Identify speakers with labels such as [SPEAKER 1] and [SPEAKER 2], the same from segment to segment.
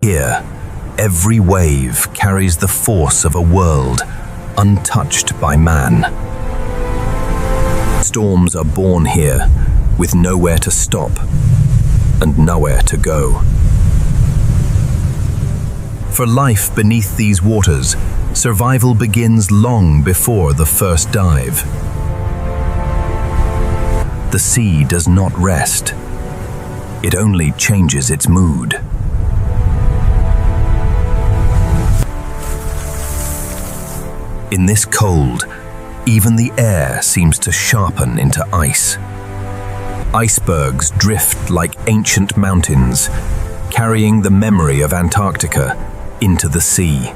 [SPEAKER 1] Here, every wave carries the force of a world untouched by man. Storms are born here, with nowhere to stop and nowhere to go. For life beneath these waters, survival begins long before the first dive. The sea does not rest. It only changes its mood. In this cold, even the air seems to sharpen into ice. Icebergs drift like ancient mountains, carrying the memory of Antarctica into the sea.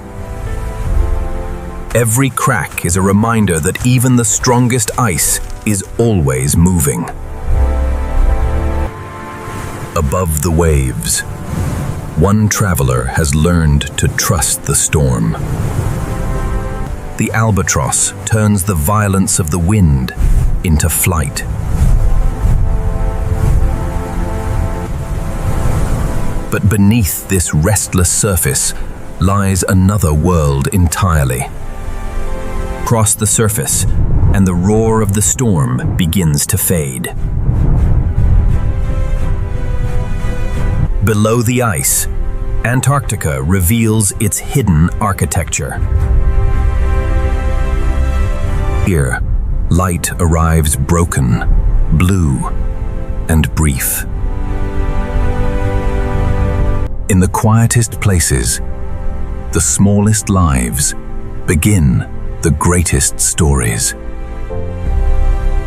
[SPEAKER 1] Every crack is a reminder that even the strongest ice is always moving. Above the waves, one traveler has learned to trust the storm. The albatross turns the violence of the wind into flight. But beneath this restless surface lies another world entirely. Cross the surface, and the roar of the storm begins to fade. Below the ice, Antarctica reveals its hidden architecture. Here, light arrives broken, blue, and brief. In the quietest places, the smallest lives begin the greatest stories.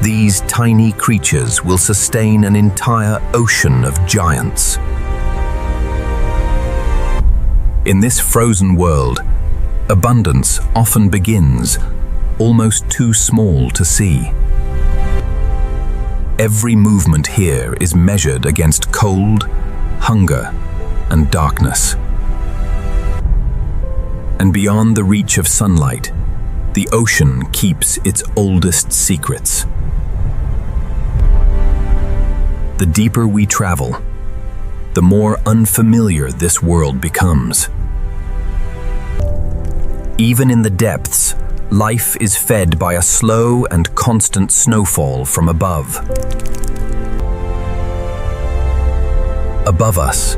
[SPEAKER 1] These tiny creatures will sustain an entire ocean of giants. In this frozen world, abundance often begins almost too small to see. Every movement here is measured against cold, hunger, and darkness. And beyond the reach of sunlight, the ocean keeps its oldest secrets. The deeper we travel, the more unfamiliar this world becomes. Even in the depths, life is fed by a slow and constant snowfall from above. Above us,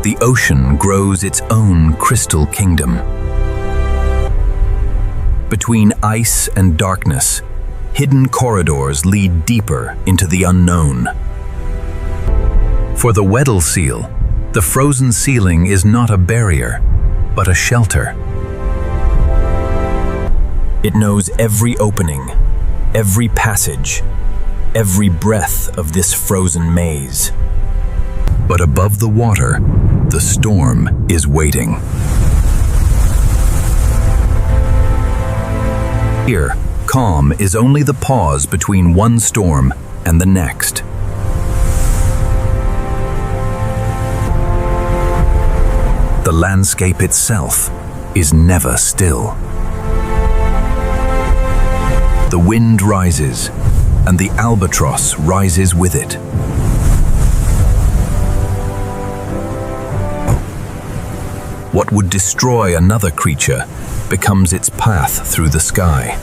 [SPEAKER 1] the ocean grows its own crystal kingdom. Between ice and darkness, hidden corridors lead deeper into the unknown. For the Weddell seal, the frozen ceiling is not a barrier, but a shelter. It knows every opening, every passage, every breath of this frozen maze. But above the water, the storm is waiting. Here, calm is only the pause between one storm and the next. The landscape itself is never still. The wind rises, and the albatross rises with it. What would destroy another creature becomes its path through the sky.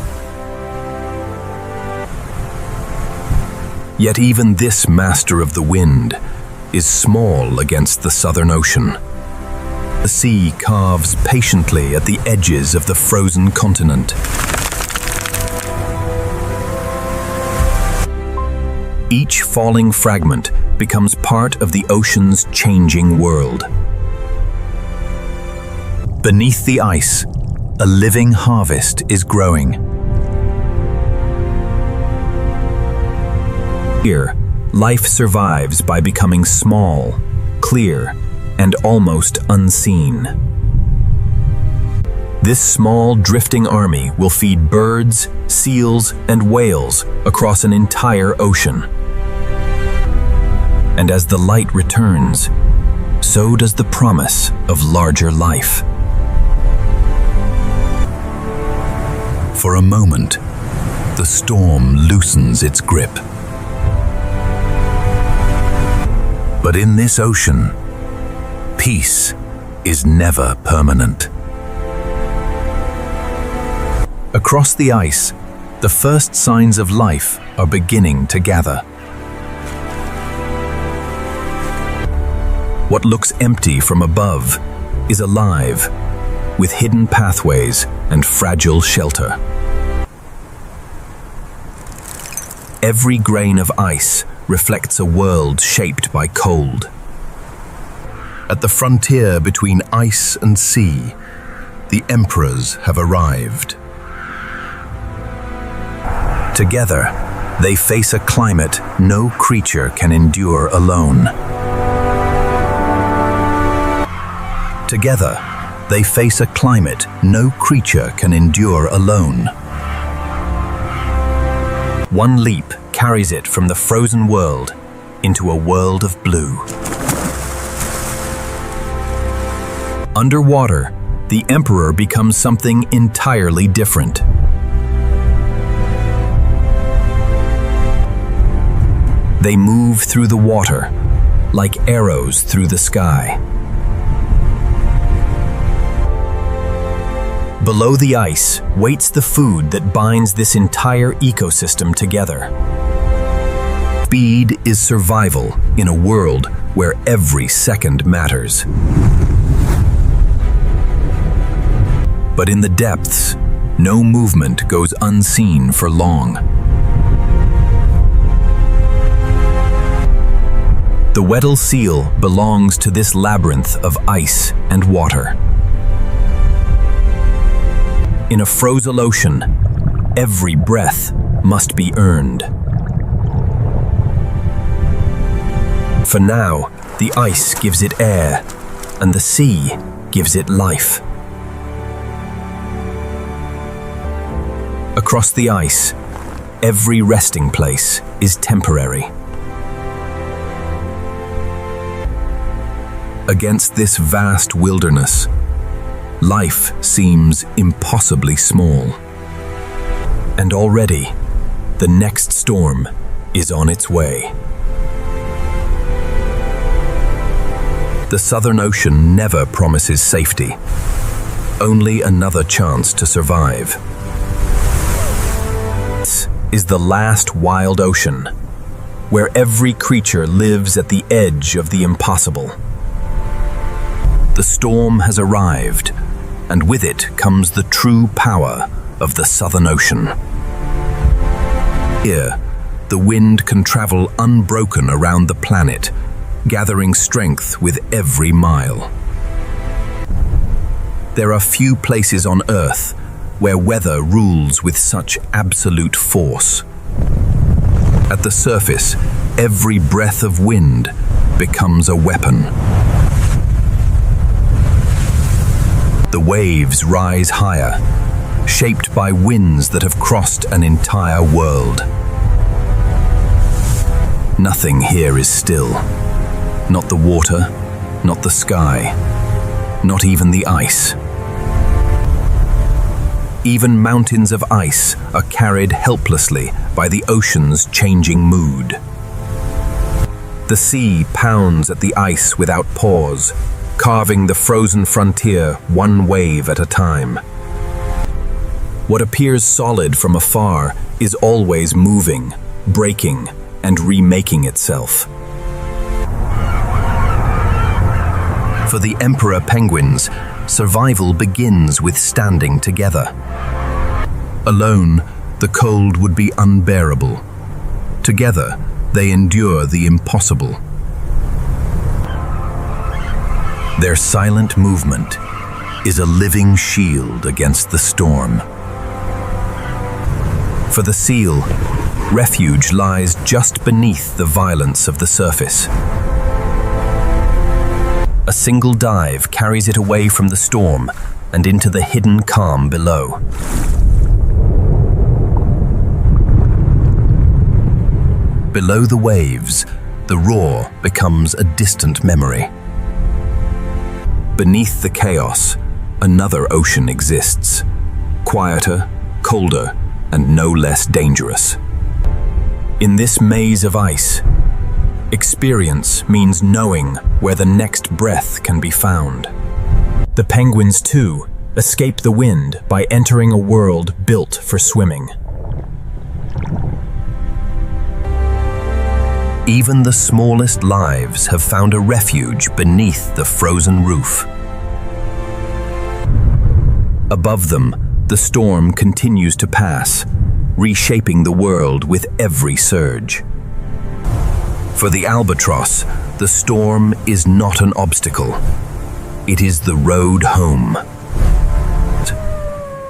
[SPEAKER 1] Yet even this master of the wind is small against the Southern Ocean. The sea carves patiently at the edges of the frozen continent. Each falling fragment becomes part of the ocean's changing world. Beneath the ice, a living harvest is growing. Here, life survives by becoming small, clear, and almost unseen. This small drifting army will feed birds, seals, and whales across an entire ocean. And as the light returns, so does the promise of larger life. For a moment, the storm loosens its grip. But in this ocean, peace is never permanent. Across the ice, the first signs of life are beginning to gather. What looks empty from above is alive, with hidden pathways and fragile shelter. Every grain of ice reflects a world shaped by cold. At the frontier between ice and sea, the emperors have arrived. Together, they face a climate no creature can endure alone. Together, they face a climate no creature can endure alone. One leap carries it from the frozen world into a world of blue. Underwater, the Emperor becomes something entirely different. They move through the water, like arrows through the sky. Below the ice waits the food that binds this entire ecosystem together. Speed is survival in a world where every second matters. But in the depths, no movement goes unseen for long. The Weddell seal belongs to this labyrinth of ice and water. In a frozen ocean, every breath must be earned. For now, the ice gives it air, and the sea gives it life. Across the ice, every resting place is temporary. Against this vast wilderness, life seems impossibly small. And already, the next storm is on its way. The Southern Ocean never promises safety, only another chance to survive. This is the last wild ocean, where every creature lives at the edge of the impossible. The storm has arrived, and with it comes the true power of the Southern Ocean. Here, the wind can travel unbroken around the planet, gathering strength with every mile. There are few places on Earth where weather rules with such absolute force. At the surface, every breath of wind becomes a weapon. The waves rise higher, shaped by winds that have crossed an entire world. Nothing here is still. Not the water, not the sky, not even the ice. Even mountains of ice are carried helplessly by the ocean's changing mood. The sea pounds at the ice without pause, carving the frozen frontier one wave at a time. What appears solid from afar is always moving, breaking, and remaking itself. For the emperor penguins, survival begins with standing together. Alone, the cold would be unbearable. Together, they endure the impossible. Their silent movement is a living shield against the storm. For the seal, refuge lies just beneath the violence of the surface. A single dive carries it away from the storm and into the hidden calm below. Below the waves, the roar becomes a distant memory. Beneath the chaos, another ocean exists, quieter, colder, and no less dangerous. In this maze of ice, experience means knowing where the next breath can be found.
[SPEAKER 2] The penguins, too, escape the wind by entering a world built for swimming.
[SPEAKER 1] Even the smallest lives have found a refuge beneath the frozen roof. Above them, the storm continues to pass, reshaping the world with every surge. For the albatross, the storm is not an obstacle. It is the road home.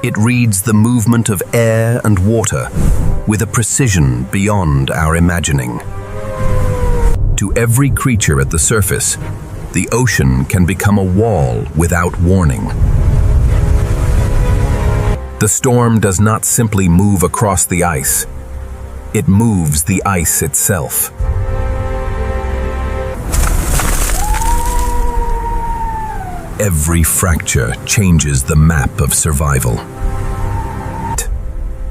[SPEAKER 1] It reads the movement of air and water with a precision beyond our imagining. To every creature at the surface, the ocean can become a wall without warning. The storm does not simply move across the ice. It moves the ice itself. Every fracture changes the map of survival.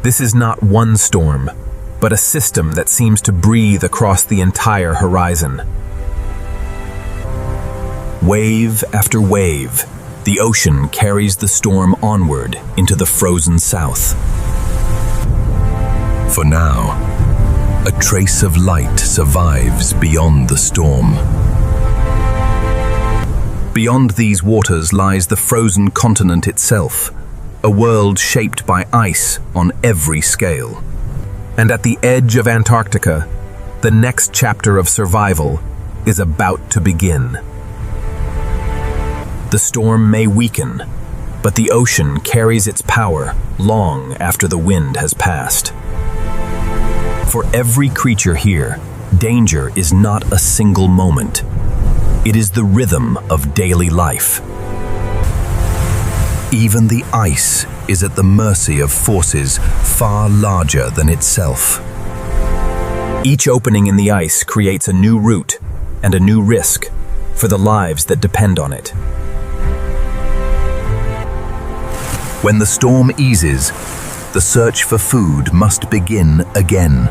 [SPEAKER 2] This is not one storm, but a system that seems to breathe across the entire horizon. Wave after wave, the ocean carries the storm onward into the frozen south.
[SPEAKER 1] For now, a trace of light survives beyond the storm. Beyond these waters lies the frozen continent itself, a world shaped by ice on every scale.
[SPEAKER 2] And at the edge of Antarctica, the next chapter of survival is about to begin. The storm may weaken, but the ocean carries its power long after the wind has passed. For every creature here, danger is not a single moment. It is the rhythm of daily life. Even the ice is at the mercy of forces far larger than itself. Each opening in the ice creates a new route and a new risk for the lives that depend on it.
[SPEAKER 1] When the storm eases, the search for food must begin again.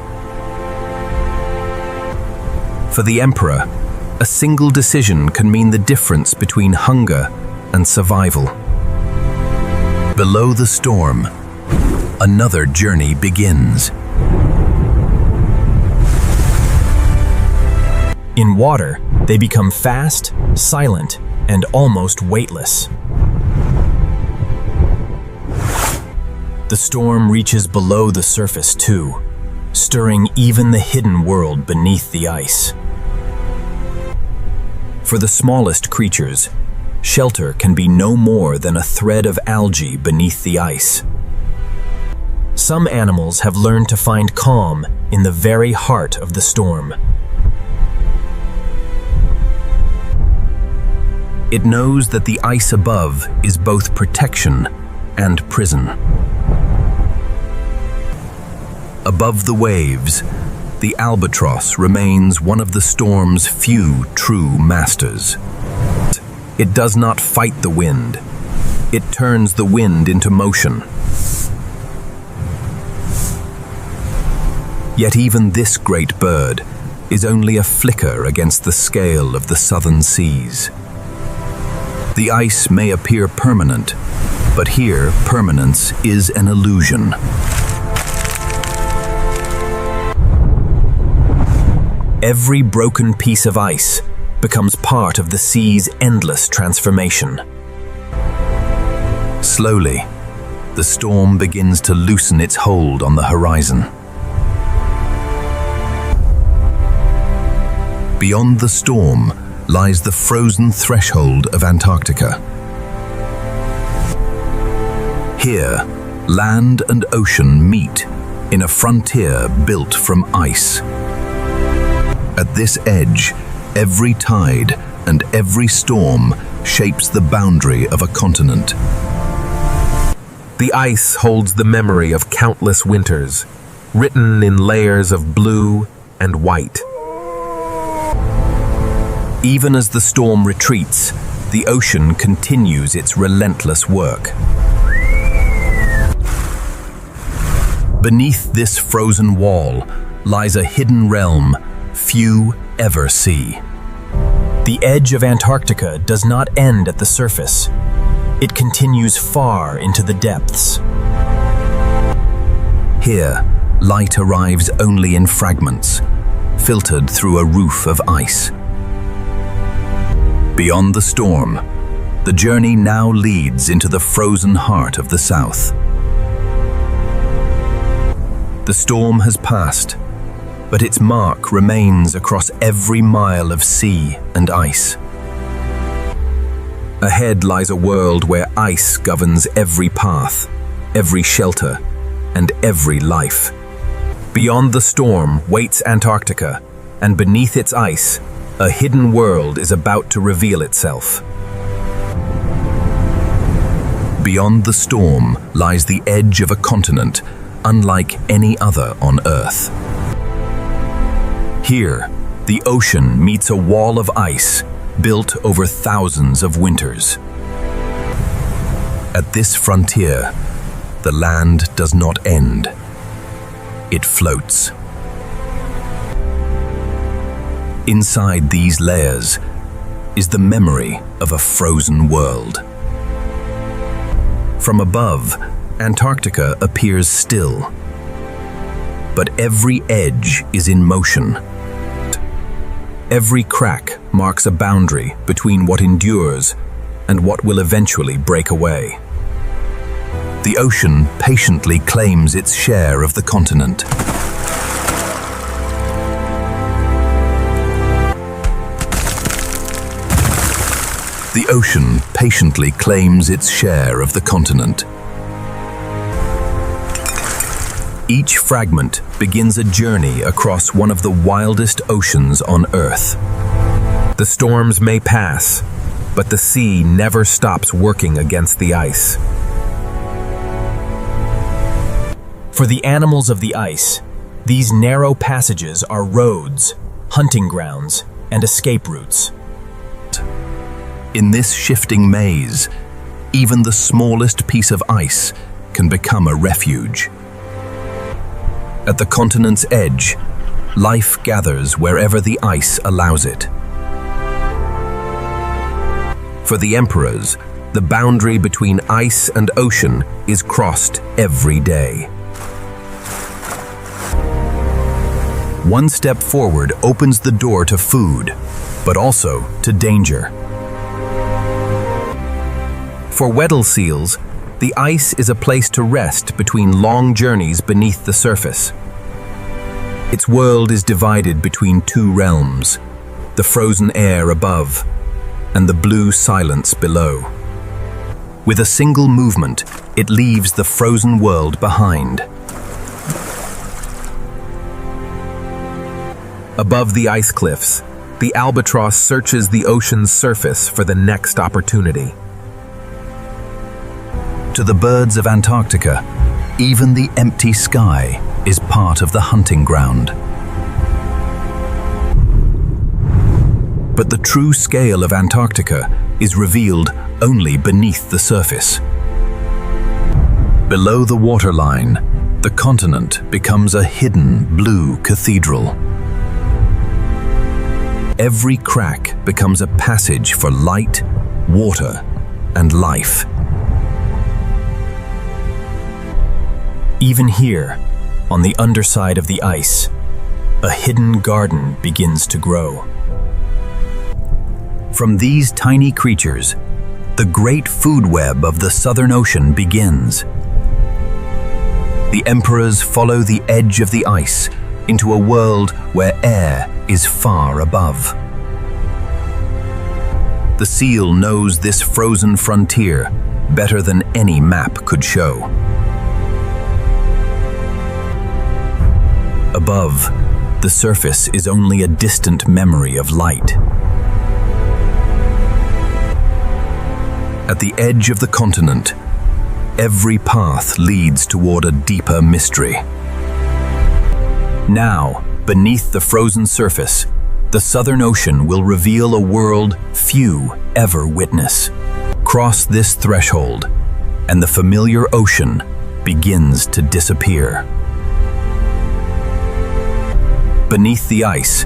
[SPEAKER 1] For the Emperor, a single decision can mean the difference between hunger and survival. Below the storm, another journey begins.
[SPEAKER 2] In water, they become fast, silent, and almost weightless. The storm reaches below the surface too, stirring even the hidden world beneath the ice. For the smallest creatures, shelter can be no more than a thread of algae beneath the ice. Some animals have learned to find calm in the very heart of the storm.
[SPEAKER 1] It knows that the ice above is both protection and prison. Above the waves, the albatross remains one of the storm's few true masters. It does not fight the wind. It turns the wind into motion. Yet even this great bird is only a flicker against the scale of the southern seas. The ice may appear permanent, but here permanence is an illusion. Every broken piece of ice becomes part of the sea's endless transformation. Slowly, the storm begins to loosen its hold on the horizon. Beyond the storm lies the frozen threshold of Antarctica. Here, land and ocean meet in a frontier built from ice. At this edge, every tide and every storm shapes the boundary of a continent.
[SPEAKER 2] The ice holds the memory of countless winters, written in layers of blue and white. Even as the storm retreats, the ocean continues its relentless work. Beneath this frozen wall lies a hidden realm few ever see. The edge of Antarctica does not end at the surface. It continues far into the depths.
[SPEAKER 1] Here, light arrives only in fragments, filtered through a roof of ice. Beyond the storm, the journey now leads into the frozen heart of the South. The storm has passed, but its mark remains across every mile of sea and ice. Ahead lies a world where ice governs every path, every shelter, and every life. Beyond the storm waits Antarctica, and beneath its ice, a hidden world is about to reveal itself. Beyond the storm lies the edge of a continent unlike any other on Earth. Here, the ocean meets a wall of ice built over thousands of winters. At this frontier, the land does not end. It floats. Inside these layers is the memory of a frozen world. From above, Antarctica appears still, but every edge is in motion. Every crack marks a boundary between what endures and what will eventually break away. The ocean patiently claims its share of the continent. The ocean patiently claims its share of the continent. Each fragment begins a journey across one of the wildest oceans on Earth. The storms may pass, but the sea never stops working against the ice. For the animals of the ice, these narrow passages are roads, hunting grounds, and escape routes. In this shifting maze, even the smallest piece of ice can become a refuge. At the continent's edge, life gathers wherever the ice allows it. For the emperors, the boundary between ice and ocean is crossed every day. One step forward opens the door to food, but also to danger. For Weddell seals, the ice is a place to rest between long journeys beneath the surface. Its world is divided between two realms, the frozen air above and the blue silence below. With a single movement, it leaves the frozen world behind. Above the ice cliffs, the albatross searches the ocean's surface for the next opportunity. To the birds of Antarctica, even the empty sky is part of the hunting ground. But the true scale of Antarctica is revealed only beneath the surface. Below the waterline, the continent becomes a hidden blue cathedral. Every crack becomes a passage for light, water, and life. Even here, on the underside of the ice, a hidden garden begins to grow. From these tiny creatures, the great food web of the Southern Ocean begins. The emperors follow the edge of the ice into a world where air is far above. The seal knows this frozen frontier better than any map could show. Above, the surface is only a distant memory of light. At the edge of the continent, every path leads toward a deeper mystery. Now, beneath the frozen surface, the Southern Ocean will reveal a world few ever witness. Cross this threshold, and the familiar ocean begins to disappear. Beneath the ice,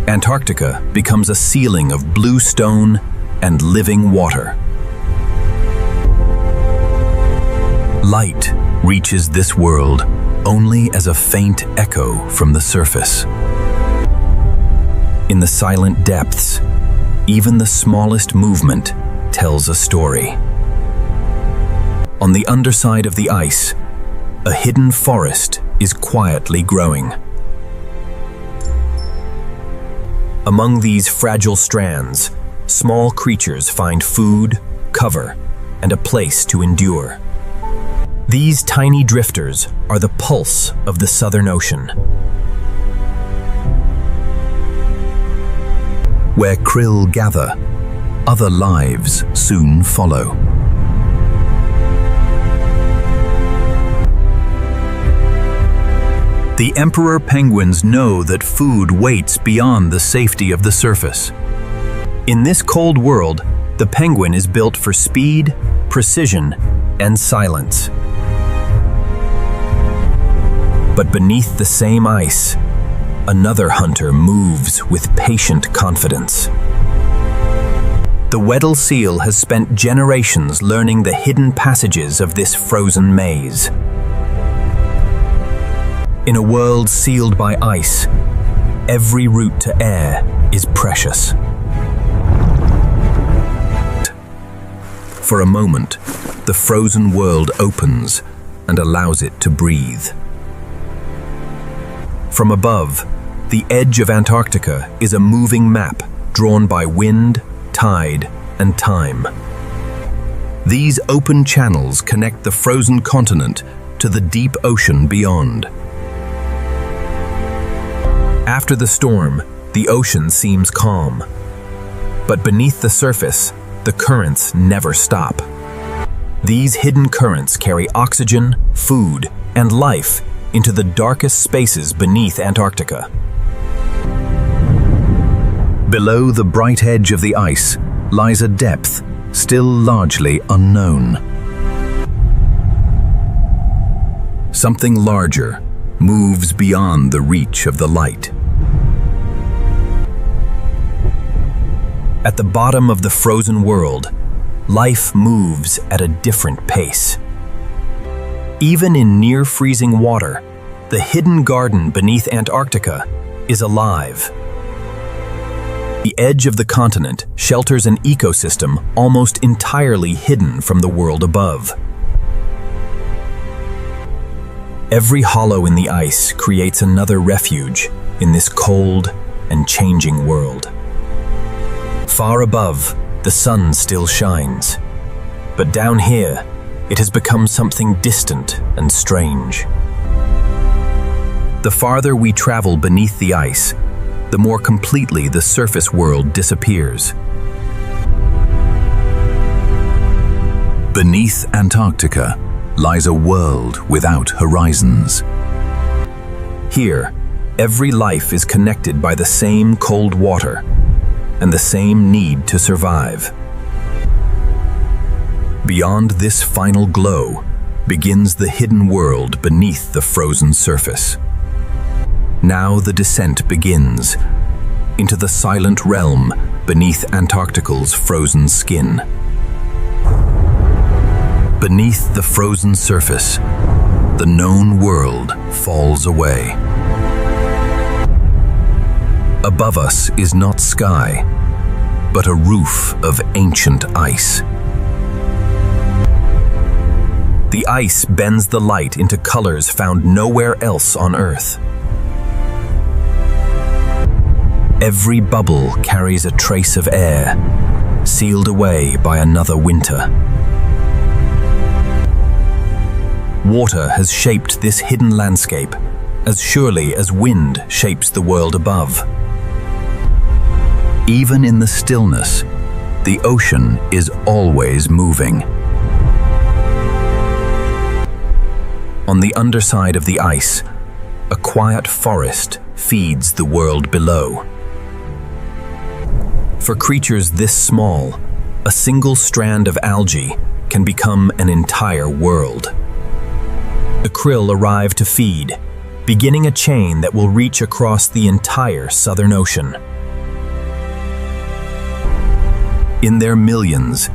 [SPEAKER 1] Antarctica becomes a ceiling of blue stone and living water.
[SPEAKER 2] Light reaches this world only as a faint echo from the surface. In the silent depths, even the smallest movement tells a story. On the underside of the ice, a hidden forest is quietly growing. Among these fragile strands, small creatures find food, cover, and a place to endure. These tiny drifters are the pulse of the Southern Ocean. Where krill gather, other lives soon follow. The emperor penguins know that food waits beyond the safety of the surface. In this cold world, the penguin is built for speed, precision, and silence. But beneath the same ice, another hunter moves with patient confidence. The Weddell seal has spent generations learning the hidden passages of this frozen maze. In a world sealed by ice, every route to air is precious. For a moment, the frozen world opens and allows it to breathe. From above, the edge of Antarctica is a moving map drawn by wind, tide, and time. These open channels connect the frozen continent to the deep ocean beyond. After the storm, the ocean seems calm. But beneath the surface, the currents never stop. These hidden currents carry oxygen, food, and life into the darkest spaces beneath Antarctica. Below the bright edge of the ice lies a depth still largely unknown. Something larger moves beyond the reach of the light. At the bottom of the frozen world, life moves at a different pace. Even in near-freezing water, the hidden garden beneath Antarctica is alive. The edge of the continent shelters an ecosystem almost entirely hidden from the world above. Every hollow in the ice creates another refuge in this cold and changing world. Far above, the sun still shines, but down here, it has become something distant and strange. The farther we travel beneath the ice, the more completely the surface world disappears. Beneath Antarctica lies a world without horizons. Here, every life is connected by the same cold water and the same need to survive. Beyond this final glow begins the hidden world beneath the frozen surface. Now the descent begins into the silent realm beneath Antarctical's frozen skin. Beneath the frozen surface, the known world falls away. Above us is not sky, but a roof of ancient ice. The ice bends the light into colors found nowhere else on Earth. Every bubble carries a trace of air, sealed away by another winter. Water has shaped this hidden landscape as surely as wind shapes the world above. Even in the stillness, the ocean is always moving. On the underside of the ice, a quiet forest feeds the world below. For creatures this small, a single strand of algae can become an entire world. The krill arrive to feed, beginning a chain that will reach across the entire Southern Ocean. In their millions,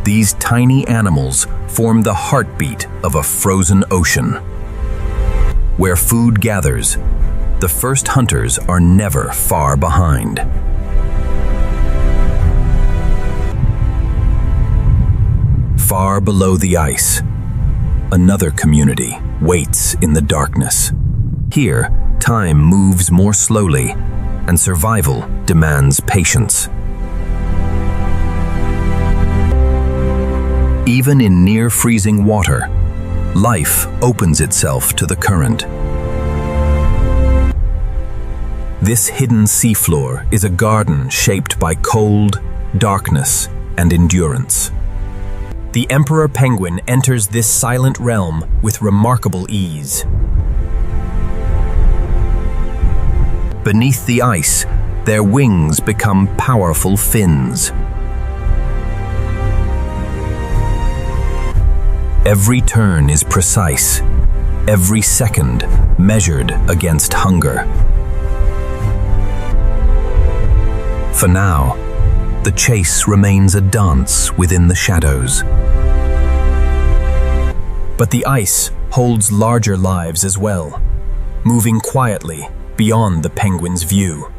[SPEAKER 2] These tiny animals form the heartbeat of a frozen ocean. Where food gathers, the first hunters are never far behind. Far below the ice, another community waits in the darkness. Here, time moves more slowly, and survival demands patience. Even in near-freezing water, life opens itself to the current. This hidden seafloor is a garden shaped by cold, darkness, and endurance. The emperor penguin enters this silent realm with remarkable ease. Beneath the ice, their wings become powerful fins. Every turn is precise, every second measured against hunger. For now, the chase remains a dance within the shadows. But the ice holds larger lives as well, moving quietly beyond the penguin's view.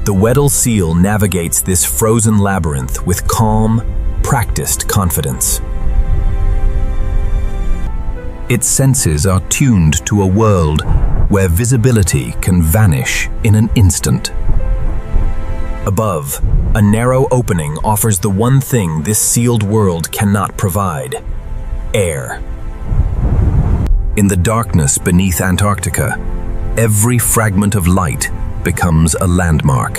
[SPEAKER 2] The Weddell seal navigates this frozen labyrinth with calm, practiced confidence. Its senses are tuned to a world where visibility can vanish in an instant. Above, a narrow opening offers the one thing this sealed world cannot provide: air. In the darkness beneath Antarctica, every fragment of light becomes a landmark.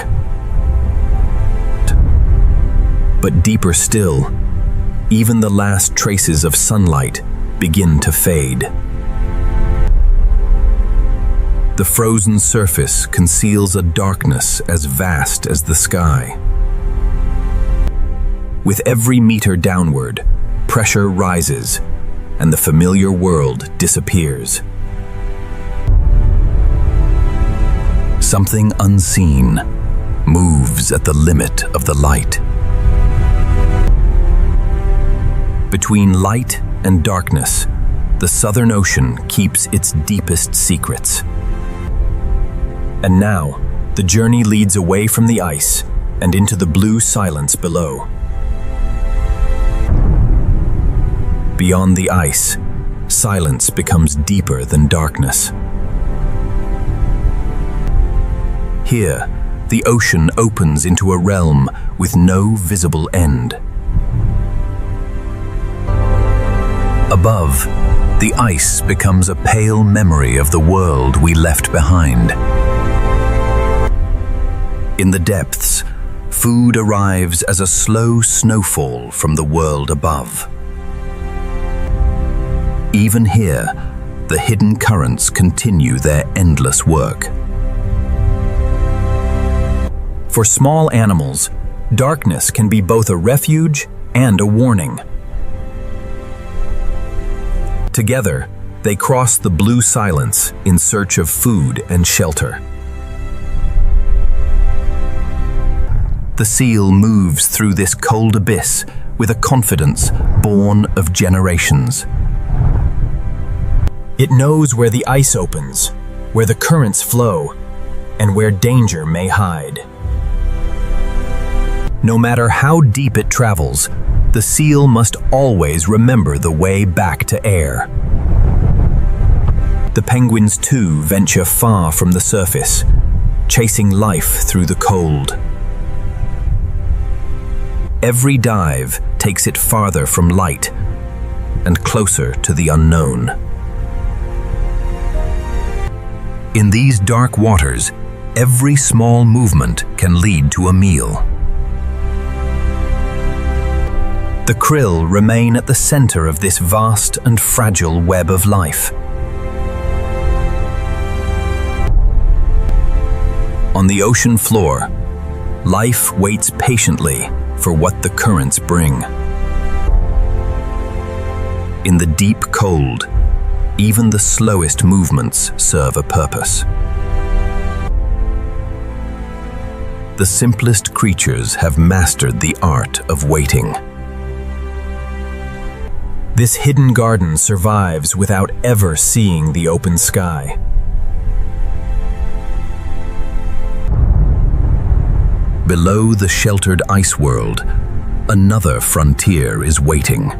[SPEAKER 2] But deeper still, even the last traces of sunlight begin to fade. The frozen surface conceals a darkness as vast as the sky. With every meter downward, pressure rises, and the familiar world disappears. Something unseen moves at the limit of the light. Between light and darkness, the Southern Ocean keeps its deepest secrets. And now, the journey leads away from the ice and into the blue silence below. Beyond the ice, silence becomes deeper than darkness. Here, the ocean opens into a realm with no visible end. Above, the ice becomes a pale memory of the world we left behind. In the depths, food arrives as a slow snowfall from the world above. Even here, the hidden currents continue their endless work. For small animals, darkness can be both a refuge and a warning. Together, they cross the blue silence in search of food and shelter. The seal moves through this cold abyss with a confidence born of generations. It knows where the ice opens, where the currents flow, and where danger may hide. No matter how deep it travels, the seal must always remember the way back to air. The penguins too venture far from the surface, chasing life through the cold. Every dive takes it farther from light and closer to the unknown. In these dark waters, every small movement can lead to a meal. The krill remain at the center of this vast and fragile web of life. On the ocean floor, life waits patiently for what the currents bring. In the deep cold, even the slowest movements serve a purpose. The simplest creatures have mastered the art of waiting. This hidden garden survives without ever seeing the open sky.
[SPEAKER 1] Below the sheltered ice world, another frontier is waiting.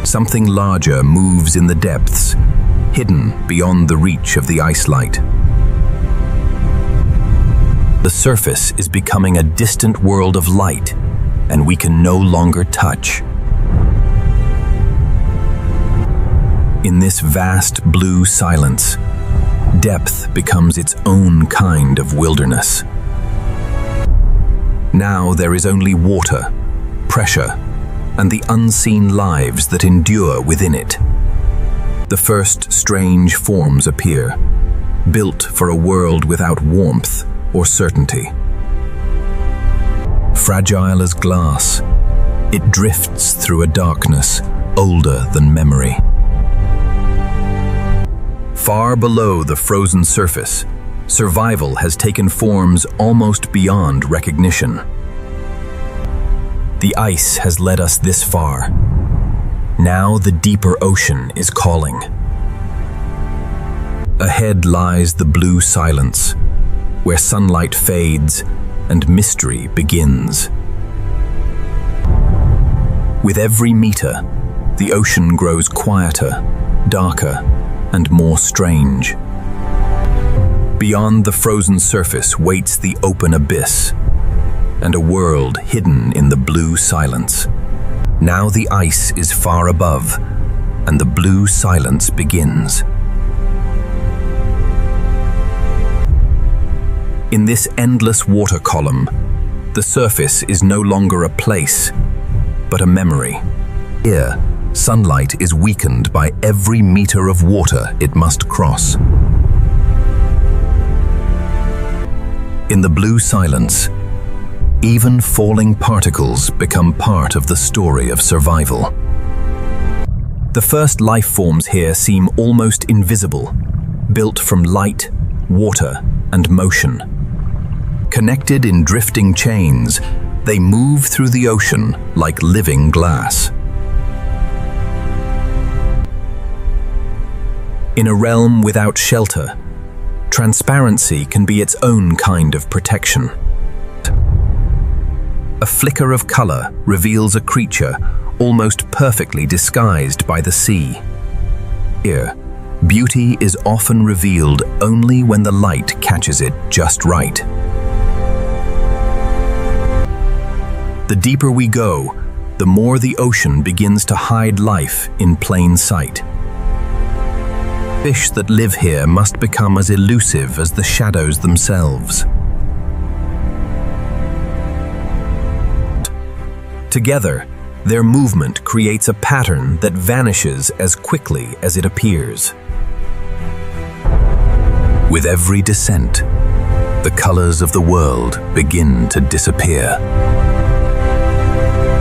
[SPEAKER 1] Something larger moves in the depths, hidden beyond the reach of the ice light. The surface is becoming a distant world of light, and we can no longer touch. In this vast blue silence, depth becomes its own kind of wilderness. Now there is only water, pressure, and the unseen lives that endure within it. The first strange forms appear, built for a world without warmth or certainty. Fragile as glass, it drifts through a darkness older than memory. Far below the frozen surface, survival has taken forms almost beyond recognition. The ice has led us this far. Now the deeper ocean is calling. Ahead lies the blue silence, where sunlight fades and mystery begins. With every meter, the ocean grows quieter, darker, and more strange. Beyond the frozen surface waits the open abyss, and a world hidden in the blue silence. Now the ice is far above, and the blue silence begins. In this endless water column, the surface is no longer a place, but a memory. Here, sunlight is weakened by every meter of water it must cross. In the blue silence, even falling particles become part of the story of survival. The first life forms here seem almost invisible, built from light, water, and motion. Connected in drifting chains, they move through the ocean like living glass. In a realm without shelter, transparency can be its own kind of protection. A flicker of color reveals a creature almost perfectly disguised by the sea. Here, beauty is often revealed only when the light catches it just right. The deeper we go, the more the ocean begins to hide life in plain sight. Fish that live here must become as elusive as the shadows themselves. Together, their movement creates a pattern that vanishes as quickly as it appears. With every descent, the colors of the world begin to disappear.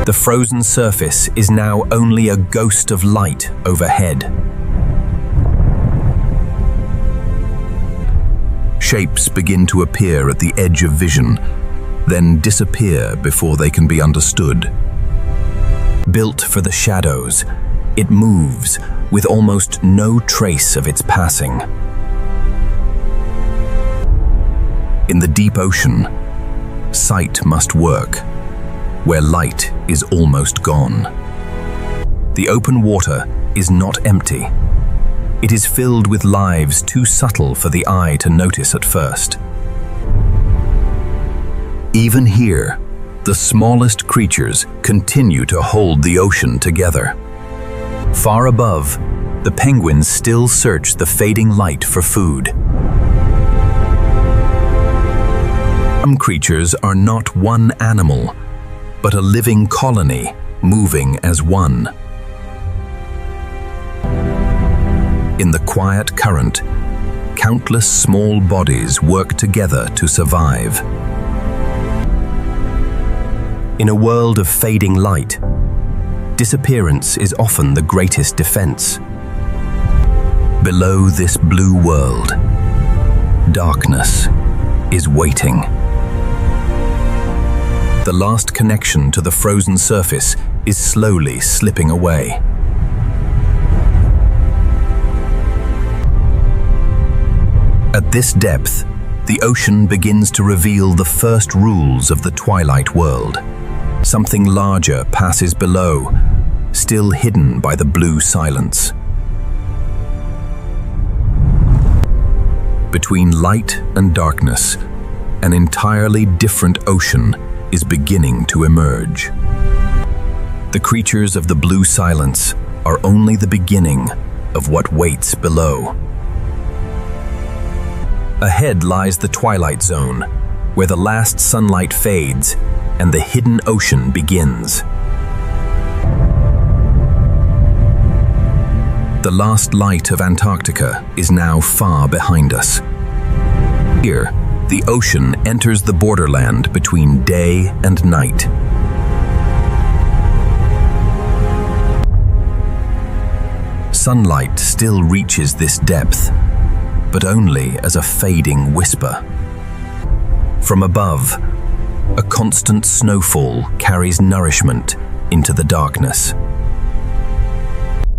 [SPEAKER 1] The frozen surface is now only a ghost of light overhead. Shapes begin to appear at the edge of vision, then disappear before they can be understood. Built for the shadows, it moves with almost no trace of its passing. In the deep ocean, sight must work, where light is almost gone. The open water is not empty. It is filled with lives too subtle for the eye to notice at first. Even here, the smallest creatures continue to hold the ocean together. Far above, the penguins still search the fading light for food. Some creatures are not one animal, but a living colony moving as one. In the quiet current, countless small bodies work together to survive. In a world of fading light, disappearance is often the greatest defense. Below this blue world, darkness is waiting.
[SPEAKER 2] The last connection to the frozen surface is slowly slipping away. At this depth, the ocean begins to reveal the first rules of the twilight world. Something larger passes below, still hidden by the blue silence. Between light and darkness, an entirely different ocean is beginning to emerge. The creatures of the blue silence are only the beginning of what waits below. Ahead lies the twilight zone, where the last sunlight fades and the hidden ocean begins. The last light of Antarctica is now far behind us. Here, the ocean enters the borderland between day and night. Sunlight still reaches this depth, but only as a fading whisper. From above, a constant snowfall carries nourishment into the darkness.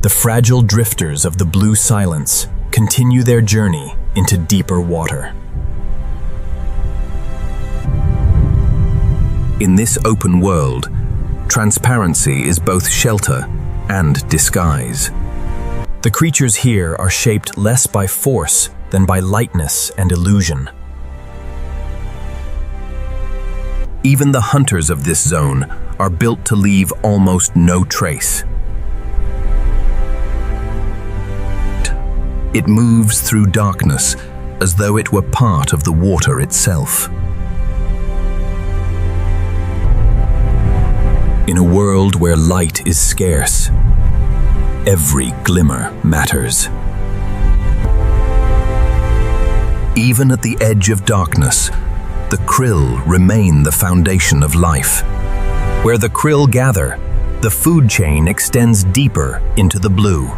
[SPEAKER 2] The fragile drifters of the blue silence continue their journey into deeper water. In this open world, transparency is both shelter and disguise. The creatures here are shaped less by force than by lightness and illusion. Even the hunters of this zone are built to leave almost no trace. It moves through darkness as though it were part of the water itself. In a world where light is scarce, every glimmer matters. Even at the edge of darkness, the krill remain the foundation of life. Where the krill gather, the food chain extends deeper into the blue.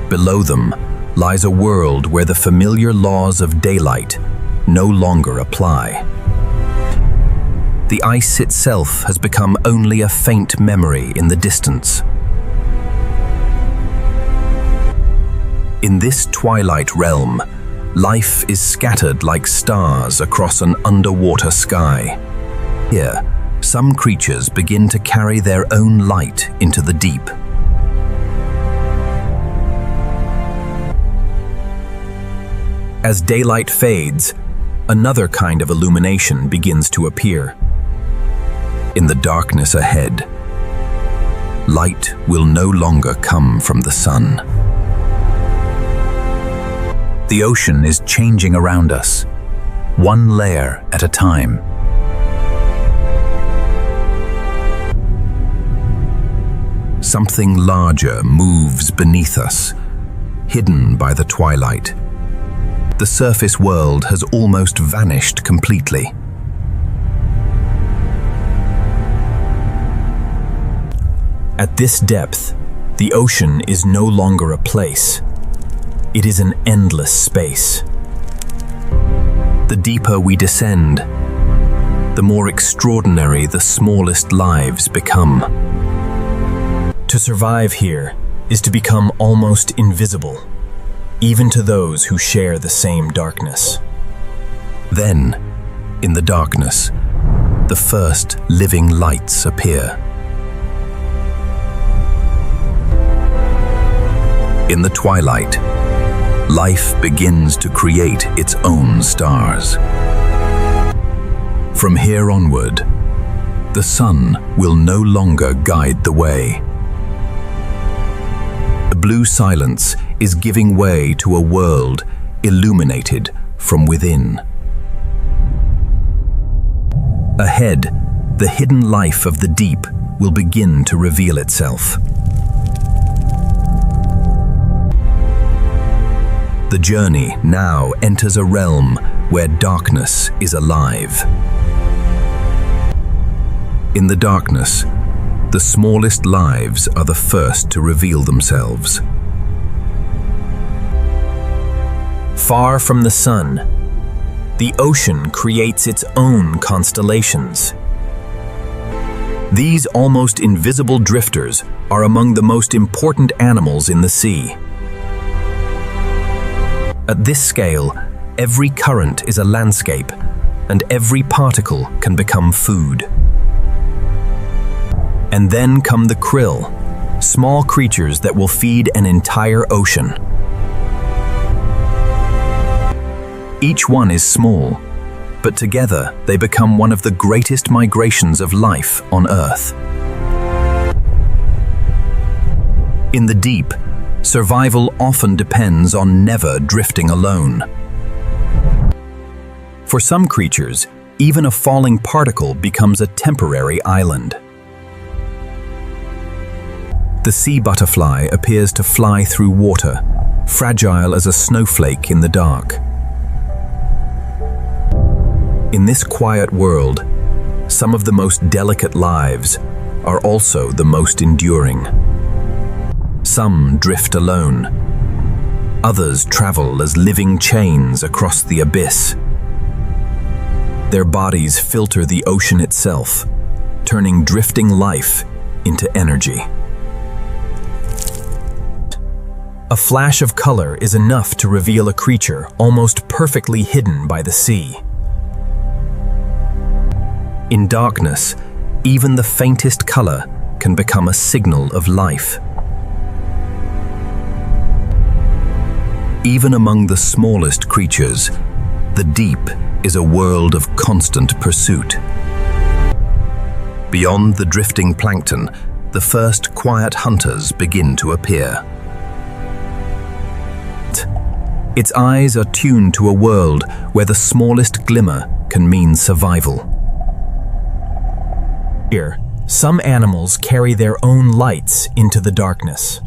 [SPEAKER 2] Below them lies a world where the familiar laws of daylight no longer apply. The ice itself has become only a faint memory in the distance. In this twilight realm, life is scattered like stars across an underwater sky. Here, some creatures begin to carry their own light into the deep. As daylight fades, another kind of illumination begins to appear. In the darkness ahead, light will no longer come from the sun. The ocean is changing around us, one layer at a time. Something larger moves beneath us, hidden by the twilight. The surface world has almost vanished completely. At this depth, the ocean is no longer a place. It is an endless space. The deeper we descend, the more extraordinary the smallest lives become. To survive here is to become almost invisible, even to those who share the same darkness. Then, in the darkness, the first living lights appear. In the twilight, life begins to create its own stars. From here onward, the sun will no longer guide the way. The blue silence is giving way to a world illuminated from within. Ahead, the hidden life of the deep will begin to reveal itself. The journey now enters a realm where darkness is alive. In the darkness, the smallest lives are the first to reveal themselves. Far from the sun, the ocean creates its own constellations. These almost invisible drifters are among the most important animals in the sea. At this scale, every current is a landscape, and every particle can become food. And then come the krill, small creatures that will feed an entire ocean. Each one is small, but together they become one of the greatest migrations of life on Earth. In the deep, survival often depends on never drifting alone. For some creatures, even a falling particle becomes a temporary island. The sea butterfly appears to fly through water, fragile as a snowflake in the dark. In this quiet world, some of the most delicate lives are also the most enduring. Some drift alone. Others travel as living chains across the abyss. Their bodies filter the ocean itself, turning drifting life into energy. A flash of color is enough to reveal a creature almost perfectly hidden by the sea. In darkness, even the faintest color can become a signal of life. Even among the smallest creatures, the deep is a world of constant pursuit. Beyond the drifting plankton, the first quiet hunters begin to appear. Its eyes are tuned to a world where the smallest glimmer can mean survival. Here, some animals carry their own lights into the darkness.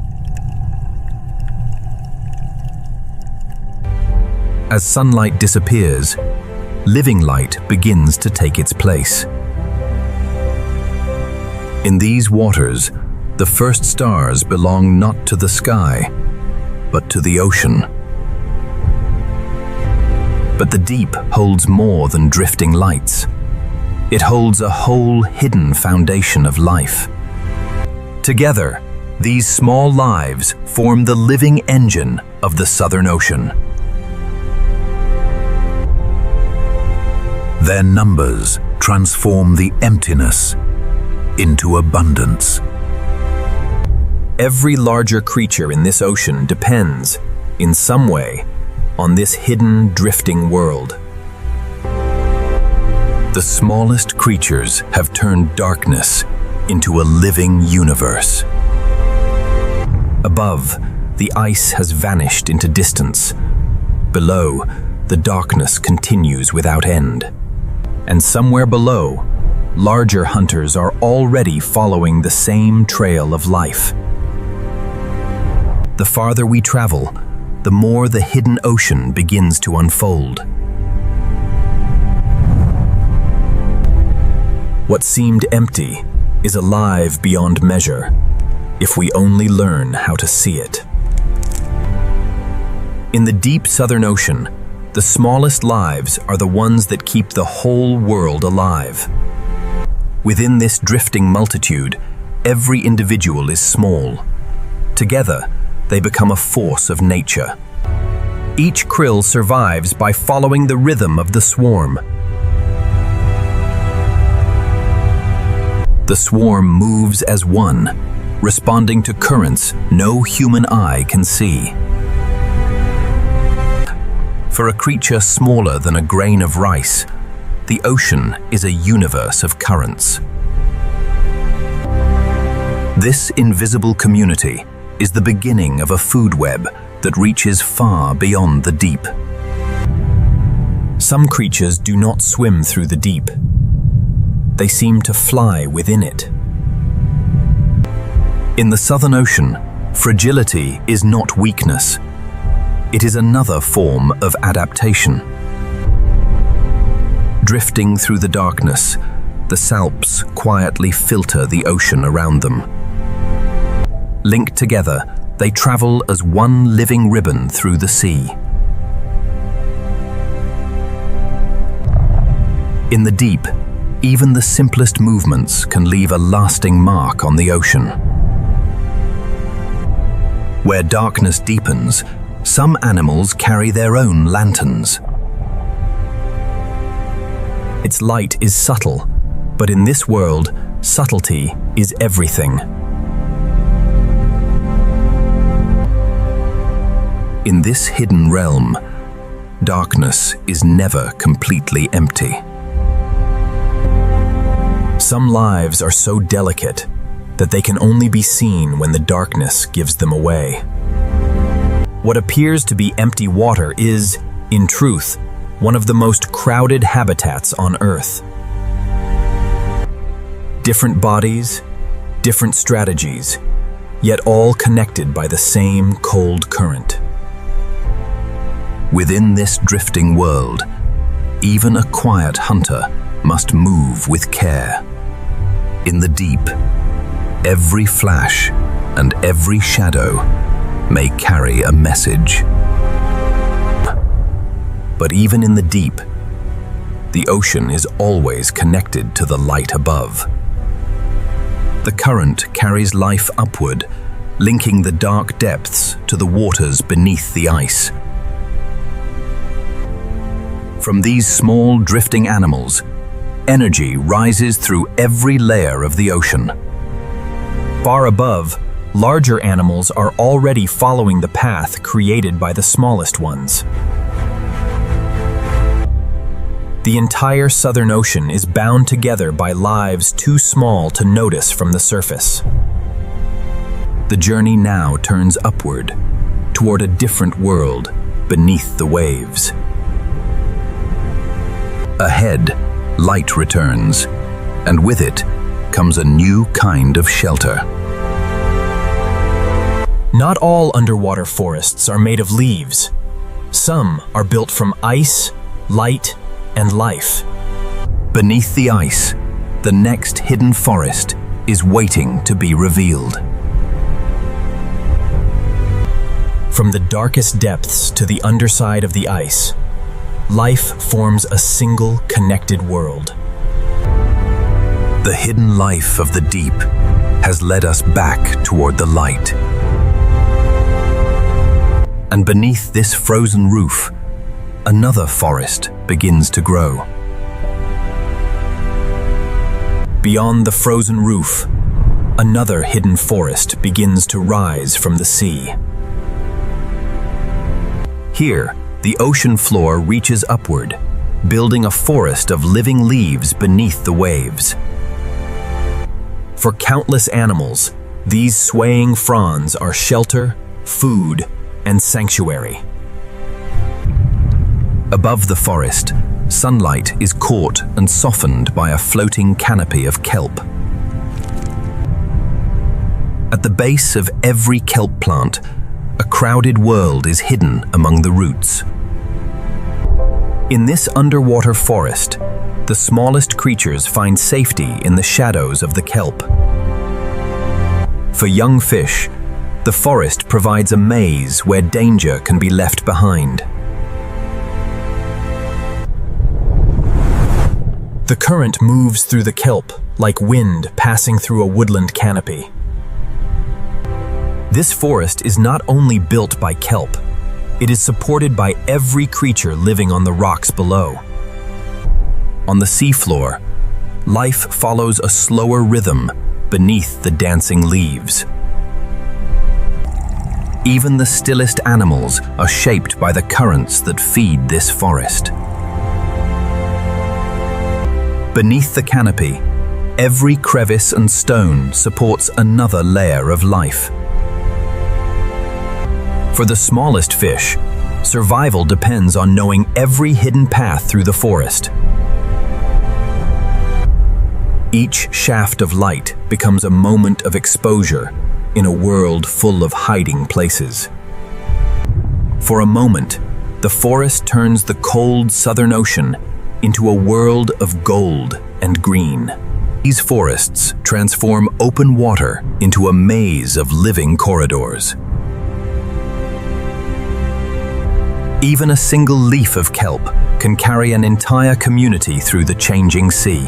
[SPEAKER 2] As sunlight disappears, living light begins to take its place. In these waters, the first stars belong not to the sky, but to the ocean. But the deep holds more than drifting lights. It holds a whole hidden foundation of life. Together, these small lives form the living engine of the Southern Ocean.
[SPEAKER 1] Their numbers transform the emptiness into abundance.
[SPEAKER 2] Every larger creature in this ocean depends, in some way, on this hidden, drifting world. The smallest creatures have turned darkness into a living universe. Above, the ice has vanished into distance. Below, the darkness continues without end. And somewhere below, larger hunters are already following the same trail of life. The farther we travel, the more the hidden ocean begins to unfold. What seemed empty is alive beyond measure, if we only learn how to see it. In the deep Southern Ocean, the smallest lives are the ones that keep the whole world alive. Within this drifting multitude, every individual is small. Together, they become a force of nature. Each krill survives by following the rhythm of the swarm. The swarm moves as one, responding to currents no human eye can see. For a creature smaller than a grain of rice, the ocean is a universe of currents. This invisible community is the beginning of a food web that reaches far beyond the deep. Some creatures do not swim through the deep. They seem to fly within it. In the Southern Ocean, fragility is not weakness. It is another form of adaptation. Drifting through the darkness, the salps quietly filter the ocean around them. Linked together, they travel as one living ribbon through the sea.
[SPEAKER 1] In the deep, even the simplest movements can leave a lasting mark on the ocean. Where darkness deepens, some animals carry their own lanterns. Its light is subtle, but in this world, subtlety is everything. In this hidden realm, darkness is never completely empty. Some lives are so delicate that they can only be seen when the darkness gives them away. What appears to be empty water is, in truth, one of the most crowded habitats on Earth. Different bodies, different strategies, yet all connected by the same cold current. Within this drifting world, even a quiet hunter must move with care. In the deep, every flash and every shadow may carry a message. But even in the deep, the ocean is always connected to the light above. The current carries life upward, linking the dark depths to the waters beneath the ice. From these small drifting animals, energy rises through every layer of the ocean. Far above, larger animals are already following the path created by the smallest ones. The entire Southern Ocean is bound together by lives too small to notice from the surface. The journey now turns upward, toward a different world beneath the waves. Ahead, light returns, and with it comes a new kind of shelter. Not all underwater forests are made of leaves. Some are built from ice, light, and life. Beneath the ice, the next hidden forest is waiting to be revealed. From the darkest depths to the underside of the ice, life forms a single connected world. The hidden life of the deep has led us back toward the light. And beneath this frozen roof, another forest begins to grow. Beyond the frozen roof, another hidden forest begins to rise from the sea. Here, the ocean floor reaches upward, building a forest of living leaves beneath the waves. For countless animals, these swaying fronds are shelter, food, and sanctuary. Above the forest, sunlight is caught and softened by a floating canopy of kelp. At the base of every kelp plant, a crowded world is hidden among the roots. In this underwater forest, the smallest creatures find safety in the shadows of the kelp. For young fish, the forest provides a maze where danger can be left behind. The current moves through the kelp like wind passing through a woodland canopy. This forest is not only built by kelp, it is supported by every creature living on the rocks below. On the seafloor, life follows a slower rhythm beneath the dancing leaves. Even the stillest animals are shaped by the currents that feed this forest. Beneath the canopy, every crevice and stone supports another layer of life. For the smallest fish, survival depends on knowing every hidden path through the forest. Each shaft of light becomes a moment of exposure in a world full of hiding places. For a moment, the forest turns the cold Southern Ocean into a world of gold and green. These forests transform open water into a maze of living corridors. Even a single leaf of kelp
[SPEAKER 2] can carry an entire community through the changing sea.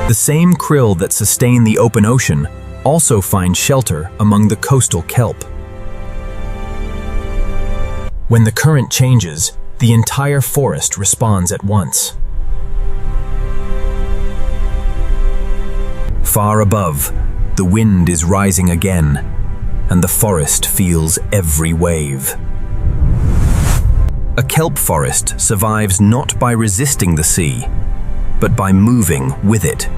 [SPEAKER 2] The same krill that sustain the open ocean also find shelter among the coastal kelp. When the current changes, the entire forest responds at once. Far above, the wind is rising again, and the forest feels every wave. A kelp forest survives not by resisting the sea, but by moving with it.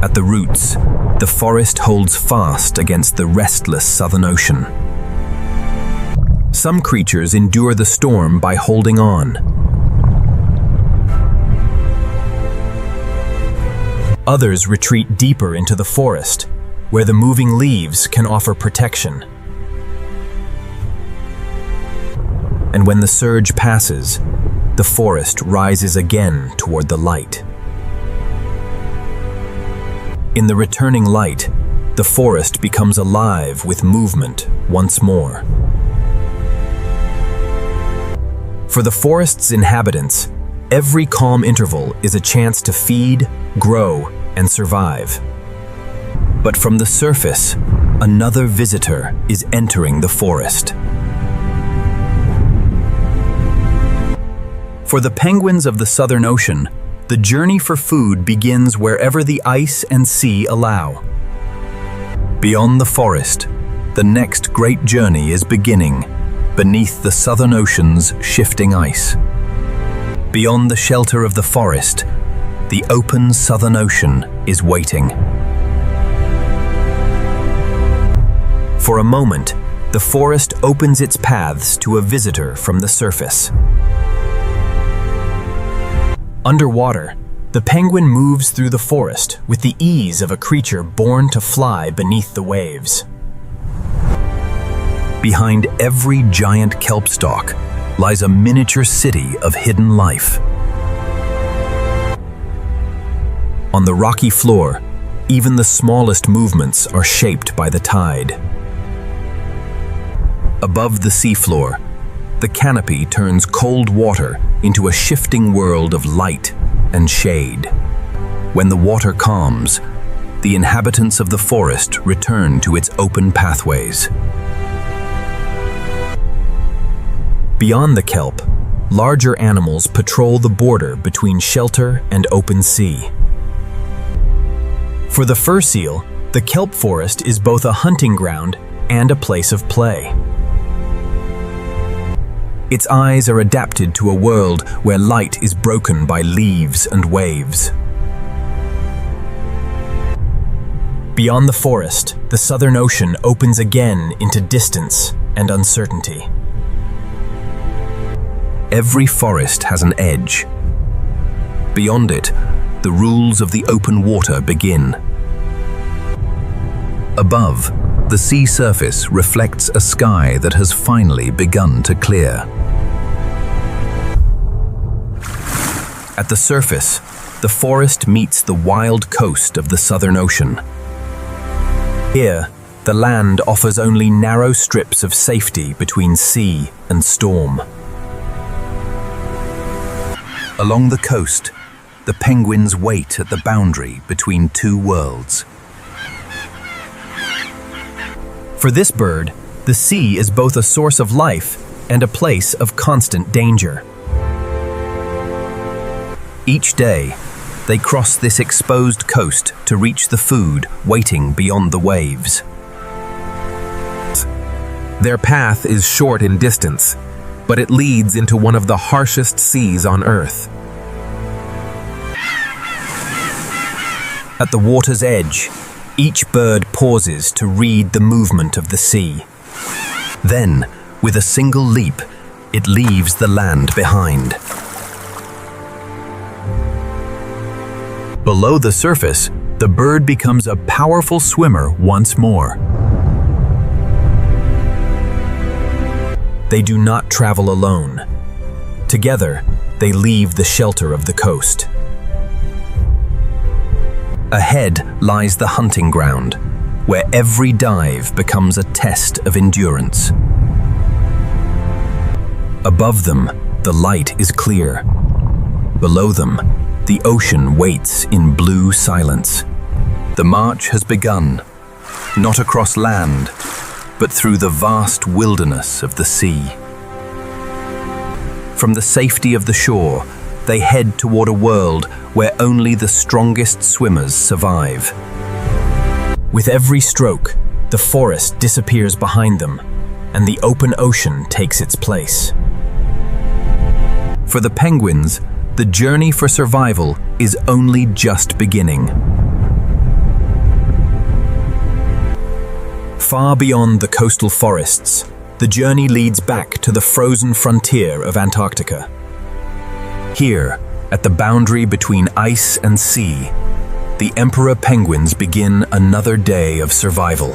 [SPEAKER 2] At the roots, the forest holds fast against the restless Southern Ocean. Some creatures endure the storm by holding on. Others retreat deeper into the forest, where the moving leaves can offer protection. And when the surge passes, the forest rises again toward the light. In the returning light, the forest becomes alive with movement once more. For the forest's inhabitants, every calm interval is a chance to feed, grow, and survive. But from the surface, another visitor is entering the forest. For the penguins of the Southern Ocean, the journey for food begins wherever the ice and sea allow. Beyond the forest, the next great journey is beginning beneath the Southern Ocean's shifting ice. Beyond the shelter of the forest, the open Southern Ocean is waiting. For a moment, the forest opens its paths to a visitor from the surface. Underwater, the penguin moves through the forest with the ease of a creature born to fly beneath the waves. Behind every giant kelp stalk lies a miniature city of hidden life. On the rocky floor, even the smallest movements are shaped by the tide. Above the seafloor, the canopy turns cold water into a shifting world of light and shade. When the water calms, the inhabitants of the forest return to its open pathways. Beyond the kelp, larger animals patrol the border between shelter and open sea. For the fur seal, the kelp forest is both a hunting ground and a place of play. Its eyes are adapted to a world where light is broken by leaves and waves. Beyond the forest, the Southern Ocean opens again into distance and uncertainty. Every forest has an edge. Beyond it, the rules of the open water begin. Above, the sea surface reflects a sky that has finally begun to clear. At the surface, the forest meets the wild coast of the Southern Ocean. Here, the land offers only narrow strips of safety between sea and storm. Along the coast, the penguins wait at the boundary between two worlds. For this bird, the sea is both a source of life and a place of constant danger. Each day, they cross this exposed coast to reach the food waiting beyond the waves.
[SPEAKER 3] Their path is short in distance, but it leads into one of the harshest seas on Earth.
[SPEAKER 2] At the water's edge, each bird pauses to read the movement of the sea. Then, with a single leap, it leaves the land behind. Below the surface, the bird becomes a powerful swimmer once more. They do not travel alone. Together, they leave the shelter of the coast. Ahead lies the hunting ground, where every dive becomes a test of endurance. Above them, the light is clear. Below them, the ocean waits in blue silence. The march has begun, not across land, but through the vast wilderness of the sea. From the safety of the shore, they head toward a world where only the strongest swimmers survive. With every stroke, the forest disappears behind them, and the open ocean takes its place. For the penguins, the journey for survival is only just beginning. Far beyond the coastal forests, the journey leads back to the frozen frontier of Antarctica. Here, at the boundary between ice and sea, the emperor penguins begin another day of survival.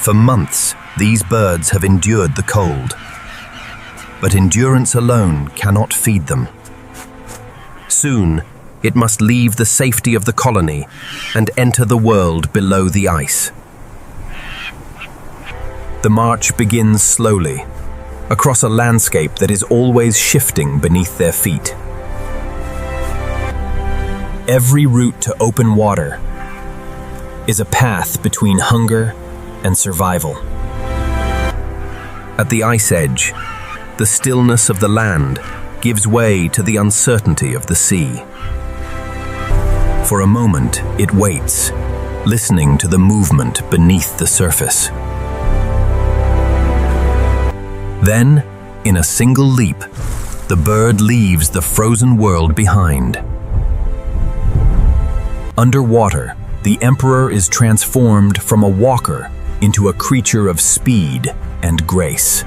[SPEAKER 2] For months, these birds have endured the cold. But endurance alone cannot feed them. Soon, it must leave the safety of the colony and enter the world below the ice. The march begins slowly, across a landscape that is always shifting beneath their feet. Every route to open water is a path between hunger and survival. At the ice edge, the stillness of the land gives way to the uncertainty of the sea. For a moment, it waits, listening to the movement beneath the surface. Then, in a single leap, the bird leaves the frozen world behind. Underwater, the emperor is transformed from a walker into a creature of speed and grace.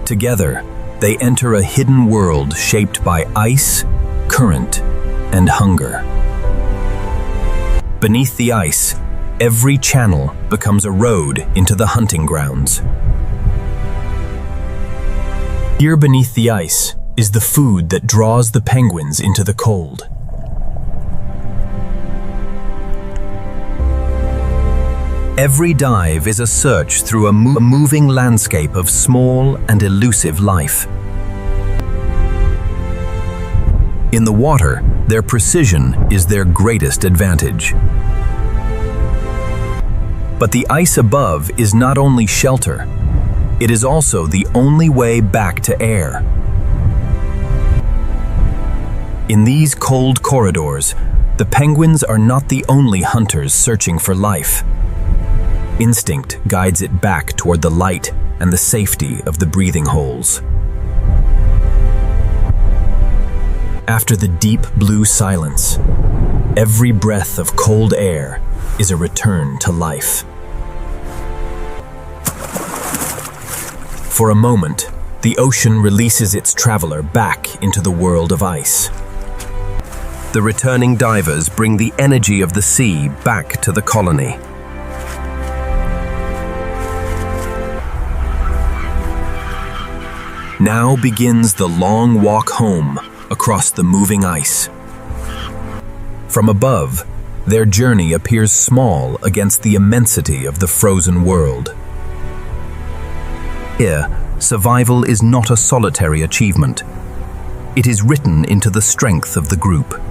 [SPEAKER 2] Together, they enter a hidden world shaped by ice, current, and hunger. Beneath the ice, every channel becomes a road into the hunting grounds. Here beneath the ice is the food that draws the penguins into the cold. Every dive is a search through a moving landscape of small and elusive life. In the water, their precision is their greatest advantage. But the ice above is not only shelter, it is also the only way back to air. In these cold corridors, the penguins are not the only hunters searching for life. Instinct guides it back toward the light and the safety of the breathing holes. After the deep blue silence, every breath of cold air is a return to life. For a moment, the ocean releases its traveler back into the world of ice. The returning divers bring the energy of the sea back to the colony. Now begins the long walk home across the moving ice. From above, their journey appears small against the immensity of the frozen world. Here, survival is not a solitary achievement. It is written into the strength of the group.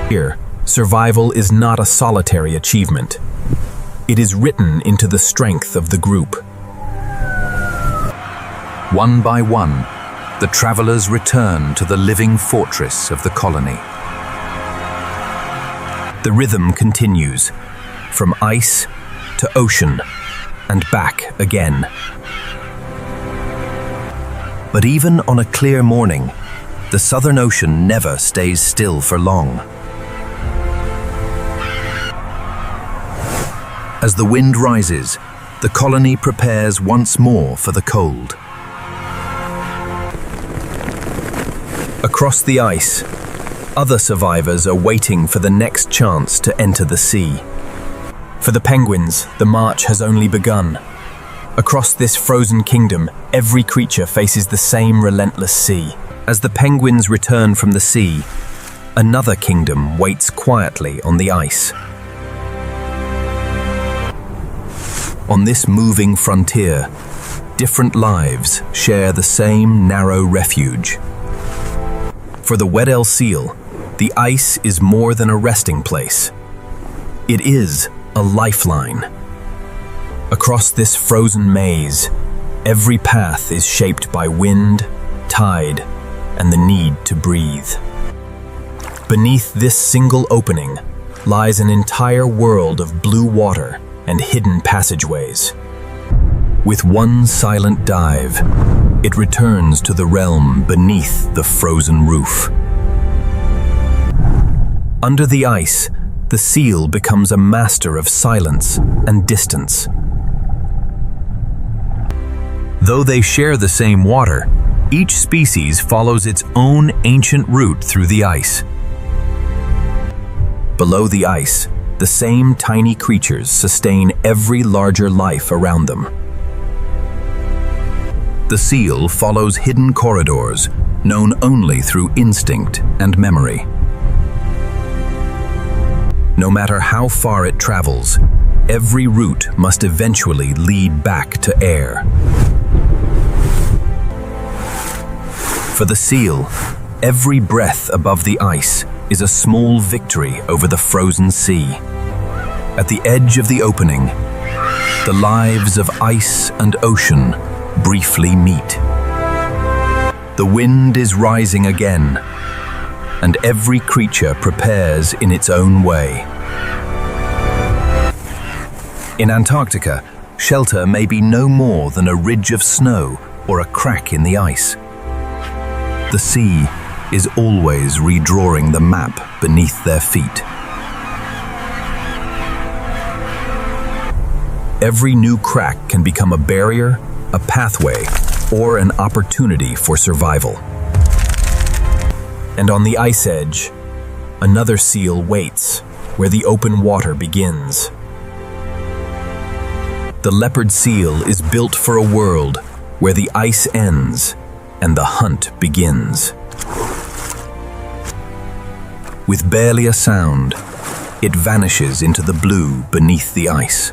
[SPEAKER 2] Here, survival is not a solitary achievement. It is written into the strength of the group. One by one, the travelers return to the living fortress of the colony. The rhythm continues, from ice to ocean and back again. But even on a clear morning, the Southern Ocean never stays still for long. As the wind rises, the colony prepares once more for the cold. Across the ice, other survivors are waiting for the next chance to enter the sea. For the penguins, the march has only begun. Across this frozen kingdom, every creature faces the same relentless sea. As the penguins return from the sea, another kingdom waits quietly on the ice. On this moving frontier,
[SPEAKER 1] different lives share the same narrow refuge. For the Weddell seal, the ice is more than a resting place. It is a lifeline. Across this frozen maze, every path is shaped by wind, tide, and the need to breathe. Beneath this single opening lies an entire world of blue water and hidden passageways. With one silent dive, it returns to the realm beneath the frozen roof. Under the ice, the seal becomes a master of silence and distance. Though they share the same water, each species follows its own ancient route through the ice. Below the ice, the same tiny creatures sustain every larger life around them. The seal follows hidden corridors, known only through instinct and memory. No matter how far it travels, every route must eventually lead back to air. For the seal, every breath above the ice is a small victory over the frozen sea. At the edge of the opening, the lives of ice and ocean briefly meet. The wind is rising again, and every creature prepares in its own way. In Antarctica, shelter may be no more than a ridge of snow or a crack in the ice. The sea is always redrawing the map beneath their feet. Every new crack can become a barrier, a pathway, or an opportunity for survival. And on the ice edge, another seal waits where the open water begins. The leopard seal is built for a world where the ice ends and the hunt begins. With barely a sound, it vanishes into the blue beneath the ice.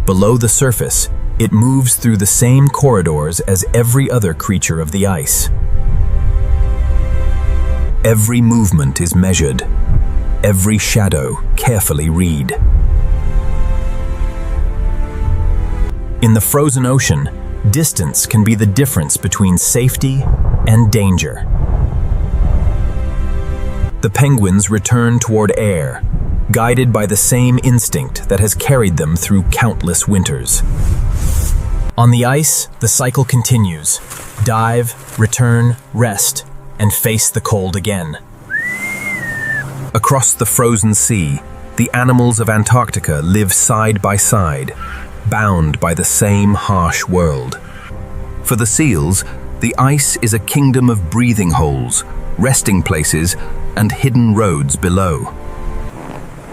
[SPEAKER 1] Below the surface, it moves through the same corridors as every other creature of the ice. Every movement is measured, every shadow carefully read. In the frozen ocean, distance can be the difference between safety and danger. The penguins return toward air, guided by the same instinct that has carried them through countless winters. On the ice, the cycle continues. Dive, return, rest, and face the cold again. Across the frozen sea, the animals of Antarctica live side by side, bound by the same harsh world. For the seals, the ice is a kingdom of breathing holes, resting places, and hidden roads below.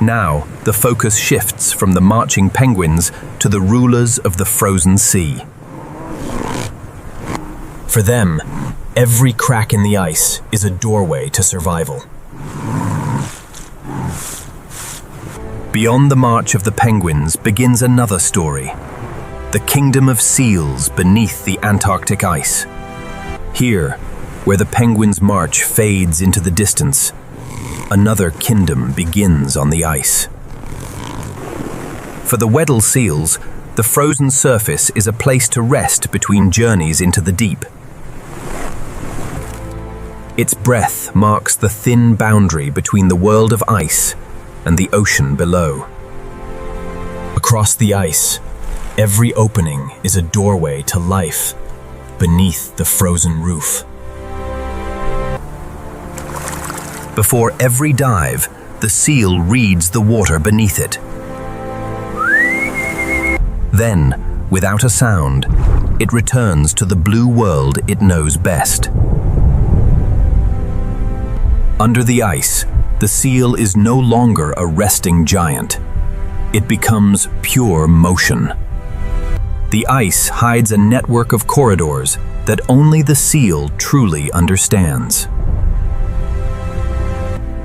[SPEAKER 1] Now, the focus shifts from the marching penguins to the rulers of the frozen sea. For them, every crack in the ice is a doorway to survival. Beyond the march of the penguins begins another story, the kingdom of seals beneath the Antarctic ice. Here, where the penguins' march fades into the distance, another kingdom begins on the ice. For the Weddell seals, the frozen surface is a place to rest between journeys into the deep. Its breath marks the thin boundary between the world of ice and the ocean below. Across the ice, every opening is a doorway to life beneath the frozen roof. Before every dive, the seal reads the water beneath it. Then, without a sound, it returns to the blue world it knows best. Under the ice, the seal is no longer a resting giant. It becomes pure motion. The ice hides a network of corridors that only the seal truly understands.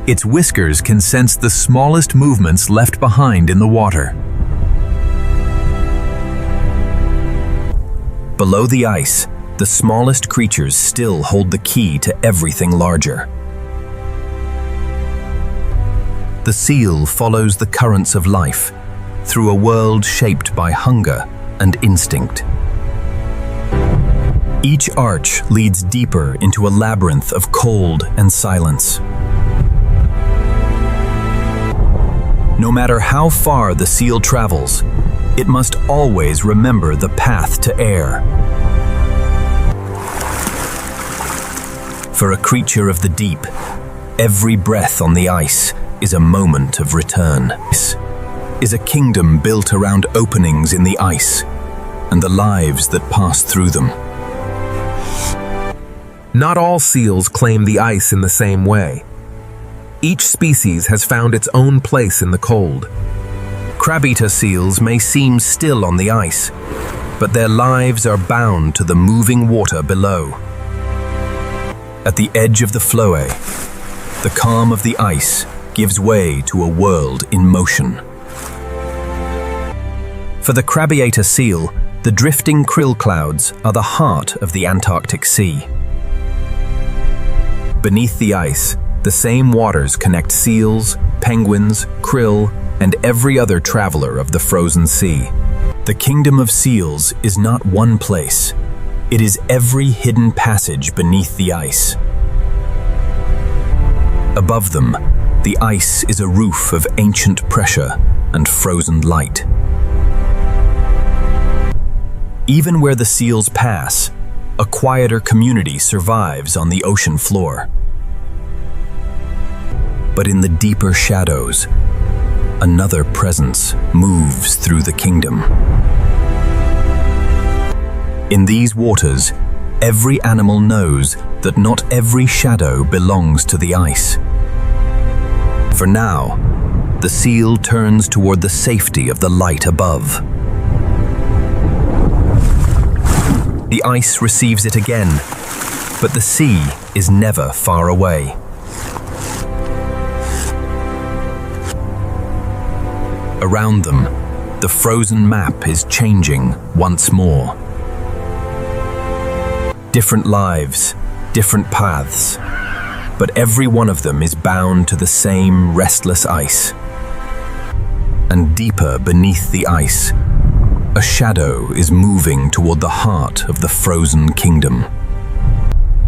[SPEAKER 1] Its whiskers can sense the smallest movements left behind in the water.
[SPEAKER 2] Below the ice, the smallest creatures still hold the key to everything larger. The seal follows the currents of life through a world shaped by hunger and instinct. Each arch leads deeper into a labyrinth of cold and silence. No matter how far the seal travels, it must always remember the path to air. For a creature of the deep, every breath on the ice is a moment of return. This is a kingdom built around openings in the ice and the lives that pass through them.
[SPEAKER 3] Not all seals claim the ice in the same way. Each species has found its own place in the cold.
[SPEAKER 2] Crab-eater seals may seem still on the ice, but their lives are bound to the moving water below. At the edge of the flowway, the calm of the ice gives way to a world in motion. For the crab-eater seal, the drifting krill clouds are the heart of the Antarctic Sea. Beneath the ice, the same waters connect seals, penguins, krill, and every other traveler of the frozen sea. The kingdom of seals is not one place. It is every hidden passage beneath the ice. Above them, the ice is a roof of ancient pressure and frozen light. Even where the seals pass, a quieter community survives on the ocean floor. But in the deeper shadows, another presence moves through the kingdom. In these waters, every animal knows that not every shadow belongs to the ice. For now, the seal turns toward the safety of the light above. The ice receives it again, but the sea is never far away. Around them, the frozen map is changing once more. Different lives, different paths, but every one of them is bound to the same restless ice. And deeper beneath the ice, a shadow is moving toward the heart of the frozen kingdom.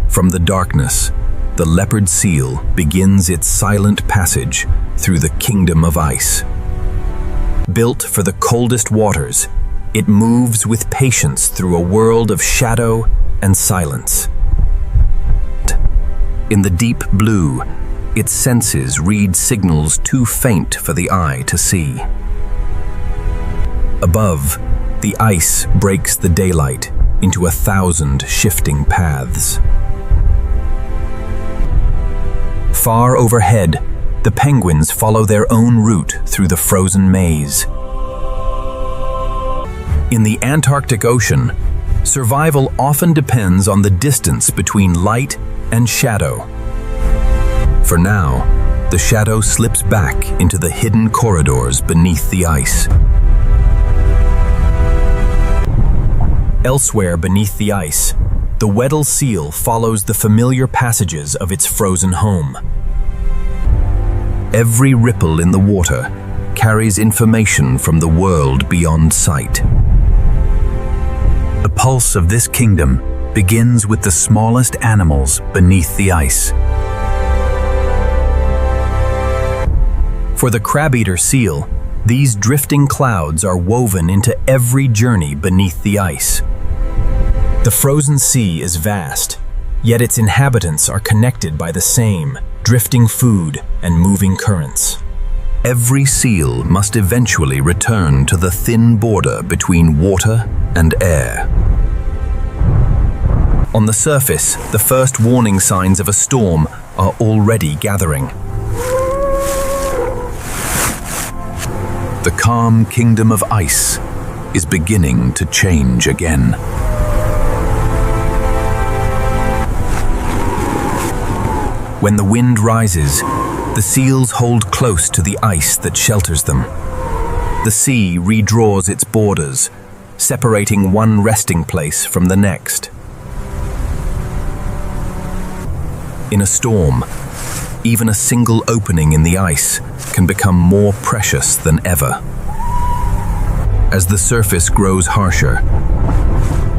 [SPEAKER 2] From the darkness, the leopard seal begins its silent passage through the kingdom of ice. Built for the coldest waters, it moves with patience through a world of shadow and silence. In the deep blue, its senses read signals too faint for the eye to see. Above, the ice breaks the daylight into 1,000 shifting paths. Far overhead, the penguins follow their own route through the frozen maze. In the Antarctic Ocean, survival often depends on the distance between light and shadow. For now, the shadow slips back into the hidden corridors beneath the ice. Elsewhere beneath the ice, the Weddell seal follows the familiar passages of its frozen home. Every ripple in the water carries information from the world beyond sight. The pulse of this kingdom begins with the smallest animals beneath the ice. For the crab-eater seal, these drifting clouds are woven into every journey beneath the ice. The frozen sea is vast, yet its inhabitants are connected by the same drifting food and moving currents. Every seal must eventually return to the thin border between water and air. On the surface, the first warning signs of a storm are already gathering. The calm kingdom of ice is beginning to change again. When the wind rises, the seals hold close to the ice that shelters them. The sea redraws its borders, separating one resting place from the next. In a storm, even a single opening in the ice can become more precious than ever. As the surface grows harsher,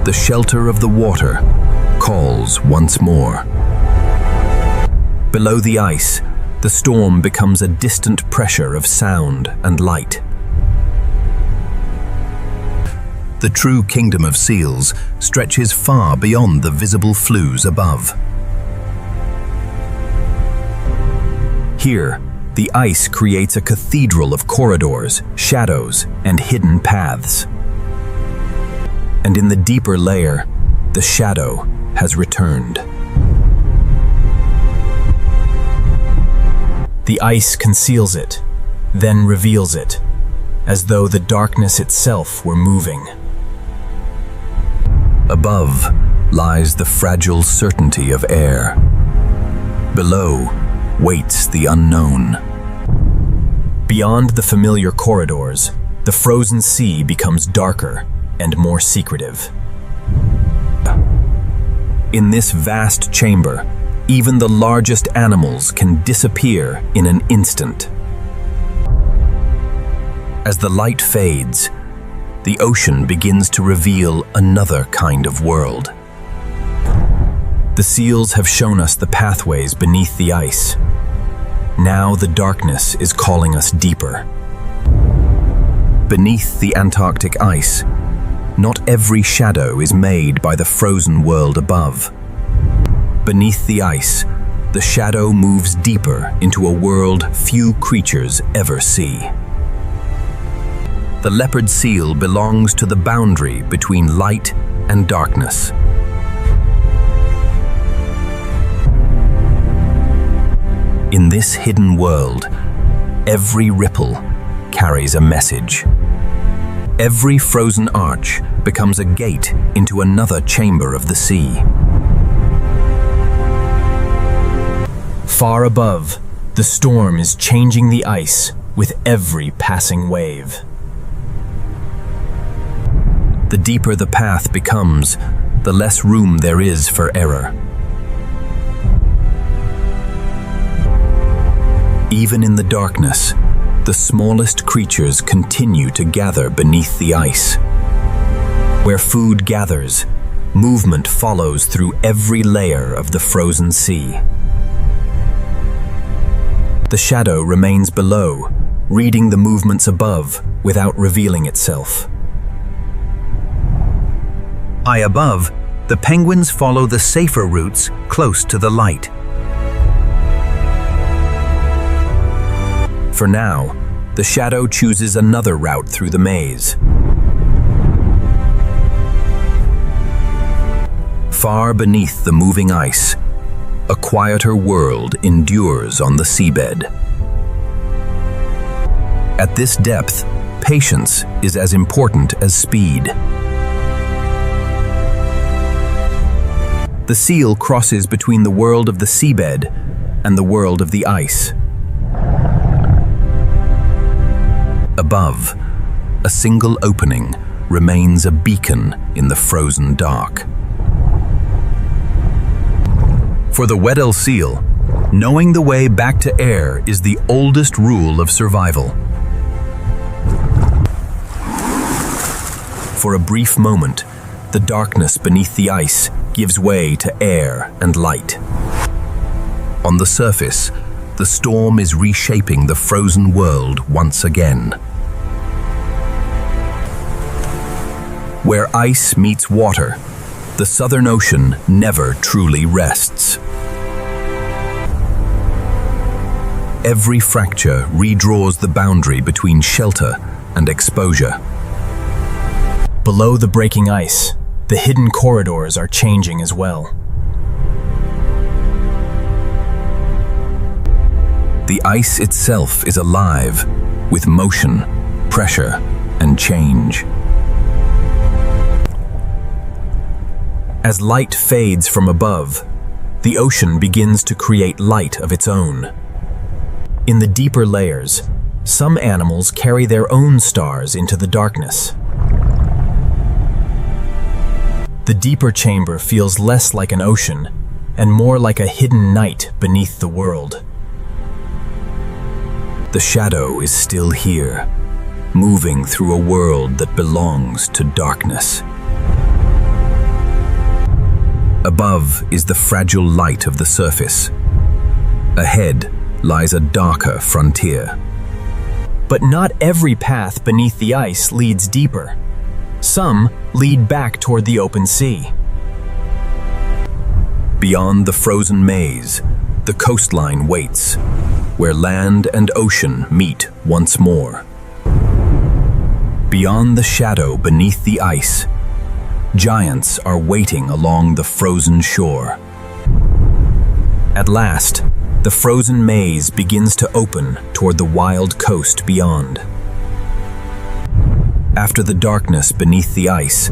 [SPEAKER 2] the shelter of the water calls once more. Below the ice, the storm becomes a distant pressure of sound and light. The true kingdom of seals stretches far beyond the visible flues above. Here, the ice creates a cathedral of corridors, shadows, and hidden paths. And in the deeper layer, the shadow has returned. The ice conceals it, then reveals it, as though the darkness itself were moving. Above lies the fragile certainty of air. Below waits the unknown. Beyond the familiar corridors, the frozen sea becomes darker and more secretive. In this vast chamber, even the largest animals can disappear in an instant. As the light fades, the ocean begins to reveal another kind of world. The seals have shown us the pathways beneath the ice. Now the darkness is calling us deeper. Beneath the Antarctic ice, not every shadow is made by the frozen world above. Beneath the ice, the shadow moves deeper into a world few creatures ever see. The leopard seal belongs to the boundary between light and darkness. In this hidden world, every ripple carries a message. Every frozen arch becomes a gate into another chamber of the sea. Far above, the storm is changing the ice with every passing wave. The deeper the path becomes, the less room there is for error. Even in the darkness, the smallest creatures continue to gather beneath the ice. Where food gathers, movement follows through every layer of the frozen sea. The shadow remains below, reading the movements above without revealing itself. High above, the penguins follow the safer routes close to the light. For now, the shadow chooses another route through the maze. Far beneath the moving ice, a quieter world endures on the seabed. At this depth, patience is as important as speed. The seal crosses between the world of the seabed and the world of the ice. Above, a single opening remains a beacon in the frozen dark. For the Weddell seal, knowing the way back to air is the oldest rule of survival. For a brief moment, the darkness beneath the ice gives way to air and light. On the surface, the storm is reshaping the frozen world once again. Where ice meets water, the Southern Ocean never truly rests. Every fracture redraws the boundary between shelter and exposure. Below the breaking ice, the hidden corridors are changing as well. The ice itself is alive, with motion, pressure, and change. As light fades from above, the ocean begins to create light of its own. In the deeper layers, some animals carry their own stars into the darkness. The deeper chamber feels less like an ocean and more like a hidden night beneath the world. The shadow is still here, moving through a world that belongs to darkness. Above is the fragile light of the surface. Ahead lies a darker frontier. But not every path beneath the ice leads deeper. Some lead back toward the open sea. Beyond the frozen maze, the coastline waits, where land and ocean meet once more. Beyond the shadow beneath the ice, giants are waiting along the frozen shore. At last, the frozen maze begins to open toward the wild coast beyond. After the darkness beneath the ice,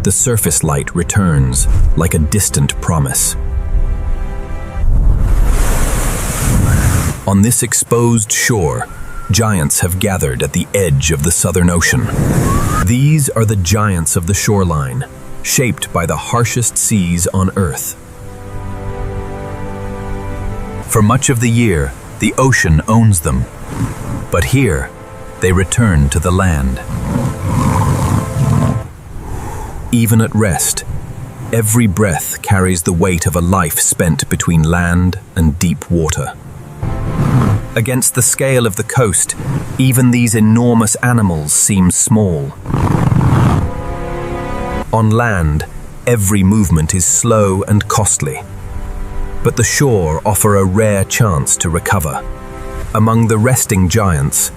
[SPEAKER 2] the surface light returns like a distant promise. On this exposed shore, giants have gathered at the edge of the Southern Ocean. These are the giants of the shoreline, shaped by the harshest seas on Earth. For much of the year, the ocean owns them, but here, they return to the land. Even at rest, every breath carries the weight of a life spent between land and deep water. Against the scale of the coast, even these enormous animals seem small. On land, every movement is slow and costly, but the shore offers a rare chance to recover. Among the resting giants,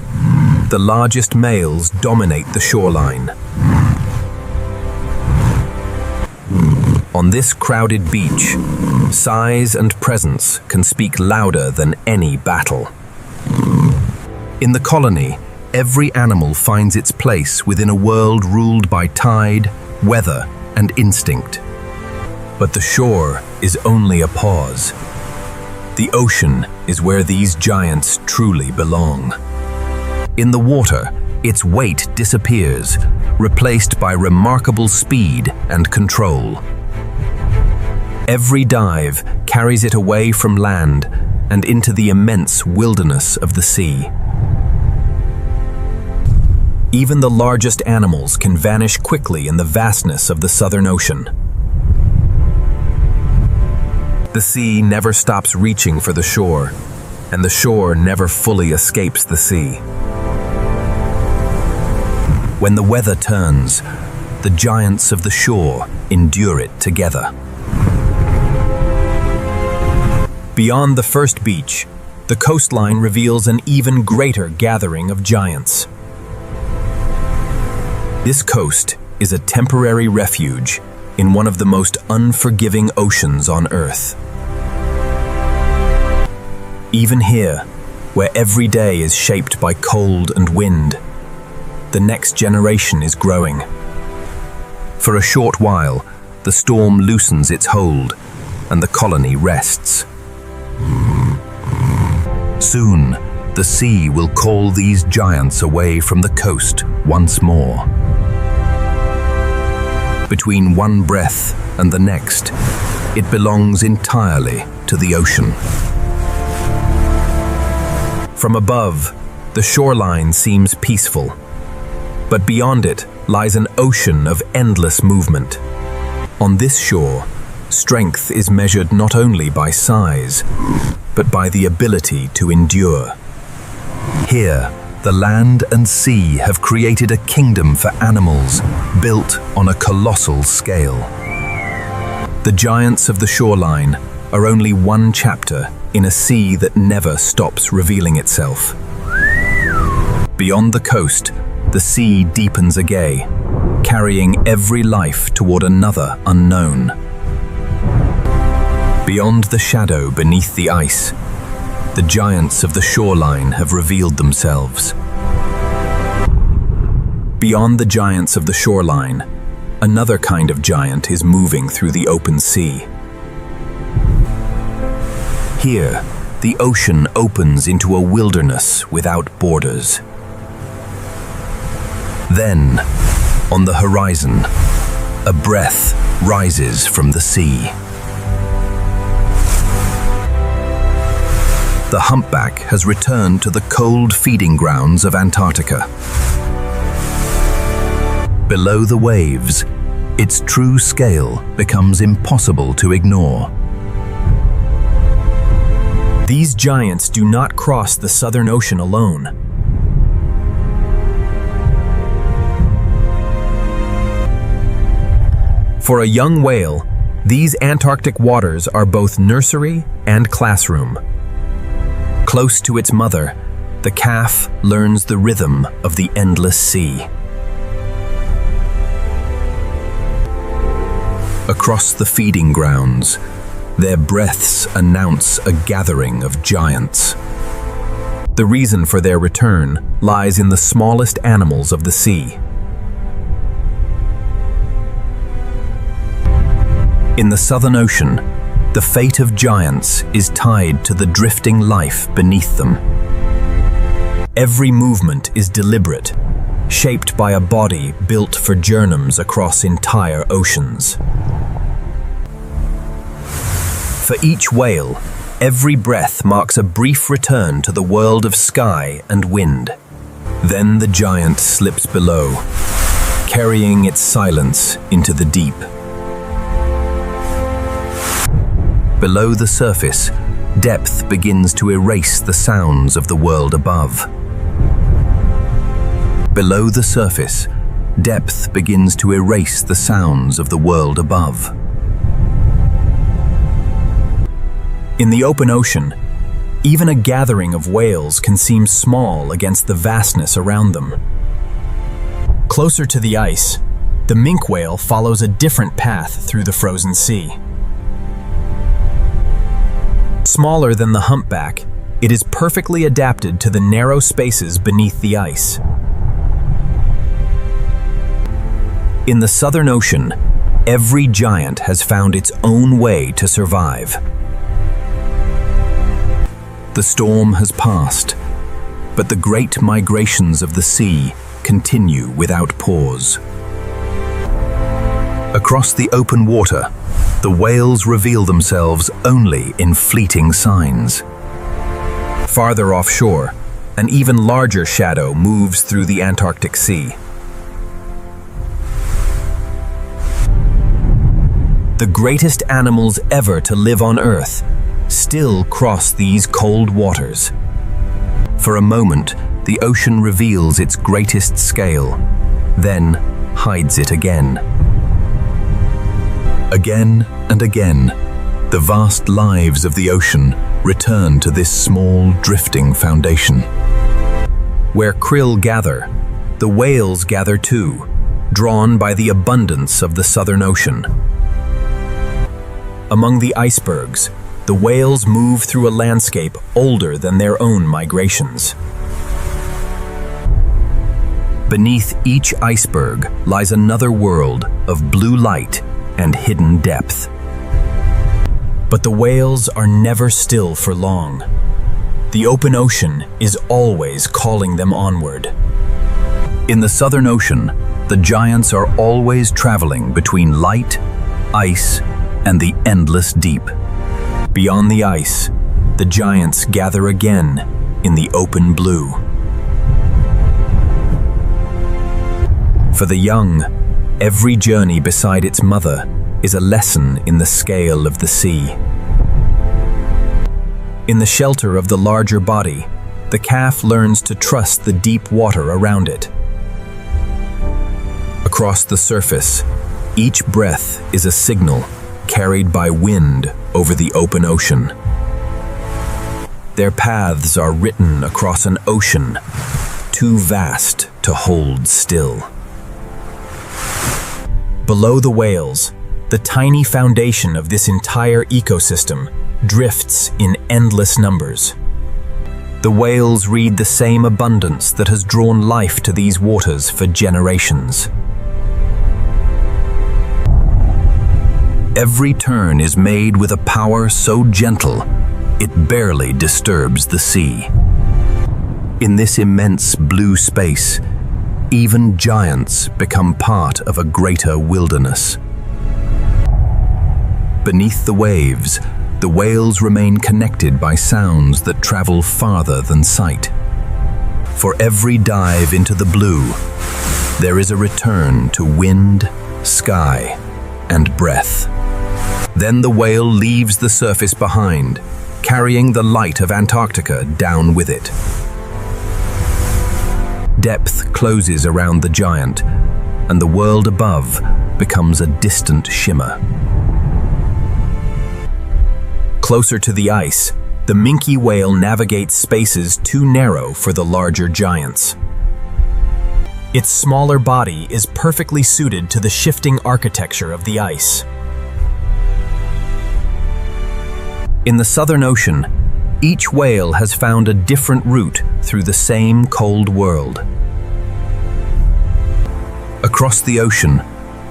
[SPEAKER 2] the largest males dominate the shoreline. On this crowded beach, size and presence can speak louder than any battle. In the colony, every animal finds its place within a world ruled by tide, weather, and instinct. But the shore is only a pause. The ocean is where these giants truly belong. In the water, its weight disappears, replaced by remarkable speed and control. Every dive carries it away from land and into the immense wilderness of the sea. Even the largest animals can vanish quickly in the vastness of the Southern Ocean. The sea never stops reaching for the shore, and the shore never fully escapes the sea. When the weather turns, the giants of the shore endure it together. Beyond the first beach, the coastline reveals an even greater gathering of giants. This coast is a temporary refuge in one of the most unforgiving oceans on Earth. Even here, where every day is shaped by cold and wind, the next generation is growing. For a short while, the storm loosens its hold, and the colony rests. Soon, the sea will call these giants away from the coast once more. Between one breath and the next, it belongs entirely to the ocean. From above, the shoreline seems peaceful, but beyond it lies an ocean of endless movement. On this shore, strength is measured not only by size, but by the ability to endure. Here, the land and sea have created a kingdom for animals built on a colossal scale. The giants of the shoreline are only one chapter in a sea that never stops revealing itself. Beyond the coast, the sea deepens again, carrying every life toward another unknown. Beyond the shadow beneath the ice, the giants of the shoreline have revealed themselves. Beyond the giants of the shoreline, another kind of giant is moving through the open sea. Here, the ocean opens into a wilderness without borders. Then, on the horizon,
[SPEAKER 1] a breath rises from the sea. The humpback has returned to the cold feeding grounds of Antarctica. Below the waves, its true scale becomes impossible to ignore.
[SPEAKER 2] These giants do not cross the Southern Ocean alone. For a young whale, these Antarctic waters are both nursery and classroom. Close to its mother, the calf learns the rhythm of the endless sea.
[SPEAKER 1] Across the feeding grounds, their breaths announce a gathering of giants.
[SPEAKER 2] The reason for their return lies in the smallest animals of the sea.
[SPEAKER 1] In the Southern Ocean, the fate of giants is tied to the drifting life beneath them.
[SPEAKER 2] Every movement is deliberate, shaped by a body built for journeys across entire oceans.
[SPEAKER 1] For each whale, every breath marks a brief return to the world of sky and wind. Then the giant slips below, carrying its silence into the deep. Below the surface, depth begins to erase the sounds of the world above. Below the surface, depth begins to erase the sounds of the world above.
[SPEAKER 2] In the open ocean, even a gathering of whales can seem small against the vastness around them. Closer to the ice, the minke whale follows a different path through the frozen sea. Smaller than the humpback, it is perfectly adapted to the narrow spaces beneath the ice.
[SPEAKER 1] In the Southern Ocean, every giant has found its own way to survive. The storm has passed, but the great migrations of the sea continue without pause. Across the open water, the whales reveal themselves only in fleeting signs.
[SPEAKER 2] Farther offshore, an even larger shadow moves through the Antarctic Sea. The greatest animals ever to live on Earth still cross these cold waters.
[SPEAKER 1] For a moment, the ocean reveals its greatest scale, then hides it again. Again and again, the vast lives of the ocean return to this small, drifting foundation.
[SPEAKER 2] Where krill gather, the whales gather too, drawn by the abundance of the Southern Ocean. Among the icebergs, the whales move through a landscape older than their own migrations.
[SPEAKER 1] Beneath each iceberg lies another world of blue light and hidden depth.
[SPEAKER 2] But the whales are never still for long. The open ocean is always calling them onward.
[SPEAKER 1] In the Southern Ocean, the giants are always traveling between light, ice, and the endless deep.
[SPEAKER 2] Beyond the ice, the giants gather again in the open blue. For the young, every journey beside its mother is a lesson in the scale of the sea. In the shelter of the larger body, the calf learns to trust the deep water around it. Across the surface, each breath is a signal carried by wind over the open ocean. Their paths are written across an ocean too vast to hold still. Below the whales, the tiny foundation of this entire ecosystem drifts in endless numbers. The whales read the same abundance that has drawn life to these waters for generations.
[SPEAKER 1] Every turn is made with a power so gentle, it barely disturbs the sea. In this immense blue space, Even giants become part of a greater wilderness. Beneath the waves, the whales remain connected by sounds that travel farther than sight. For every dive into the blue, there is a return to wind, sky, and breath. Then the whale leaves the surface behind, carrying the light of Antarctica down with it. Depth closes around the giant, and the world above becomes a distant shimmer. Closer to the ice, the minke whale navigates spaces too narrow for the larger giants. Its smaller body is perfectly suited to the shifting architecture of the ice. In the Southern Ocean, each whale has found a different route through the same cold world. Across the ocean,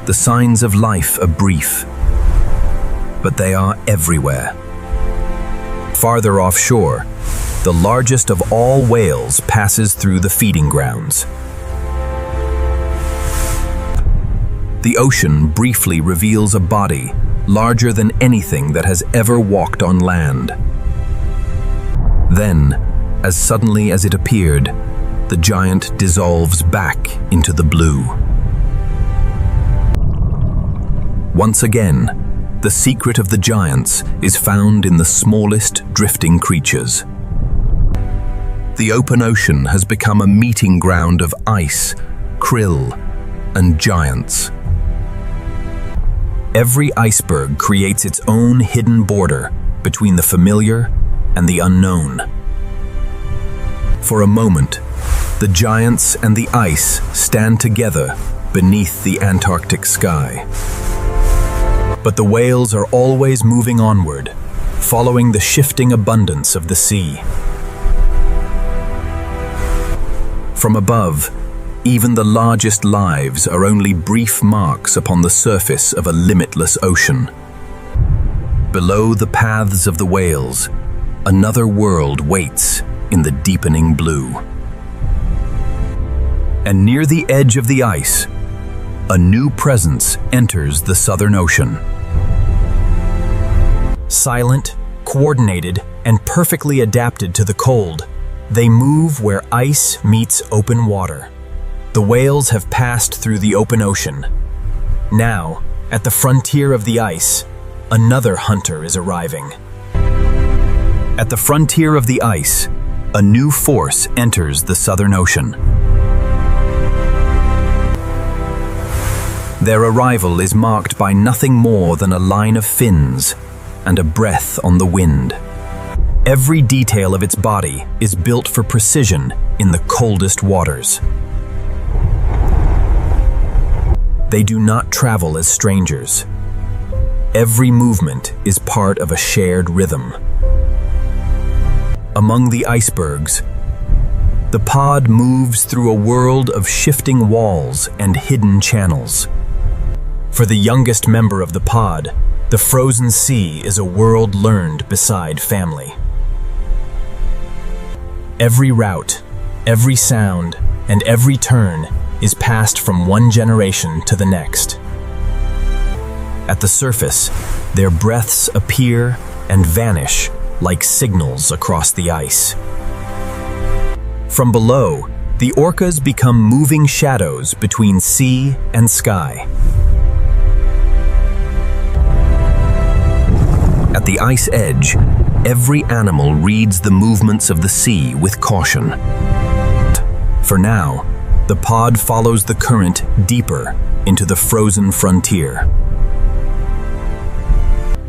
[SPEAKER 1] the signs of life are brief, but they are everywhere. Farther offshore, the largest of all whales passes through the feeding grounds. The ocean briefly reveals a body larger than anything that has ever walked on land. Then, as suddenly as it appeared, the giant dissolves back into the blue. Once again, the secret of the giants is found in the smallest drifting creatures. The open ocean has become a meeting ground of ice, krill, and giants. Every iceberg creates its own hidden border between the familiar and the unknown. For a moment, the giants and the ice stand together beneath the Antarctic sky. But the whales are always moving onward, following the shifting abundance of the sea. From above, even the largest lives are only brief marks upon the surface of a limitless ocean. Below the paths of the whales, another world waits in the deepening blue. And near the edge of the ice, a new presence enters the Southern Ocean. Silent, coordinated, and perfectly adapted to the cold, they move where ice meets open water. The whales have passed through the open ocean. Now, at the frontier of the ice, another hunter is arriving. At the frontier of the ice, a new force enters the Southern Ocean. Their arrival is marked by nothing more than a line of fins and a breath on the wind. Every detail of its body is built for precision in the coldest waters. They do not travel as strangers. Every movement is part of a shared rhythm. Among the icebergs, the pod moves through a world of shifting walls and hidden channels. For the youngest member of the pod, the frozen sea is a world learned beside family. Every route, every sound, and every turn is passed from one generation to the next. At the surface, their breaths appear and vanish like signals across the ice. From below, the orcas become moving shadows between sea and sky. At the ice edge, every animal reads the movements of the sea with caution. For now, the pod follows the current deeper into the frozen frontier.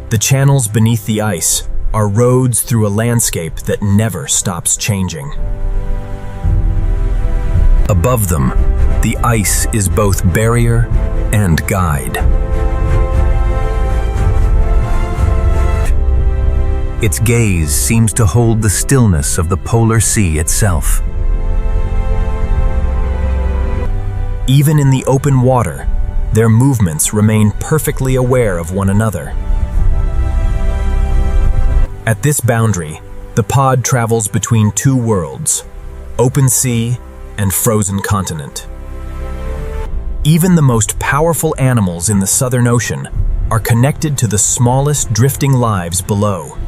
[SPEAKER 1] The channels beneath the ice are roads through a landscape that never stops changing. Above them, the ice is both barrier and guide. Its gaze seems to hold the stillness of the polar sea itself. Even in the open water, their movements remain perfectly aware of one another. At this boundary, the pod travels between two worlds, open sea and frozen continent.
[SPEAKER 2] Even the most powerful animals in the Southern Ocean are connected to the smallest drifting lives below.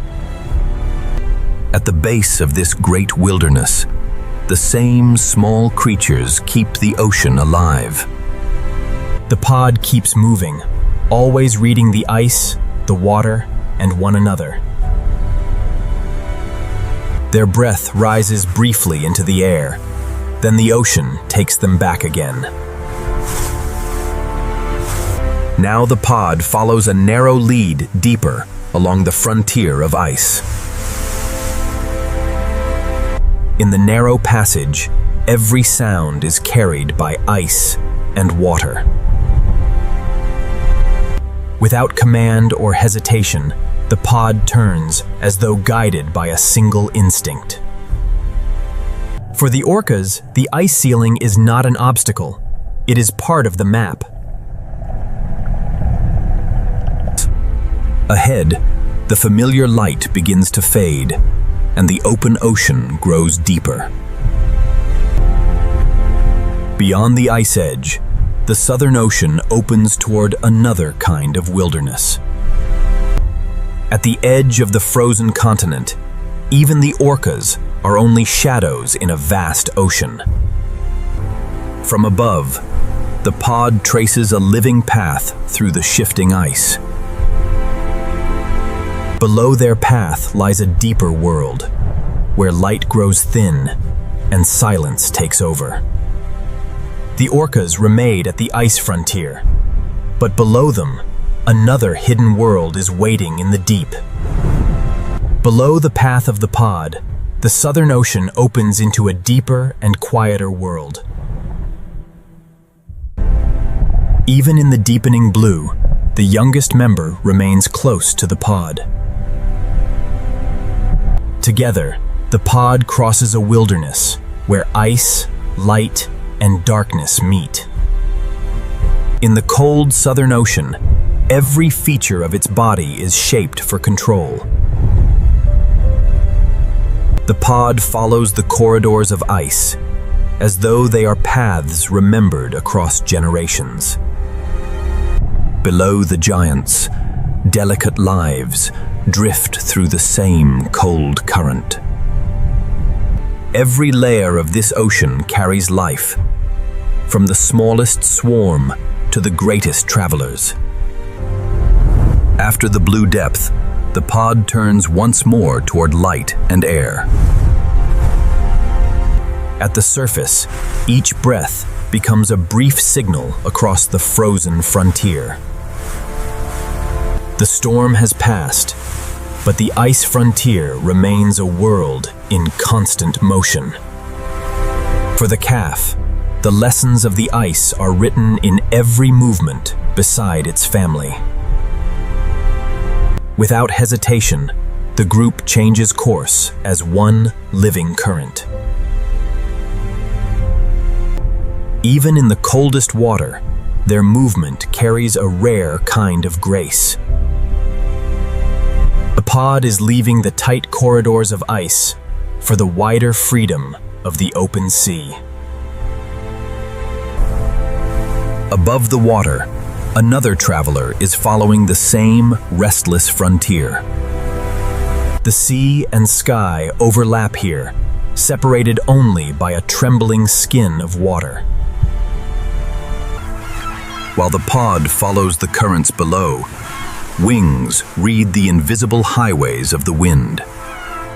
[SPEAKER 1] At the base of this great wilderness, the same small creatures keep the ocean alive.
[SPEAKER 2] The pod keeps moving, always reading the ice, the water, and one another. Their breath rises briefly into the air, then the ocean takes them back again. Now the pod follows a narrow lead deeper along the frontier of ice. In the narrow passage, every sound is carried by ice and water. Without command or hesitation, the pod turns as though guided by a single instinct. For the orcas, the ice ceiling is not an obstacle. It is part of the map.
[SPEAKER 1] Ahead, the familiar light begins to fade, and the open ocean grows deeper. Beyond the ice edge, the Southern Ocean opens toward another kind of wilderness. At the edge of the frozen continent, even the orcas are only shadows in a vast ocean. From above, the pod traces a living path through the shifting ice. Below their path lies a deeper world, where light grows thin and silence takes over. The orcas remain at the ice frontier, but below them, another hidden world is waiting in the deep. Below the path of the pod, the Southern Ocean opens into a deeper and quieter world. Even in the deepening blue, the youngest member remains close to the pod. Together, the pod crosses a wilderness where ice, light, and darkness meet. In the cold Southern Ocean, every feature of its body is shaped for control. The pod follows the corridors of ice, as though they are paths remembered across generations. Below the giants, delicate lives drift through the same cold current. Every layer of this ocean carries life, from the smallest swarm to the greatest travelers. After the blue depth, the pod turns once more toward light and air. At the surface, each breath becomes a brief signal across the frozen frontier. The storm has passed, but the ice frontier remains a world in constant motion. For the calf, the lessons of the ice are written in every movement beside its family. Without hesitation, the group changes course as one living current. Even in the coldest water, their movement carries a rare kind of grace. The pod is leaving the tight corridors of ice for the wider freedom of the open sea. Above the water, another traveler is following the same restless frontier. The sea and sky overlap here, separated only by a trembling skin of water. While the pod follows the currents below, wings read the invisible highways of the wind.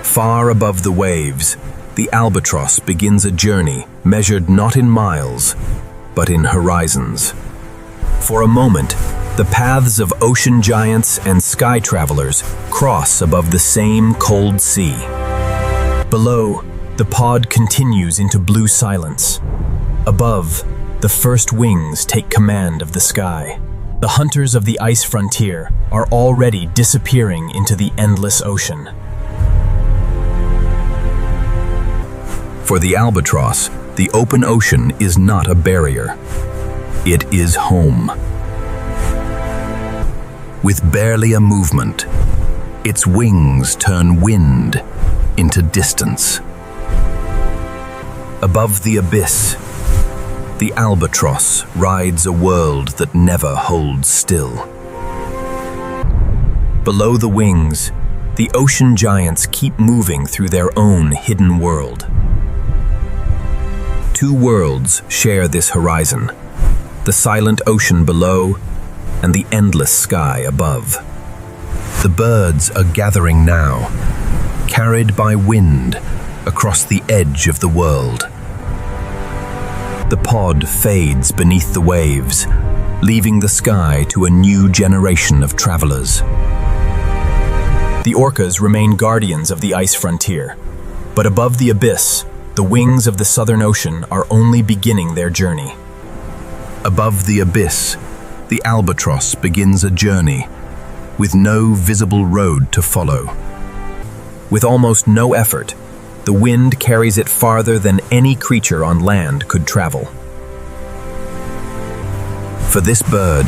[SPEAKER 1] Far above the waves, the albatross begins a journey measured not in miles, but in horizons. For a moment, the paths of ocean giants and sky travelers cross above the same cold sea. Below, the pod continues into blue silence. Above, the first wings take command of the sky. The hunters of the ice frontier are already disappearing into the endless ocean. For the albatross, the open ocean is not a barrier. It is home. With barely a movement, its wings turn wind into distance. Above the abyss, The albatross rides a world that never holds still. Below the wings, the ocean giants keep moving through their own hidden world. Two worlds share this horizon, the silent ocean below and the endless sky above. The birds are gathering now, carried by wind across the edge of the world. The pod fades beneath the waves, leaving the sky to a new generation of travelers. The orcas remain guardians of the ice frontier, but above the abyss, the wings of the Southern Ocean are only beginning their journey. Above the abyss, the albatross begins a journey with no visible road to follow. With almost no effort, the wind carries it farther than any creature on land could travel. For this bird,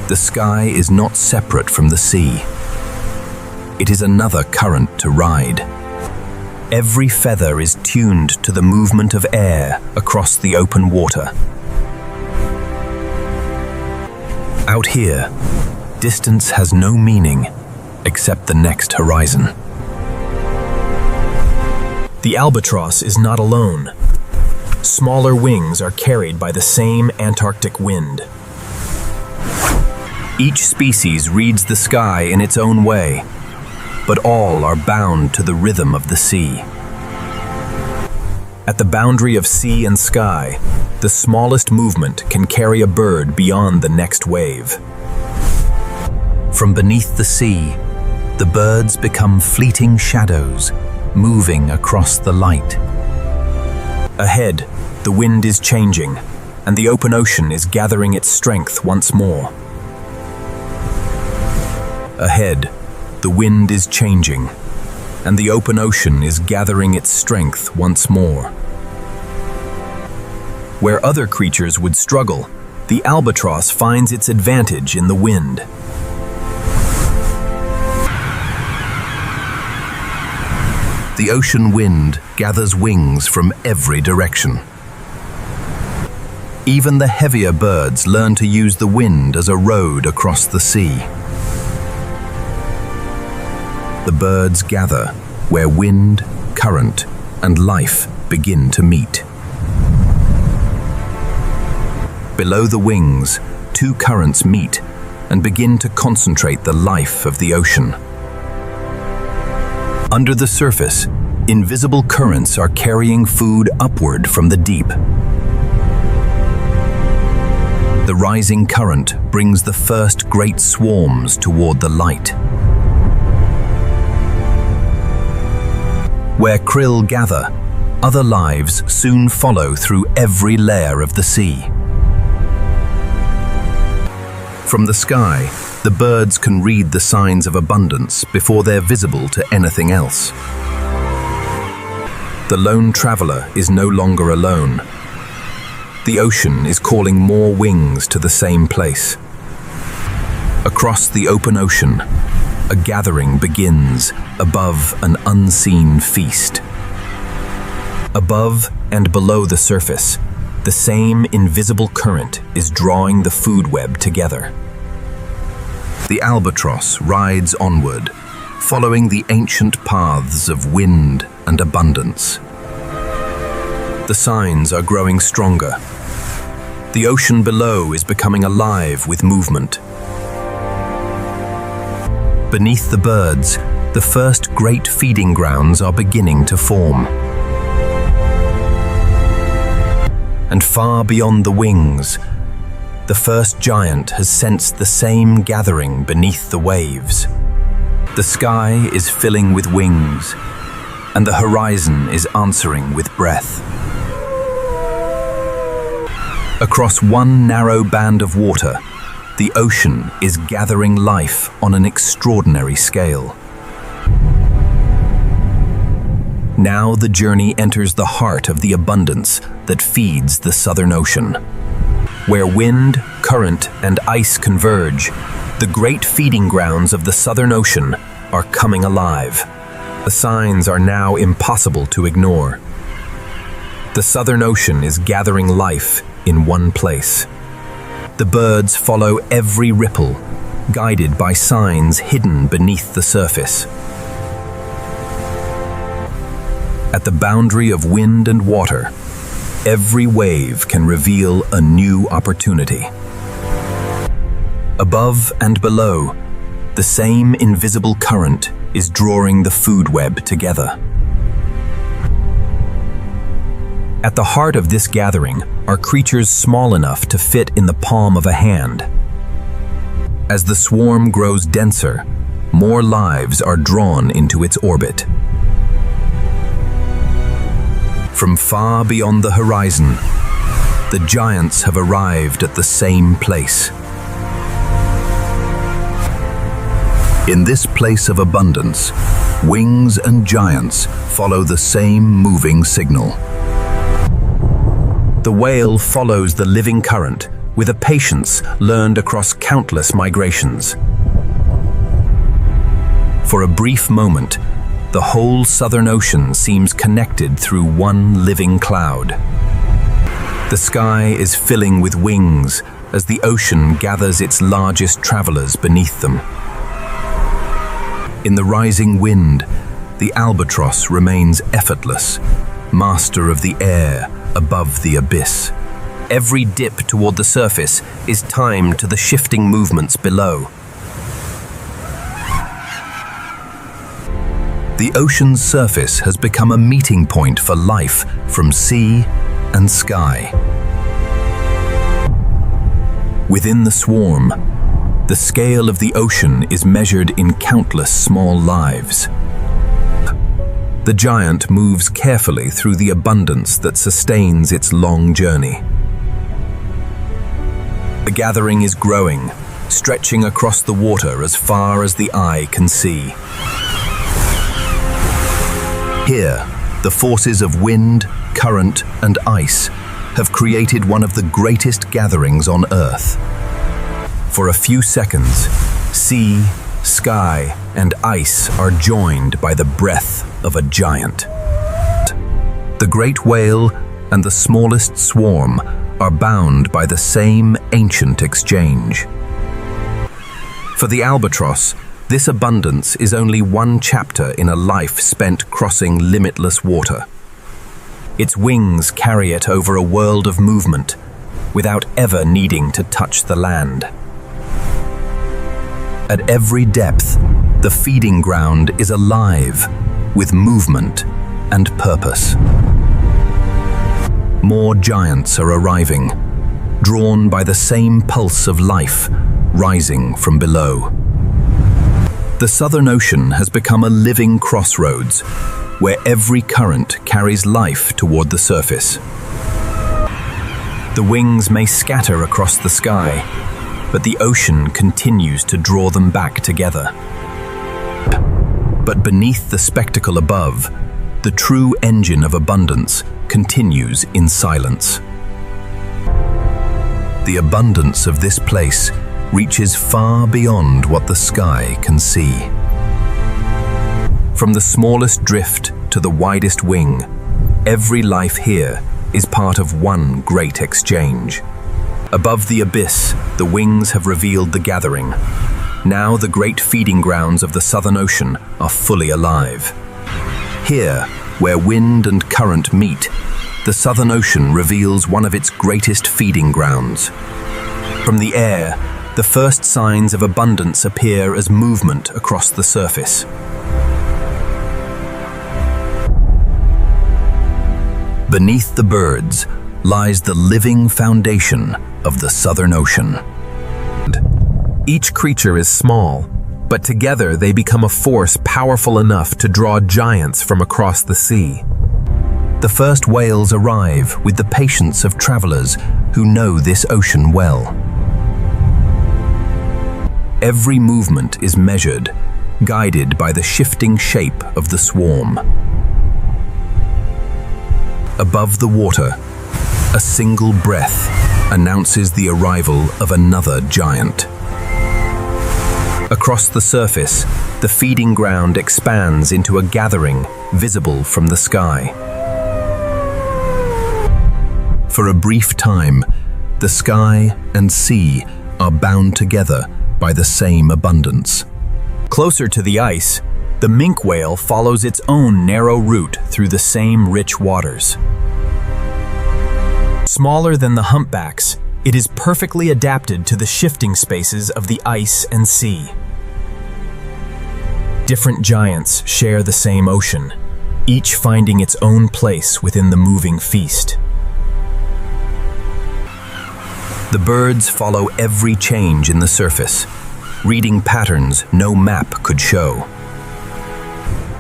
[SPEAKER 1] the sky is not separate from the sea. It is another current to ride. Every feather is tuned to the movement of air across the open water. Out here, distance has no meaning except the next horizon. The albatross is not alone. Smaller wings are carried by the same Antarctic wind. Each species reads the sky in its own way, but all are bound to the rhythm of the sea. At the boundary of sea and sky, the smallest movement can carry a bird beyond the next wave. From beneath the sea, the birds become fleeting shadows, moving across the light. Ahead, the wind is changing, and the open ocean is gathering its strength once more. Ahead, the wind is changing, and the open ocean is gathering its strength once more. Where other creatures would struggle, the albatross finds its advantage in the wind. The ocean wind gathers wings from every direction. Even the heavier birds learn to use the wind as a road across the sea. The birds gather where wind, current, and life begin to meet. Below the wings, two currents meet and begin to concentrate the life of the ocean. Under the surface, invisible currents are carrying food upward from the deep. The rising current brings the first great swarms toward the light. Where krill gather, other lives soon follow through every layer of the sea. From the sky, the birds can read the signs of abundance before they're visible to anything else. The lone traveler is no longer alone. The ocean is calling more wings to the same place. Across the open ocean, a gathering begins above an unseen feast. Above and below the surface, the same invisible current is drawing the food web together. The albatross rides onward, following the ancient paths of wind and abundance. The signs are growing stronger. The ocean below is becoming alive with movement. Beneath the birds, the first great feeding grounds are beginning to form. And far beyond the wings, the first giant has sensed the same gathering beneath the waves. The sky is filling with wings, and the horizon is answering with breath. Across one narrow band of water, the ocean is gathering life on an extraordinary scale. Now the journey enters the heart of the abundance that feeds the Southern Ocean. Where wind, current, and ice converge, the great feeding grounds of the Southern Ocean are coming alive. The signs are now impossible to ignore. The Southern Ocean is gathering life
[SPEAKER 2] in one place. The birds follow every ripple, guided by signs hidden beneath the surface. At the boundary of wind and water, every wave can reveal a new opportunity. Above and below, the same invisible current is drawing the food web together. At the heart of this gathering are creatures small enough to fit in the palm of a hand. As the swarm grows denser, more lives are drawn into its orbit. From far beyond the horizon, the giants have arrived at the same place. In this place of abundance, wings and giants follow the same moving signal. The whale follows the living current with a patience learned across countless migrations. For a brief moment, the whole Southern Ocean seems connected through one living cloud. The sky is filling with wings as the ocean gathers its largest travelers beneath them. In the rising wind, the albatross remains effortless, master of the air above the abyss. Every dip toward the surface is timed to the shifting movements below. The ocean's surface has become a meeting point for life from sea and sky. Within the swarm, the scale of the ocean is measured in countless small lives. The giant moves carefully through the abundance that sustains its long journey. The gathering is growing, stretching across the water as far as the eye can see. Here, the forces of wind, current, and ice have created one of the greatest gatherings on Earth. For a few seconds, sea, sky, and ice are joined by the breath of a giant. The great whale and the smallest swarm are bound by the same ancient exchange. For the albatross, this abundance is only one chapter in a life spent crossing limitless water. Its wings carry it over a world of movement, without ever needing to touch the land. At every depth, the feeding ground is alive with movement and purpose. More giants are arriving, drawn by the same pulse of life rising from below. The Southern Ocean has become a living crossroads where every current carries life toward the surface. The wings may scatter across the sky, but the ocean continues to draw them back together. But beneath the spectacle above, the true engine of abundance continues in silence. The abundance of this place reaches far beyond what the sky can see. From the smallest drift to the widest wing, every life here is part of one great exchange. Above the abyss, the wings have revealed the gathering. Now the great feeding grounds of the Southern Ocean are fully alive. Here, where wind and current meet, the Southern Ocean reveals one of its greatest feeding grounds. From the air, the first signs of abundance appear as movement across the surface. Beneath the birds lies the living foundation of the Southern Ocean.
[SPEAKER 3] Each creature is small, but together they become a force powerful enough to draw giants from across the sea.
[SPEAKER 2] The first whales arrive with the patience of travelers who know this ocean well. Every movement is measured, guided by the shifting shape of the swarm. Above the water, a single breath announces the arrival of another giant. Across the surface, the feeding ground expands into a gathering visible from the sky.
[SPEAKER 1] For a brief time, the sky and sea are bound together by the same abundance.
[SPEAKER 2] Closer to the ice, the minke whale follows its own narrow route through the same rich waters. Smaller than the humpbacks, it is perfectly adapted to the shifting spaces of the ice and sea. Different giants share the same ocean, each finding its own place within the moving feast.
[SPEAKER 1] The birds follow every change in the surface, reading patterns no map could show.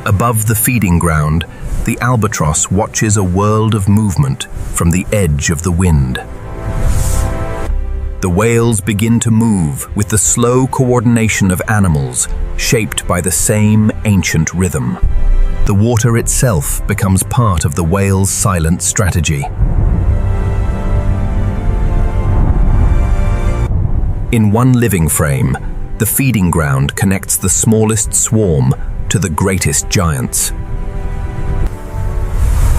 [SPEAKER 1] Above the feeding ground, the albatross watches a world of movement from the edge of the wind. The whales begin to move with the slow coordination of animals shaped by the same ancient rhythm. The water itself becomes part of the whale's silent strategy. In one living frame, the feeding ground connects the smallest swarm to the greatest giants.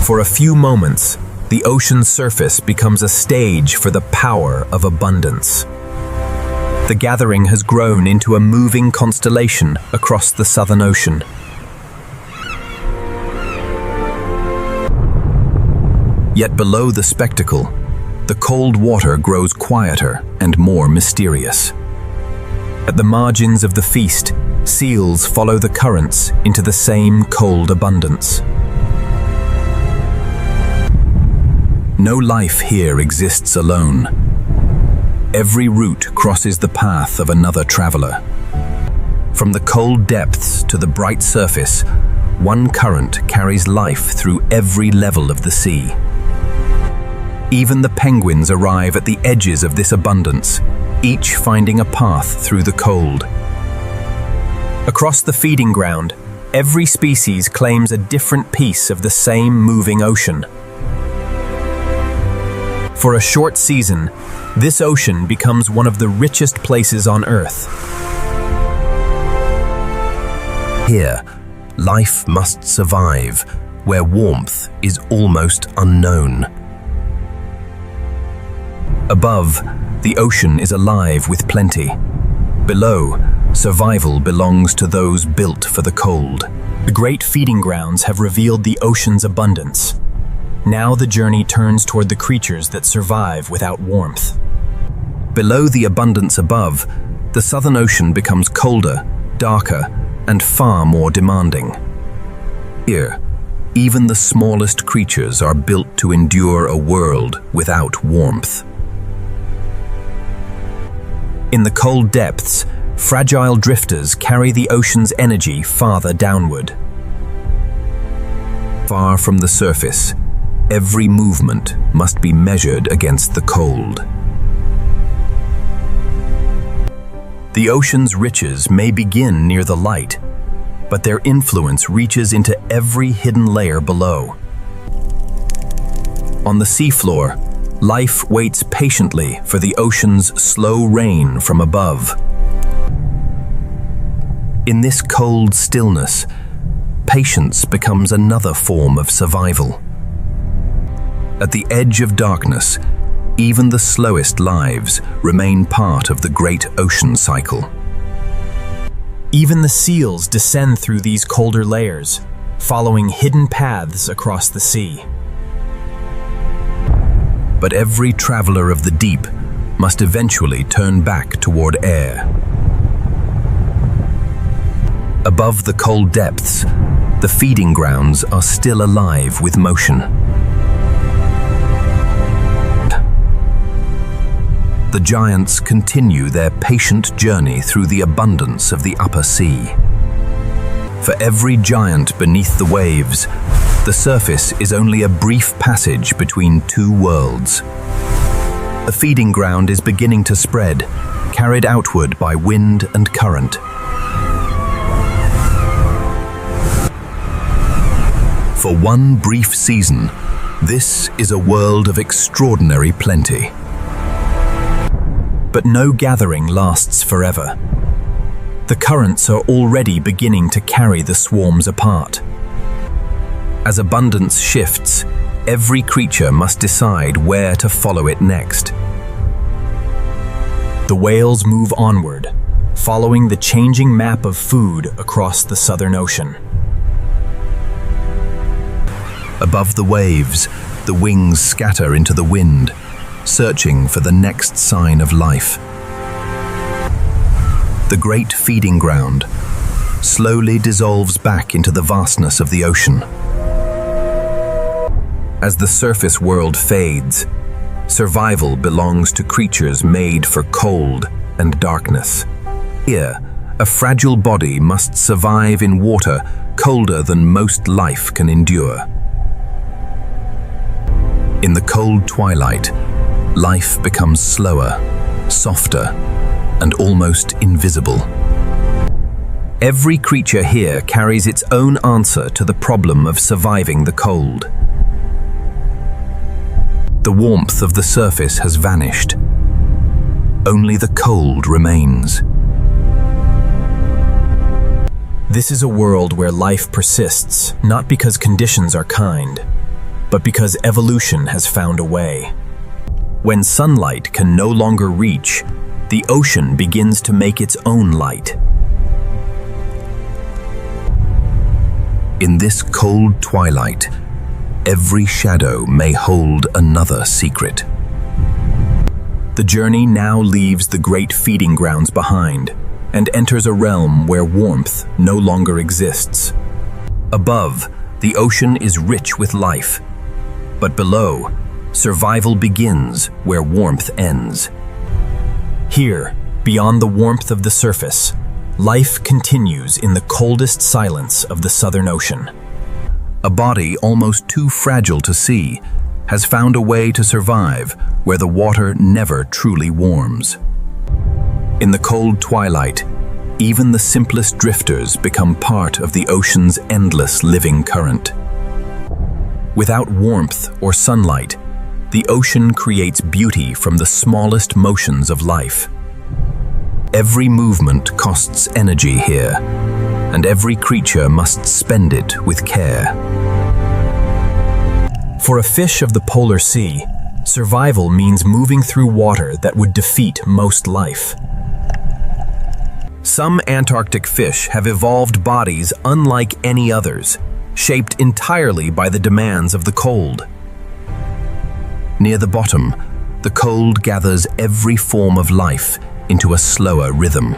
[SPEAKER 1] For a few moments, the ocean's surface becomes a stage for the power of abundance. The gathering has grown into a moving constellation across the Southern Ocean. Yet below the spectacle, the cold water grows quieter and more mysterious. At the margins of the feast, seals follow the currents into the same cold abundance. No life here exists alone. Every route crosses the path of another traveler. From the cold depths to the bright surface, one current carries life through every level of the sea. Even the penguins arrive at the edges of this abundance, each finding a path through the cold. Across the feeding ground, every species claims a different piece of the same moving ocean. For a short season, this ocean becomes one of the richest places on Earth. Here, life must survive, where warmth is almost unknown. Above, the ocean is alive with plenty. Below, survival belongs to those built for the cold.
[SPEAKER 2] The great feeding grounds have revealed the ocean's abundance. Now the journey turns toward the creatures that survive without warmth.
[SPEAKER 1] Below the abundance above, the Southern Ocean becomes colder, darker, and far more demanding. Here, even the smallest creatures are built to endure a world without warmth. In the cold depths, fragile drifters carry the ocean's energy farther downward. Far from the surface, every movement must be measured against the cold. The ocean's riches may begin near the light, but their influence reaches into every hidden layer below. On the seafloor, life waits patiently for the ocean's slow rain from above. In this cold stillness, patience becomes another form of survival. At the edge of darkness, even the slowest lives remain part of the great ocean cycle.
[SPEAKER 2] Even the seals descend through these colder layers, following hidden paths across the sea.
[SPEAKER 1] But every traveler of the deep must eventually turn back toward air. Above the cold depths, the feeding grounds are still alive with motion. The giants continue their patient journey through the abundance of the upper sea. For every giant beneath the waves, the surface is only a brief passage between two worlds. The feeding ground is beginning to spread, carried outward by wind and current. For one brief season, this is a world of extraordinary plenty.
[SPEAKER 2] But no gathering lasts forever. The currents are already beginning to carry the swarms apart.
[SPEAKER 1] As abundance shifts,
[SPEAKER 2] every creature must decide where to follow it next. The whales move onward, following the changing map of food across the Southern Ocean.
[SPEAKER 1] Above the waves, the wings scatter into the wind, searching for the next sign of life. The great feeding ground slowly dissolves back into the vastness of the ocean. As the surface world fades, survival belongs to creatures made for cold and darkness. Here, a fragile body must survive in water colder than most life can endure. In the cold twilight, life becomes slower, softer, and almost invisible. Every creature here carries its own answer to the problem of surviving the cold. The warmth of the surface has vanished. Only the cold remains.
[SPEAKER 2] This is a world where life persists, not because conditions are kind, but because evolution has found a way. When sunlight can no longer reach, the ocean begins to make its own light.
[SPEAKER 1] In this cold twilight, every shadow may hold another secret.
[SPEAKER 2] The journey now leaves the great feeding grounds behind and enters a realm where warmth no longer exists.
[SPEAKER 1] Above, the ocean is rich with life, but below, survival begins where warmth ends.
[SPEAKER 2] Here, beyond the warmth of the surface, life continues in the coldest silence of the Southern Ocean.
[SPEAKER 1] A body almost too fragile to see has found a way to survive where the water never truly warms. In the cold twilight, even the simplest drifters become part of the ocean's endless living current. Without warmth or sunlight, the ocean creates beauty from the smallest motions of life. Every movement costs energy here, and every creature must spend it with care.
[SPEAKER 2] For a fish of the polar sea, survival means moving through water that would defeat most life.
[SPEAKER 1] Some Antarctic fish have evolved bodies unlike any others, shaped entirely by the demands of the cold. Near the bottom, the cold gathers every form of life into a slower rhythm.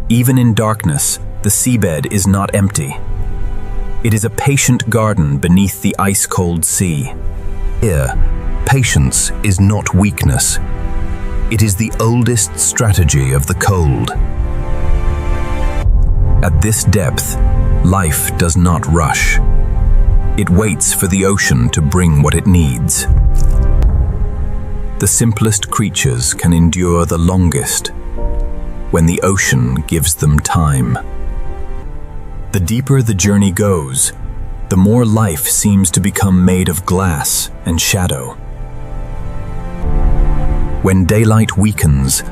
[SPEAKER 2] Even in darkness, the seabed is not empty. It is a patient garden beneath the ice-cold sea.
[SPEAKER 1] Here, patience is not weakness. It is the oldest strategy of the cold. At this depth, life does not rush. It waits for the ocean to bring what it needs. The simplest creatures can endure the longest when the ocean gives them time.
[SPEAKER 2] The deeper the journey goes, the more life seems to become made of glass and shadow.
[SPEAKER 1] When daylight weakens,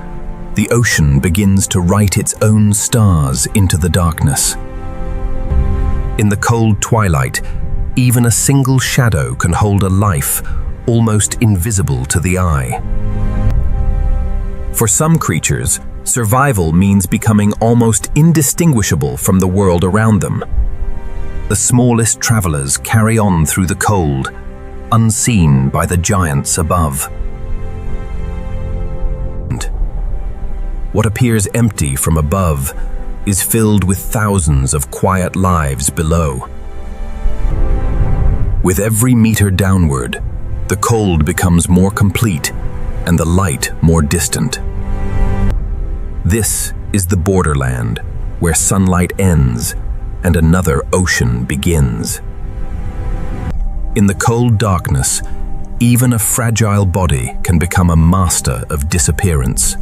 [SPEAKER 1] the ocean begins to write its own stars into the darkness. In the cold twilight, even a single shadow can hold a life almost invisible to the eye.
[SPEAKER 2] For some creatures, survival means becoming almost indistinguishable from the world around them.
[SPEAKER 1] The smallest travelers carry on through the cold, unseen by the giants above. What appears empty from above is filled with thousands of quiet lives below. With every meter downward, the cold becomes more complete and the light more distant. This is the borderland, where sunlight ends and another ocean begins. In the cold darkness, even a fragile body can become a master of disappearance.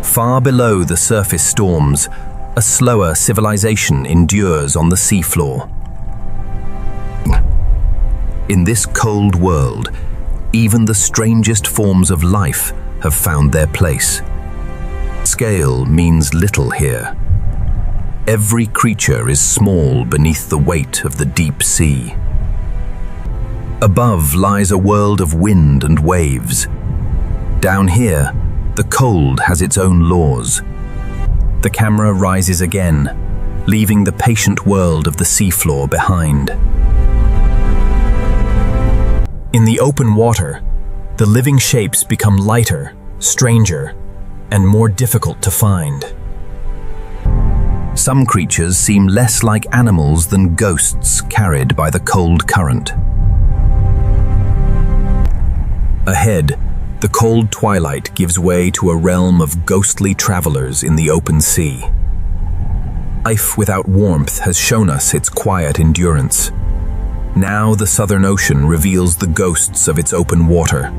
[SPEAKER 1] Far below the surface storms, a slower civilization endures on the seafloor. In this cold world, even the strangest forms of life have found their place. Scale means little here. every creature is small beneath the weight of the deep sea. Above lies a world of wind and waves. Down here, the cold has its own laws. The camera rises again, leaving the patient world of the seafloor behind. In the open water, the living shapes become lighter, stranger, and more difficult to find.
[SPEAKER 2] Some creatures seem less like animals than ghosts carried by the cold current. Ahead, the cold twilight gives way to a realm of ghostly travelers in the open sea. Life without warmth has shown us its quiet endurance. Now the Southern Ocean reveals the ghosts of its open water.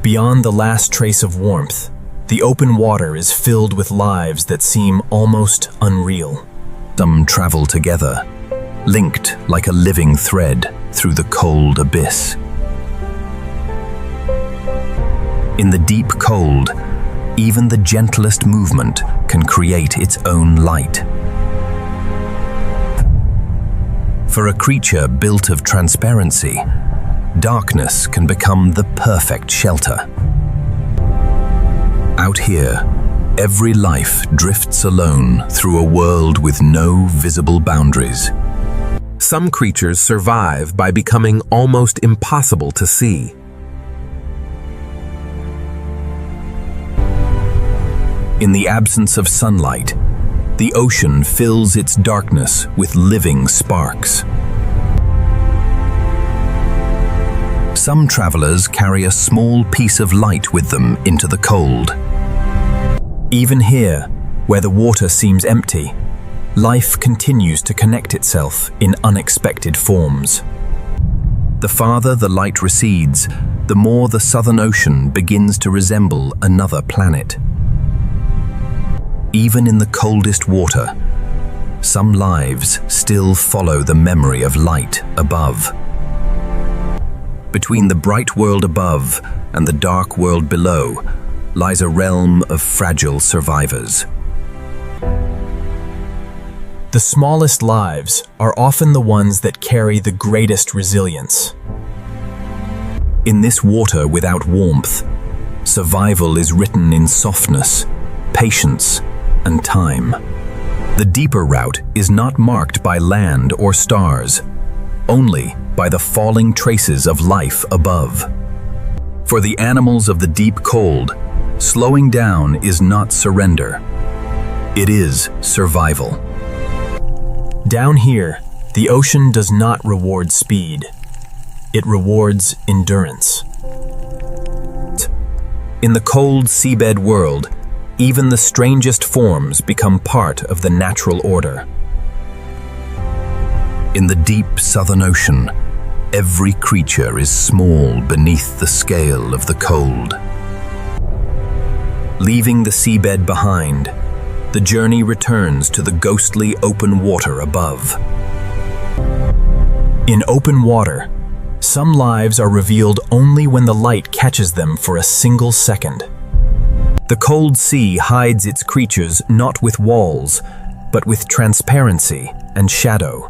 [SPEAKER 2] Beyond the last trace of warmth, the open water is filled with lives that seem almost unreal. Some travel together, linked like a living thread through the cold abyss. In the deep cold, even the gentlest movement can create its own light. For a creature built of transparency, darkness can become the perfect shelter. Out here, every life drifts alone through a world with no visible boundaries.
[SPEAKER 3] Some creatures survive by becoming almost impossible to see.
[SPEAKER 2] In the absence of sunlight, the ocean fills its darkness with living sparks. Some travelers carry a small piece of light with them into the cold. Even here, where the water seems empty, life continues to connect itself in unexpected forms. The farther the light recedes, the more the Southern Ocean begins to resemble another planet. Even in the coldest water, some lives still follow the memory of light above. Between the bright world above and the dark world below lies a realm of fragile survivors.
[SPEAKER 1] The smallest lives are often the ones that carry the greatest resilience.
[SPEAKER 2] In this water without warmth, survival is written in softness, patience, and time. The deeper route is not marked by land or stars, only by the falling traces of life above. For the animals of the deep cold, slowing down is not surrender. It is survival.
[SPEAKER 1] Down here, the ocean does not reward speed. It rewards endurance.
[SPEAKER 2] In the cold seabed world, even the strangest forms become part of the natural order. In the deep Southern Ocean, every creature is small beneath the scale of the cold. Leaving the seabed behind, the journey returns to the ghostly open water above.
[SPEAKER 1] In open water, some lives are revealed only when the light catches them for a single second.
[SPEAKER 2] The cold sea hides its creatures not with walls, but with transparency and shadow.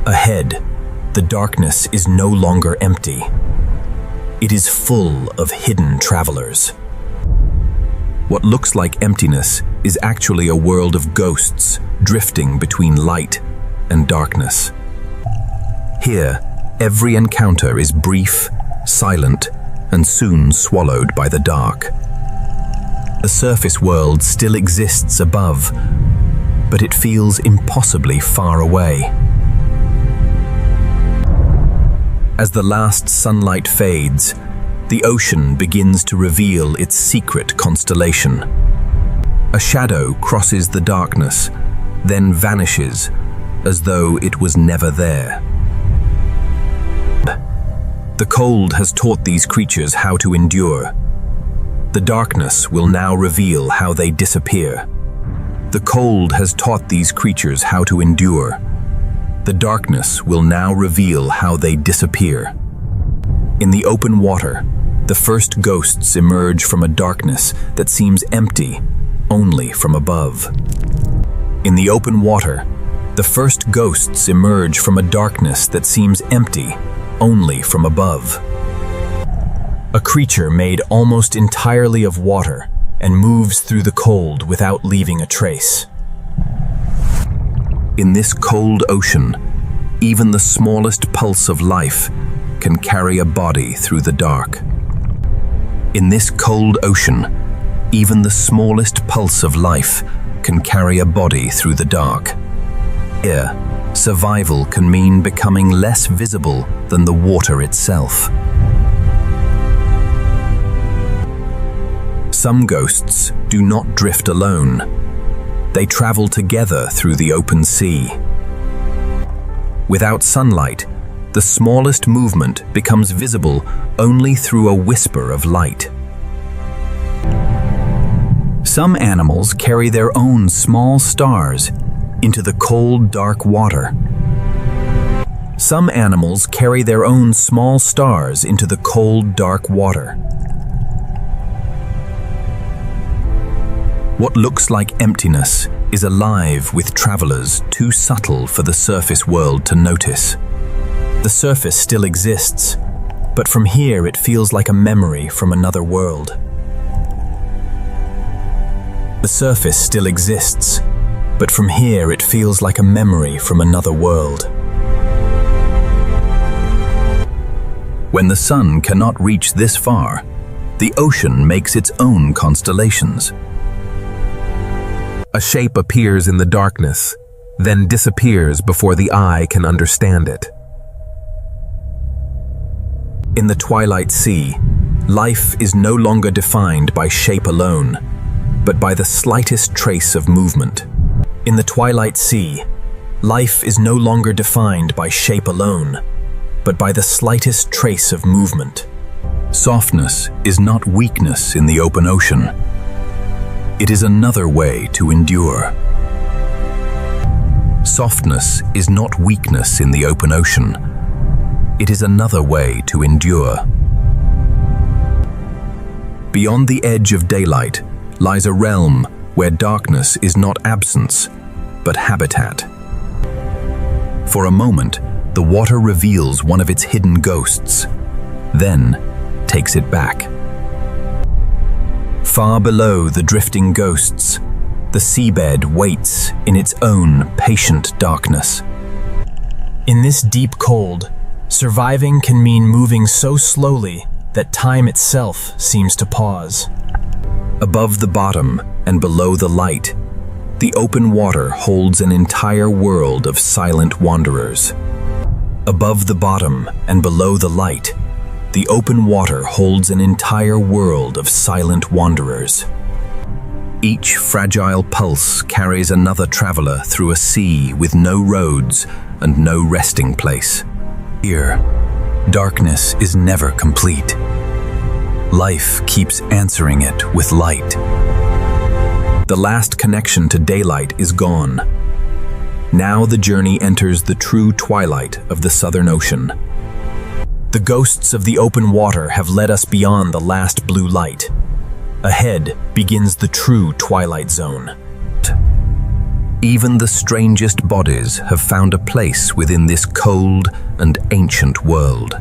[SPEAKER 2] Ahead, the darkness is no longer empty. It is full of hidden travelers. What looks like emptiness is actually a world of ghosts drifting between light and darkness. Here, every encounter is brief, silent, and soon swallowed by the dark. The surface world still exists above, but it feels impossibly far away. As the last sunlight fades, the ocean begins to reveal its secret constellation. A shadow crosses the darkness, then vanishes as though it was never there. The cold has taught these creatures how to endure. The darkness will now reveal how they disappear. The cold has taught these creatures how to endure. The darkness will now reveal how they disappear. In the open water, the first ghosts emerge from a darkness that seems empty, only from above. In the open water, the first ghosts emerge from a darkness that seems empty only from above. A creature made almost entirely of water and moves through the cold without leaving a trace.
[SPEAKER 1] In this cold ocean, even the smallest pulse of life can carry a body through the dark. In this cold ocean, even the smallest pulse of life can carry a body through the dark. Here, survival can mean becoming less visible than the water itself. Some ghosts do not drift alone. They travel together through the open sea. Without sunlight, the smallest movement becomes visible only through a whisper of light. Some animals carry their own small stars into the cold, dark water. Some animals carry their own small stars into the cold, dark water. What looks like emptiness is alive with travelers too subtle for the surface world to notice. The surface still exists, but from here it feels like a memory from another world. The surface still exists, but from here it feels like a memory from another world. When the sun cannot reach this far, the ocean makes its own constellations.
[SPEAKER 3] A shape appears in the darkness, then disappears before the eye can understand it.
[SPEAKER 2] In the twilight sea, life is no longer defined by shape alone, but by the slightest trace of movement. In the twilight sea, life is no longer defined by shape alone, but by the slightest trace of movement.
[SPEAKER 1] Softness is not weakness in the open ocean. It is another way to endure. Softness is not weakness in the open ocean. It is another way to endure. Beyond the edge of daylight lies a realm where darkness is not absence, but habitat. For a moment, the water reveals one of its hidden ghosts, then takes it back. Far below the drifting ghosts, the seabed waits in its own patient darkness.
[SPEAKER 2] In this deep cold, surviving can mean moving so slowly that time itself seems to pause. Above the bottom and below the light, the open water holds an entire world of silent wanderers. Above the bottom and below the light, the open water holds an entire world of silent wanderers. Each fragile pulse carries another traveler through a sea with no roads and no resting place. Here, darkness is never complete. Life keeps answering it with light. The last connection to daylight is gone. Now the journey enters the true twilight of the Southern Ocean. The ghosts of the open water have led us beyond the last blue light. Ahead begins the true twilight zone.
[SPEAKER 1] Even the strangest bodies have found a place within this cold and ancient world.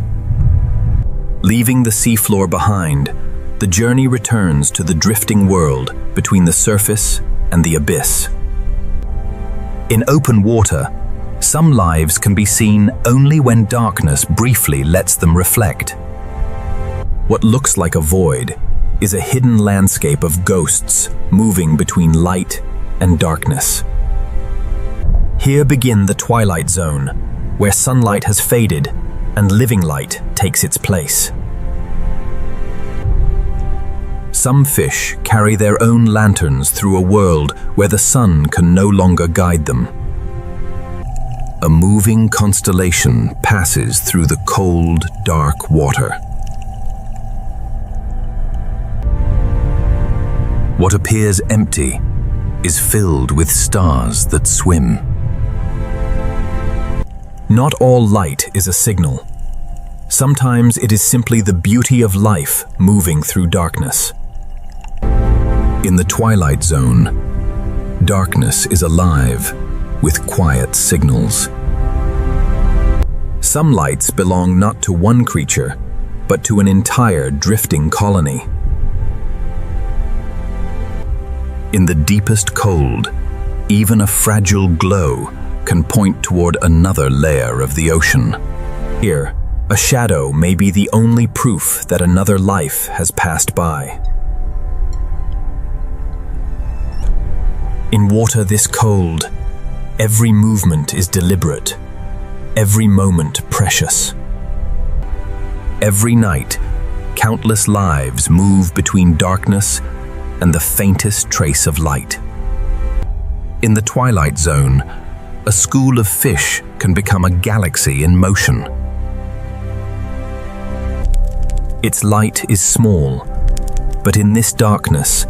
[SPEAKER 1] Leaving the seafloor behind, the journey returns to the drifting world between the surface and the abyss. In open water, some lives can be seen only when darkness briefly lets them reflect. What looks like a void is a hidden landscape of ghosts moving between light and darkness. Here begin the twilight zone, where sunlight has faded and living light takes its place. Some fish carry their own lanterns through a world where the sun can no longer guide them. A moving constellation passes through the cold, dark water. What appears empty is filled with stars that swim.
[SPEAKER 2] Not all light is a signal. Sometimes it is simply the beauty of life moving through darkness.
[SPEAKER 1] In the twilight zone, darkness is alive with quiet signals. Some lights belong not to one creature, but to an entire drifting colony. In the deepest cold, even a fragile glow can point toward another layer of the ocean. Here, a shadow may be the only proof that another life has passed by. In water this cold, every movement is deliberate, every moment precious. Every night, countless lives move between darkness and the faintest trace of light. In the twilight zone, a school of fish can become a galaxy in motion. Its light is small, but in this darkness,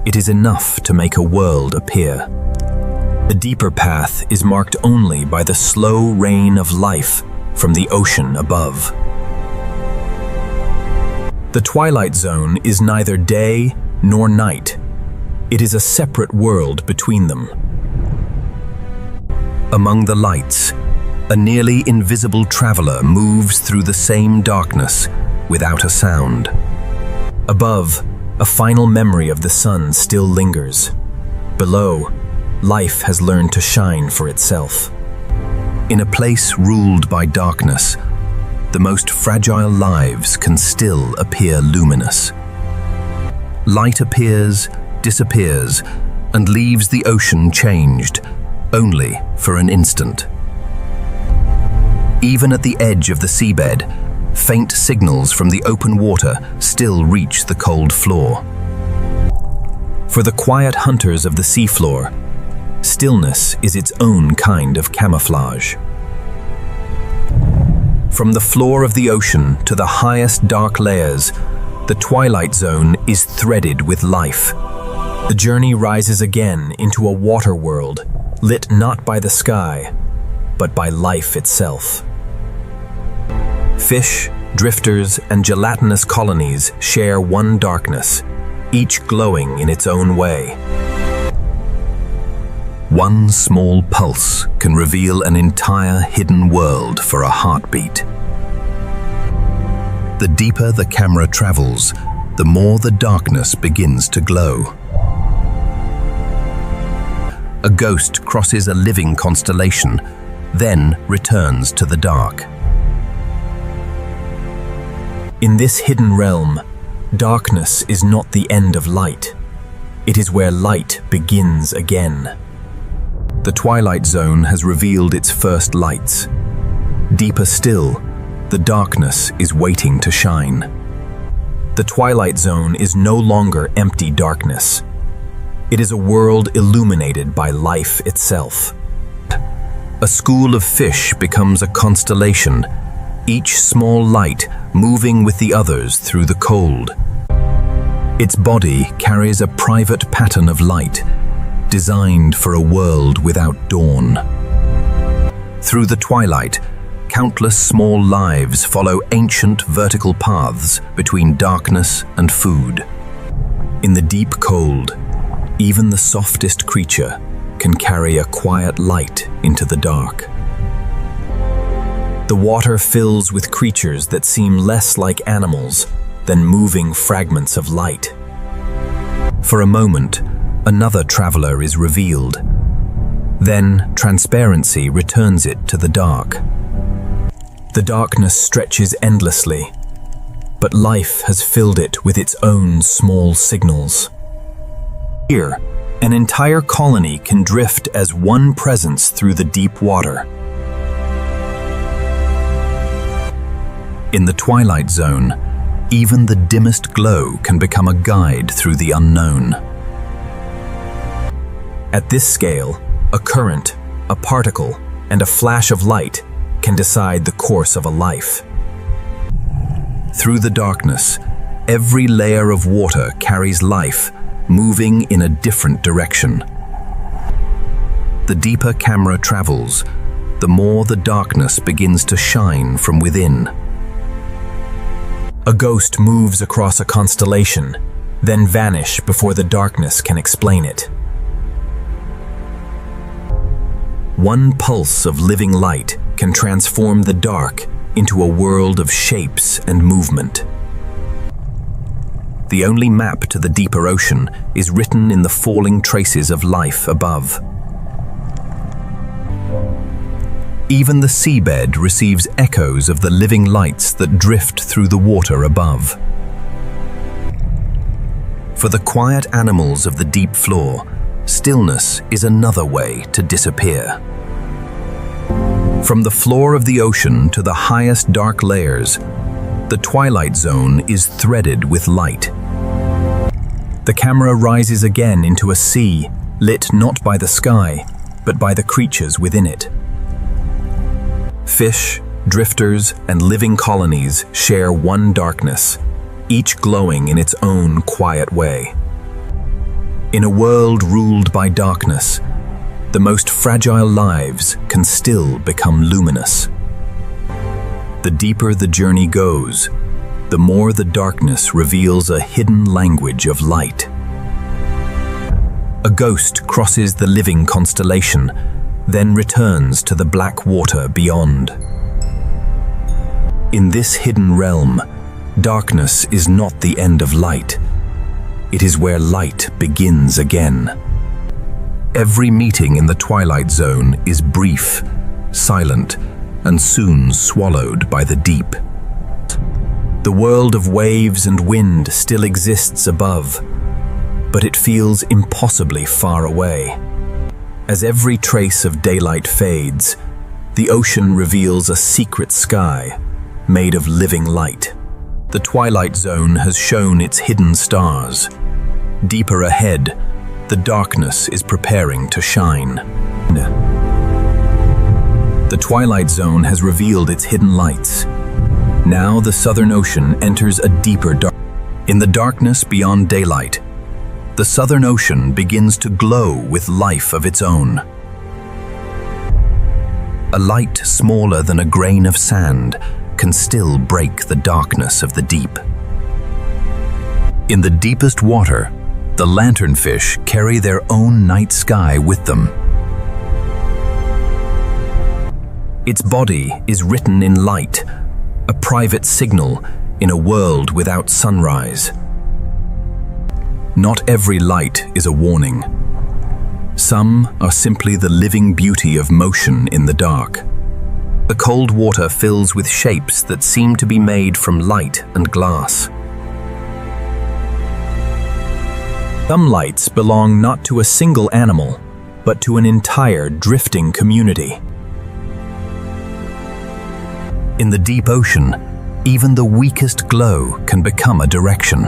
[SPEAKER 1] it is enough to make a world appear. The deeper path is marked only by the slow rain of life from the ocean above. The twilight zone is neither day nor night. It is a separate world between them. Among the lights, a nearly invisible traveler moves through the same darkness without a sound. Above, a final memory of the sun still lingers. Below, life has learned to shine for itself. In a place ruled by darkness, the most fragile lives can still appear luminous. Light appears, disappears, and leaves the ocean changed, only for an instant. Even at the edge of the seabed, faint signals from the open water still reach the cold floor. For the quiet hunters of the seafloor, stillness is its own kind of camouflage. From the floor of the ocean to the highest dark layers, the twilight zone is threaded with life. The journey rises again into a water world, lit not by the sky, but by life itself. Fish, drifters, and gelatinous colonies share one darkness, each glowing in its own way. One small pulse can reveal an entire hidden world for a heartbeat. The deeper the camera travels, the more the darkness begins to glow. A ghost crosses a living constellation, then returns to the dark. In this hidden realm, darkness is not the end of light. It is where light begins again. The twilight zone has revealed its first lights. Deeper still, the darkness is waiting to shine. The twilight zone is no longer empty darkness. It is a world illuminated by life itself. A school of fish becomes a constellation, each small light moving with the others through the cold. Its body carries a private pattern of light, designed for a world without dawn. Through the twilight, countless small lives follow ancient vertical paths between darkness and food. In the deep cold, even the softest creature can carry a quiet light into the dark. The water fills with creatures that seem less like animals than moving fragments of light. For a moment, another traveler is revealed. Then transparency returns it to the dark. The darkness stretches endlessly, but life has filled it with its own small signals. Here, an entire colony can drift as one presence through the deep water. In the twilight zone, even the dimmest glow can become a guide through the unknown. At this scale, a current, a particle, and a flash of light can decide the course of a life. Through the darkness, every layer of water carries life, moving in a different direction. The deeper camera travels, the more the darkness begins to shine from within. A ghost moves across a constellation,
[SPEAKER 2] then vanish before the darkness can explain it. One pulse of living light can transform the dark into a world of shapes and movement. The only map to the deeper ocean is written in the falling traces of life above. Even the seabed receives echoes of the living lights that drift through the water above. For the quiet animals of the deep floor, stillness is another way to disappear. From the floor of the ocean to the highest dark layers, the twilight zone is threaded with light. The camera rises again into a sea lit not by the sky, but by the creatures within it. Fish, drifters, and living colonies share one darkness, each glowing in its own quiet way. In a world ruled by darkness, the most fragile lives can still become luminous. The deeper the journey goes, the more the darkness reveals a hidden language of light. A ghost crosses the living constellation, then returns to the black water beyond. In this hidden realm, darkness is not the end of light. It is where light begins again. Every meeting in the twilight zone is brief, silent, and soon swallowed by the deep. The world of waves and wind still exists above, but it feels impossibly far away. As every trace of daylight fades, the ocean reveals a secret sky made of living light. The twilight zone has shown its hidden stars. Deeper ahead, the darkness is preparing to shine. The twilight zone has revealed its hidden lights. Now the Southern Ocean enters a deeper dark. In the darkness beyond daylight, the Southern Ocean begins to glow with life of its own. A light smaller than a grain of sand can still break the darkness of the deep. In the deepest water, the lanternfish carry their own night sky with them. Its body is written in light, a private signal in a world without sunrise. Not every light is a warning. Some are simply the living beauty of motion in the dark. The cold water fills with shapes that seem to be made from light and glass. Some lights belong not to a single animal, but to an entire drifting community. In the deep ocean, even the weakest glow can become a direction.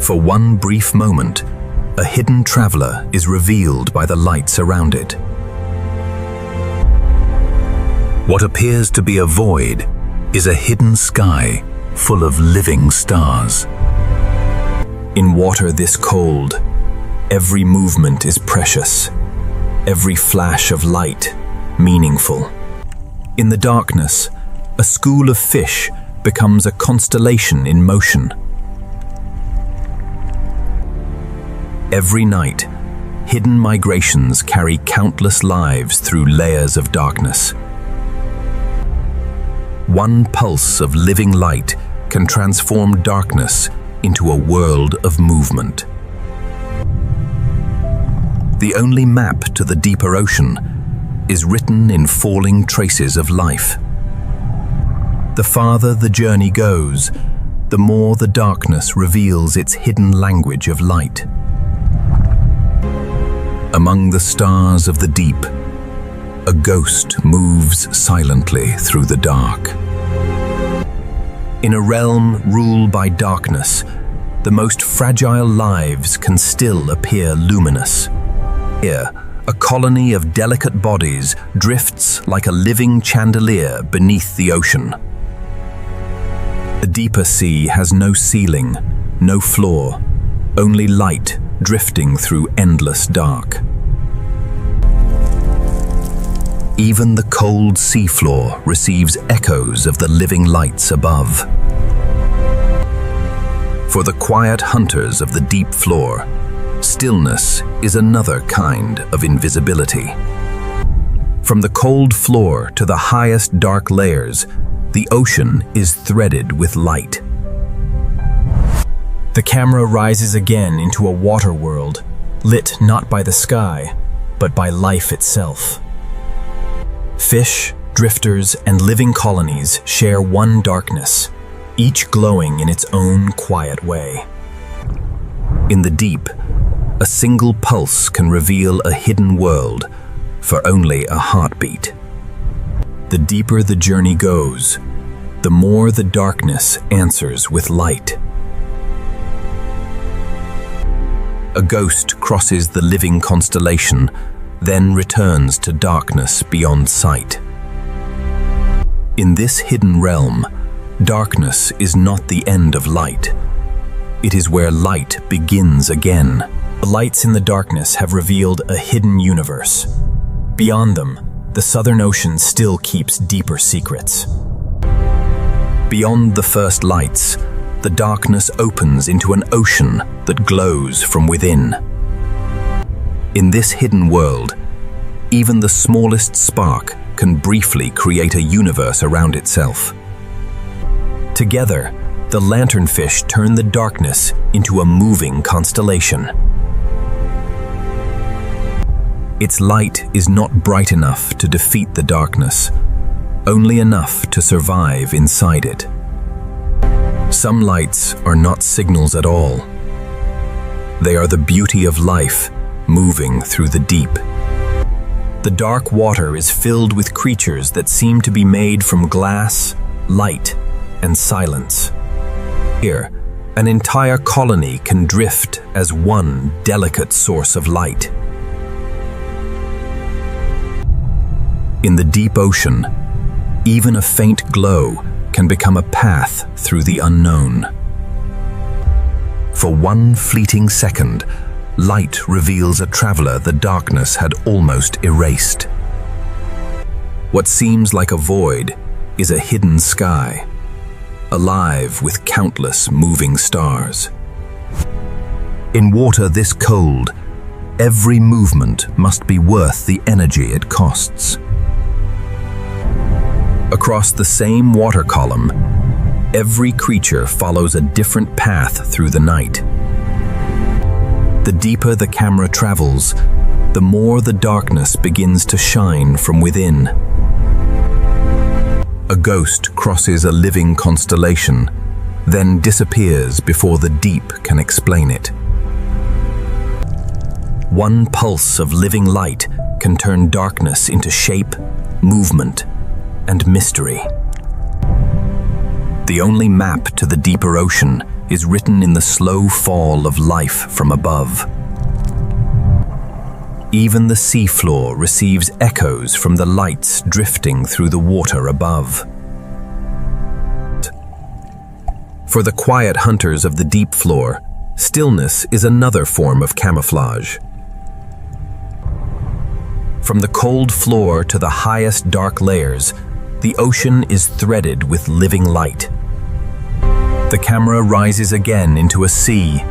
[SPEAKER 2] For one brief moment, a hidden traveler is revealed by the lights around it. What appears to be a void is a hidden sky full of living stars. In water this cold, every movement is precious, every flash of light meaningful. In the darkness, a school of fish becomes a constellation in motion. Every night, hidden migrations carry countless lives through layers of darkness. One pulse of living light can transform darkness into a world of movement. The only map to the deeper ocean is written in falling traces of life. The farther the journey goes, the more the darkness reveals its hidden language of light. Among the stars of the deep, a ghost moves silently through the dark. In a realm ruled by darkness, the most fragile lives can still appear luminous. Here, a colony of delicate bodies drifts like a living chandelier beneath the ocean. The deeper sea has no ceiling, no floor, only light drifting through endless dark. Even the cold seafloor receives echoes of the living lights above.
[SPEAKER 1] For the quiet hunters of the deep floor, stillness is another kind of invisibility. From the cold floor to the highest dark layers, the ocean is threaded with light.
[SPEAKER 2] The camera rises again into a water world, lit not by the sky, but by life itself. Fish, drifters, and living colonies share one darkness, each glowing in its own quiet way.
[SPEAKER 1] In the deep, a single pulse can reveal a hidden world for only a heartbeat.
[SPEAKER 2] The deeper the journey goes, the more the darkness answers with light.
[SPEAKER 1] A ghost crosses the living constellation, then returns to darkness beyond sight. In this hidden realm, darkness is not the end of light. It is where light begins again.
[SPEAKER 2] The lights in the darkness have revealed a hidden universe. Beyond them, the Southern Ocean still keeps deeper secrets.
[SPEAKER 1] Beyond the first lights, the darkness opens into an ocean that glows from within. In this hidden world, even the smallest spark can briefly create a universe around itself. Together, the lanternfish turn the darkness into a moving constellation. Its light is not bright enough to defeat the darkness, only enough to survive inside it. Some lights are not signals at all. They are the beauty of life moving through the deep. The dark water is filled with creatures that seem to be made from glass, light, and silence. Here, an entire colony can drift as one delicate source of light. In the deep ocean, even a faint glow can become a path through the unknown. For one fleeting second, light reveals a traveler the darkness had almost erased. What seems like a void is a hidden sky, alive with countless moving stars. In water this cold, every movement must be worth the energy it costs. Across the same water column, every creature follows a different path through the night. The deeper the camera travels, the more the darkness begins to shine from within. A ghost crosses a living constellation, then disappears before the deep can explain it. One pulse of living light can turn darkness into shape, movement, and mystery. The only map to the deeper ocean is written in the slow fall of life from above. Even the seafloor receives echoes from the lights drifting through the water above. For the quiet hunters of the deep floor, stillness is another form of camouflage. From the cold floor to the highest dark layers, the ocean is threaded with living light. The camera rises again into a sea,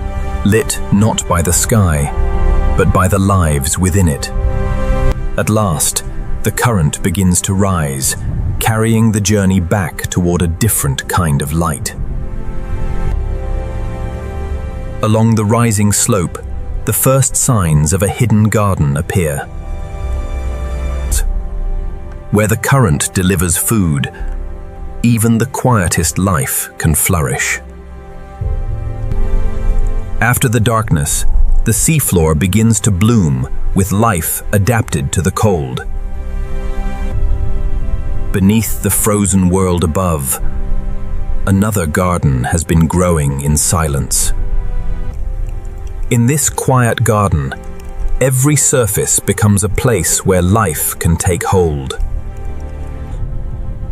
[SPEAKER 1] lit not by the sky, but by the lives within it. At last, the current begins to rise, carrying the journey back toward a different kind of light. Along the rising slope, the first signs of a hidden garden appear. Where the current delivers food, even the quietest life can flourish. After the darkness, the seafloor begins to bloom with life adapted to the cold. Beneath the frozen world above, another garden has been growing in silence. In this quiet garden, every surface becomes a place where life can take hold.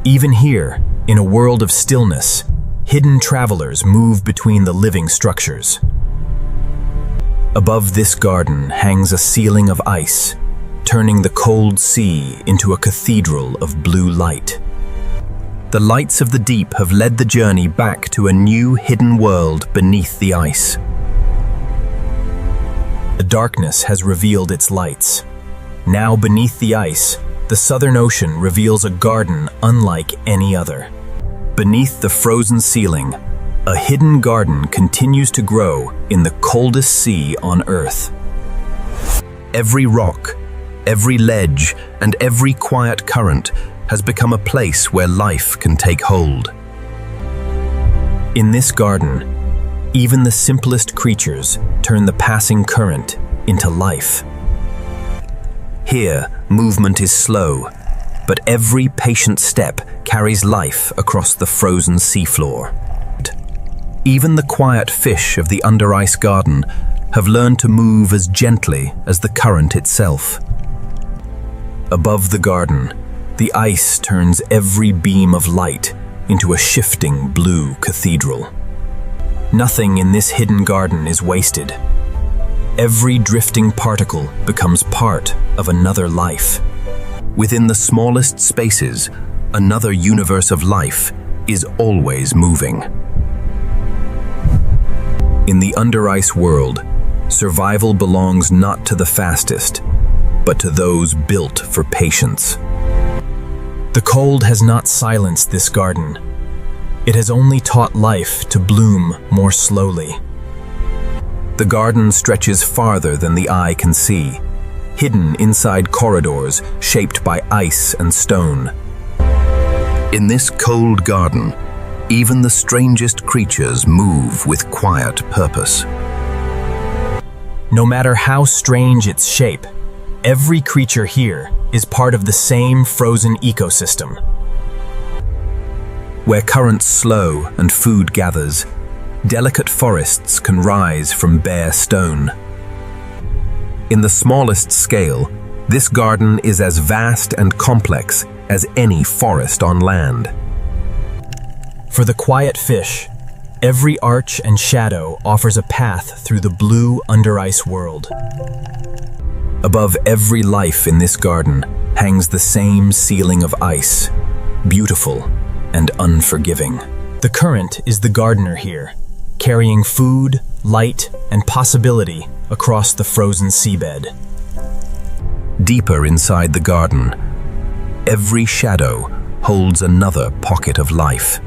[SPEAKER 1] Even here, in a world of stillness, hidden travelers move between the living structures. Above this garden hangs a ceiling of ice, turning the cold sea into a cathedral of blue light.
[SPEAKER 2] The lights of the deep have led the journey back to a new hidden world beneath the ice. The darkness has revealed its lights. Now beneath the ice, the Southern Ocean reveals a garden unlike any other. Beneath the frozen ceiling, a hidden garden continues to grow in the coldest sea on Earth. Every rock, every ledge, and every quiet current has become a place where life can take hold. In this garden, even the simplest creatures turn the passing current into life. Here, movement is slow, but every patient step carries life across the frozen seafloor. Even the quiet fish of the under-ice garden have learned to move as gently as the current itself. Above the garden, the ice turns every beam of light into a shifting blue cathedral. Nothing in this hidden garden is wasted. Every drifting particle becomes part of another life. Within the smallest spaces, another universe of life is always moving. In the under-ice world, survival belongs not to the fastest, but to those built for patience. The cold has not silenced this garden. It has only taught life to bloom more slowly. The garden stretches farther than the eye can see, hidden inside corridors shaped by ice and stone. In this cold garden, even the strangest creatures move with quiet purpose. No matter how strange its shape, every creature here is part of the same frozen ecosystem. Where currents slow and food gathers, delicate forests can rise from bare stone. In the smallest scale, this garden is as vast and complex as any forest on land. For the quiet fish, every arch and shadow offers a path through the blue under-ice world. Above every life in this garden hangs the same ceiling of ice, beautiful and unforgiving. The current is the gardener here, carrying food, light, and possibility across the frozen seabed. Deeper inside the garden, every shadow holds another pocket of life.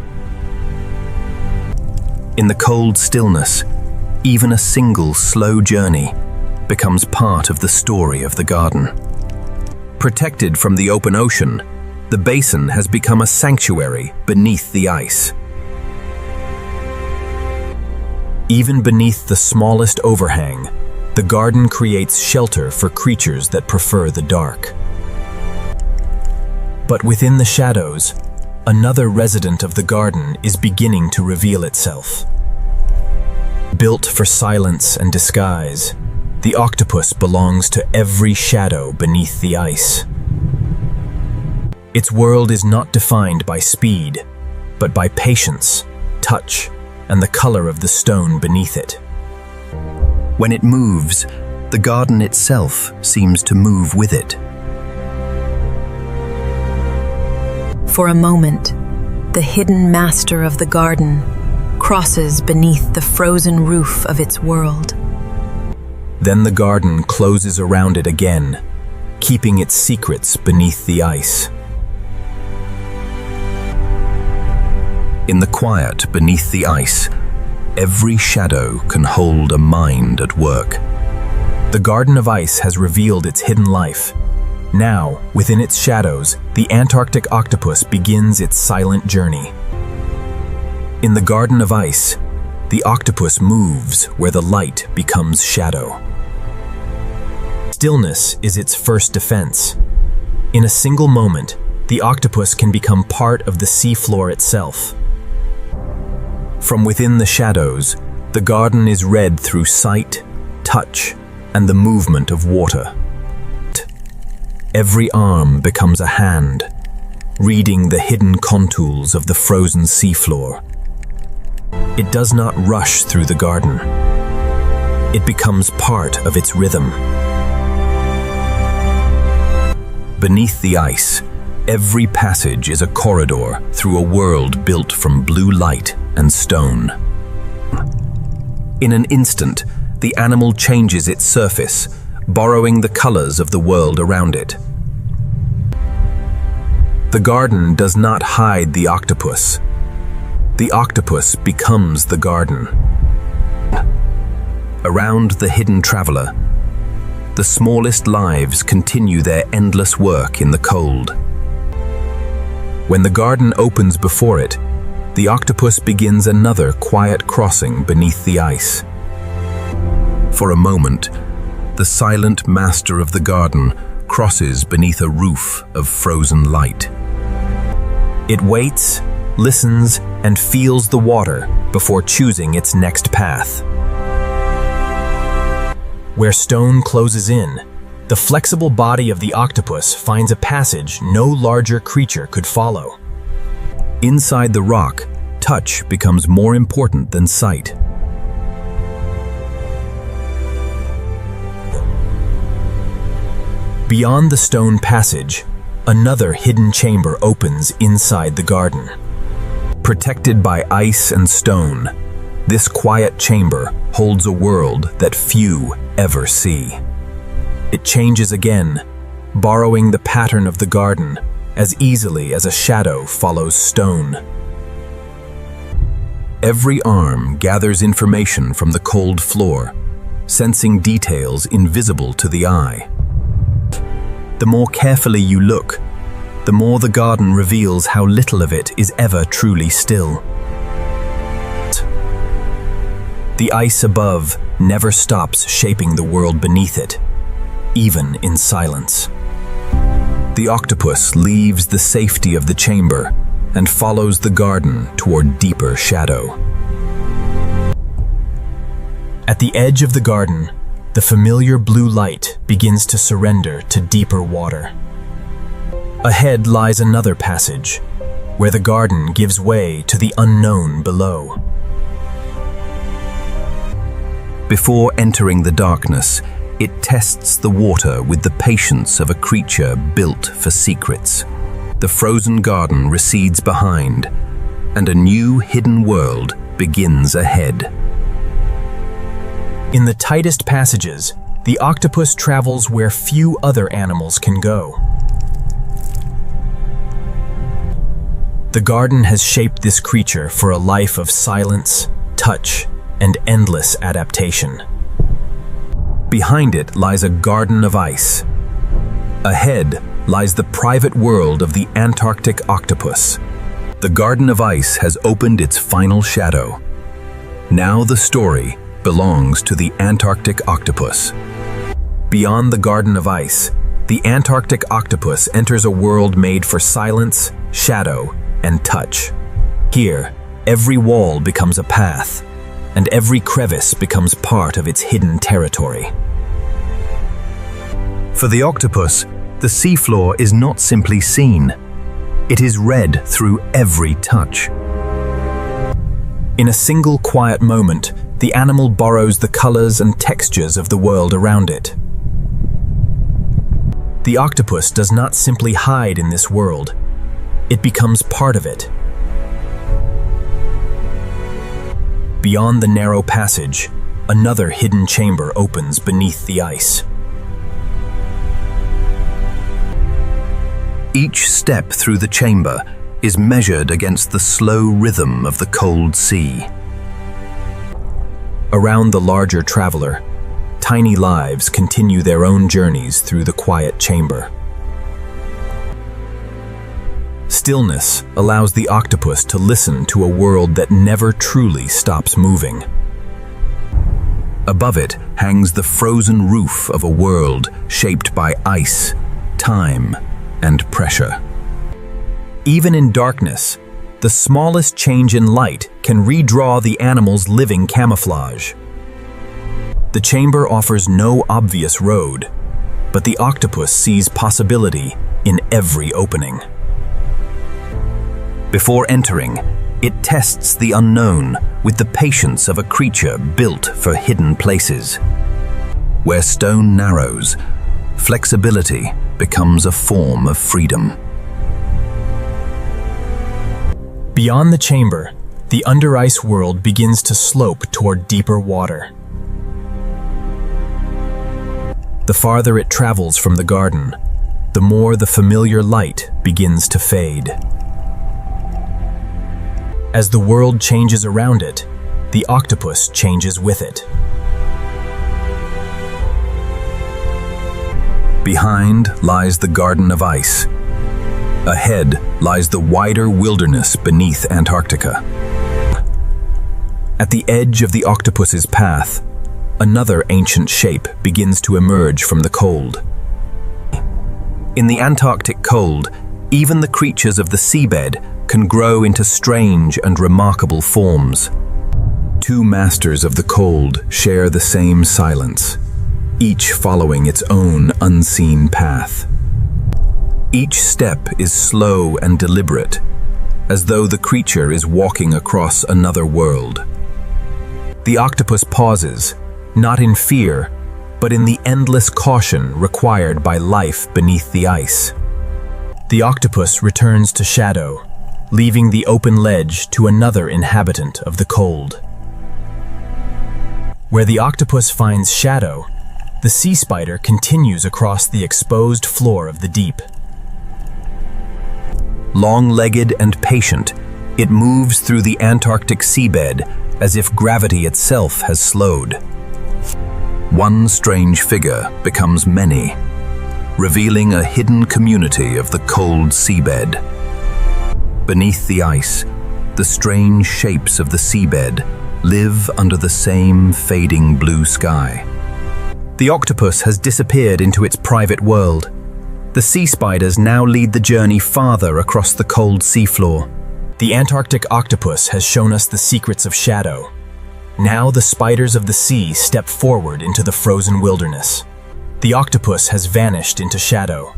[SPEAKER 2] In the cold stillness, even a single slow journey becomes part of the story of the garden. Protected from the open ocean, the basin has become a sanctuary beneath the ice. Even beneath the smallest overhang, the garden creates shelter for creatures that prefer the dark. But within the shadows, another resident of the garden is beginning to reveal itself. Built for silence and disguise, the octopus belongs to every shadow beneath the ice. Its world is not defined by speed, but by patience, touch, and the color of the stone beneath it. When it moves, the garden itself seems to move with it.
[SPEAKER 4] For a moment, the hidden master of the garden crosses beneath the frozen roof of its world.
[SPEAKER 2] Then the garden closes around it again, keeping its secrets beneath the ice. In the quiet beneath the ice, every shadow can hold a mind at work. The Garden of Ice has revealed its hidden life. Now, within its shadows, the Antarctic octopus begins its silent journey. In the Garden of Ice, the octopus moves where the light becomes shadow. Stillness is its first defense. In a single moment, the octopus can become part of the seafloor itself. From within the shadows, the garden is read through sight, touch, and the movement of water. Every arm becomes a hand, reading the hidden contours of the frozen seafloor. It does not rush through the garden. It becomes part of its rhythm. Beneath the ice, Every passage is a corridor through a world built from blue light and stone. In an instant, the animal changes its surface, borrowing the colors of the world around it. The garden does not hide the octopus. The octopus becomes the garden. Around the hidden traveler, the smallest lives continue their endless work in the cold. When the garden opens before it, the octopus begins another quiet crossing beneath the ice. For a moment, the silent master of the garden crosses beneath a roof of frozen light. It waits, listens, and feels the water before choosing its next path. Where stone closes in, the flexible body of the octopus finds a passage no larger creature could follow. Inside the rock, touch becomes more important than sight. Beyond the stone passage, another hidden chamber opens inside the garden. Protected by ice and stone, this quiet chamber holds a world that few ever see. It changes again, borrowing the pattern of the garden as easily as a shadow follows stone. Every arm gathers information from the cold floor, sensing details invisible to the eye. The more carefully you look, the more the garden reveals how little of it is ever truly still. The ice above never stops shaping the world beneath it, even in silence. The octopus leaves the safety of the chamber and follows the garden toward deeper shadow. At the edge of the garden, the familiar blue light begins to surrender to deeper water. Ahead lies another passage, where the garden gives way to the unknown below. Before entering the darkness, it tests the water with the patience of a creature built for secrets. The frozen garden recedes behind, and a new hidden world begins ahead. In the tightest passages, the octopus travels where few other animals can go. The garden has shaped this creature for a life of silence, touch, and endless adaptation. Behind it lies a garden of ice. Ahead lies the private world of the Antarctic octopus. The garden of ice has opened its final shadow. Now the story belongs to the Antarctic octopus. Beyond the garden of ice, the Antarctic octopus enters a world made for silence, shadow, and touch. Here, every wall becomes a path, and every crevice becomes part of its hidden territory. For the octopus, the seafloor is not simply seen. It is read through every touch. In a single quiet moment, the animal borrows the colors and textures of the world around it. The octopus does not simply hide in this world. It becomes part of it. Beyond the narrow passage, another hidden chamber opens beneath the ice.
[SPEAKER 1] Each step through the chamber is measured against the slow rhythm of the cold sea.
[SPEAKER 2] Around the larger traveler, tiny lives continue their own journeys through the quiet chamber. Stillness allows the octopus to listen to a world that never truly stops moving. Above it hangs the frozen roof of a world shaped by ice, time, and pressure. Even in darkness, the smallest change in light can redraw the animal's living camouflage. The chamber offers no obvious road, but the octopus sees possibility in every opening.
[SPEAKER 1] Before entering, it tests the unknown with the patience of a creature built for hidden places. Where stone narrows, flexibility becomes a form of freedom.
[SPEAKER 2] Beyond the chamber, the under-ice world begins to slope toward deeper water. The farther it travels from the garden, the more the familiar light begins to fade. As the world changes around it, the octopus changes with it.
[SPEAKER 1] Behind lies the Garden of Ice. Ahead lies the wider wilderness beneath Antarctica. At the edge of the octopus's path, another ancient shape begins to emerge from the cold. In the Antarctic cold, even the creatures of the seabed can grow into strange and remarkable forms. Two masters of the cold share the same silence, each following its own unseen path. Each step is slow and deliberate, as though the creature is walking across another world. The octopus pauses, not in fear, but in the endless caution required by life beneath the ice. The octopus returns to shadow, leaving the open ledge to another inhabitant of the cold. Where the octopus finds shadow, the sea spider continues across the exposed floor of the deep. Long-legged and patient, it moves through the Antarctic seabed as if gravity itself has slowed. One strange figure becomes many, revealing a hidden community of the cold seabed. Beneath the ice, the strange shapes of the seabed live under the same fading blue sky. The octopus has disappeared into its private world. The sea spiders now lead the journey farther across the cold seafloor.
[SPEAKER 2] The Antarctic octopus has shown us the secrets of shadow. Now the spiders of the sea step forward into the frozen wilderness. The octopus has vanished into shadow.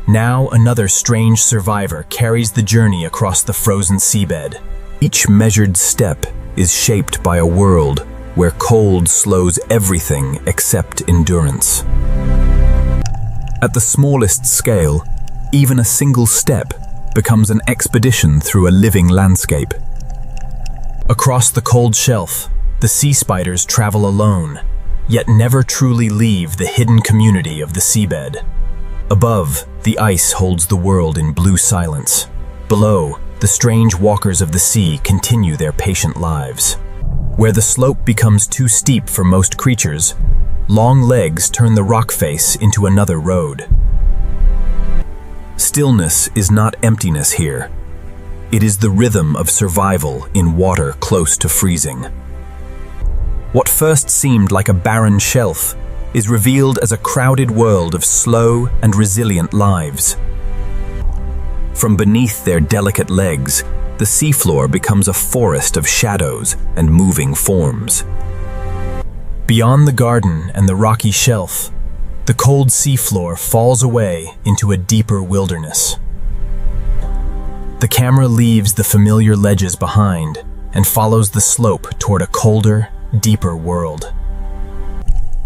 [SPEAKER 2] Now another strange survivor carries the journey across the frozen seabed.
[SPEAKER 1] Each measured step is shaped by a world where cold slows everything except endurance. At the smallest scale, even a single step becomes an expedition through a living landscape.
[SPEAKER 2] Across the cold shelf, the sea spiders travel alone, yet never truly leave the hidden community of the seabed. Above, the ice holds the world in blue silence. Below, the strange walkers of the sea continue their patient lives. Where the slope becomes too steep for most creatures, long legs turn the rock face into another road.
[SPEAKER 1] Stillness is not emptiness here. It is the rhythm of survival in water close to freezing. What first seemed like a barren shelf is revealed as a crowded world of slow and resilient lives. From beneath their delicate legs, the seafloor becomes a forest of shadows and moving forms.
[SPEAKER 2] Beyond the garden and the rocky shelf, the cold seafloor falls away into a deeper wilderness. The camera leaves the familiar ledges behind and follows the slope toward a colder, deeper world.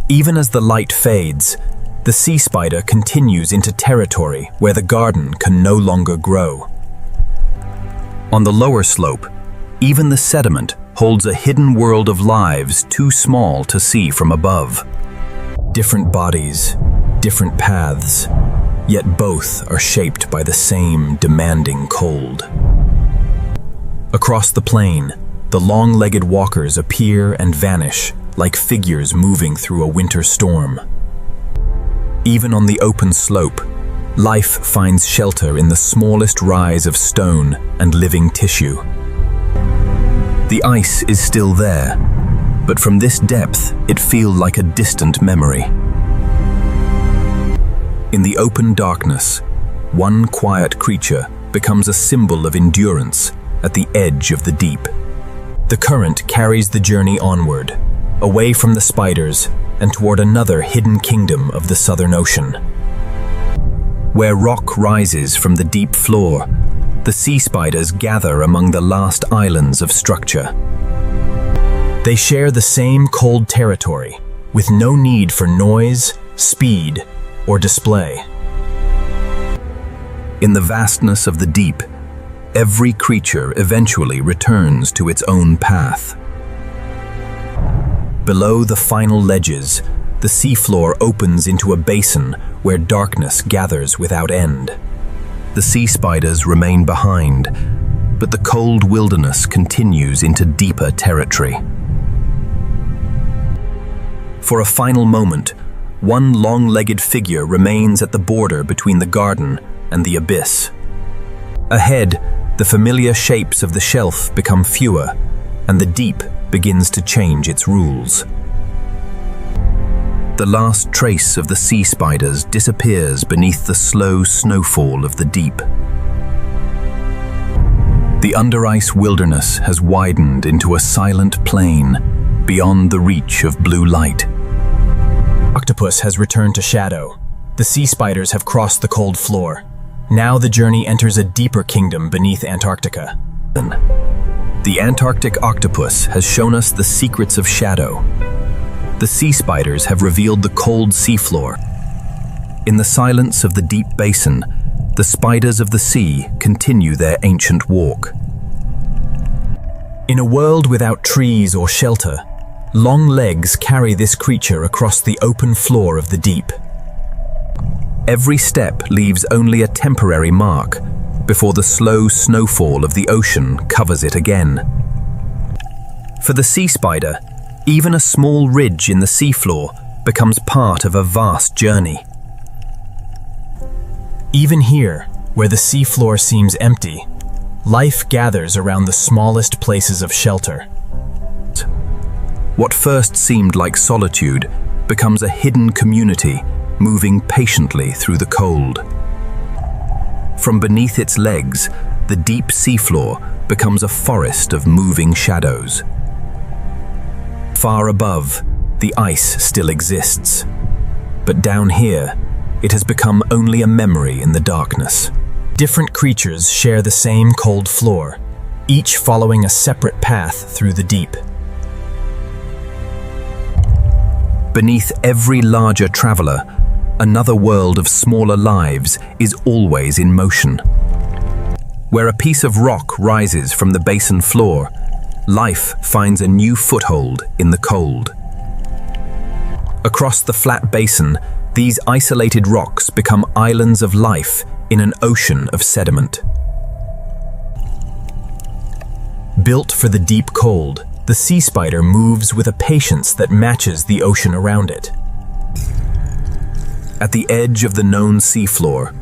[SPEAKER 1] Even as the light fades, the sea spider continues into territory where the garden can no longer grow. On the lower slope, even the sediment holds a hidden world of lives too small to see from above. Different bodies, different paths, yet both are shaped by the same demanding cold. Across the plain, the long-legged walkers appear and vanish like figures moving through a winter storm. Even on the open slope, life finds shelter in the smallest rise of stone and living tissue. The ice is still there, but from this depth it feels like a distant memory. In the open darkness, one quiet creature becomes a symbol of endurance at the edge of the deep. The current carries the journey onward, away from the spiders and toward another hidden kingdom of the Southern Ocean. Where rock rises from the deep floor, the sea spiders gather among the last islands of structure. They share the same cold territory, with no need for noise, speed, or display. In the vastness of the deep, every creature eventually returns to its own path. Below the final ledges, the seafloor opens into a basin where darkness gathers without end. The sea spiders remain behind, but the cold wilderness continues into deeper territory. For a final moment, one long-legged figure remains at the border between the garden and the abyss. Ahead, the familiar shapes of the shelf become fewer, and the deep begins to change its rules. The last trace of the sea spiders disappears beneath the slow snowfall of the deep. The under-ice wilderness has widened into a silent plain beyond the reach of blue light.
[SPEAKER 2] Octopus has returned to shadow. The sea spiders have crossed the cold floor. Now the journey enters a deeper kingdom beneath Antarctica.
[SPEAKER 1] The Antarctic octopus has shown us the secrets of shadow. The sea spiders have revealed the cold seafloor. In the silence of the deep basin, the spiders of the sea continue their ancient walk.
[SPEAKER 2] In a world without trees or shelter, long legs carry this creature across the open floor of the deep.
[SPEAKER 1] Every step leaves only a temporary mark before the slow snowfall of the ocean covers it again. For the sea spider, even a small ridge in the seafloor becomes part of a vast journey.
[SPEAKER 2] Even here, where the seafloor seems empty, life gathers around the smallest places of shelter.
[SPEAKER 1] What first seemed like solitude becomes a hidden community moving patiently through the cold. From beneath its legs, the deep seafloor becomes a forest of moving shadows. Far above, the ice still exists, but down here, it has become only a memory in the darkness.
[SPEAKER 2] Different creatures share the same cold floor, each following a separate path through the deep.
[SPEAKER 1] Beneath every larger traveler, another world of smaller lives is always in motion. Where a piece of rock rises from the basin floor, life finds a new foothold in the cold. Across the flat basin, these isolated rocks become islands of life in an ocean of sediment.
[SPEAKER 2] Built for the deep cold, the sea spider moves with a patience that matches the ocean around it.
[SPEAKER 1] At the edge of the known seafloor,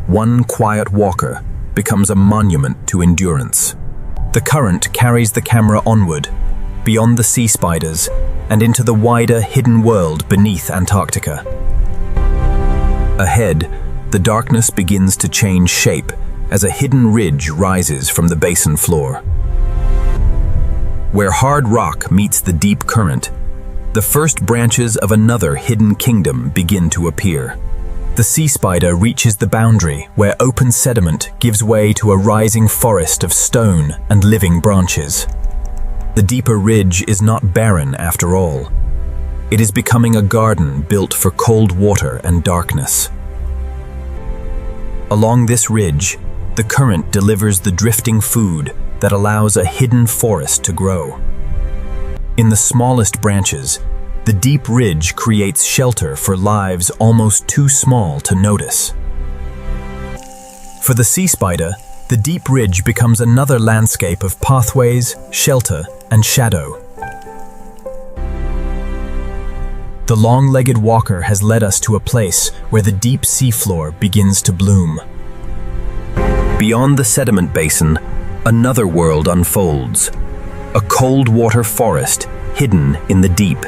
[SPEAKER 1] one quiet walker becomes a monument to endurance. The current carries the camera onward, beyond the sea spiders, and into the wider hidden world beneath Antarctica. Ahead, the darkness begins to change shape as a hidden ridge rises from the basin floor. Where hard rock meets the deep current, the first branches of another hidden kingdom begin to appear.
[SPEAKER 2] The sea spider reaches the boundary where open sediment gives way to a rising forest of stone and living branches.
[SPEAKER 1] The deeper ridge is not barren after all. It is becoming a garden built for cold water and darkness. Along this ridge, the current delivers the drifting food that allows a hidden forest to grow. In the smallest branches, the deep ridge creates shelter for lives almost too small to notice. For the sea spider, the deep ridge becomes another landscape of pathways, shelter, and shadow. The long-legged walker has led us to a place where the deep seafloor begins to bloom. Beyond the sediment basin, another world unfolds. A cold water forest hidden in the deep.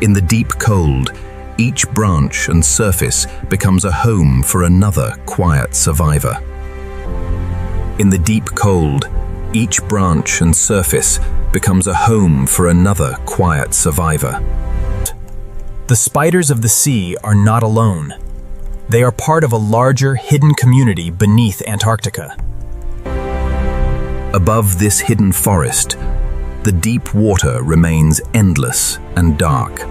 [SPEAKER 1] In the deep cold, each branch and surface becomes a home for another quiet survivor. In the deep cold, each branch and surface becomes a home for another quiet survivor.
[SPEAKER 2] The spiders of the sea are not alone. They are part of a larger hidden community beneath Antarctica.
[SPEAKER 1] Above this hidden forest, the deep water remains endless and dark.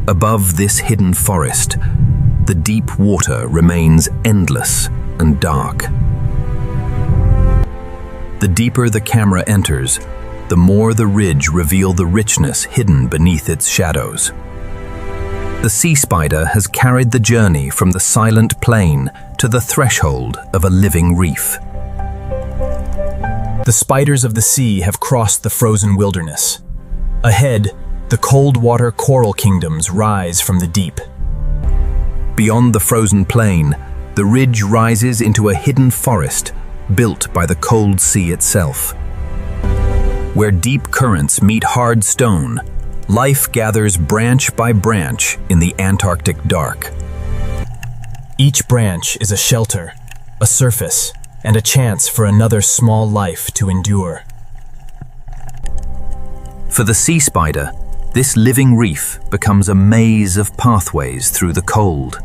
[SPEAKER 1] Above this hidden forest, the deep water remains endless and dark.
[SPEAKER 2] The deeper the camera enters, the more the ridge reveals the richness hidden beneath its shadows. The sea spider has carried the journey from the silent plain to the threshold of a living reef.
[SPEAKER 3] The spiders of the sea have crossed the frozen wilderness. Ahead, the cold water coral kingdoms rise from the deep.
[SPEAKER 2] Beyond the frozen plain, the ridge rises into a hidden forest built by the cold sea itself. Where deep currents meet hard stone, life gathers branch by branch in the Antarctic dark.
[SPEAKER 3] Each branch is a shelter, a surface, and a chance for another small life to endure.
[SPEAKER 2] For the sea spider, this living reef becomes a maze of pathways through the cold.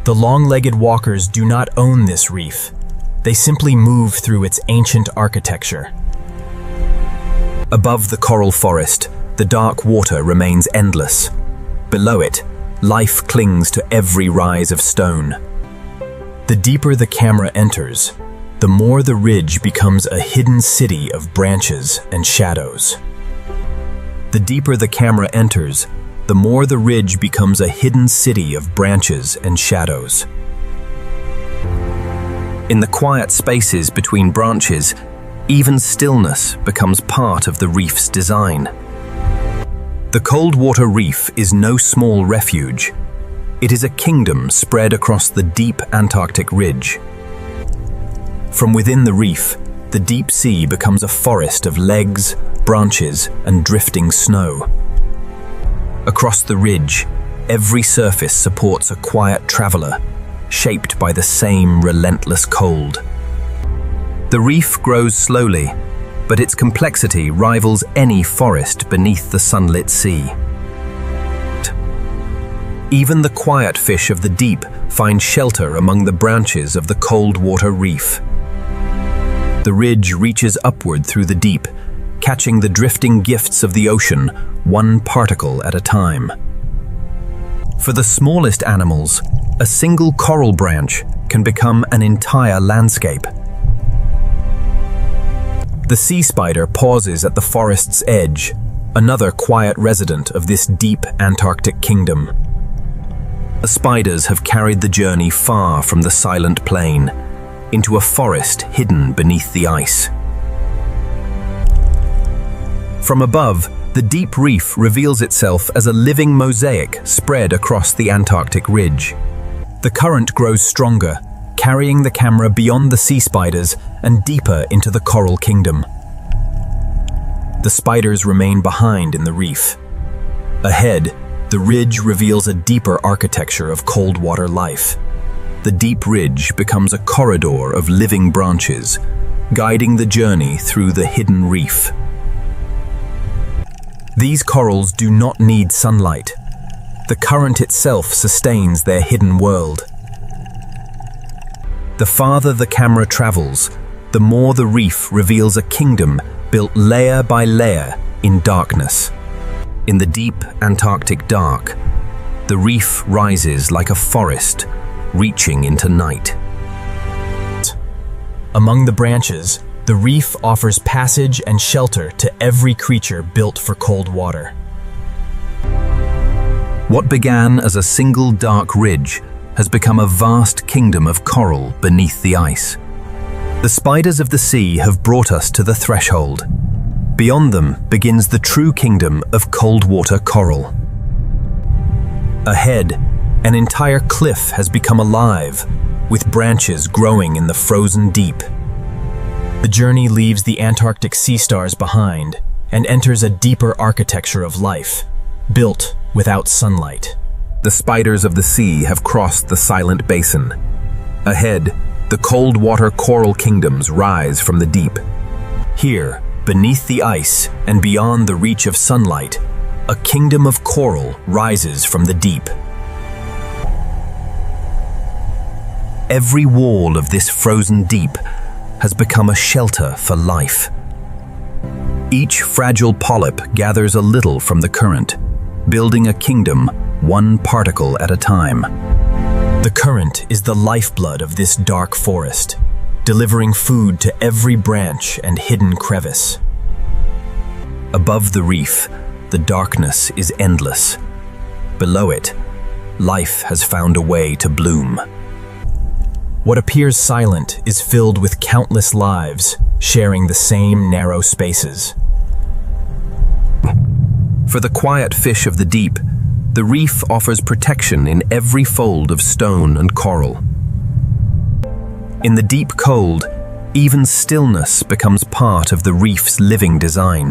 [SPEAKER 3] The long-legged walkers do not own this reef. They simply move through its ancient architecture.
[SPEAKER 2] Above the coral forest, the dark water remains endless. Below it, life clings to every rise of stone.
[SPEAKER 3] The deeper the camera enters, the more the ridge becomes a hidden city of branches and shadows.
[SPEAKER 2] The deeper the camera enters, the more the ridge becomes a hidden city of branches and shadows. In the quiet spaces between branches, even stillness becomes part of the reef's design. The cold water reef is no small refuge. It is a kingdom spread across the deep Antarctic ridge. From within the reef, the deep sea becomes a forest of legs, branches, and drifting snow. Across the ridge, every surface supports a quiet traveler, shaped by the same relentless cold. The reef grows slowly, but its complexity rivals any forest beneath the sunlit sea. Even the quiet fish of the deep find shelter among the branches of the cold water reef. The ridge reaches upward through the deep, catching the drifting gifts of the ocean, one particle at a time. For the smallest animals, a single coral branch can become an entire landscape. The sea spider pauses at the forest's edge, another quiet resident of this deep Antarctic kingdom. The spiders have carried the journey far from the silent plain, into a forest hidden beneath the ice. From above, the deep reef reveals itself as a living mosaic spread across the Antarctic ridge. The current grows stronger, carrying the camera beyond the sea spiders and deeper into the coral kingdom. The spiders remain behind in the reef. Ahead, the ridge reveals a deeper architecture of cold water life. The deep ridge becomes a corridor of living branches, guiding the journey through the hidden reef. These corals do not need sunlight. The current itself sustains their hidden world. The farther the camera travels, the more the reef reveals a kingdom built layer by layer in darkness. In the deep Antarctic dark, the reef rises like a forest, reaching into night.
[SPEAKER 3] Among the branches, the reef offers passage and shelter to every creature built for cold water.
[SPEAKER 2] What began as a single dark ridge has become a vast kingdom of coral beneath the ice. The spiders of the sea have brought us to the threshold. Beyond them begins the true kingdom of cold water coral. Ahead, an entire cliff has become alive, with branches growing in the frozen deep. The journey leaves the Antarctic sea stars behind and enters a deeper architecture of life, built without sunlight. The spiders of the sea have crossed the silent basin. Ahead, the cold water coral kingdoms rise from the deep. Here, beneath the ice and beyond the reach of sunlight, a kingdom of coral rises from the deep. Every wall of this frozen deep has become a shelter for life. Each fragile polyp gathers a little from the current, building a kingdom one particle at a time.
[SPEAKER 3] The current is the lifeblood of this dark forest.
[SPEAKER 2] delivering food to every branch and hidden crevice. Above the reef, the darkness is endless. Below it, life has found a way to bloom. What appears silent is filled with countless lives, sharing the same narrow spaces.
[SPEAKER 1] For the quiet fish of the deep, the reef offers protection in every fold of stone and coral. In the deep cold, even stillness becomes part of the reef's living design.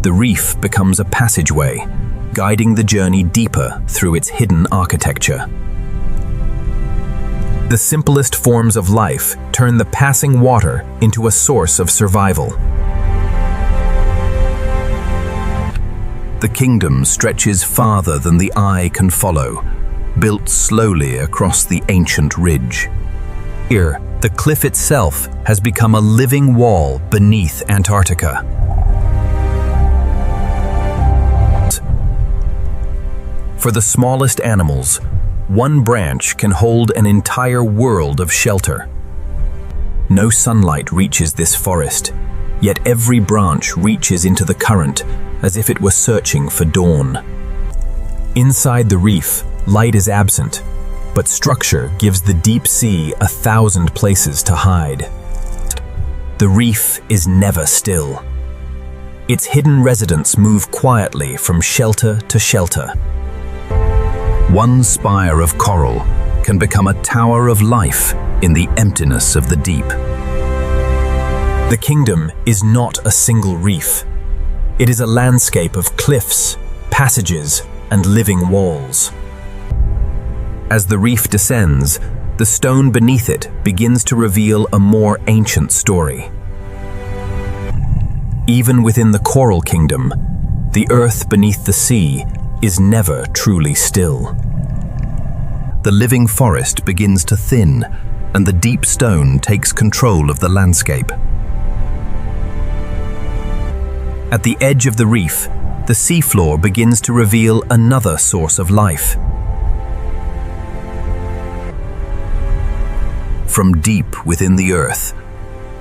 [SPEAKER 1] The reef becomes a passageway, guiding the journey deeper through its hidden architecture.
[SPEAKER 2] The simplest forms of life turn the passing water into a source of survival.
[SPEAKER 1] The kingdom stretches farther than the eye can follow, built slowly across the ancient ridge.
[SPEAKER 2] Here, the cliff itself has become a living wall beneath Antarctica.
[SPEAKER 1] For the smallest animals, one branch can hold an entire world of shelter.
[SPEAKER 2] No sunlight reaches this forest, yet every branch reaches into the current as if it were searching for dawn. Inside the reef, light is absent, but structure gives the deep sea 1,000 places to hide. The reef is never still. Its hidden residents move quietly from shelter to shelter.
[SPEAKER 1] One spire of coral can become a tower of life in the emptiness of the deep.
[SPEAKER 2] The kingdom is not a single reef. It is a landscape of cliffs, passages, and living walls.
[SPEAKER 1] As the reef descends, the stone beneath it begins to reveal a more ancient story.
[SPEAKER 2] Even within the coral kingdom, the earth beneath the sea is never truly still.
[SPEAKER 1] The living forest begins to thin, and the deep stone takes control of the landscape. At the edge of the reef, the seafloor begins to reveal another source of life. From deep within the earth,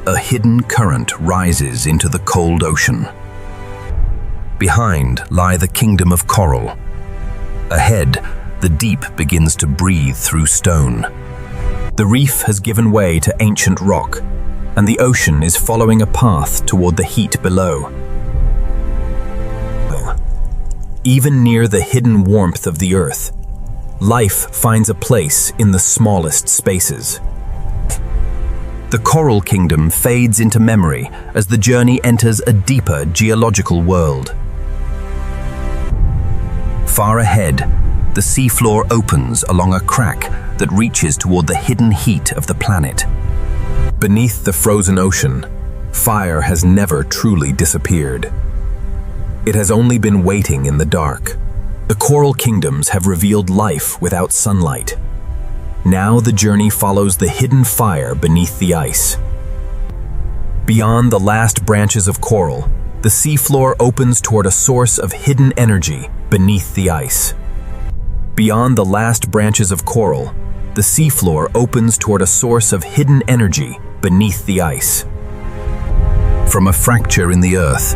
[SPEAKER 1] a hidden current rises into the cold ocean. Behind lie the kingdom of coral. Ahead, the deep begins to breathe through stone.
[SPEAKER 2] The reef has given way to ancient rock, and the ocean is following a path toward the heat below. Even near the hidden warmth of the earth, life finds a place in the smallest spaces.
[SPEAKER 1] The coral kingdom fades into memory as the journey enters a deeper geological world. Far ahead, the seafloor opens along a crack that reaches toward the hidden heat of the planet.
[SPEAKER 2] Beneath the frozen ocean, fire has never truly disappeared. It has only been waiting in the dark. The coral kingdoms have revealed life without sunlight. Now the journey follows the hidden fire beneath the ice. Beyond the last branches of coral, the seafloor opens toward a source of hidden energy beneath the ice. Beyond the last branches of coral, the seafloor opens toward a source of hidden energy beneath the ice.
[SPEAKER 1] From a fracture in the earth,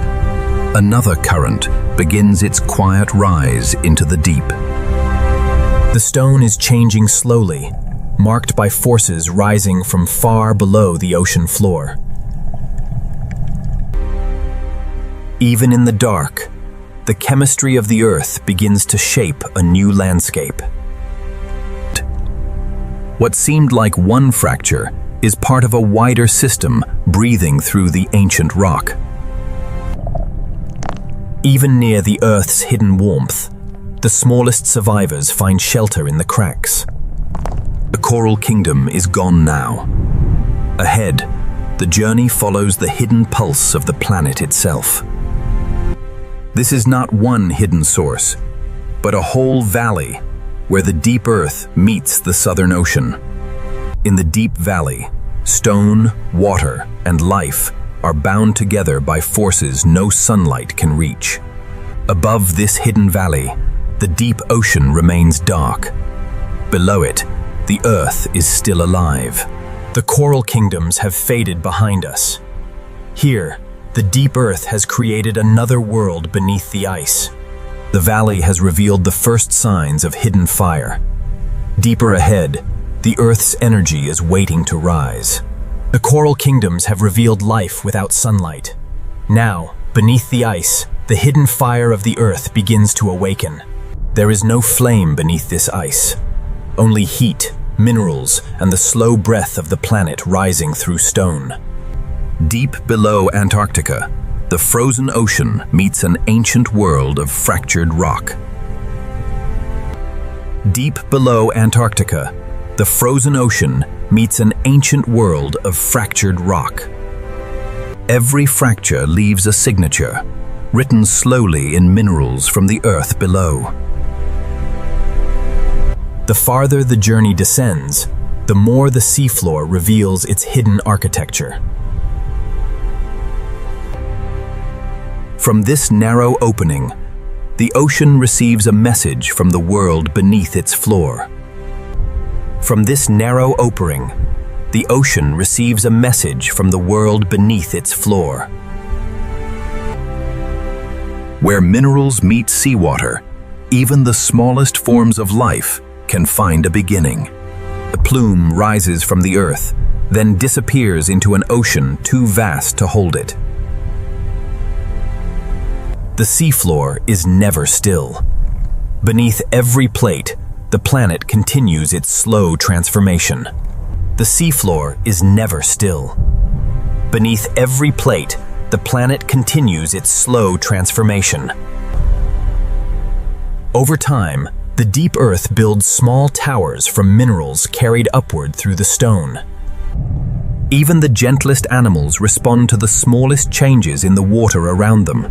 [SPEAKER 1] another current begins its quiet rise into the deep.
[SPEAKER 2] The stone is changing slowly, marked by forces rising from far below the ocean floor. Even in the dark, the chemistry of the earth begins to shape a new landscape.
[SPEAKER 1] What seemed like one fracture is part of a wider system breathing through the ancient rock.
[SPEAKER 2] Even near the earth's hidden warmth, the smallest survivors find shelter in the cracks.
[SPEAKER 1] The coral kingdom is gone now. Ahead, the journey follows the hidden pulse of the planet itself. This is not one hidden source, but a whole valley where the deep earth meets the southern ocean. In the deep valley, stone, water, and life are bound together by forces no sunlight can reach. Above this hidden valley, the deep ocean remains dark. Below it,
[SPEAKER 2] the Earth is still alive. The coral kingdoms have faded behind us. Here, the deep Earth has created another world beneath the ice. The valley has revealed the first signs of hidden fire. Deeper ahead, the Earth's energy is waiting to rise. The coral kingdoms have revealed life without sunlight. Now, beneath the ice, the hidden fire of the Earth begins to awaken. There is no flame beneath this ice, only heat, minerals, and the slow breath of the planet rising through stone.
[SPEAKER 1] Deep below Antarctica, the frozen ocean meets an ancient world of fractured rock. Deep below Antarctica, the frozen ocean meets an ancient world of fractured rock. Every fracture leaves a signature, written slowly in minerals from the earth below.
[SPEAKER 2] The farther the journey descends, the more the seafloor reveals its hidden architecture.
[SPEAKER 1] From this narrow opening, the ocean receives a message from the world beneath its floor. From this narrow opening, the ocean receives a message from the world beneath its floor. Where minerals meet seawater, even the smallest forms of life can find a beginning. A plume rises from the earth, then disappears into an ocean too vast to hold it. The seafloor is never still. Beneath every plate, the planet continues its slow transformation. The seafloor is never still. Beneath every plate, the planet continues its slow transformation. Over time, the deep earth builds small towers from minerals carried upward through the stone. Even the gentlest animals respond to the smallest changes in the water around them.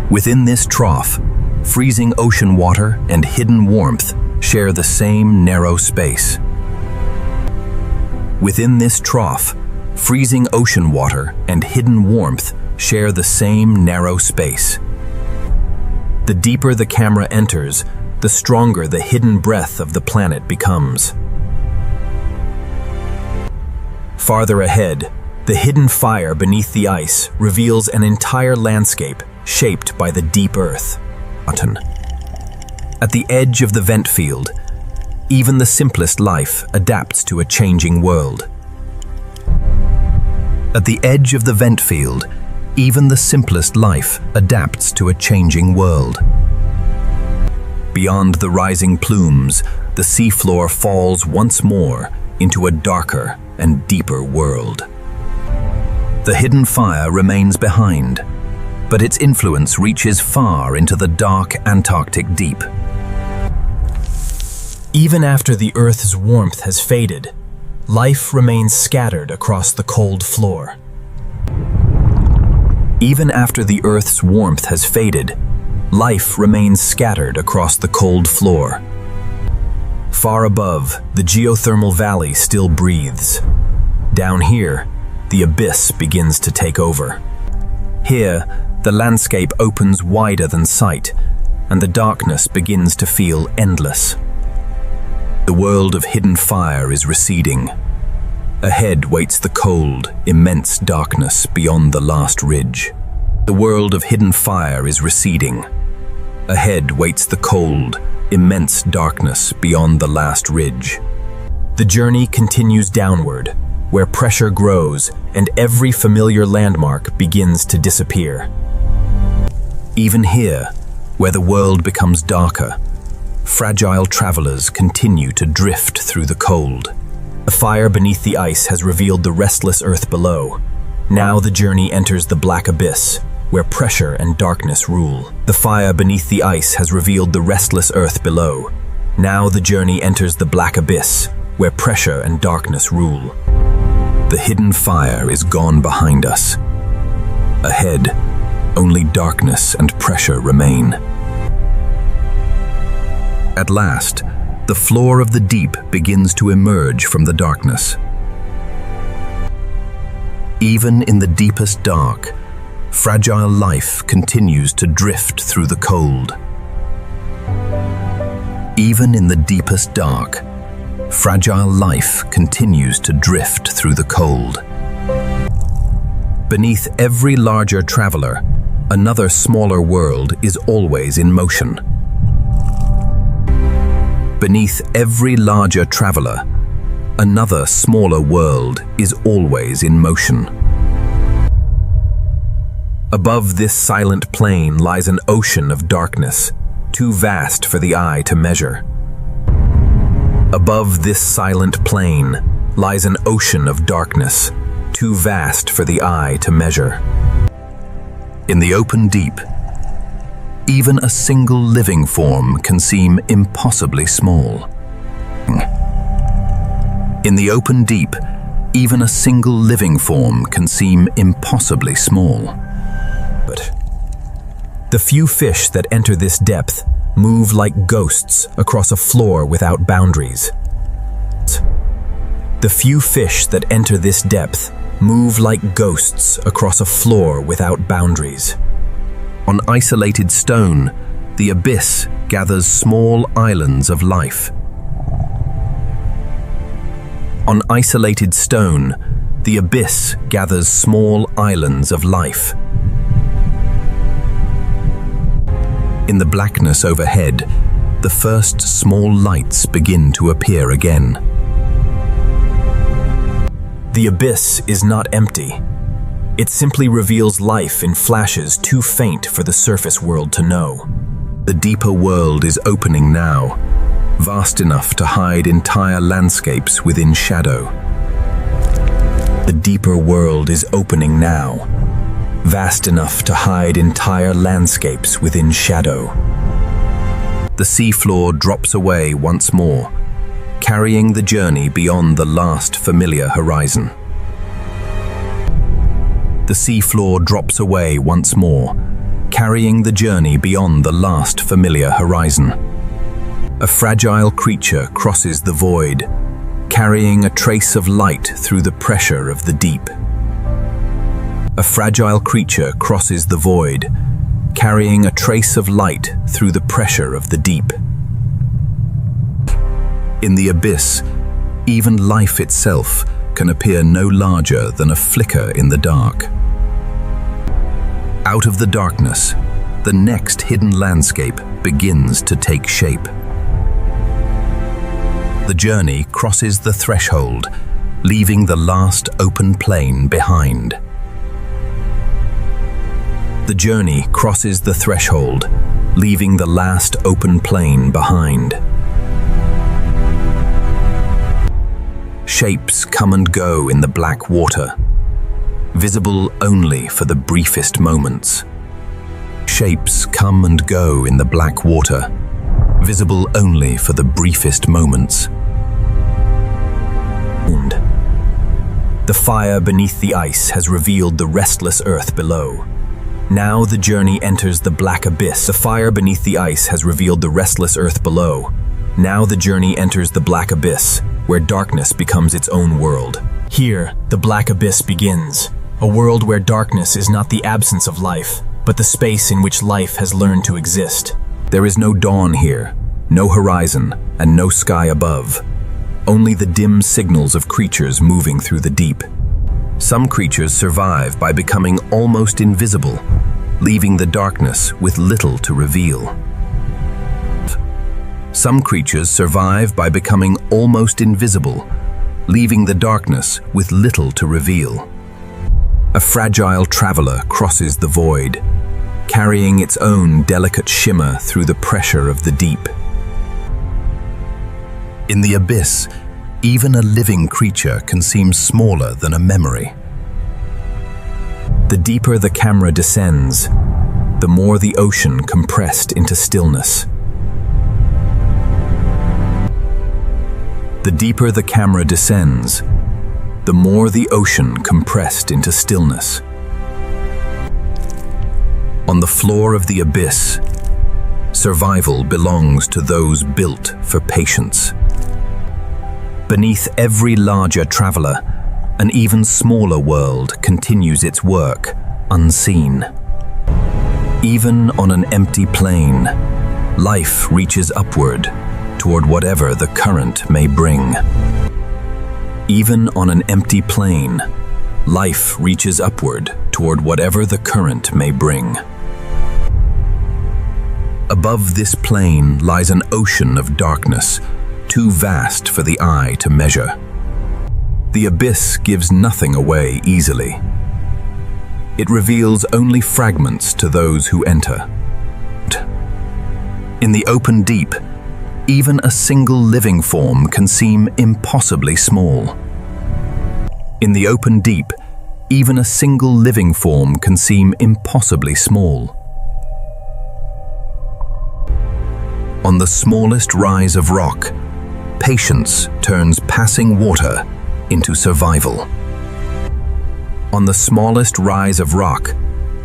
[SPEAKER 1] Within this trough, freezing ocean water and hidden warmth share the same narrow space. Within this trough, freezing ocean water and hidden warmth share the same narrow space. The deeper the camera enters, the stronger the hidden breath of the planet becomes. Farther ahead, the hidden fire beneath the ice reveals an entire landscape shaped by the deep earth. At the edge of the vent field, even the simplest life adapts to a changing world. At the edge of the vent field, even the simplest life adapts to a changing world. Beyond the rising plumes, the seafloor falls once more into a darker and deeper world. The hidden fire remains behind, but its influence reaches far into the dark Antarctic deep.
[SPEAKER 2] Even after the Earth's warmth has faded, life remains scattered across the cold floor.
[SPEAKER 1] Even after the Earth's warmth has faded, life remains scattered across the cold floor. Far above, the geothermal valley still breathes. Down here, the abyss begins to take over. Here, the landscape opens wider than sight, and the darkness begins to feel endless. The world of hidden fire is receding. Ahead waits the cold, immense darkness beyond the last ridge. The world of hidden fire is receding. Ahead waits the cold, immense darkness beyond the last ridge. The journey continues downward, where pressure grows and every familiar landmark begins to disappear. Even here, where the world becomes darker, fragile travelers continue to drift through the cold. The fire beneath the ice has revealed the restless earth below. Now the journey enters the black abyss, where pressure and darkness rule. The fire beneath the ice has revealed the restless earth below. Now the journey enters the black abyss, where pressure and darkness rule. The hidden fire is gone behind us. Ahead, only darkness and pressure remain. At last, the floor of the deep begins to emerge from the darkness. Even in the deepest dark, fragile life continues to drift through the cold. Even in the deepest dark, fragile life continues to drift through the cold. Beneath every larger traveler, another smaller world is always in motion. Beneath every larger traveler, another smaller world is always in motion. Above this silent plain lies an ocean of darkness, too vast for the eye to measure. Above this silent plain lies an ocean of darkness, too vast for the eye to measure. In the open deep, even a single living form can seem impossibly small. In the open deep, even a single living form can seem impossibly small. But the few fish that enter this depth move like ghosts across a floor without boundaries. The few fish that enter this depth move like ghosts across a floor without boundaries. On isolated stone, the abyss gathers small islands of life. On isolated stone, the abyss gathers small islands of life. In the blackness overhead, the first small lights begin to appear again. The abyss is not empty. It simply reveals life in flashes too faint for the surface world to know. The deeper world is opening now, vast enough to hide entire landscapes within shadow. The deeper world is opening now, vast enough to hide entire landscapes within shadow. The seafloor drops away once more, carrying the journey beyond the last familiar horizon. The seafloor drops away once more, carrying the journey beyond the last familiar horizon. A fragile creature crosses the void, carrying a trace of light through the pressure of the deep. A fragile creature crosses the void, carrying a trace of light through the pressure of the deep. In the abyss, even life itself can appear no larger than a flicker in the dark. Out of the darkness, the next hidden landscape begins to take shape. The journey crosses the threshold, leaving the last open plain behind. The journey crosses the threshold, leaving the last open plain behind. Shapes come and go in the black water, visible only for the briefest moments. Shapes come and go in the black water, visible only for the briefest moments. The fire beneath the ice has revealed the restless earth below. Now the journey enters the black abyss. The fire beneath the ice has revealed the restless earth below. Now the journey enters the black abyss, where darkness becomes its own world. Here, the black abyss begins, a world where darkness is not the absence of life, but the space in which life has learned to exist. There is no dawn here, no horizon, and no sky above. Only the dim signals of creatures moving through the deep. Some creatures survive by becoming almost invisible, leaving the darkness with little to reveal. Some creatures survive by becoming almost invisible, leaving the darkness with little to reveal. A fragile traveler crosses the void, carrying its own delicate shimmer through the pressure of the deep. In the abyss, even a living creature can seem smaller than a memory. The deeper the camera descends, the more the ocean compressed into stillness. The deeper the camera descends, the more the ocean compressed into stillness. On the floor of the abyss, survival belongs to those built for patience. Beneath every larger traveler, an even smaller world continues its work, unseen. Even on an empty plain, life reaches upward, toward whatever the current may bring. Even on an empty plain, life reaches upward toward whatever the current may bring. Above this plain lies an ocean of darkness, too vast for the eye to measure. The abyss gives nothing away easily. It reveals only fragments to those who enter. In the open deep, even a single living form can seem impossibly small. In the open deep, even a single living form can seem impossibly small. On the smallest rise of rock, patience turns passing water into survival. On the smallest rise of rock,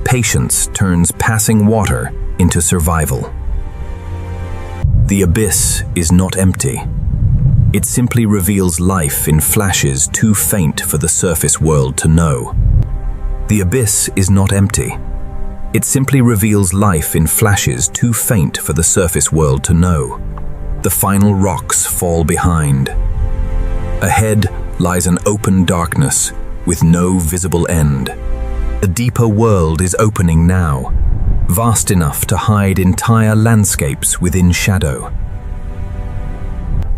[SPEAKER 1] patience turns passing water into survival. The abyss is not empty. It simply reveals life in flashes too faint for the surface world to know. The abyss is not empty. It simply reveals life in flashes too faint for the surface world to know. The final rocks fall behind. Ahead lies an open darkness with no visible end. A deeper world is opening now, vast enough to hide entire landscapes within shadow.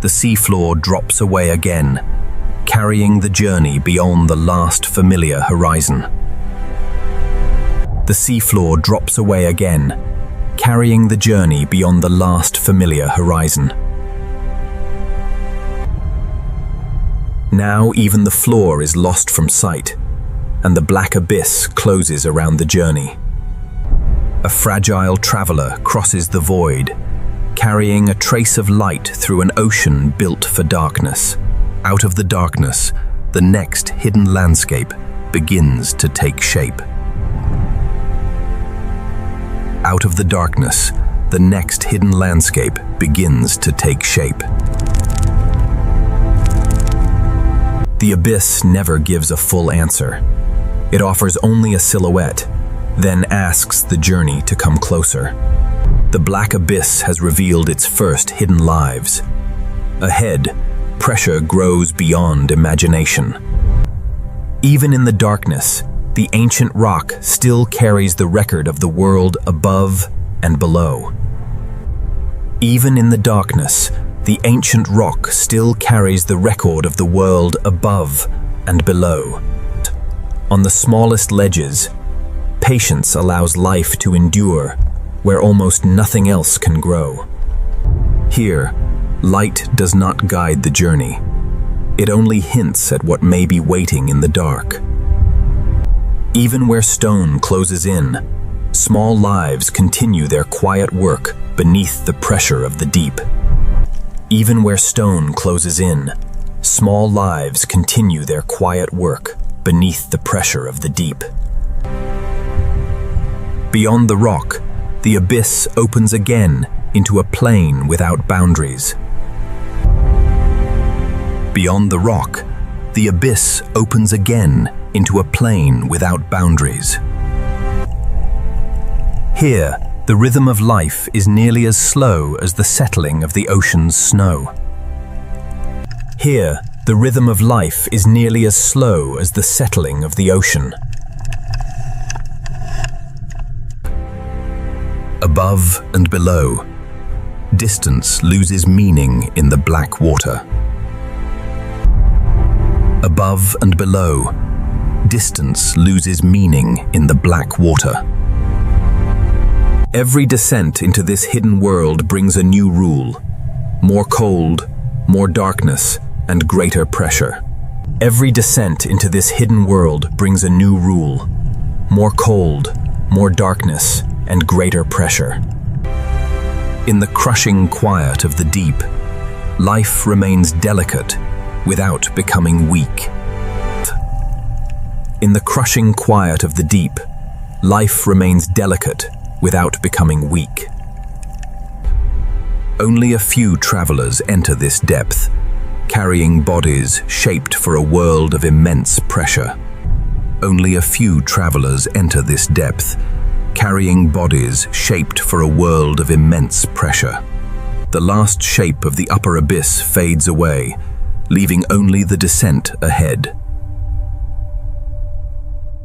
[SPEAKER 1] The seafloor drops away again, carrying the journey beyond the last familiar horizon. The seafloor drops away again, carrying the journey beyond the last familiar horizon. Now even the floor is lost from sight, and the black abyss closes around the journey. A fragile traveler crosses the void, carrying a trace of light through an ocean built for darkness. Out of the darkness, the next hidden landscape begins to take shape. Out of the darkness, the next hidden landscape begins to take shape. The abyss never gives a full answer. It offers only a silhouette, then asks the journey to come closer. The black abyss has revealed its first hidden lives. Ahead, pressure grows beyond imagination. Even in the darkness, the ancient rock still carries the record of the world above and below. Even in the darkness, the ancient rock still carries the record of the world above and below. On the smallest ledges, patience allows life to endure where almost nothing else can grow. Here, light does not guide the journey. It only hints at what may be waiting in the dark. Even where stone closes in, small lives continue their quiet work beneath the pressure of the deep. Even where stone closes in, small lives continue their quiet work beneath the pressure of the deep. Beyond the rock, the abyss opens again into a plain without boundaries. Beyond the rock, the abyss opens again into a plain without boundaries. Here, the rhythm of life is nearly as slow as the settling of the ocean's snow. Here, the rhythm of life is nearly as slow as the settling of the ocean. Above and below, distance loses meaning in the black water. Above and below, distance loses meaning in the black water. Every descent into this hidden world brings a new rule: more cold, more darkness, and greater pressure. Every descent into this hidden world brings a new rule: more cold, more darkness, and greater pressure. In the crushing quiet of the deep, life remains delicate without becoming weak. In the crushing quiet of the deep, life remains delicate without becoming weak. Only a few travelers enter this depth, carrying bodies shaped for a world of immense pressure. Only a few travelers enter this depth, carrying bodies shaped for a world of immense pressure. the last shape of the upper abyss fades away, leaving only the descent ahead.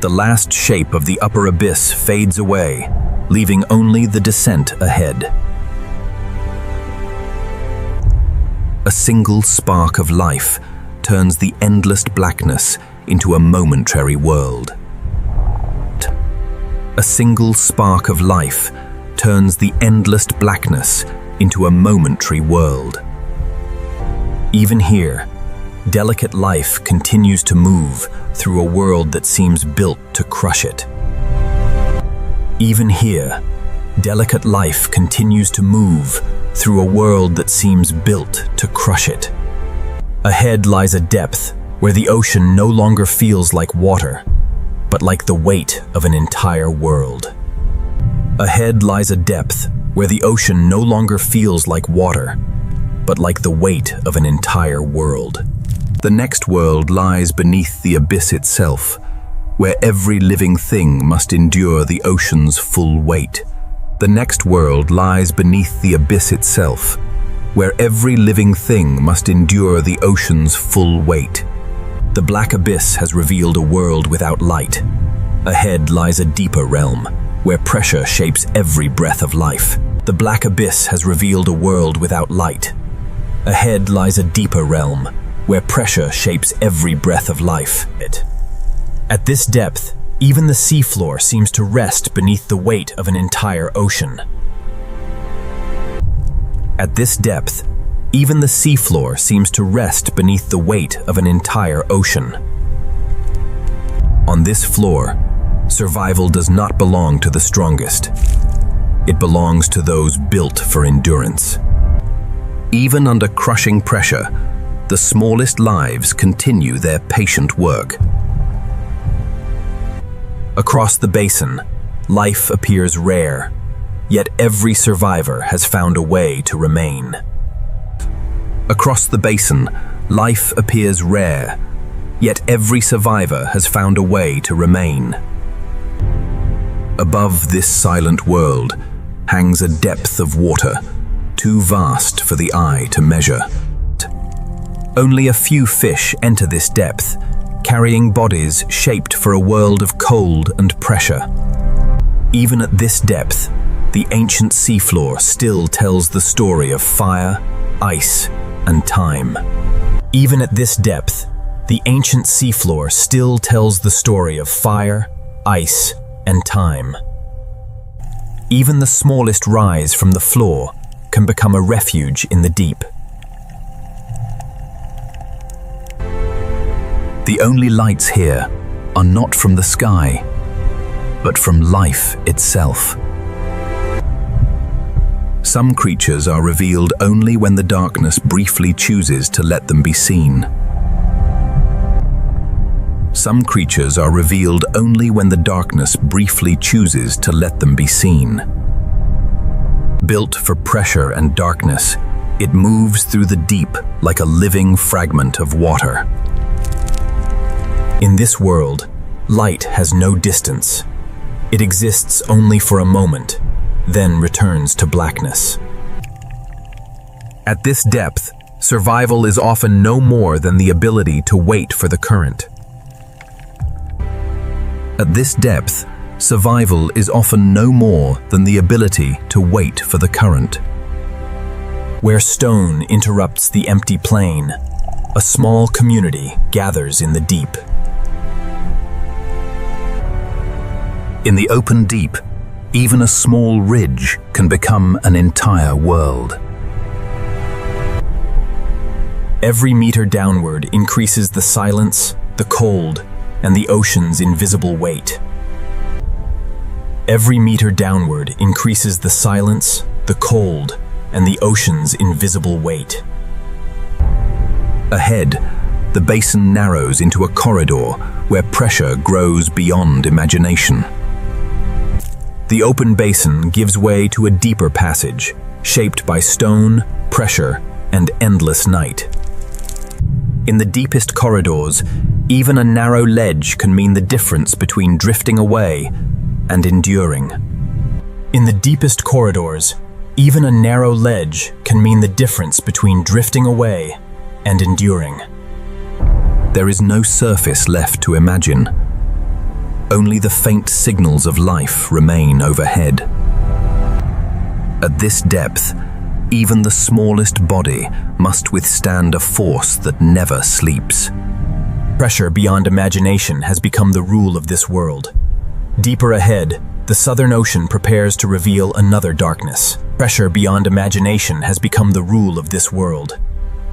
[SPEAKER 1] The last shape of the upper abyss fades away, leaving only the descent ahead. A single spark of life turns the endless blackness into a momentary world. A single spark of life turns the endless blackness into a momentary world. Even here, delicate life continues to move through a world that seems built to crush it. Even here, delicate life continues to move through a world that seems built to crush it. Ahead lies a depth where the ocean no longer feels like water, but like the weight of an entire world. Ahead lies a depth where the ocean no longer feels like water, but like the weight of an entire world. The next world lies beneath the abyss itself, where every living thing must endure the ocean's full weight. The next world lies beneath the abyss itself, where every living thing must endure the ocean's full weight. The black abyss has revealed a world without light. Ahead lies a deeper realm, where pressure shapes every breath of life. The black abyss has revealed a world without light. Ahead lies a deeper realm, where pressure shapes every breath of life. At this depth, even the seafloor seems to rest beneath the weight of an entire ocean. At this depth, even the seafloor seems to rest beneath the weight of an entire ocean. On this floor, survival does not belong to the strongest. It belongs to those built for endurance. Even under crushing pressure, the smallest lives continue their patient work. Across the basin, life appears rare, yet every survivor has found a way to remain. Across the basin, life appears rare, yet every survivor has found a way to remain. Above this silent world hangs a depth of water, too vast for the eye to measure. Only a few fish enter this depth, carrying bodies shaped for a world of cold and pressure. Even at this depth, the ancient seafloor still tells the story of fire, ice, and time. Even at this depth, the ancient seafloor still tells the story of fire, ice, and time. Even the smallest rise from the floor can become a refuge in the deep. The only lights here are not from the sky, but from life itself. Some creatures are revealed only when the darkness briefly chooses to let them be seen. Some creatures are revealed only when the darkness briefly chooses to let them be seen. Built for pressure and darkness, it moves through the deep like a living fragment of water. In this world, light has no distance. It exists only for a moment, then returns to blackness. At this depth, survival is often no more than the ability to wait for the current. At this depth, survival is often no more than the ability to wait for the current. Where stone interrupts the empty plain, a small community gathers in the deep. In the open deep, even a small ridge can become an entire world. Every meter downward increases the silence, the cold, and the ocean's invisible weight. Every meter downward increases the silence, the cold, and the ocean's invisible weight. Ahead, the basin narrows into a corridor where pressure grows beyond imagination. The open basin gives way to a deeper passage, shaped by stone, pressure, and endless night. In the deepest corridors, even a narrow ledge can mean the difference between drifting away and enduring. In the deepest corridors, even a narrow ledge can
[SPEAKER 2] can mean the difference between drifting away and enduring.
[SPEAKER 1] There is no surface left to imagine. Only the faint signals of life remain overhead. At this depth, even the smallest body must withstand a force that never sleeps.
[SPEAKER 2] Pressure beyond imagination has become the rule of this world. Deeper ahead, the Southern Ocean prepares to reveal another darkness. Pressure beyond imagination has become the rule of this world.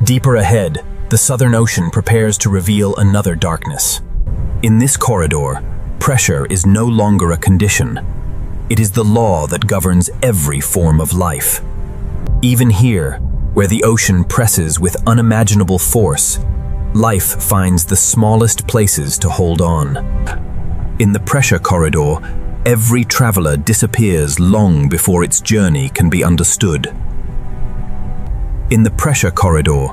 [SPEAKER 2] Deeper ahead, the Southern Ocean prepares to reveal another darkness.
[SPEAKER 1] In this corridor, pressure is no longer a condition. It is the law that governs every form of life. Even here, where the ocean presses with unimaginable force, life finds the smallest places to hold on. In the pressure corridor, every traveler disappears long before its journey can be understood. In the pressure corridor,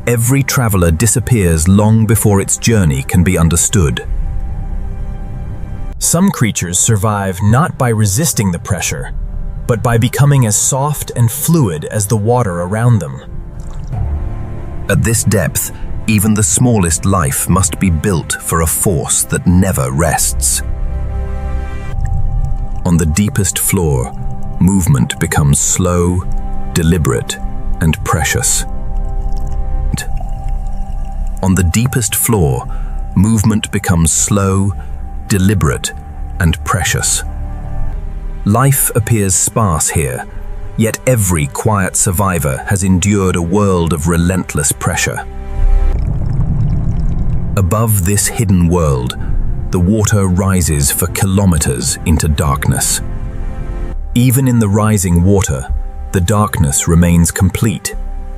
[SPEAKER 1] every traveler disappears long before its journey can be understood.
[SPEAKER 2] Some creatures survive not by resisting the pressure, but by becoming as soft and fluid as the water around them.
[SPEAKER 1] At this depth, even the smallest life must be built for a force that never rests. On the deepest floor, movement becomes slow, deliberate, and precious. On the deepest floor, movement becomes slow, deliberate, and precious. Life appears sparse here, yet every quiet survivor has endured a world of relentless pressure. Above this hidden world, the water rises for kilometers into darkness. Even in the rising water, the darkness remains complete,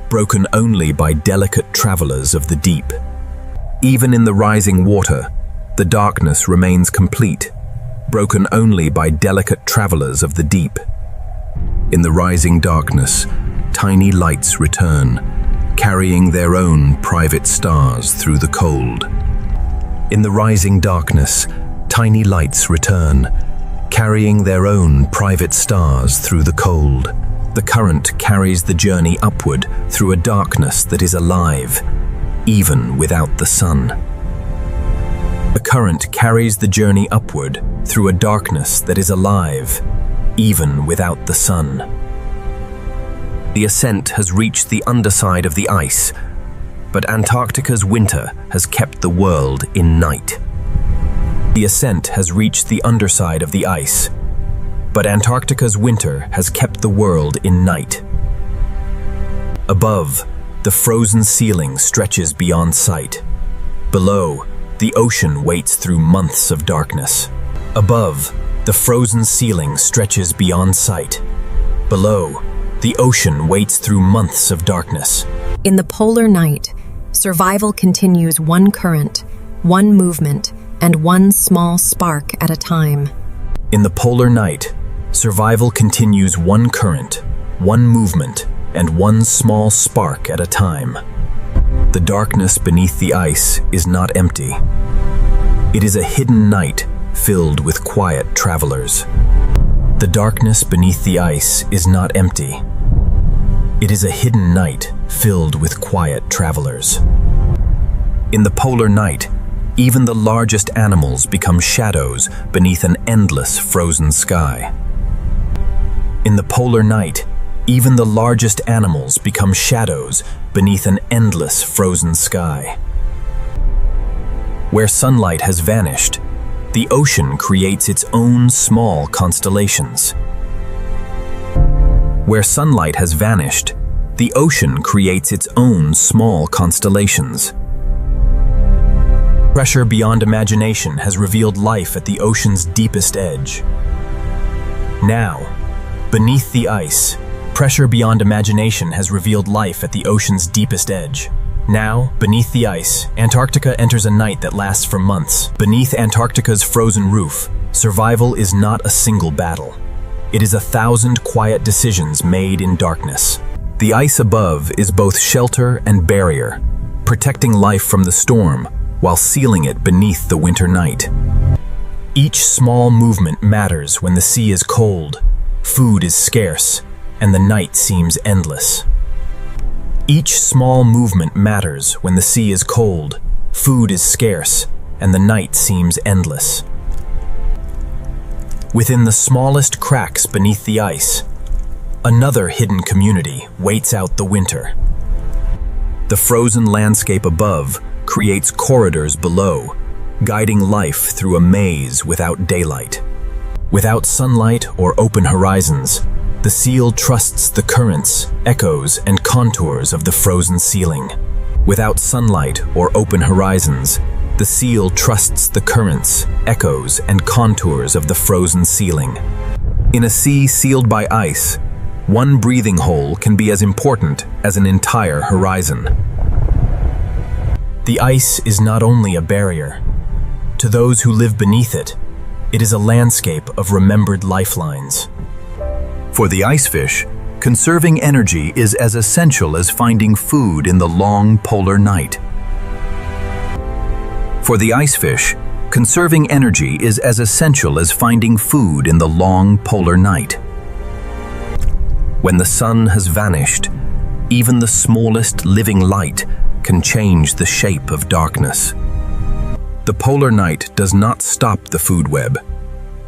[SPEAKER 1] broken only by delicate travelers of the deep. Even in the rising water, the darkness remains complete, broken only by delicate travelers of the deep. In the rising darkness, tiny lights return, carrying their own private stars through the cold. In the rising darkness, tiny lights return, carrying their own private stars through the cold. The current carries the journey upward through a darkness that is alive, even without the sun. The current carries the journey upward through a darkness that is alive, even without the sun. The ascent has reached the underside of the ice, but Antarctica's winter has kept the world in night. The ascent has reached the underside of the ice, but Antarctica's winter has kept the world in night. Above, the frozen ceiling stretches beyond sight. Below, the ocean waits through months of darkness. Above, the frozen ceiling stretches beyond sight. Below, the ocean waits through months of darkness.
[SPEAKER 4] In the polar night, survival continues one current, one movement, and one small spark at a time.
[SPEAKER 2] In the polar night, survival continues one current, one movement, and one small spark at a time. The darkness beneath the ice is not empty. It is a hidden night filled with quiet travelers. The darkness beneath the ice is not empty. It is a hidden night filled with quiet travelers. In the polar night, even the largest animals become shadows beneath an endless frozen sky. In the polar night, even the largest animals become shadows beneath an endless frozen sky. Where sunlight has vanished, the ocean creates its own small constellations. Where sunlight has vanished, the ocean creates its own small constellations. Pressure beyond imagination has revealed life at the ocean's deepest edge. Now, beneath the ice, pressure beyond imagination has revealed life at the ocean's deepest edge. Now, beneath the ice, Antarctica enters a night that lasts for months. Beneath Antarctica's frozen roof, survival is not a single battle. It is 1,000 quiet decisions made in darkness. The ice above is both shelter and barrier, protecting life from the storm while sealing it beneath the winter night. Each small movement matters when the sea is cold, food is scarce, and the night seems endless. Each small movement matters when the sea is cold, food is scarce, and the night seems endless. Within the smallest cracks beneath the ice, another hidden community waits out the winter. The frozen landscape above creates corridors below, guiding life through a maze without daylight. Without sunlight or open horizons, the seal trusts the currents, echoes, and contours of the frozen ceiling. Without sunlight or open horizons, the seal trusts the currents, echoes, and contours of the frozen ceiling. In a sea sealed by ice, one breathing hole can be as important as an entire horizon. The ice is not only a barrier. To those who live beneath it, it is a landscape of remembered lifelines.
[SPEAKER 1] For the ice fish, conserving energy is as essential as finding food in the long polar night. For the ice fish, conserving energy is as essential as finding food in the long polar night. When the sun has vanished, even the smallest living light can change the shape of darkness. The polar night does not stop the food web.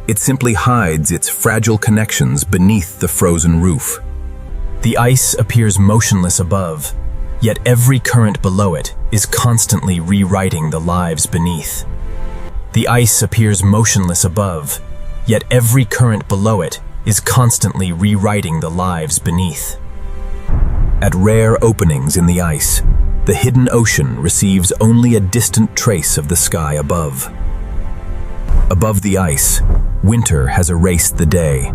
[SPEAKER 1] It simply hides its fragile connections beneath the frozen roof.
[SPEAKER 2] The ice appears motionless above, yet every current below it is constantly rewriting the lives beneath. The ice appears motionless above, yet every current below it is constantly rewriting the lives beneath. At rare openings in the ice, the hidden ocean receives only a distant trace of the sky above. Above the ice, winter has erased the day.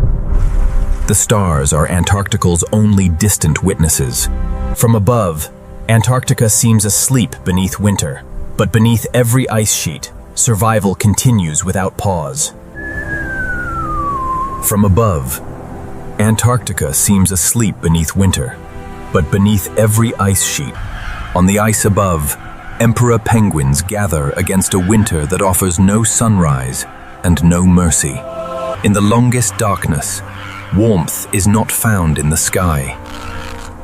[SPEAKER 2] The stars are Antarctical's only distant witnesses. From above, Antarctica seems asleep beneath winter, but beneath every ice sheet, survival continues without pause. From above, Antarctica seems asleep beneath winter, but beneath every ice sheet, on the ice above, emperor penguins gather against a winter that offers no sunrise and no mercy. In the longest darkness, warmth is not found in the sky.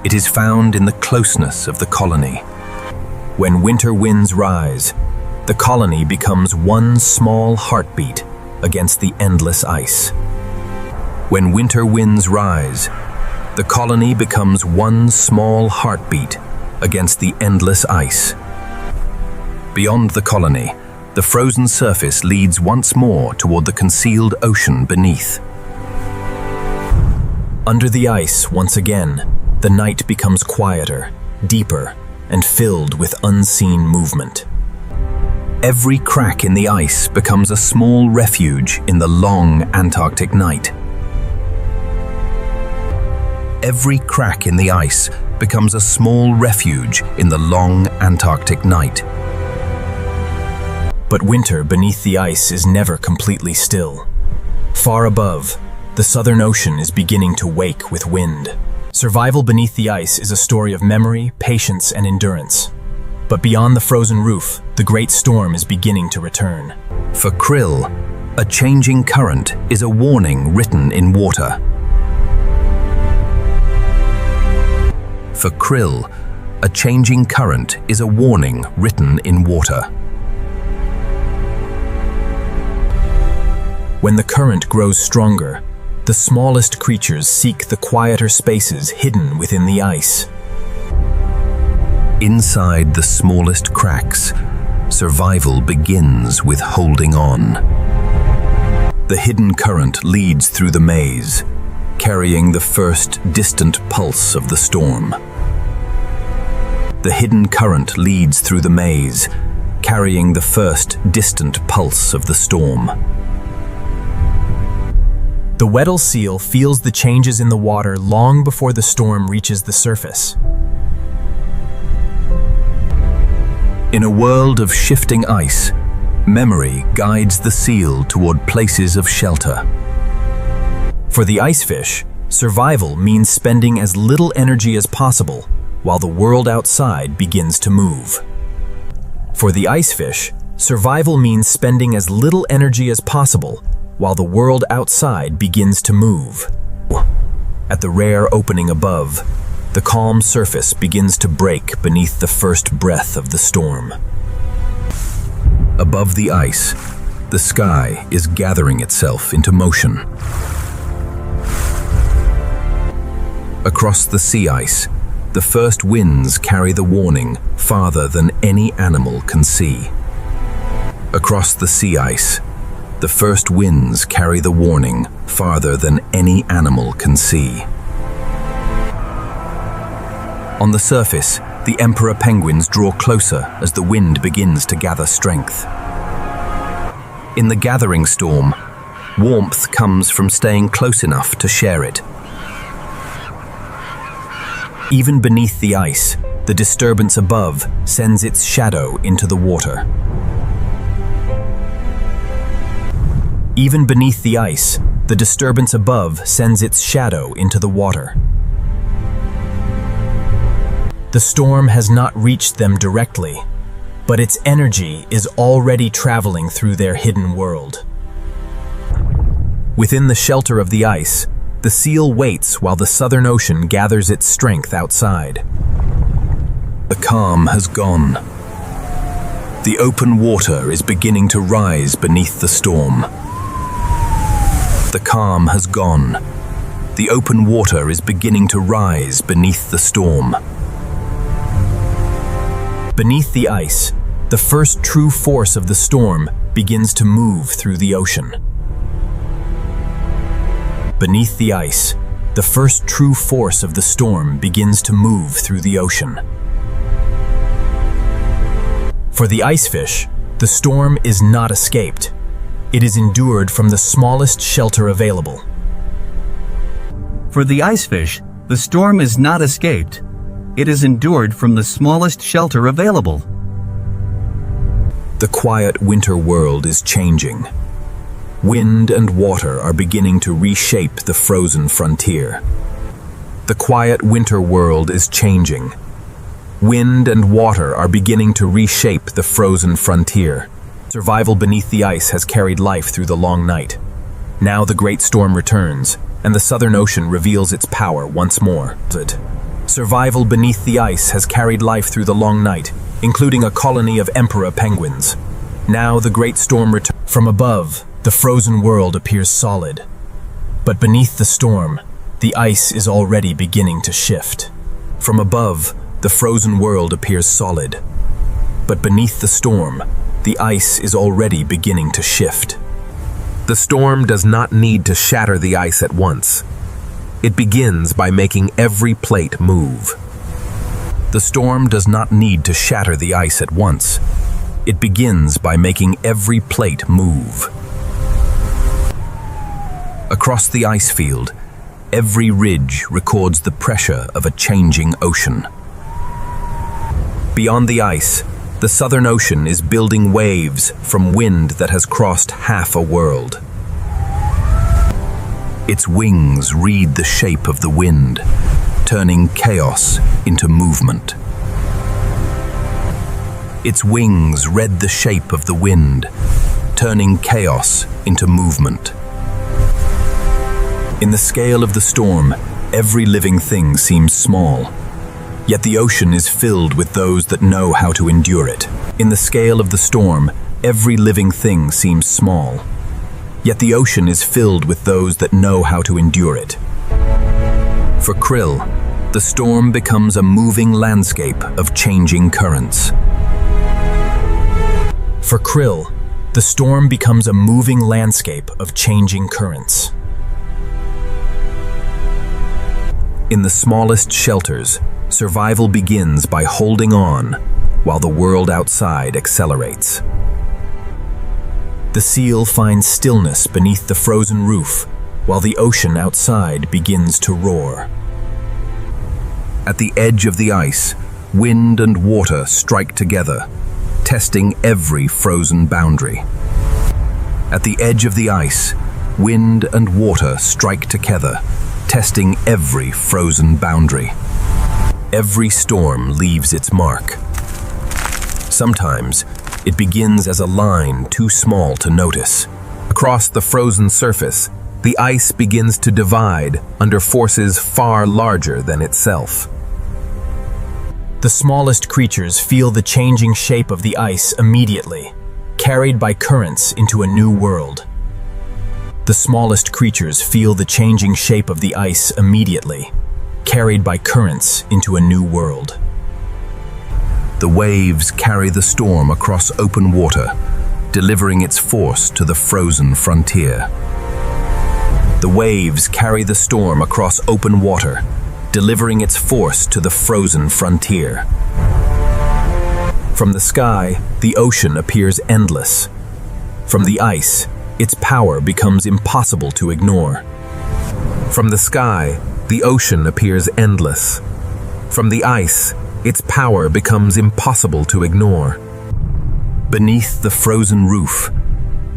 [SPEAKER 2] It is found in the closeness of the colony. When winter winds rise, the colony becomes one small heartbeat against the endless ice. When winter winds rise, the colony becomes one small heartbeat against the endless ice. Beyond the colony, the frozen surface leads once more toward the concealed ocean beneath. Under the ice, once again, the night becomes quieter, deeper, and filled with unseen movement. Every crack in the ice becomes a small refuge in the long Antarctic night. Every crack in the ice becomes a small refuge in the long Antarctic night. But winter beneath the ice is never completely still. Far above, the Southern Ocean is beginning to wake with wind. Survival beneath the ice is a story of memory, patience, and endurance. But beyond the frozen roof, the great storm is beginning to return.
[SPEAKER 1] For krill, a changing current is a warning written in water. For krill, a changing current is a warning written in water.
[SPEAKER 2] When the current grows stronger, the smallest creatures seek the quieter spaces hidden within the ice.
[SPEAKER 1] Inside the smallest cracks, survival begins with holding on. The hidden current leads through the maze, carrying the first distant pulse of the storm. The hidden current leads through the maze, carrying the first distant pulse of the storm.
[SPEAKER 2] The Weddell seal feels the changes in the water long before the storm reaches the surface.
[SPEAKER 1] In a world of shifting ice, memory guides the seal toward places of shelter.
[SPEAKER 2] For the ice fish, survival means spending as little energy as possible while the world outside begins to move. For the ice fish, survival means spending as little energy as possible while the world outside begins to move. At the rare opening above, The calm surface begins to break beneath the first breath of the storm. Above the ice, the sky is gathering itself into motion. Across the sea ice, the first winds carry the warning farther than any animal can see. Across the sea ice, the first winds carry the warning farther than any animal can see. On the surface, the emperor penguins draw closer as the wind begins to gather strength. In the gathering storm, warmth comes from staying close enough to share it. Even beneath the ice, the disturbance above sends its shadow into the water. Even beneath the ice, the disturbance above sends its shadow into the water. The storm has not reached them directly, but its energy is already traveling through their hidden world. Within the shelter of the ice, the seal waits while the Southern Ocean gathers its strength outside. The calm has gone. The open water is beginning to rise beneath the storm. The calm has gone. The open water is beginning to rise beneath the storm. Beneath the ice, the first true force of the storm begins to move through the ocean. Beneath the ice, the first true force of the storm begins to move through the ocean. For the ice fish, the storm is not escaped. It is endured from the smallest shelter available.
[SPEAKER 5] For the ice fish, the storm is not escaped. It is endured from the smallest shelter available.
[SPEAKER 2] The quiet winter world is changing. Wind and water are beginning to reshape the frozen frontier. The quiet winter world is changing. Wind and water are beginning to reshape the frozen frontier. Survival beneath the ice has carried life through the long night. Now the great storm returns, and the Southern Ocean reveals its power once more. Survival beneath the ice has carried life through the long night, including a colony of emperor penguins. Now the great storm returns. From above, the frozen world appears solid. But beneath the storm, the ice is already beginning to shift. From above, the frozen world appears solid. But beneath the storm, the ice is already beginning to shift.
[SPEAKER 3] The storm does not need to shatter the ice at once. It begins by making every plate move.
[SPEAKER 2] The storm does not need to shatter the ice at once. It begins by making every plate move. Across the ice field, every ridge records the pressure of a changing ocean. Beyond the ice, the Southern Ocean is building waves from wind that has crossed half a world. Its wings read the shape of the wind, turning chaos into movement. Its wings read the shape of the wind, turning chaos into movement. In the scale of the storm, every living thing seems small, yet the ocean is filled with those that know how to endure it. In the scale of the storm, every living thing seems small, yet the ocean is filled with those that know how to endure it. For krill, the storm becomes a moving landscape of changing currents. For krill, the storm becomes a moving landscape of changing currents. In the smallest shelters, survival begins by holding on while the world outside accelerates. The seal finds stillness beneath the frozen roof while the ocean outside begins to roar. At the edge of the ice, wind and water strike together, testing every frozen boundary. At the edge of the ice, wind and water strike together, testing every frozen boundary. Every storm leaves its mark. Sometimes, it begins as a line too small to notice. Across the frozen surface, the ice begins to divide under forces far larger than itself. The smallest creatures feel the changing shape of the ice immediately, carried by currents into a new world. The smallest creatures feel the changing shape of the ice immediately, carried by currents into a new world.
[SPEAKER 1] The waves carry the storm across open water, delivering its force to the frozen frontier. The waves carry the storm across open water, delivering its force to the frozen frontier. From the sky, the ocean appears endless. From the ice, its power becomes impossible to ignore. From the sky, the ocean appears endless. From the ice, its power becomes impossible to ignore. Beneath the frozen roof,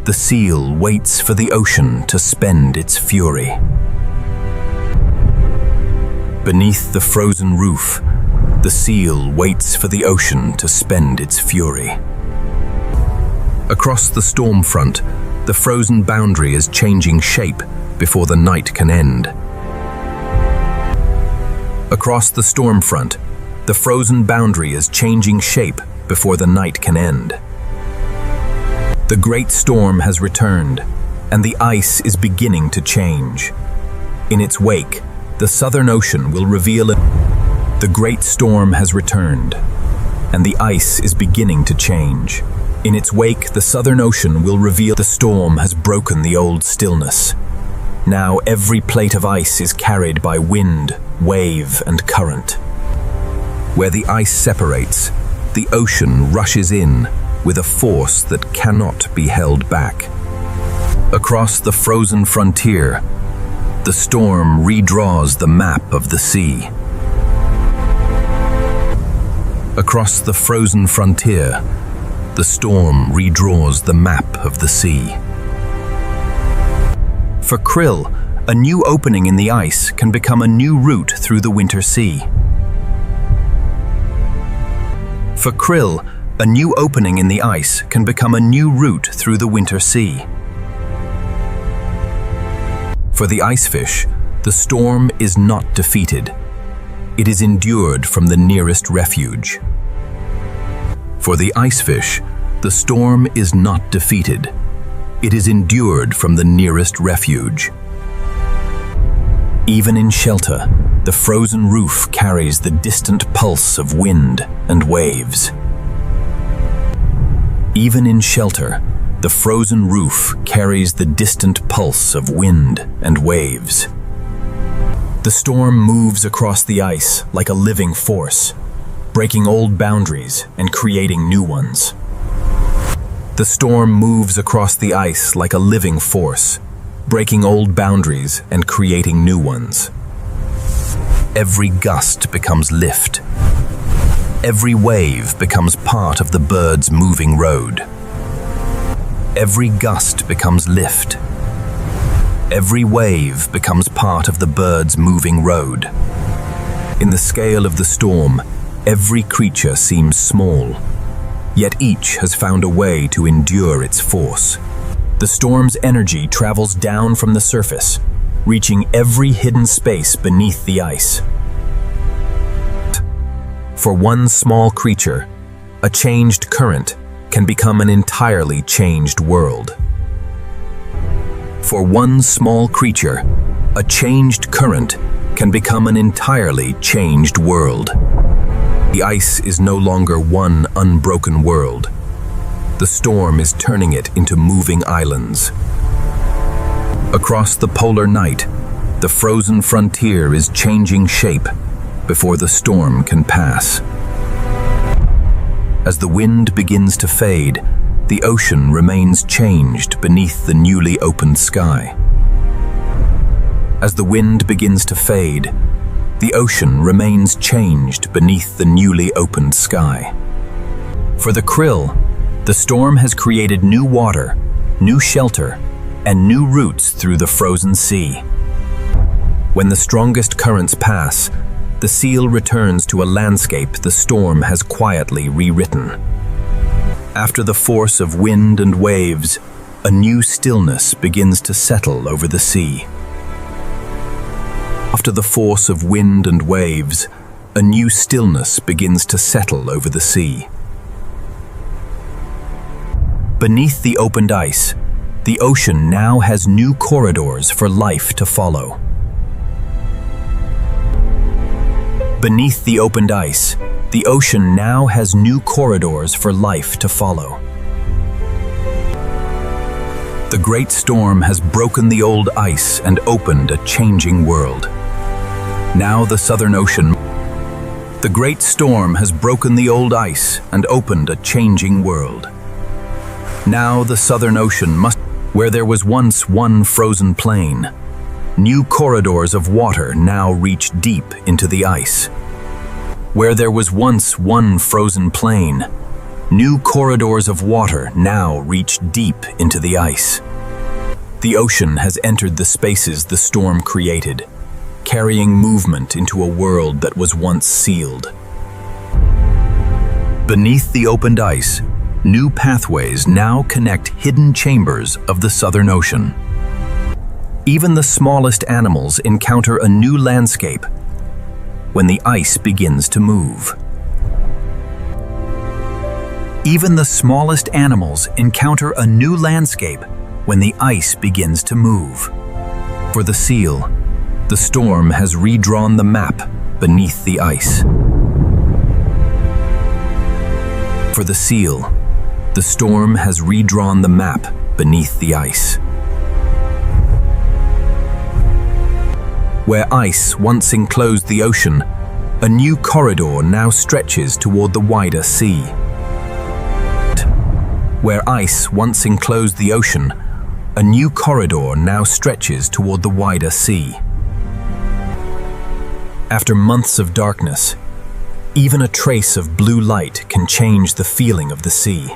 [SPEAKER 1] the seal waits for the ocean to spend its fury. Beneath the frozen roof, the seal waits for the ocean to spend its fury. Across the storm front, the frozen boundary is changing shape before the night can end. Across the storm front, the frozen boundary is changing shape before the night can end. The great storm has returned, and the ice is beginning to change. In its wake, the Southern Ocean will reveal it. The great storm has returned, and the ice is beginning to change. In its wake, the Southern Ocean will reveal the storm has broken the old stillness. Now every plate of ice is carried by wind, wave, and current. Where the ice separates, the ocean rushes in with a force that cannot be held back. Across the frozen frontier, the storm redraws the map of the sea. Across the frozen frontier, the storm redraws the map of the sea. For krill, a new opening in the ice can become a new route through the winter sea. For krill, a new opening in the ice can become a new route through the winter sea. For the icefish, the storm is not defeated. It is endured from the nearest refuge. For the icefish, the storm is not defeated. It is endured from the nearest refuge. Even in shelter, the frozen roof carries the distant pulse of wind and waves. Even in shelter, the frozen roof carries the distant pulse of wind and waves. The storm moves across the ice like a living force, breaking old boundaries and creating new ones. The storm moves across the ice like a living force, breaking old boundaries and creating new ones. Every gust becomes lift. Every wave becomes part of the bird's moving road. Every gust becomes lift. Every wave becomes part of the bird's moving road. In the scale of the storm, every creature seems small, yet each has found a way to endure its force. The storm's energy travels down from the surface, reaching every hidden space beneath the ice. For one small creature, a changed current can become an entirely changed world. For one small creature, a changed current can become an entirely changed world. The ice is no longer one unbroken world. The storm is turning it into moving islands. Across the polar night, the frozen frontier is changing shape before the storm can pass. As the wind begins to fade, the ocean remains changed beneath the newly opened sky. As the wind begins to fade, the ocean remains changed beneath the newly opened sky. For the krill, the storm has created new water, new shelter, and new routes through the frozen sea. When the strongest currents pass, the seal returns to a landscape the storm has quietly rewritten. After the force of wind and waves, a new stillness begins to settle over the sea. After the force of wind and waves,
[SPEAKER 2] a new stillness begins to settle over the sea. Beneath the opened ice, the ocean now has new corridors for life to follow. Beneath the opened ice, the ocean now has new corridors for life to follow. The great storm has broken the old ice and opened a changing world. Now the Southern Ocean. The great storm has broken the old ice and opened a changing world. Now the Southern Ocean must, where there was once one frozen plain, new corridors of water now reach deep into the ice. Where there was once one frozen plain, new corridors of water now reach deep into the ice. The ocean has entered the spaces the storm created, carrying movement into a world that was once sealed. Beneath the opened ice, new pathways now connect hidden chambers of the Southern Ocean. Even the smallest animals encounter a new landscape when the ice begins to move. Even the smallest animals encounter a new landscape when the ice begins to move. For the seal, the storm has redrawn the map beneath the ice. For the seal, the storm has redrawn the map beneath the ice. Where ice once enclosed the ocean, a new corridor now stretches toward the wider sea. Where ice once enclosed the ocean, a new corridor now stretches toward the wider sea. After months of darkness, even a trace of blue light can change the feeling of the sea.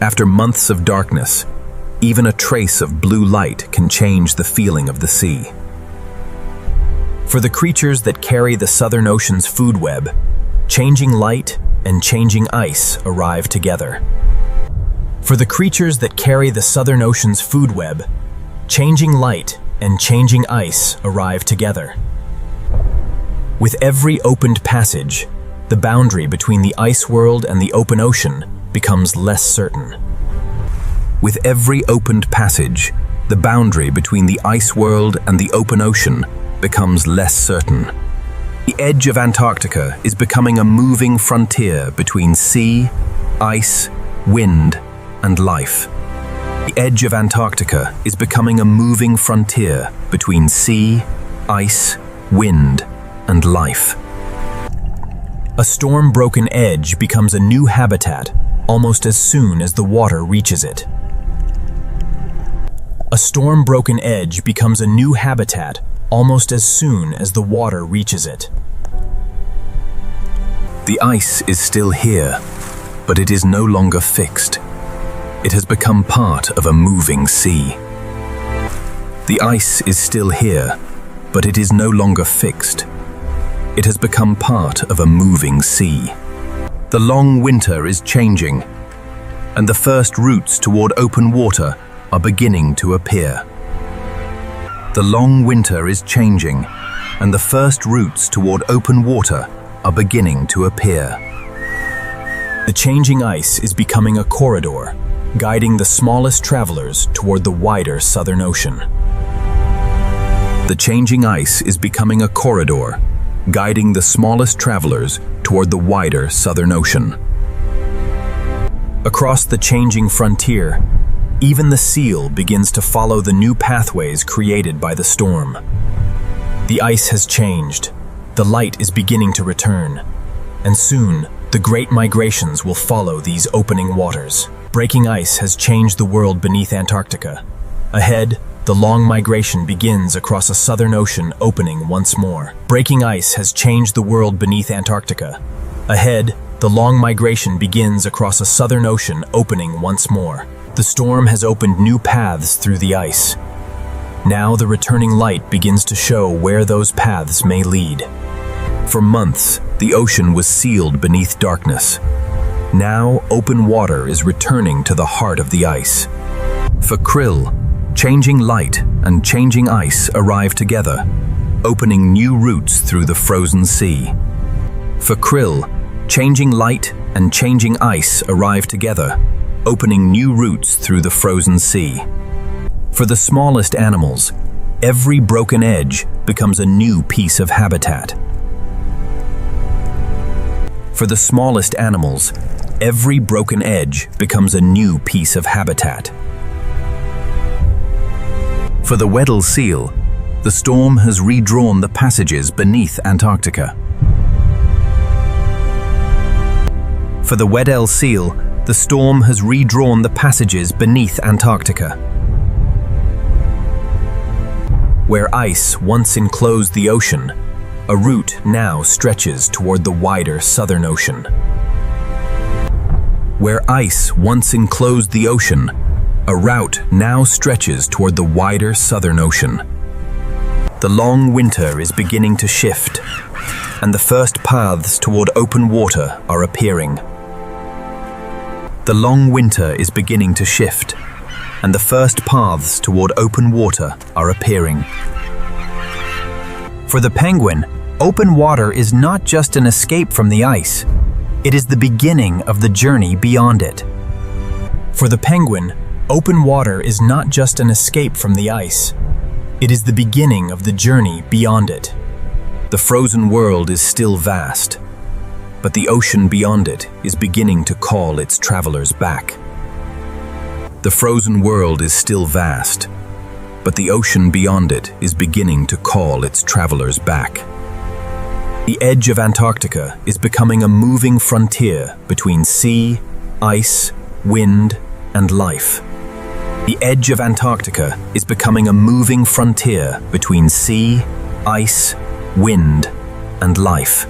[SPEAKER 2] After months of darkness, even a trace of blue light can change the feeling of the sea. For the creatures that carry the Southern Ocean's food web, changing light and changing ice arrive together. For the creatures that carry the Southern Ocean's food web, changing light and changing ice arrive together. With every opened passage, the boundary between the ice world and the open ocean becomes less certain. With every opened passage, the boundary between the ice world and the open ocean becomes less certain. The edge of Antarctica is becoming a moving frontier between sea, ice, wind, and life. The edge of Antarctica is becoming a moving frontier between sea, ice, wind, and life. A storm-broken edge becomes a new habitat almost as soon as the water reaches it. A storm-broken edge becomes a new habitat almost as soon as the water reaches it. The ice is still here, but it is no longer fixed. It has become part of a moving sea. The ice is still here, but it is no longer fixed. It has become part of a moving sea. The long winter is changing, and the first routes toward open water are beginning to appear. The long winter is changing, and the first routes toward open water are beginning to appear. The changing ice is becoming a corridor, guiding the smallest travelers toward the wider Southern Ocean. The changing ice is becoming a corridor, guiding the smallest travelers toward the wider Southern Ocean. Across the changing frontier, even the seal begins to follow the new pathways created by the storm. The ice has changed, the light is beginning to return, and soon the great migrations will follow these opening waters. Breaking ice has changed the world beneath Antarctica. Ahead, the long migration begins across a Southern Ocean opening once more. Breaking ice has changed the world beneath Antarctica. Ahead, the long migration begins across a Southern Ocean opening once more. The storm has opened new paths through the ice. Now the returning light begins to show where those paths may lead. For months, the ocean was sealed beneath darkness. Now open water is returning to the heart of the ice. For krill, changing light and changing ice arrive together, opening new routes through the frozen sea. For krill, changing light and changing ice arrive together, opening new routes through the frozen sea. For the smallest animals, every broken edge becomes a new piece of habitat. For the smallest animals, every broken edge becomes a new piece of habitat. For the Weddell seal, the storm has redrawn the passages beneath Antarctica. For the Weddell seal, the storm has redrawn the passages beneath Antarctica. Where ice once enclosed the ocean, a route now stretches toward the wider Southern Ocean. Where ice once enclosed the ocean, a route now stretches toward the wider Southern Ocean. The long winter is beginning to shift, and the first paths toward open water are appearing. The long winter is beginning to shift, and the first paths toward open water are appearing. For the penguin, open water is not just an escape from the ice, it is the beginning of the journey beyond it. For the penguin, open water is not just an escape from the ice, it is the beginning of the journey beyond it. The frozen world is still vast, but the ocean beyond it is beginning to call its travelers back. The frozen world is still vast, but the ocean beyond it is beginning to call its travelers back. The edge of Antarctica is becoming a moving frontier between sea, ice, wind, and life. The edge of Antarctica is becoming a moving frontier between sea, ice, wind, and life.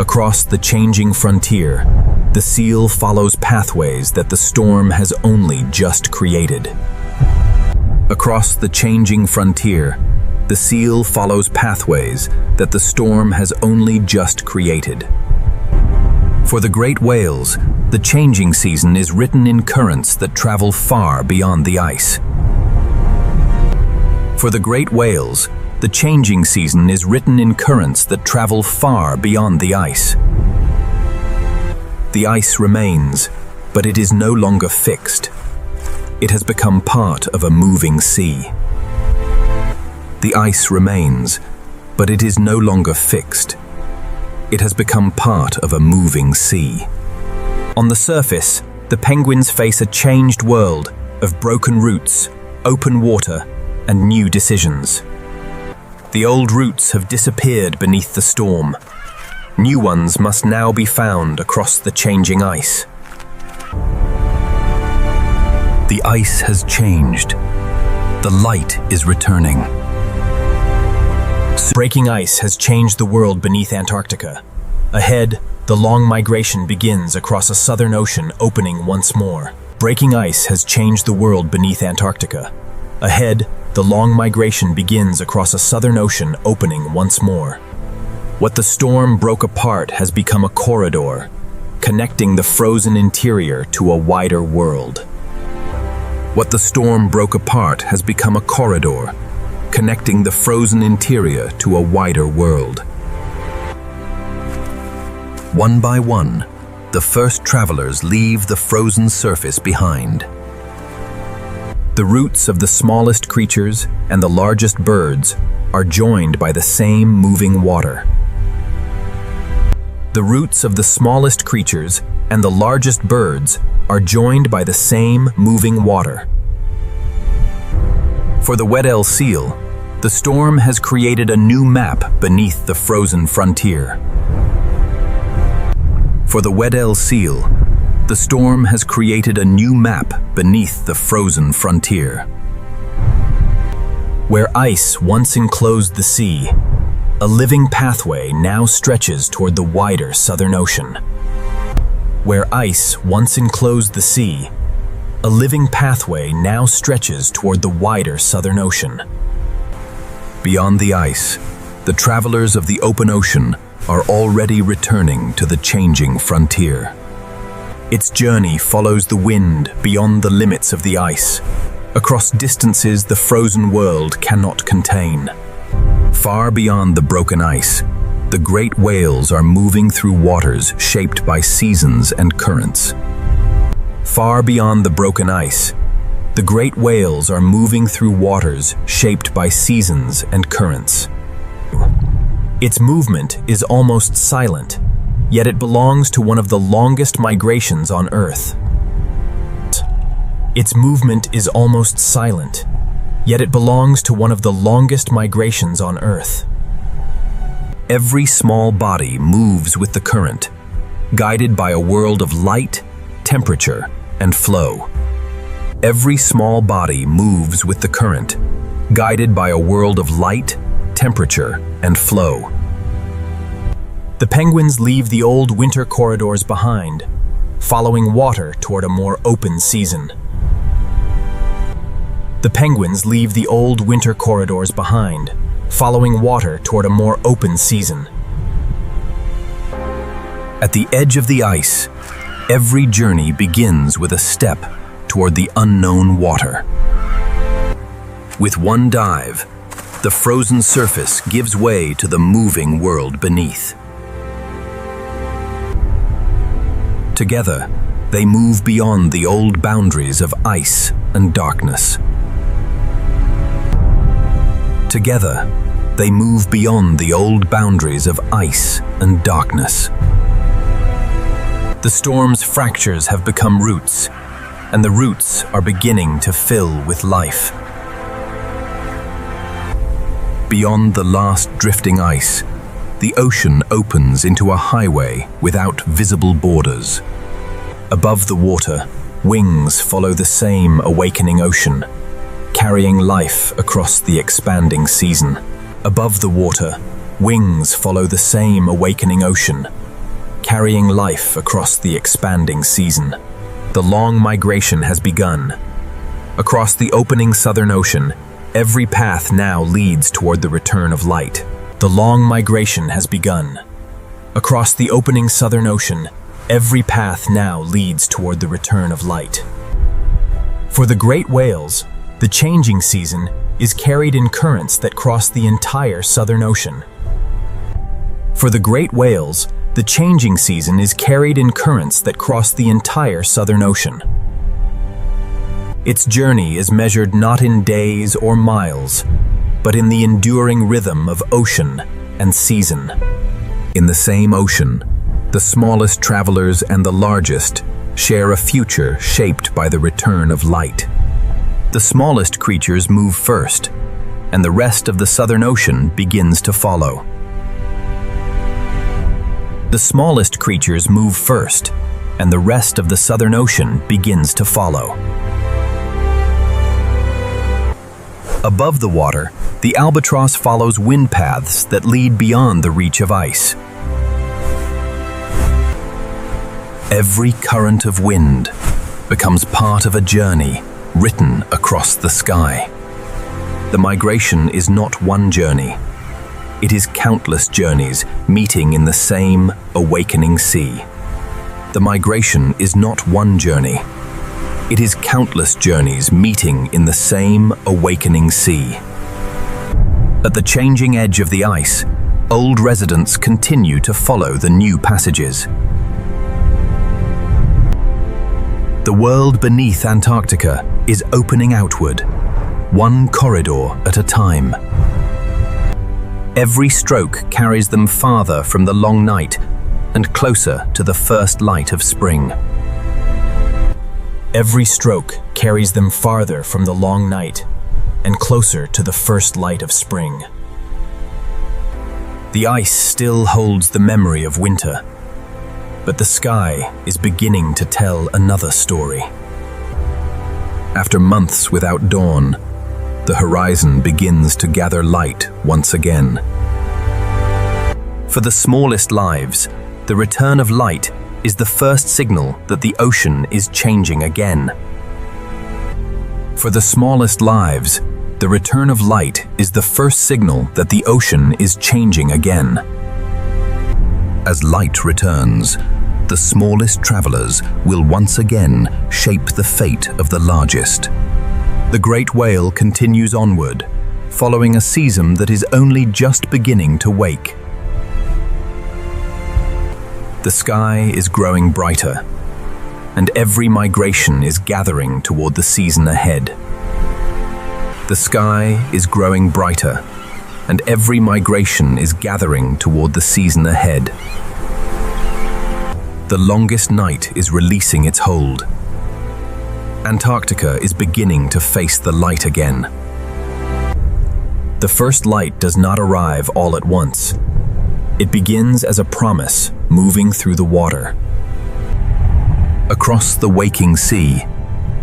[SPEAKER 2] Across the changing frontier, the seal follows pathways that the storm has only just created. Across the changing frontier, the seal follows pathways that the storm has only just created. For the great whales, the changing season is written in currents that travel far beyond the ice. For the great whales, the changing season is written in currents that travel far beyond the ice. The ice remains, but it is no longer fixed. It has become part of a moving sea. The ice remains, but it is no longer fixed. It has become part of a moving sea. On the surface, the penguins face a changed world of broken routes, open water, and new decisions. The old routes have disappeared beneath the storm. New ones must now be found across the changing ice. The ice has changed. The light is returning. Breaking ice has changed the world beneath Antarctica. Ahead, the long migration begins across a southern ocean opening once more. Breaking ice has changed the world beneath Antarctica. Ahead, the long migration begins across a southern ocean opening once more. What the storm broke apart has become a corridor, connecting the frozen interior to a wider world. What the storm broke apart has become a corridor, connecting the frozen interior to a wider world. One by one, the first travelers leave the frozen surface behind. The roots of the smallest creatures and the largest birds are joined by the same moving water. The roots of the smallest creatures and the largest birds are joined by the same moving water. For the Weddell seal, the storm has created a new map beneath the frozen frontier. For the Weddell seal, the storm has created a new map beneath the frozen frontier. Where ice once enclosed the sea, a living pathway now stretches toward the wider Southern Ocean. Where ice once enclosed the sea, a living pathway now stretches toward the wider Southern Ocean. Beyond the ice, the travelers of the open ocean are already returning to the changing frontier. Its journey follows the wind beyond the limits of the ice, across distances the frozen world cannot contain. Far beyond the broken ice, the great whales are moving through waters shaped by seasons and currents. Far beyond the broken ice, the great whales are moving through waters shaped by seasons and currents. Its movement is almost silent, yet it belongs to one of the longest migrations on Earth. Its movement is almost silent, yet it belongs to one of the longest migrations on Earth. Every small body moves with the current, guided by a world of light, temperature, and flow. Every small body moves with the current, guided by a world of light, temperature, and flow. The penguins leave the old winter corridors behind, following water toward a more open season. The penguins leave the old winter corridors behind, following water toward a more open season. At the edge of the ice, every journey begins with a step toward the unknown water. With one dive, the frozen surface gives way to the moving world beneath. Together, they move beyond the old boundaries of ice and darkness. Together, they move beyond the old boundaries of ice and darkness. The storm's fractures have become roots, and the roots are beginning to fill with life. Beyond the last drifting ice, the ocean opens into a highway without visible borders. Above the water, wings follow the same awakening ocean, carrying life across the expanding season. Above the water, wings follow the same awakening ocean, carrying life across the expanding season. The long migration has begun. Across the opening southern ocean, every path now leads toward the return of light. The long migration has begun. Across the opening southern ocean, every path now leads toward the return of light. For the great whales, the changing season is carried in currents that cross the entire southern ocean. For the great whales, the changing season is carried in currents that cross the entire southern ocean. Its journey is measured not in days or miles, but in the enduring rhythm of ocean and season. In the same ocean, the smallest travelers and the largest share a future shaped by the return of light. The smallest creatures move first, and the rest of the Southern Ocean begins to follow. The smallest creatures move first, and the rest of the Southern Ocean begins to follow. Above the water, the albatross follows wind paths that lead beyond the reach of ice. Every current of wind becomes part of a journey written across the sky. The migration is not one journey. It is countless journeys meeting in the same awakening sea. The migration is not one journey. It is countless journeys meeting in the same awakening sea. At the changing edge of the ice, old residents continue to follow the new passages. The world beneath Antarctica is opening outward, one corridor at a time. Every stroke carries them farther from the long night and closer to the first light of spring. Every stroke carries them farther from the long night and closer to the first light of spring. The ice still holds the memory of winter, but the sky is beginning to tell another story. After months without dawn, the horizon begins to gather light once again. For the smallest lives, the return of light is the first signal that the ocean is changing again. For the smallest lives, the return of light is the first signal that the ocean is changing again. As light returns, the smallest travelers will once again shape the fate of the largest. The great whale continues onward,
[SPEAKER 1] following a season that is only just beginning to wake. The sky is growing brighter, and every migration is gathering toward the season ahead. The sky is growing brighter, and every migration is gathering toward the season ahead. The longest night is releasing its hold. Antarctica is beginning to face the light again. The first light does not arrive all at once. It begins as a promise, moving through the water. Across the waking sea,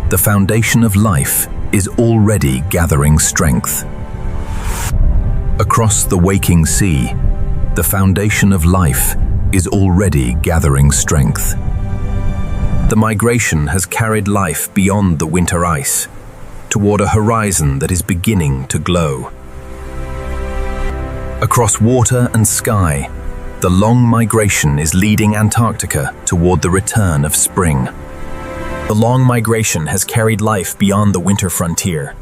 [SPEAKER 1] the foundation of life is already gathering strength. Across the waking sea, the foundation of life is already gathering strength. The migration has carried life beyond the winter ice, toward a horizon that is beginning to glow. Across water and sky, the long migration is leading Antarctica toward the return of spring. The long migration has carried life beyond the winter frontier.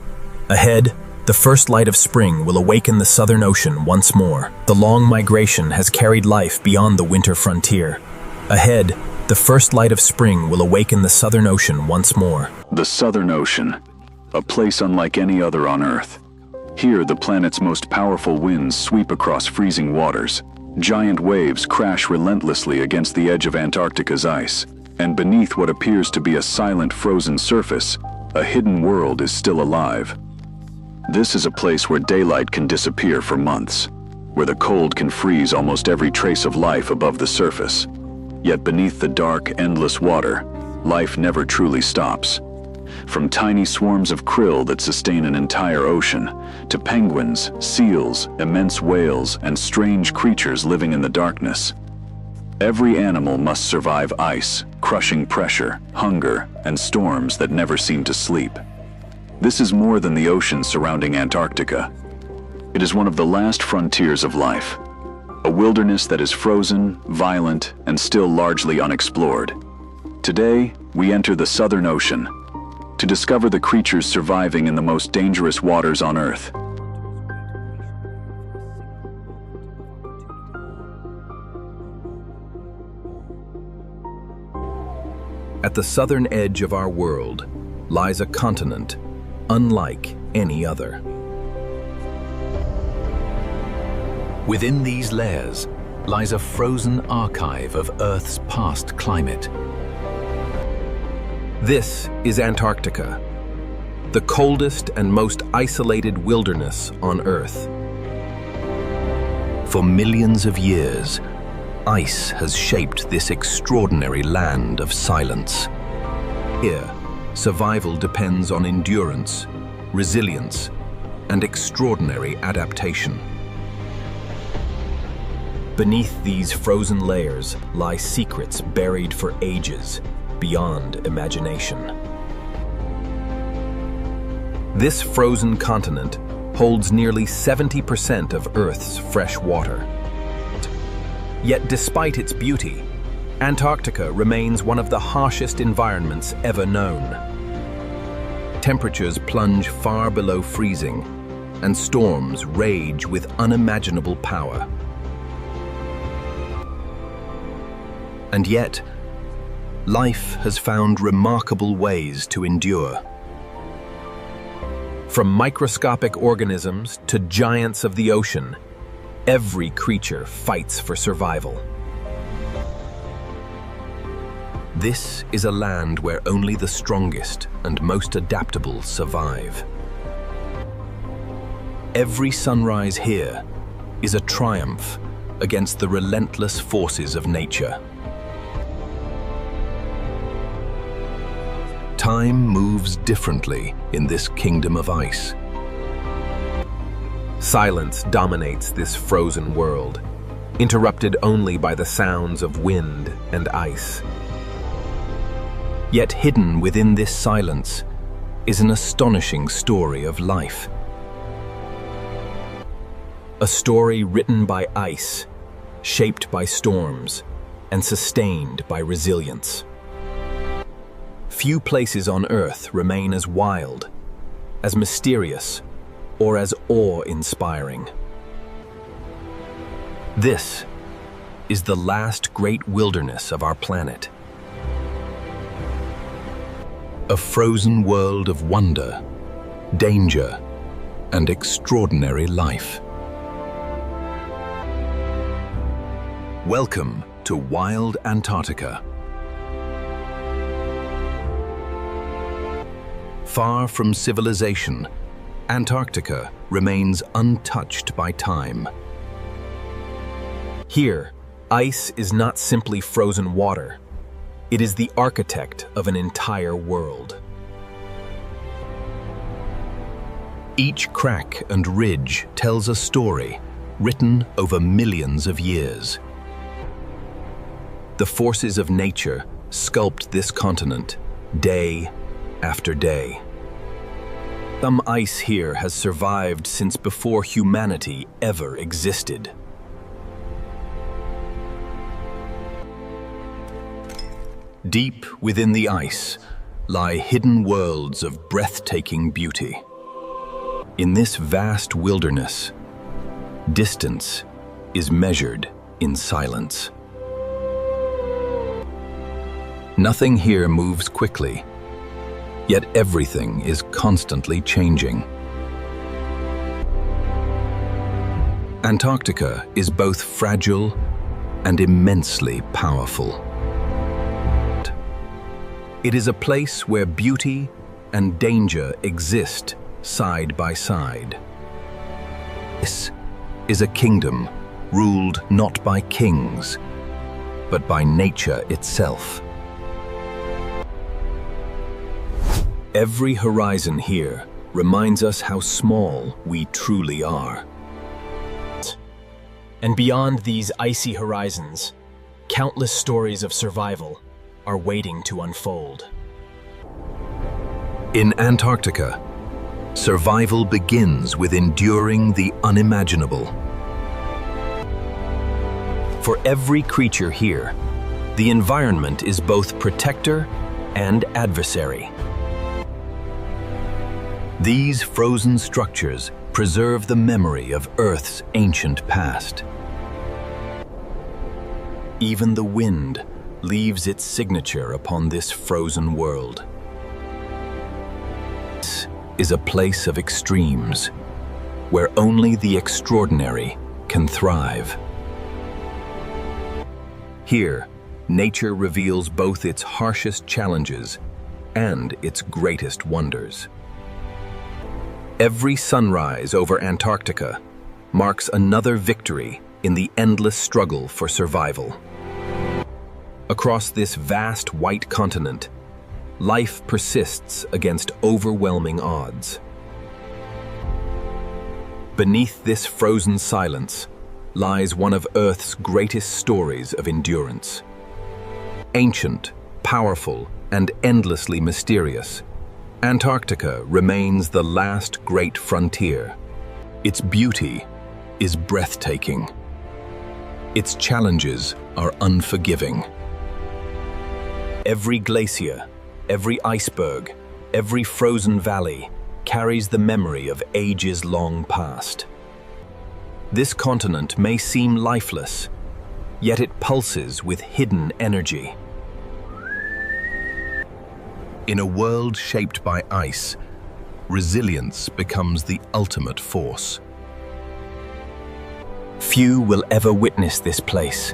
[SPEAKER 1] Ahead, the first light of spring will awaken the Southern Ocean once more. The long migration has carried life beyond the winter frontier. Ahead, the first light of spring will awaken the Southern Ocean once more.
[SPEAKER 6] The Southern Ocean, a place unlike any other on Earth. Here, the planet's most powerful winds sweep across freezing waters. Giant waves crash relentlessly against the edge of Antarctica's ice. And beneath what appears to be a silent frozen surface, a hidden world is still alive. This is a place where daylight can disappear for months, where the cold can freeze almost every trace of life above the surface. Yet beneath the dark, endless water, life never truly stops. From tiny swarms of krill that sustain an entire ocean, to penguins, seals, immense whales, and strange creatures living in the darkness. Every animal must survive ice, crushing pressure, hunger, and storms that never seem to sleep. This is more than the ocean surrounding Antarctica. It is one of the last frontiers of life, a wilderness that is frozen, violent, and still largely unexplored. Today, we enter the Southern Ocean to discover the creatures surviving in the most dangerous waters on Earth.
[SPEAKER 1] At the southern edge of our world lies a continent unlike any other. Within these layers lies a frozen archive of Earth's past climate. This is Antarctica, the coldest and most isolated wilderness on Earth. For millions of years, ice has shaped this extraordinary land of silence. Here, survival depends on endurance, resilience, and extraordinary adaptation. Beneath these frozen layers lie secrets buried for ages, beyond imagination. This frozen continent holds nearly 70% of Earth's fresh water. Yet despite its beauty, Antarctica remains one of the harshest environments ever known. Temperatures plunge far below freezing, and storms rage with unimaginable power. And yet, life has found remarkable ways to endure. From microscopic organisms to giants of the ocean, every creature fights for survival. This is a land where only the strongest and most adaptable survive. Every sunrise here is a triumph against the relentless forces of nature. Time moves differently in this kingdom of ice. Silence dominates this frozen world, interrupted only by the sounds of wind and ice. Yet hidden within this silence is an astonishing story of life. A story written by ice, shaped by storms, and sustained by resilience. Few places on Earth remain as wild, as mysterious,
[SPEAKER 2] or as awe-inspiring. This is the last great wilderness of our planet. A frozen world of wonder, danger, and extraordinary life. Welcome to Wild Antarctica. Far from civilization, Antarctica remains untouched by time. Here, ice is not simply frozen water. It is the architect of an entire world. Each crack and ridge tells a story written over millions of years. The forces of nature sculpt this continent day after day. Some ice here has survived since before humanity ever existed. Deep within the ice lie hidden worlds of breathtaking beauty. In this vast wilderness, distance is measured in silence. Nothing here moves quickly, yet everything is constantly changing. Antarctica is both fragile and immensely powerful. It is a place where beauty and danger exist side by side. This is a kingdom ruled not by kings, but by nature itself. Every horizon here reminds us how small we truly are.
[SPEAKER 7] And beyond these icy horizons, countless stories of survival are waiting to unfold.
[SPEAKER 2] In Antarctica, survival begins with enduring the unimaginable. For every creature here, the environment is both protector and adversary. These frozen structures preserve the memory of Earth's ancient past. Even the wind leaves its signature upon this frozen world. This is a place of extremes, where only the extraordinary can thrive. Here, nature reveals both its harshest challenges and its greatest wonders. Every sunrise over Antarctica marks another victory in the endless struggle for survival. Across this vast white continent, life persists against overwhelming odds. Beneath this frozen silence lies one of Earth's greatest stories of endurance. Ancient, powerful, and endlessly mysterious, Antarctica remains the last great frontier. Its beauty is breathtaking. Its challenges are unforgiving. Every glacier, every iceberg, every frozen valley carries the memory of ages long past. This continent may seem lifeless, yet it pulses with hidden energy. In a world shaped by ice, resilience becomes the ultimate force. Few will ever witness this place,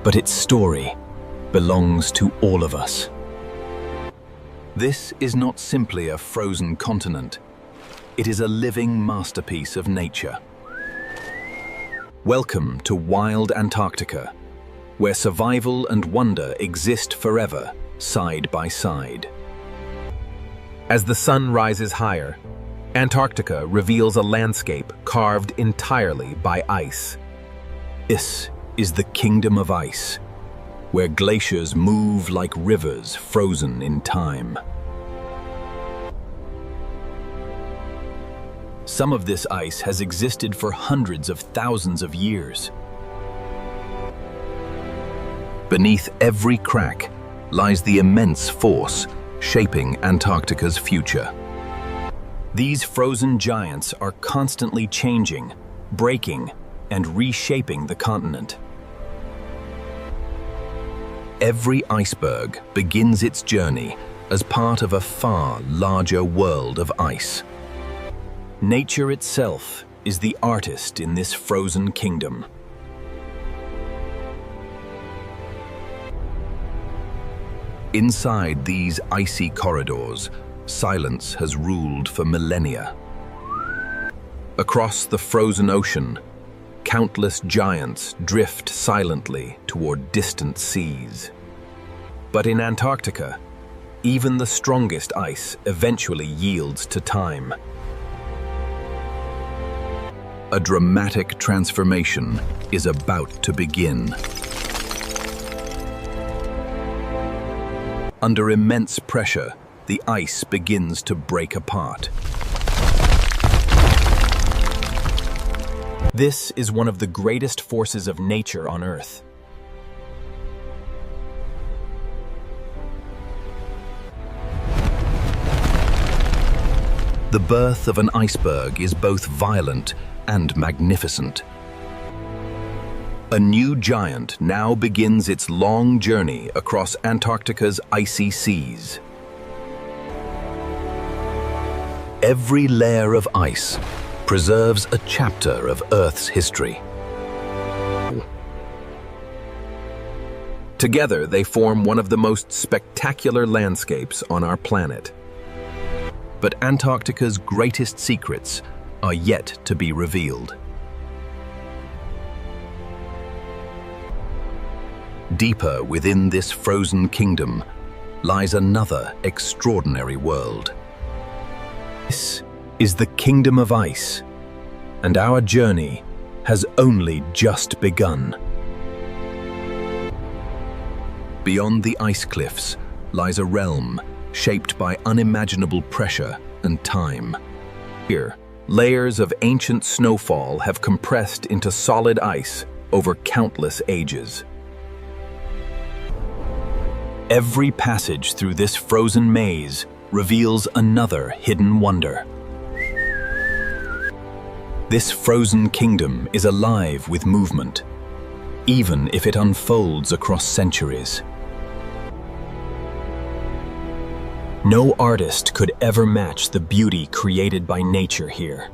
[SPEAKER 2] but its story belongs to all of us. This is not simply a frozen continent. It is a living masterpiece of nature. Welcome to Wild Antarctica, where survival and wonder exist forever, side by side.
[SPEAKER 3] As the sun rises higher, Antarctica reveals a landscape carved entirely by ice.
[SPEAKER 2] This is the kingdom of ice, where glaciers move like rivers frozen in time. Some of this ice has existed for hundreds of thousands of years. Beneath every crack lies the immense force shaping Antarctica's future. These frozen giants are constantly changing, breaking, and reshaping the continent. Every iceberg begins its journey as part of a far larger world of ice. Nature itself is the artist in this frozen kingdom. Inside these icy corridors, silence has ruled for millennia. Across the frozen ocean, countless giants drift silently toward distant seas. But in Antarctica, even the strongest ice eventually yields to time. A dramatic transformation is about to begin. Under immense pressure, the ice begins to break apart.
[SPEAKER 7] This is one of the greatest forces of nature on Earth.
[SPEAKER 2] The birth of an iceberg is both violent and magnificent. A new giant now begins its long journey across Antarctica's icy seas. Every layer of ice preserves a chapter of Earth's history. Together, they form one of the most spectacular landscapes on our planet. But Antarctica's greatest secrets are yet to be revealed. Deeper within this frozen kingdom lies another extraordinary world. This is the Kingdom of Ice, and our journey has only just begun. Beyond the ice cliffs lies a realm shaped by unimaginable pressure and time. Here, layers of ancient snowfall have compressed into solid ice over countless ages. Every passage through this frozen maze reveals another hidden wonder. This frozen kingdom is alive with movement, even if it unfolds across centuries. No artist could ever match the beauty created by nature here.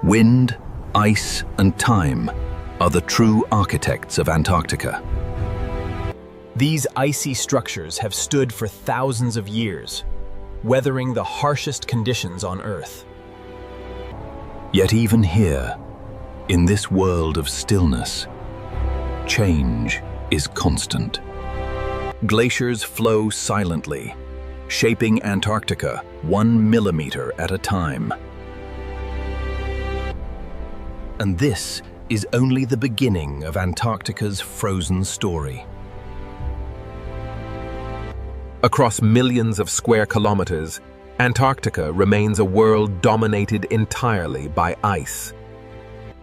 [SPEAKER 2] Wind, ice, and time are the true architects of Antarctica.
[SPEAKER 7] These icy structures have stood for thousands of years, weathering the harshest conditions on Earth.
[SPEAKER 2] Yet even here, in this world of stillness, change is constant. Glaciers flow silently, shaping Antarctica 1 millimeter at a time. And this is only the beginning of Antarctica's frozen story.
[SPEAKER 3] Across millions of square kilometers, Antarctica remains a world dominated entirely by ice.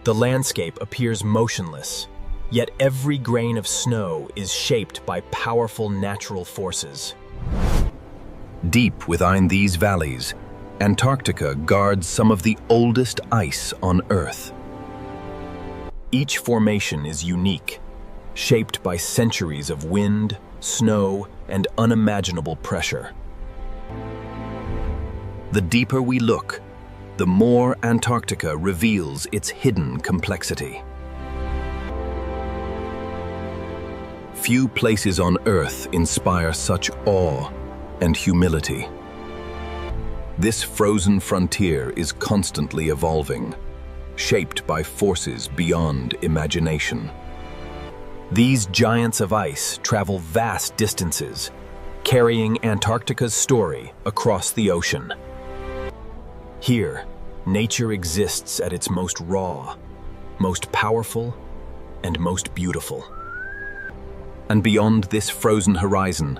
[SPEAKER 7] The landscape appears motionless, yet every grain of snow is shaped by powerful natural forces.
[SPEAKER 2] Deep within these valleys, Antarctica guards some of the oldest ice on Earth.
[SPEAKER 7] Each formation is unique, shaped by centuries of wind, snow, and unimaginable pressure.
[SPEAKER 2] The deeper we look, the more Antarctica reveals its hidden complexity. Few places on Earth inspire such awe and humility. This frozen frontier is constantly evolving, shaped by forces beyond imagination.
[SPEAKER 7] These giants of ice travel vast distances, carrying Antarctica's story across the ocean. Here, nature exists at its most raw, most powerful, and most beautiful. And beyond this frozen horizon,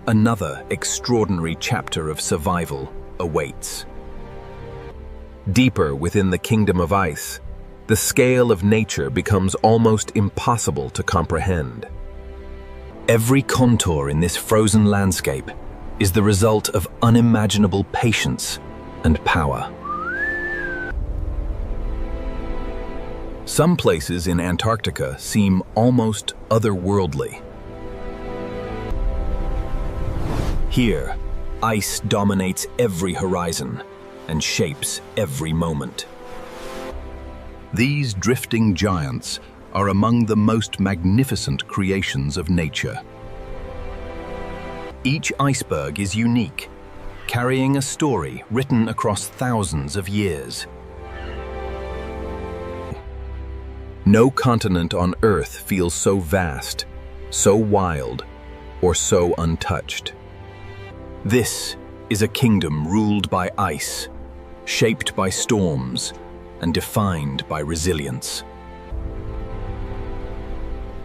[SPEAKER 7] another extraordinary chapter of survival awaits.
[SPEAKER 3] Deeper within the Kingdom of Ice, the scale of nature becomes almost impossible to comprehend.
[SPEAKER 2] Every contour in this frozen landscape
[SPEAKER 1] is the result of unimaginable patience and power. Some places in Antarctica seem almost otherworldly. Here, ice dominates every horizon and shapes every moment. These drifting giants are among the most magnificent creations of nature. Each iceberg is unique, carrying a story written across thousands of years. No continent on Earth feels so vast, so wild, or so untouched. This is a kingdom ruled by ice, shaped by storms, and defined by resilience.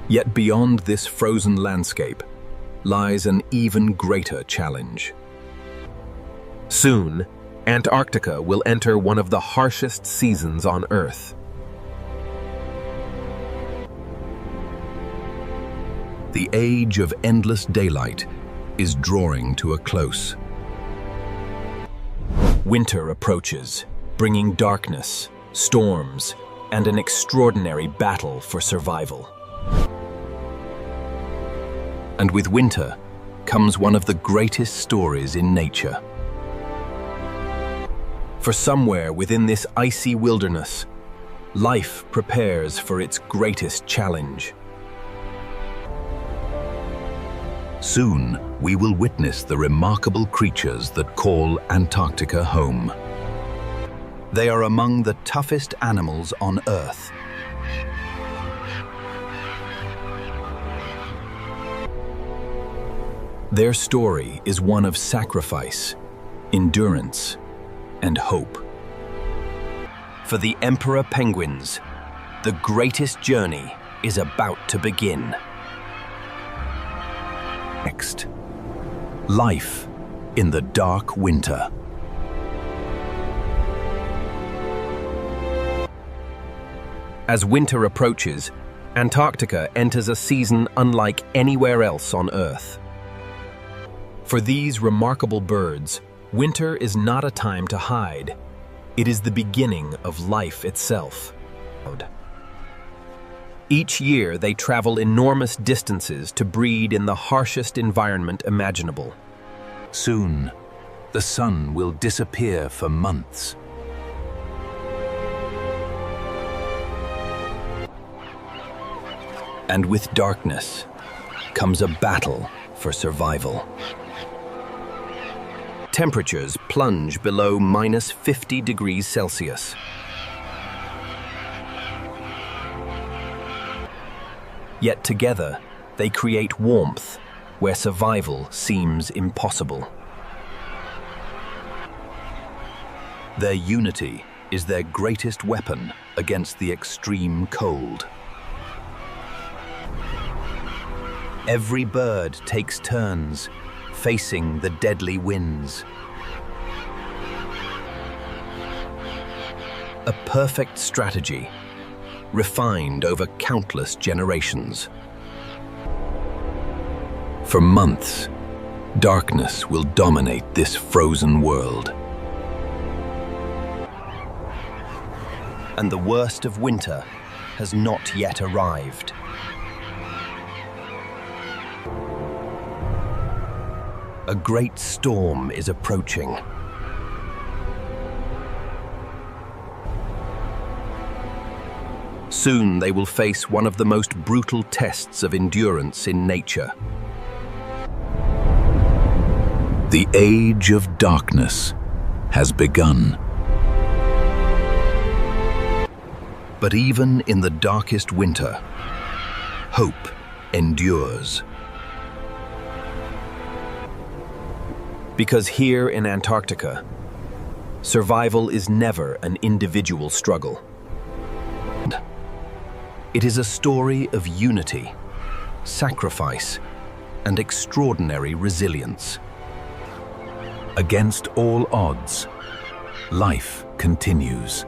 [SPEAKER 1] Yet beyond this frozen landscape lies an even greater challenge.
[SPEAKER 3] Soon, Antarctica will enter one of the harshest seasons on Earth.
[SPEAKER 1] The age of endless daylight is drawing to a close. Winter approaches, bringing darkness, storms, and an extraordinary battle for survival. And with winter comes one of the greatest stories in nature. For somewhere within this icy wilderness, life prepares for its greatest challenge. Soon, we will witness the remarkable creatures that call Antarctica home. They are among the toughest animals on Earth. Their story is one of sacrifice, endurance, and hope. For the emperor penguins, the greatest journey is about to begin. Next, life in the dark winter.
[SPEAKER 3] As winter approaches, Antarctica enters a season unlike anywhere else on Earth. For these remarkable birds, winter is not a time to hide. It is the beginning of life itself. Each year, they travel enormous distances to breed in the harshest environment imaginable.
[SPEAKER 1] Soon, the sun will disappear for months. And with darkness comes a battle for survival. Temperatures plunge below -50 degrees Celsius. Yet together, they create warmth where survival seems impossible. Their unity is their greatest weapon against the extreme cold. Every bird takes turns facing the deadly winds. A perfect strategy, refined over countless generations. For months, darkness will dominate this frozen world. And the worst of winter has not yet arrived. A great storm is approaching. Soon they will face one of the most brutal tests of endurance in nature. The age of darkness has begun. But even in the darkest winter, hope endures. Because here in Antarctica, survival is never an individual struggle. It is a story of unity, sacrifice, and extraordinary resilience. Against all odds, life continues.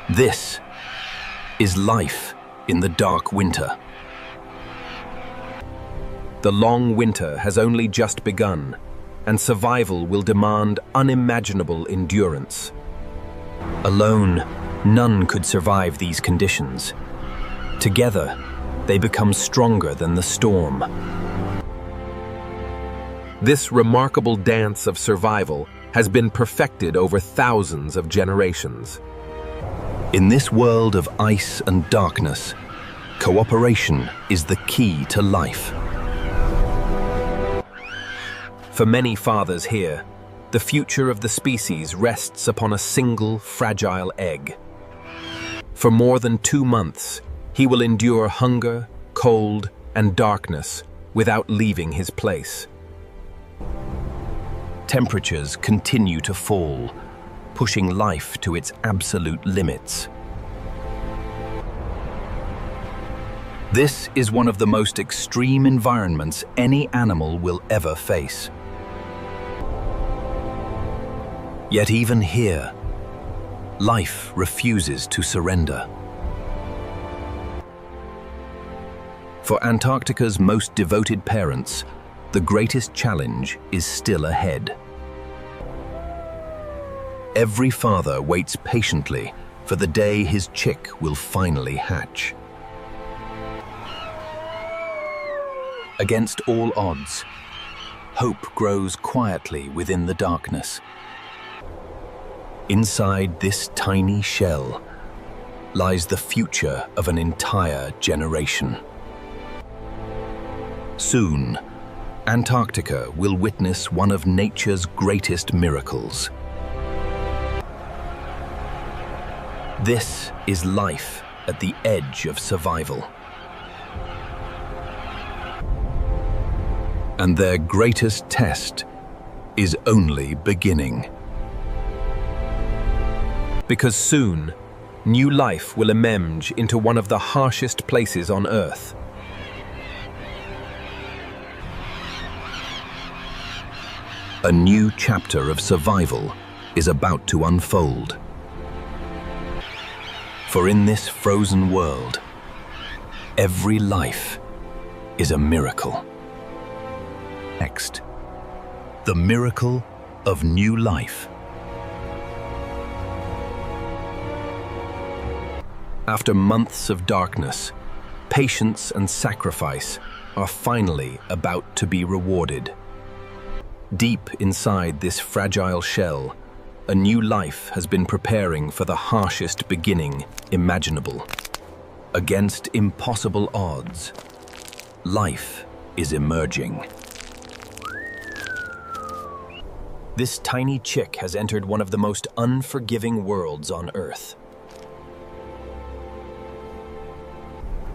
[SPEAKER 1] This is life in the dark winter.
[SPEAKER 3] The long winter has only just begun, and survival will demand unimaginable endurance. Alone, none could survive these conditions. Together, they become stronger than the storm. This remarkable dance of survival has been perfected over thousands of generations. In this world of ice and darkness, cooperation is the key to life. For many fathers here, the future of the species rests upon a single fragile egg. For more than 2 months, he will endure hunger, cold, and darkness without leaving his place. Temperatures continue to fall, pushing life to its absolute limits. This is one of the most extreme environments any animal will ever face. Yet even here, life refuses to surrender. For Antarctica's most devoted parents, the greatest challenge is still ahead. Every father waits patiently for the day his chick will finally hatch. Against all odds, hope grows quietly within the darkness. Inside this tiny shell lies the future of an entire generation. Soon, Antarctica will witness one of nature's greatest miracles. This is life at the edge of survival. And their greatest test is only beginning. Because soon, new life will emerge into one of the harshest places on Earth. A new chapter of survival is about to unfold. For in this frozen world, every life is a miracle. Next, the miracle of new life. After months of darkness, patience and sacrifice are finally about to be rewarded. Deep inside this fragile shell, a new life has been preparing for the harshest beginning imaginable. Against impossible odds, life is emerging. This tiny chick has entered one of the most unforgiving worlds on Earth.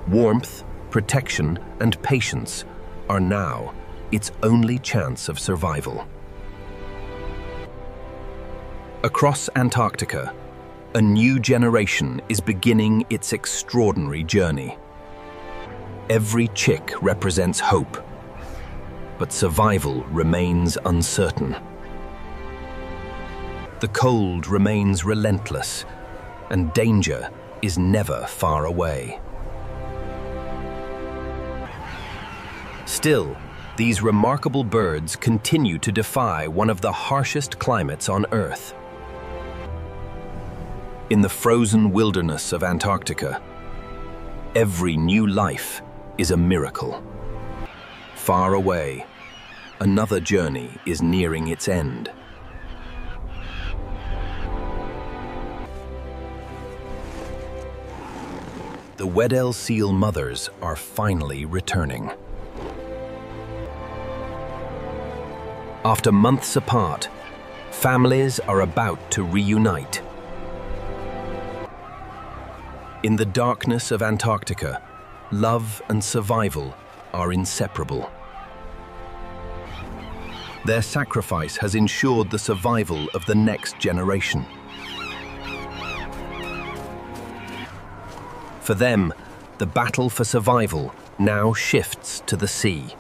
[SPEAKER 3] Warmth, protection, and patience are now its only chance of survival. Across Antarctica, a new generation is beginning its extraordinary journey. Every chick represents hope, but survival remains uncertain. The cold remains relentless, and danger is never far away. Still, these remarkable birds continue to defy one of the harshest climates on Earth. In the frozen wilderness of Antarctica, every new life is a miracle. Far away, another journey is nearing its end. The Weddell seal mothers are finally returning. After months apart, families are about to reunite. In the darkness of Antarctica, love and survival are inseparable. Their sacrifice has ensured the survival of the next generation. For them, the battle for survival now shifts to the sea.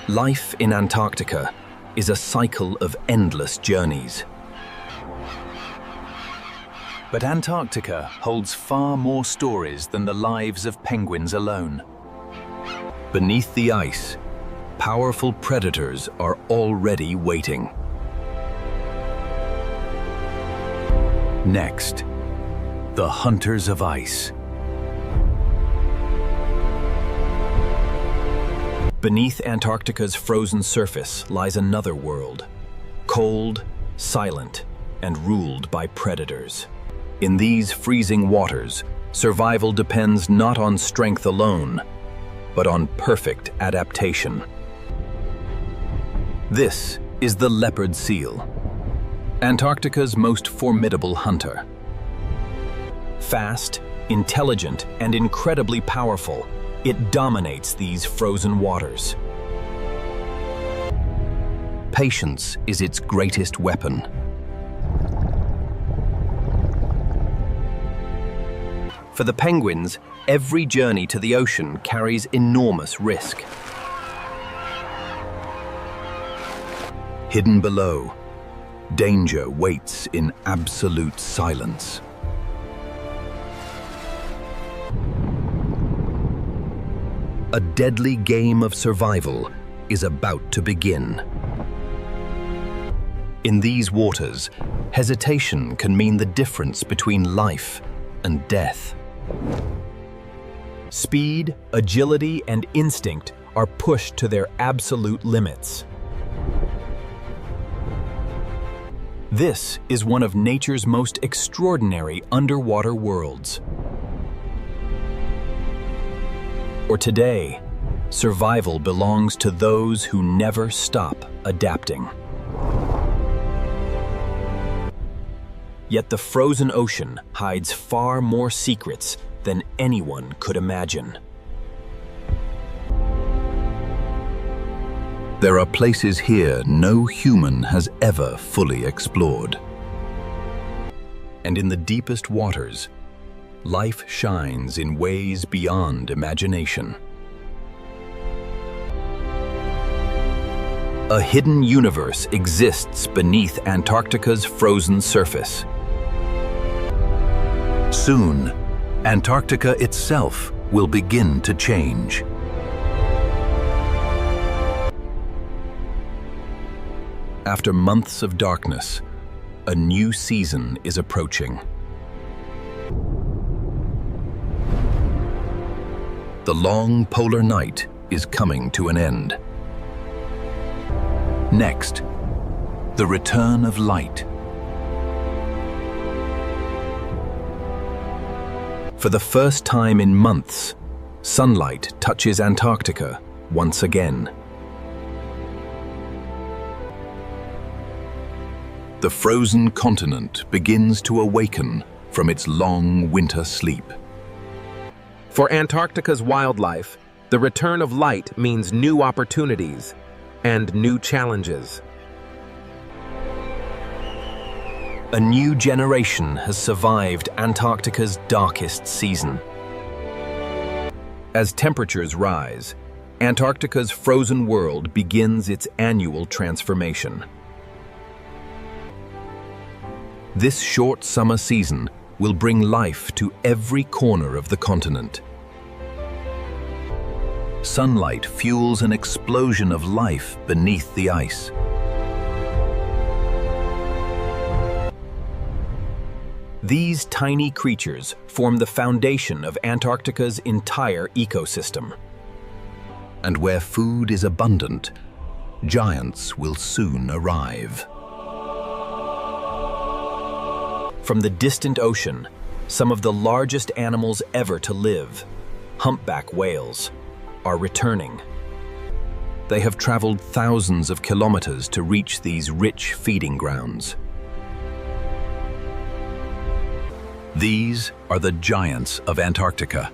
[SPEAKER 3] Life in Antarctica is a cycle of endless journeys.
[SPEAKER 2] But Antarctica holds far more stories than the lives of penguins alone.
[SPEAKER 1] Beneath the ice, powerful predators are already waiting.
[SPEAKER 2] Next, the hunters of ice.
[SPEAKER 1] Beneath Antarctica's frozen surface lies another world, cold, silent, and ruled by predators. In these freezing waters, survival depends not on strength alone, but on perfect adaptation. This is the leopard seal, Antarctica's most formidable hunter. Fast, intelligent, and incredibly powerful, it dominates these frozen waters. Patience is its greatest weapon. For the penguins, every journey to the ocean carries enormous risk. Hidden below, danger waits in absolute silence. A deadly game of survival is about to begin. In these waters, hesitation can mean the difference between life and death. Speed, agility, and instinct are pushed to their absolute limits. This is one of nature's most extraordinary underwater worlds. For today, survival belongs to those who never stop adapting. Yet the frozen ocean hides far more secrets than anyone could imagine. There are places here no human has ever fully explored. And in the deepest waters, life shines in ways beyond imagination. A hidden universe exists beneath Antarctica's frozen surface. Soon, Antarctica itself will begin to change. After months of darkness, a new season is approaching. The long polar night is coming to an end. Next, the return of light. For the first time in months, sunlight touches Antarctica once again. The frozen continent begins to awaken from its long winter sleep.
[SPEAKER 3] For Antarctica's wildlife, the return of light means new opportunities and new challenges.
[SPEAKER 1] A new generation has survived Antarctica's darkest season. As temperatures rise, Antarctica's frozen world begins its annual transformation. This short summer season will bring life to every corner of the continent. Sunlight fuels an explosion of life beneath the ice. These tiny creatures form the foundation of Antarctica's entire ecosystem. And where food is abundant, giants will soon arrive. From the distant ocean, some of the largest animals ever to live, humpback whales, are returning. They have traveled thousands of kilometers to reach these rich feeding grounds. These are the giants of Antarctica.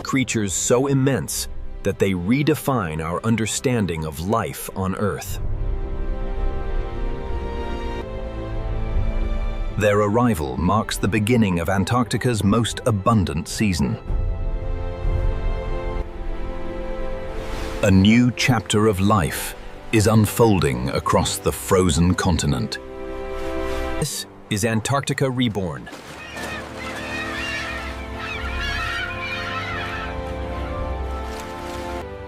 [SPEAKER 1] Creatures so immense that they redefine our understanding of life on Earth. Their arrival marks the beginning of Antarctica's most abundant season. A new chapter of life is unfolding across the frozen continent.
[SPEAKER 3] This is Antarctica reborn.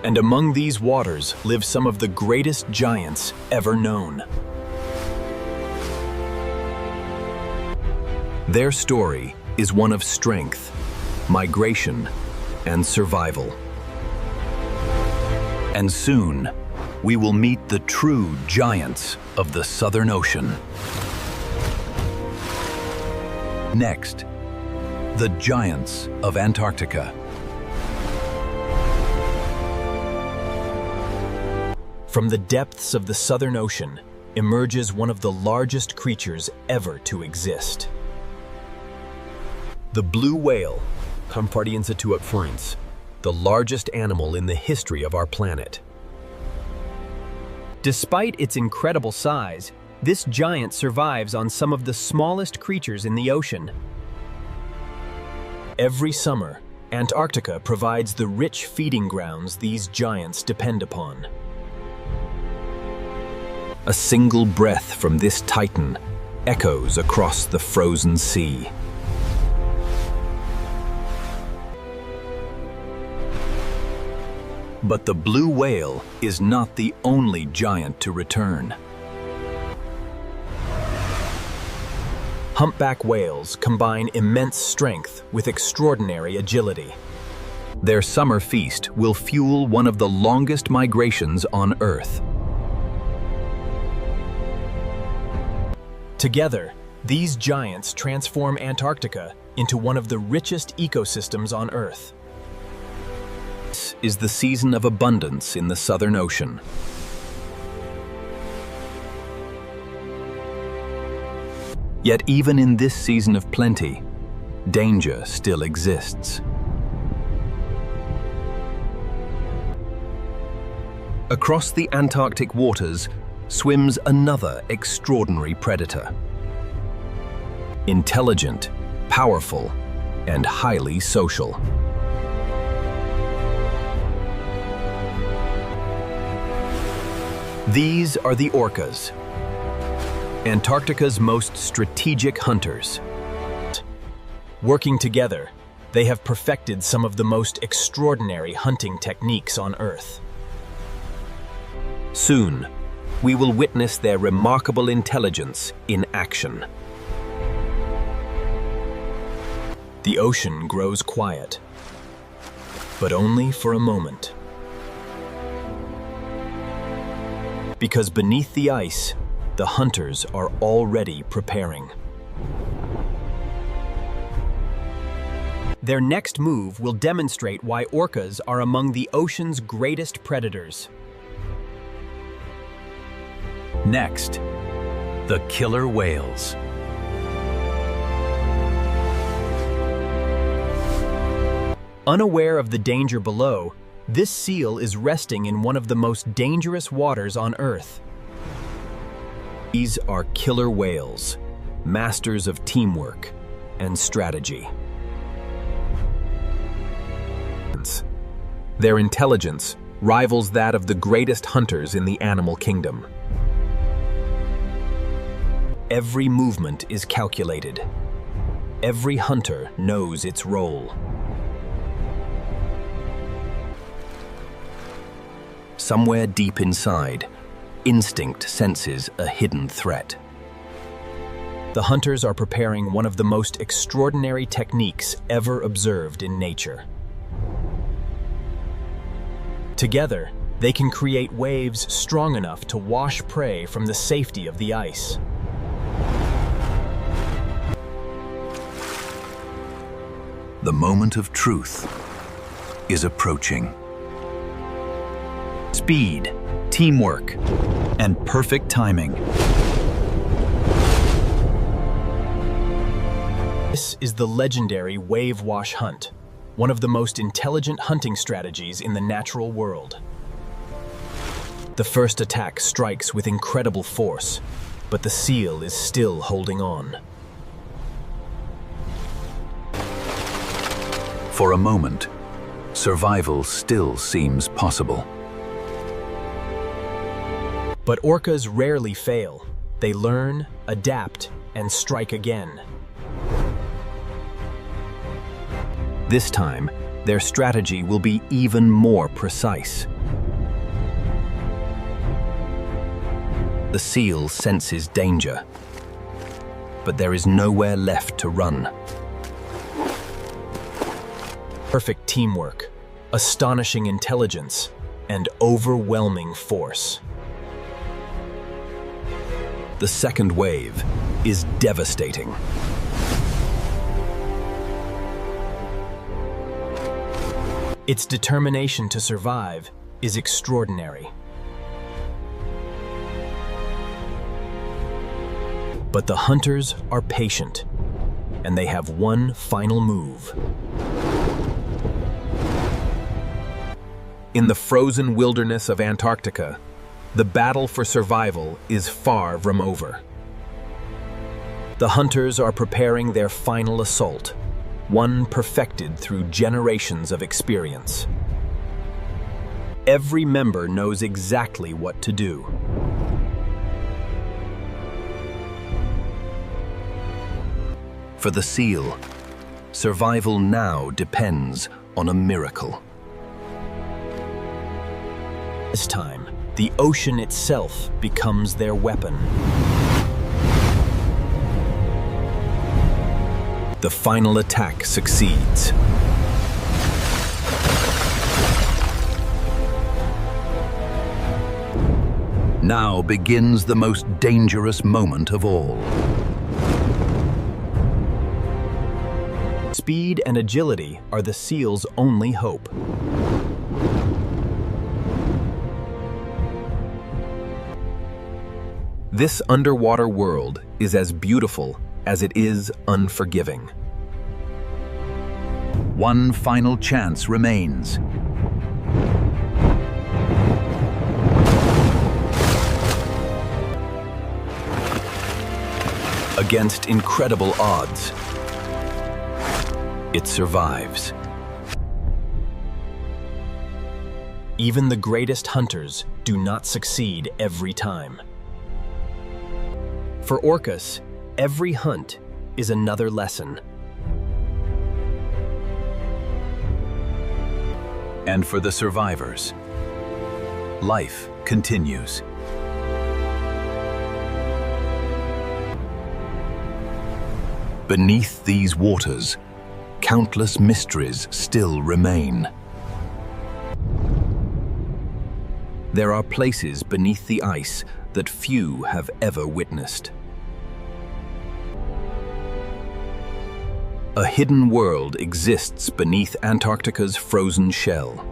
[SPEAKER 3] And among these waters live some of the greatest giants ever known. Their story is one of strength, migration, and survival. And soon, we will meet the true giants of the Southern Ocean. Next, the giants of Antarctica. From the depths of the Southern Ocean emerges one of the largest creatures ever to exist. The blue whale, the largest animal in the history of our planet. Despite its incredible size, this giant survives on some of the smallest creatures in the ocean. Every summer, Antarctica provides the rich feeding grounds these giants depend upon. A single breath from this titan echoes across the frozen sea. But the blue whale is not the only giant to return. Humpback whales combine immense strength with extraordinary agility. Their summer feast will fuel one of the longest migrations on Earth. Together, these giants transform Antarctica into one of the richest ecosystems on Earth. This is the season of abundance in the Southern Ocean. Yet even in this season of plenty, danger still exists. Across the Antarctic waters swims another extraordinary predator. Intelligent, powerful, and highly social. These are the orcas, Antarctica's most strategic hunters. Working together, they have perfected some of the most extraordinary hunting techniques on Earth. Soon, we will witness their remarkable intelligence in action. The ocean grows quiet, but only for a moment. Because beneath the ice, the hunters are already preparing. Their next move will demonstrate why orcas are among the ocean's greatest predators. Next, the killer whales. Unaware of the danger below, this seal is resting in one of the most dangerous waters on Earth. These are killer whales, masters of teamwork and strategy. Their intelligence rivals that of the greatest hunters in the animal kingdom. Every movement is calculated. Every hunter knows its role. Somewhere deep inside, instinct senses a hidden threat. The hunters are preparing one of the most extraordinary techniques ever observed in nature. Together, they can create waves strong enough to wash prey from the safety of the ice.
[SPEAKER 1] The moment of truth is approaching.
[SPEAKER 3] Speed, teamwork, and perfect timing. This is the legendary wave wash hunt, one of the most intelligent hunting strategies in the natural world. The first attack strikes with incredible force, but the seal is still holding on.
[SPEAKER 1] For a moment, survival still seems possible.
[SPEAKER 3] But orcas rarely fail. They learn, adapt, and strike again. This time, their strategy will be even more precise. The seal senses danger, but there is nowhere left to run. Perfect teamwork, astonishing intelligence, and overwhelming force. The second wave is devastating. Its determination to survive is extraordinary. But the hunters are patient, and they have one final move. In the frozen wilderness of Antarctica, the battle for survival is far from over. The hunters are preparing their final assault, one perfected through generations of experience. Every member knows exactly what to do.
[SPEAKER 1] For the seal, survival now depends on a miracle.
[SPEAKER 3] This time, the ocean itself becomes their weapon.
[SPEAKER 1] The final attack succeeds. Now begins the most dangerous moment of all.
[SPEAKER 3] Speed and agility are the seal's only hope. This underwater world is as beautiful as it is unforgiving.
[SPEAKER 1] One final chance remains. Against incredible odds, it survives.
[SPEAKER 3] Even the greatest hunters do not succeed every time. For Orcas, every hunt is another lesson.
[SPEAKER 1] And for the survivors, life continues. Beneath these waters, countless mysteries still remain. There are places beneath the ice that few have ever witnessed. A hidden world exists beneath Antarctica's frozen shell.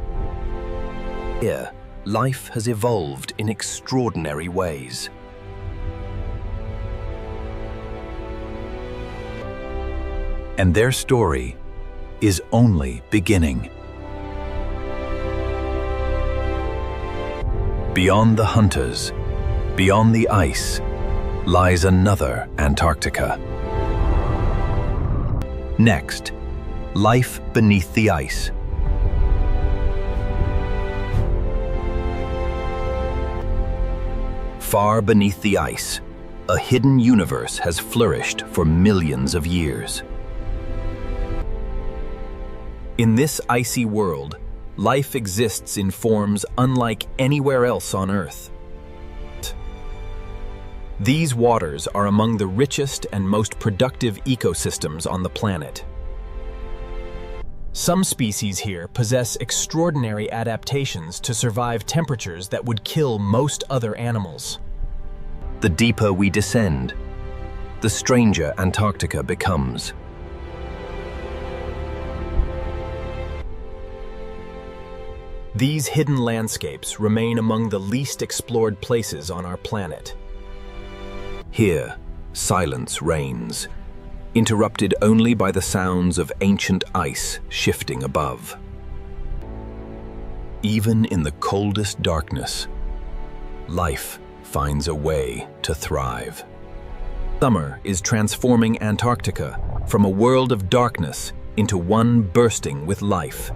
[SPEAKER 1] Here, life has evolved in extraordinary ways. And their story is only beginning. Beyond the hunters, beyond the ice, lies another Antarctica. Next, life beneath the ice. Far beneath the ice, a hidden universe has flourished for millions of years.
[SPEAKER 3] In this icy world, life exists in forms unlike anywhere else on Earth. These waters are among the richest and most productive ecosystems on the planet. Some species here possess extraordinary adaptations to survive temperatures that would kill most other animals.
[SPEAKER 1] The deeper we descend, the stranger Antarctica becomes.
[SPEAKER 3] These hidden landscapes remain among the least explored places on our planet.
[SPEAKER 1] Here, silence reigns, interrupted only by the sounds of ancient ice shifting above. Even in the coldest darkness, life finds a way to thrive.
[SPEAKER 3] Summer is transforming Antarctica from a world of darkness into one bursting with life.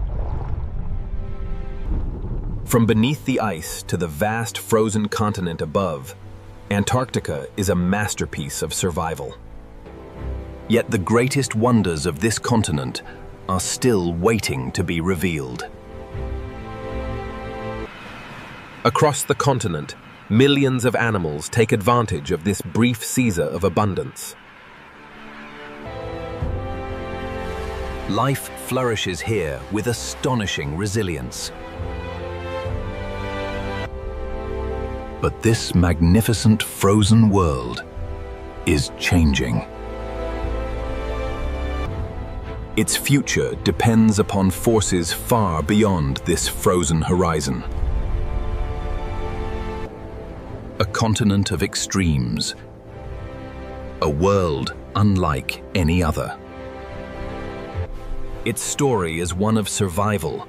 [SPEAKER 3] From beneath the ice to the vast frozen continent above, Antarctica is a masterpiece of survival. Yet the greatest wonders of this continent are still waiting to be revealed. Across the continent, millions of animals take advantage of this brief season of abundance. Life flourishes here with astonishing resilience. But this magnificent frozen world is changing. Its future depends upon forces far beyond this frozen horizon. A continent of extremes. A world unlike any other. Its story is one of survival,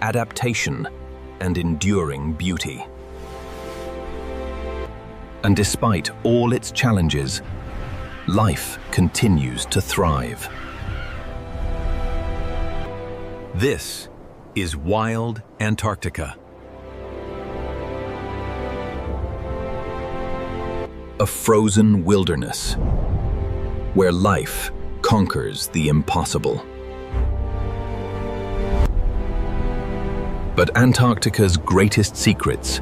[SPEAKER 3] adaptation, and enduring beauty. And despite all its challenges, life continues to thrive. This is Wild Antarctica. A frozen wilderness where life conquers the impossible. But Antarctica's greatest secrets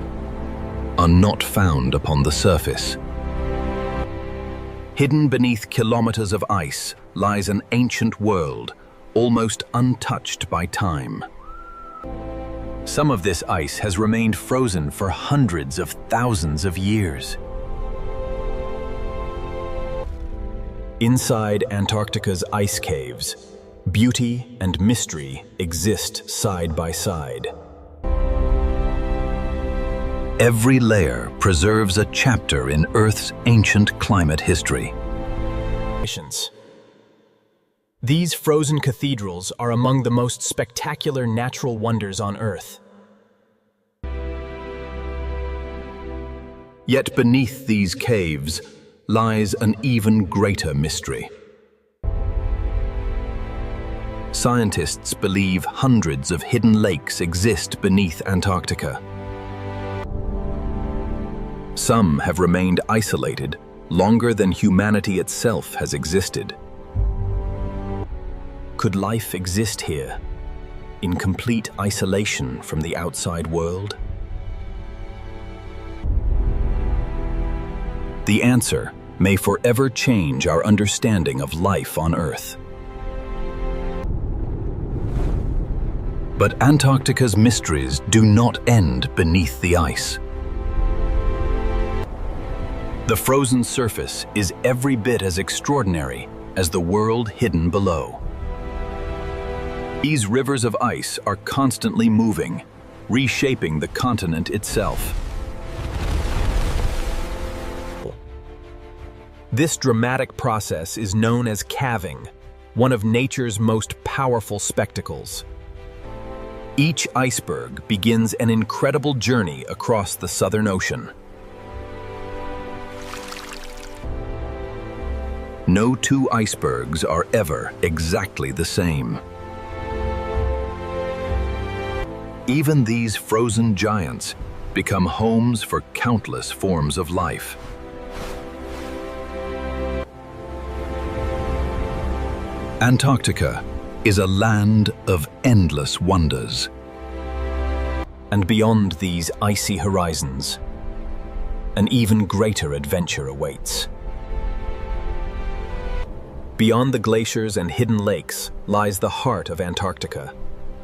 [SPEAKER 3] are not found upon the surface. Hidden beneath kilometers of ice lies an ancient world, almost untouched by time. Some of this ice has remained frozen for hundreds of thousands of years. Inside Antarctica's ice caves, beauty and mystery exist side by side. Every layer preserves a chapter in Earth's ancient climate history. These frozen cathedrals are among the most spectacular natural wonders on Earth. Yet beneath these caves lies an even greater mystery. Scientists believe hundreds of hidden lakes exist beneath Antarctica. Some have remained isolated longer than humanity itself has existed. Could life exist here, in complete isolation from the outside world? The answer may forever change our understanding of life on Earth. But Antarctica's mysteries do not end beneath the ice. The frozen surface is every bit as extraordinary as the world hidden below. These rivers of ice are constantly moving, reshaping the continent itself. This dramatic process is known as calving, one of nature's most powerful spectacles. Each iceberg begins an incredible journey across the Southern Ocean. No two icebergs are ever exactly the same. Even these frozen giants become homes for countless forms of life. Antarctica is a land of endless wonders. And beyond these icy horizons, an even greater adventure awaits. Beyond the glaciers and hidden lakes lies the heart of Antarctica,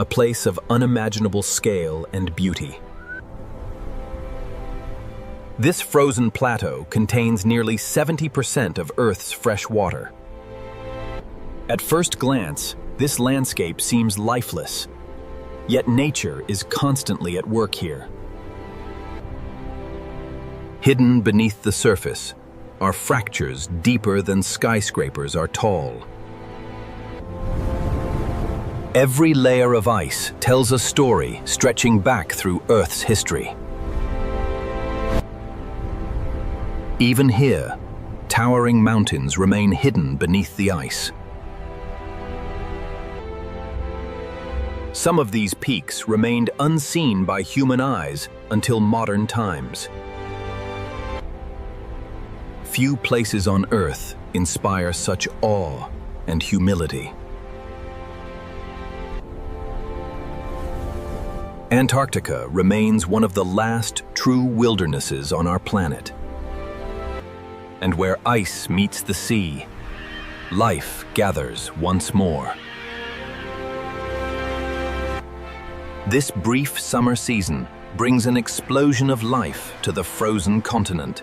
[SPEAKER 3] a place of unimaginable scale and beauty. This frozen plateau contains nearly 70% of Earth's fresh water. At first glance, this landscape seems lifeless, yet nature is constantly at work here. Hidden beneath the surface are fractures deeper than skyscrapers are tall. Every layer of ice tells a story stretching back through Earth's history. Even here, towering mountains remain hidden beneath the ice. Some of these peaks remained unseen by human eyes until modern times. Few places on Earth inspire such awe and humility. Antarctica remains one of the last true wildernesses on our planet. And where ice meets the sea, life gathers once more. This brief summer season brings an explosion of life to the frozen continent.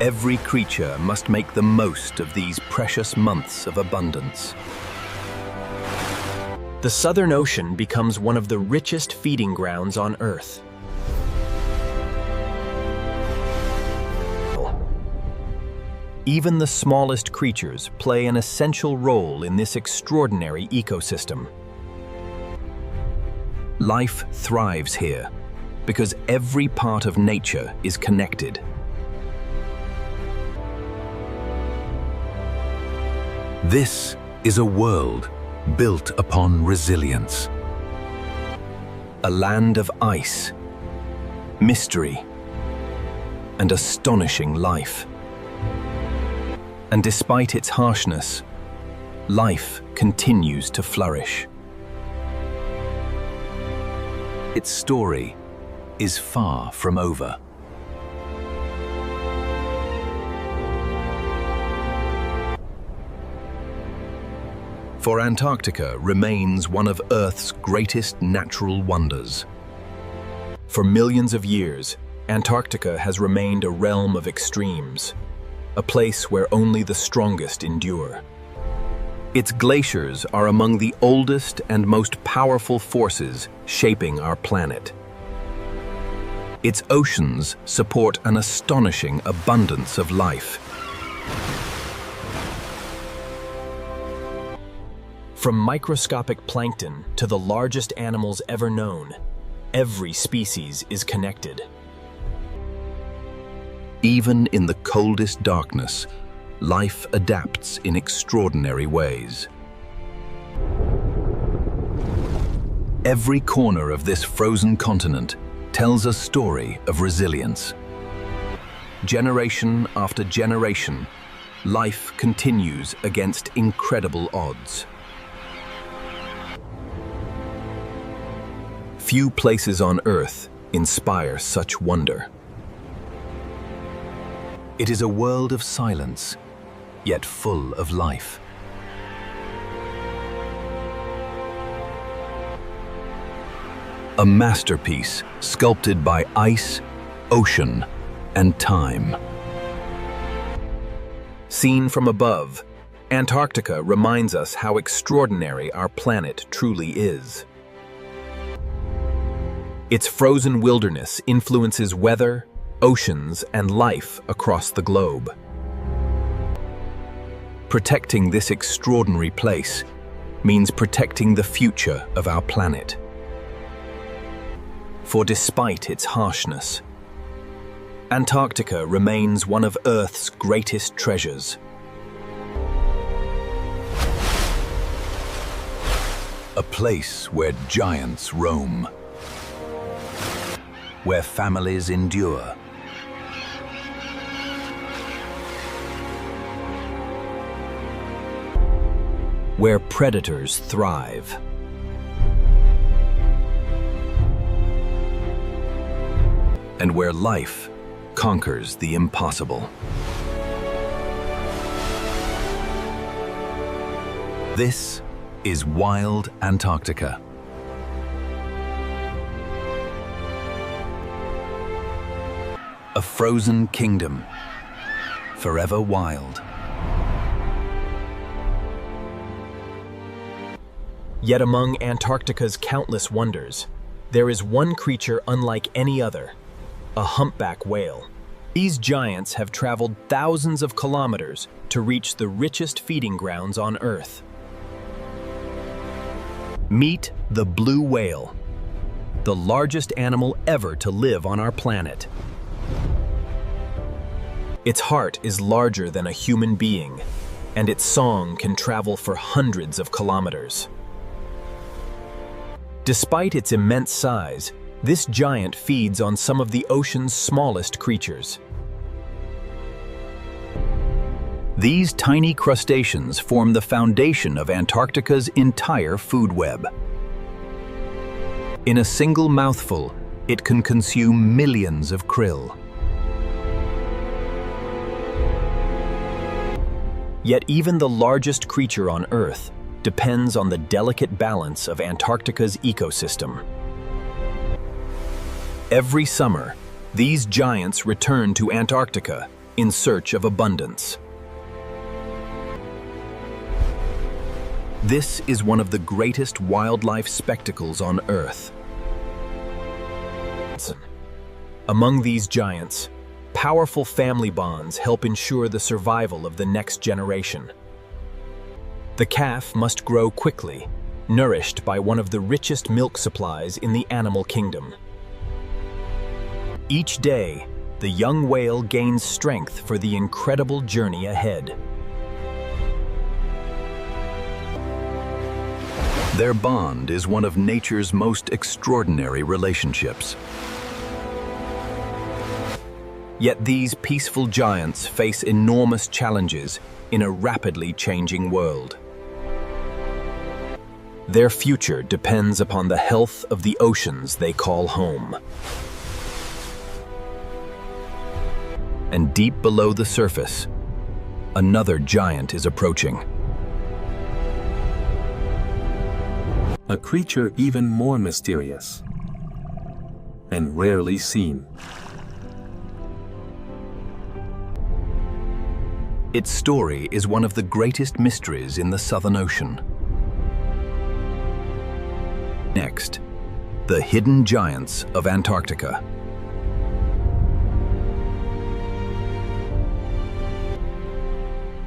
[SPEAKER 3] Every creature must make the most of these precious months of abundance. The Southern Ocean becomes one of the richest feeding grounds on Earth. Even the smallest creatures play an essential role in this extraordinary ecosystem. Life thrives here because every part of nature is connected.
[SPEAKER 1] This is a world built upon resilience.
[SPEAKER 3] A land of ice, mystery, and astonishing life. And despite its harshness, life continues to flourish.
[SPEAKER 1] Its story is far from over.
[SPEAKER 3] For Antarctica remains one of Earth's greatest natural wonders. For millions of years, Antarctica has remained a realm of extremes, a place where only the strongest endure. Its glaciers are among the oldest and most powerful forces shaping our planet. Its oceans support an astonishing abundance of life. From microscopic plankton to the largest animals ever known, every species is connected.
[SPEAKER 1] Even in the coldest darkness, life adapts in extraordinary ways. Every corner of this frozen continent tells a story of resilience. Generation after generation, life continues against incredible odds.
[SPEAKER 3] Few places on Earth inspire such wonder.
[SPEAKER 1] It is a world of silence, yet full of life. A masterpiece sculpted by ice, ocean, and time.
[SPEAKER 3] Seen from above, Antarctica reminds us how extraordinary our planet truly is. Its frozen wilderness influences weather, oceans, and life across the globe. Protecting this extraordinary place means protecting the future of our planet. For despite its harshness, Antarctica remains one of Earth's greatest treasures.
[SPEAKER 1] A place where giants roam, where families endure,
[SPEAKER 3] where predators thrive,
[SPEAKER 1] and where life conquers the impossible. This is Wild Antarctica. A frozen kingdom, forever wild.
[SPEAKER 3] Yet among Antarctica's countless wonders, there is one creature unlike any other, a humpback whale. These giants have traveled thousands of kilometers to reach the richest feeding grounds on Earth. Meet the blue whale, the largest animal ever to live on our planet. Its heart is larger than a human being, and its song can travel for hundreds of kilometers. Despite its immense size, this giant feeds on some of the ocean's smallest creatures. These tiny crustaceans form the foundation of Antarctica's entire food web. In a single mouthful, it can consume millions of krill. Yet even the largest creature on Earth depends on the delicate balance of Antarctica's ecosystem. Every summer, these giants return to Antarctica in search of abundance. This is one of the greatest wildlife spectacles on Earth. Among these giants, powerful family bonds help ensure the survival of the next generation. The calf must grow quickly, nourished by one of the richest milk supplies in the animal kingdom. Each day, the young whale gains strength for the incredible journey ahead.
[SPEAKER 1] Their bond is one of nature's most extraordinary relationships.
[SPEAKER 3] Yet these peaceful giants face enormous challenges in a rapidly changing world. Their future depends upon the health of the oceans they call home. And deep below the surface, another giant is approaching.
[SPEAKER 8] A creature even more mysterious and rarely seen.
[SPEAKER 1] Its story is one of the greatest mysteries in the Southern Ocean. Next, the hidden giants of Antarctica.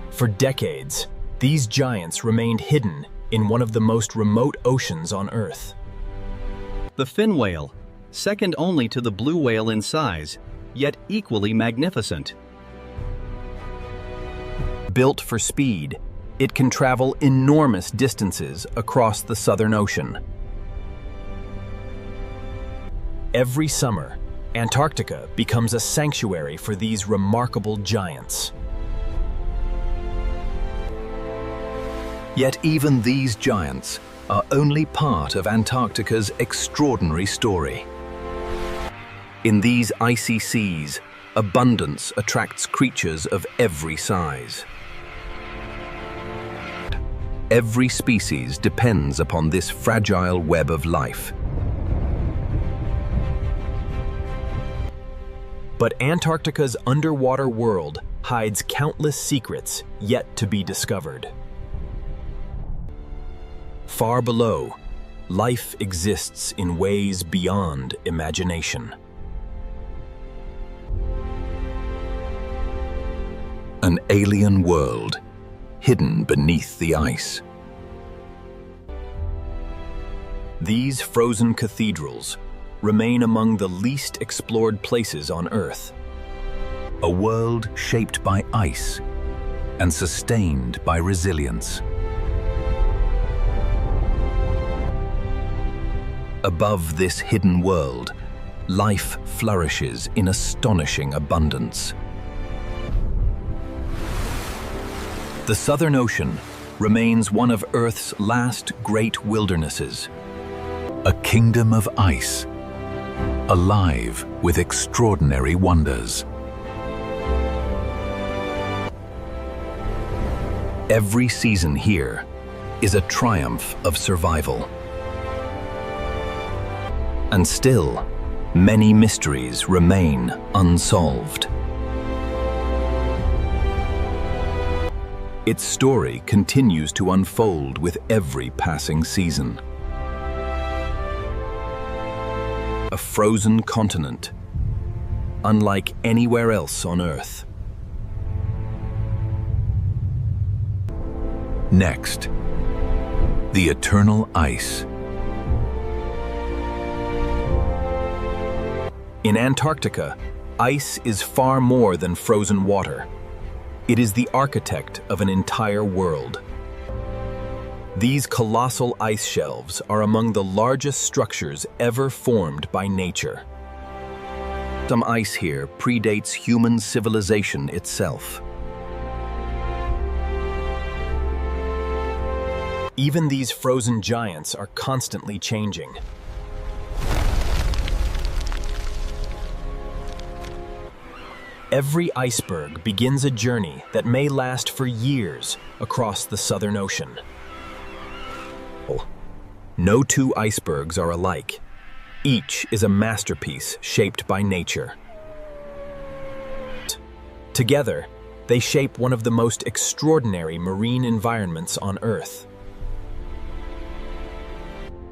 [SPEAKER 3] For decades, these giants remained hidden in one of the most remote oceans on Earth.
[SPEAKER 5] The fin whale, second only to the blue whale in size, yet equally magnificent.
[SPEAKER 3] Built for speed, it can travel enormous distances across the Southern Ocean. Every summer, Antarctica becomes a sanctuary for these remarkable giants.
[SPEAKER 1] Yet even these giants are only part of Antarctica's extraordinary story. In these icy seas, abundance attracts creatures of every size. Every species depends upon this fragile web of life.
[SPEAKER 3] But Antarctica's underwater world hides countless secrets yet to be discovered. Far below, life exists in ways beyond imagination.
[SPEAKER 1] An alien world hidden beneath the ice.
[SPEAKER 3] These frozen cathedrals remain among the least explored places on Earth.
[SPEAKER 1] A world shaped by ice and sustained by resilience. Above this hidden world, life flourishes in astonishing abundance. The Southern Ocean remains one of Earth's last great wildernesses. A kingdom of ice, alive with extraordinary wonders. Every season here is a triumph of survival. And still, many mysteries remain unsolved. Its story continues to unfold with every passing season. A frozen continent, unlike anywhere else on Earth. Next, the eternal ice.
[SPEAKER 3] In Antarctica, ice is far more than frozen water. It is the architect of an entire world. These colossal ice shelves are among the largest structures ever formed by nature. Some ice here predates human civilization itself. Even these frozen giants are constantly changing. Every iceberg begins a journey that may last for years across the Southern Ocean. No two icebergs are alike. Each is a masterpiece shaped by nature. Together, they shape one of the most extraordinary marine environments on Earth.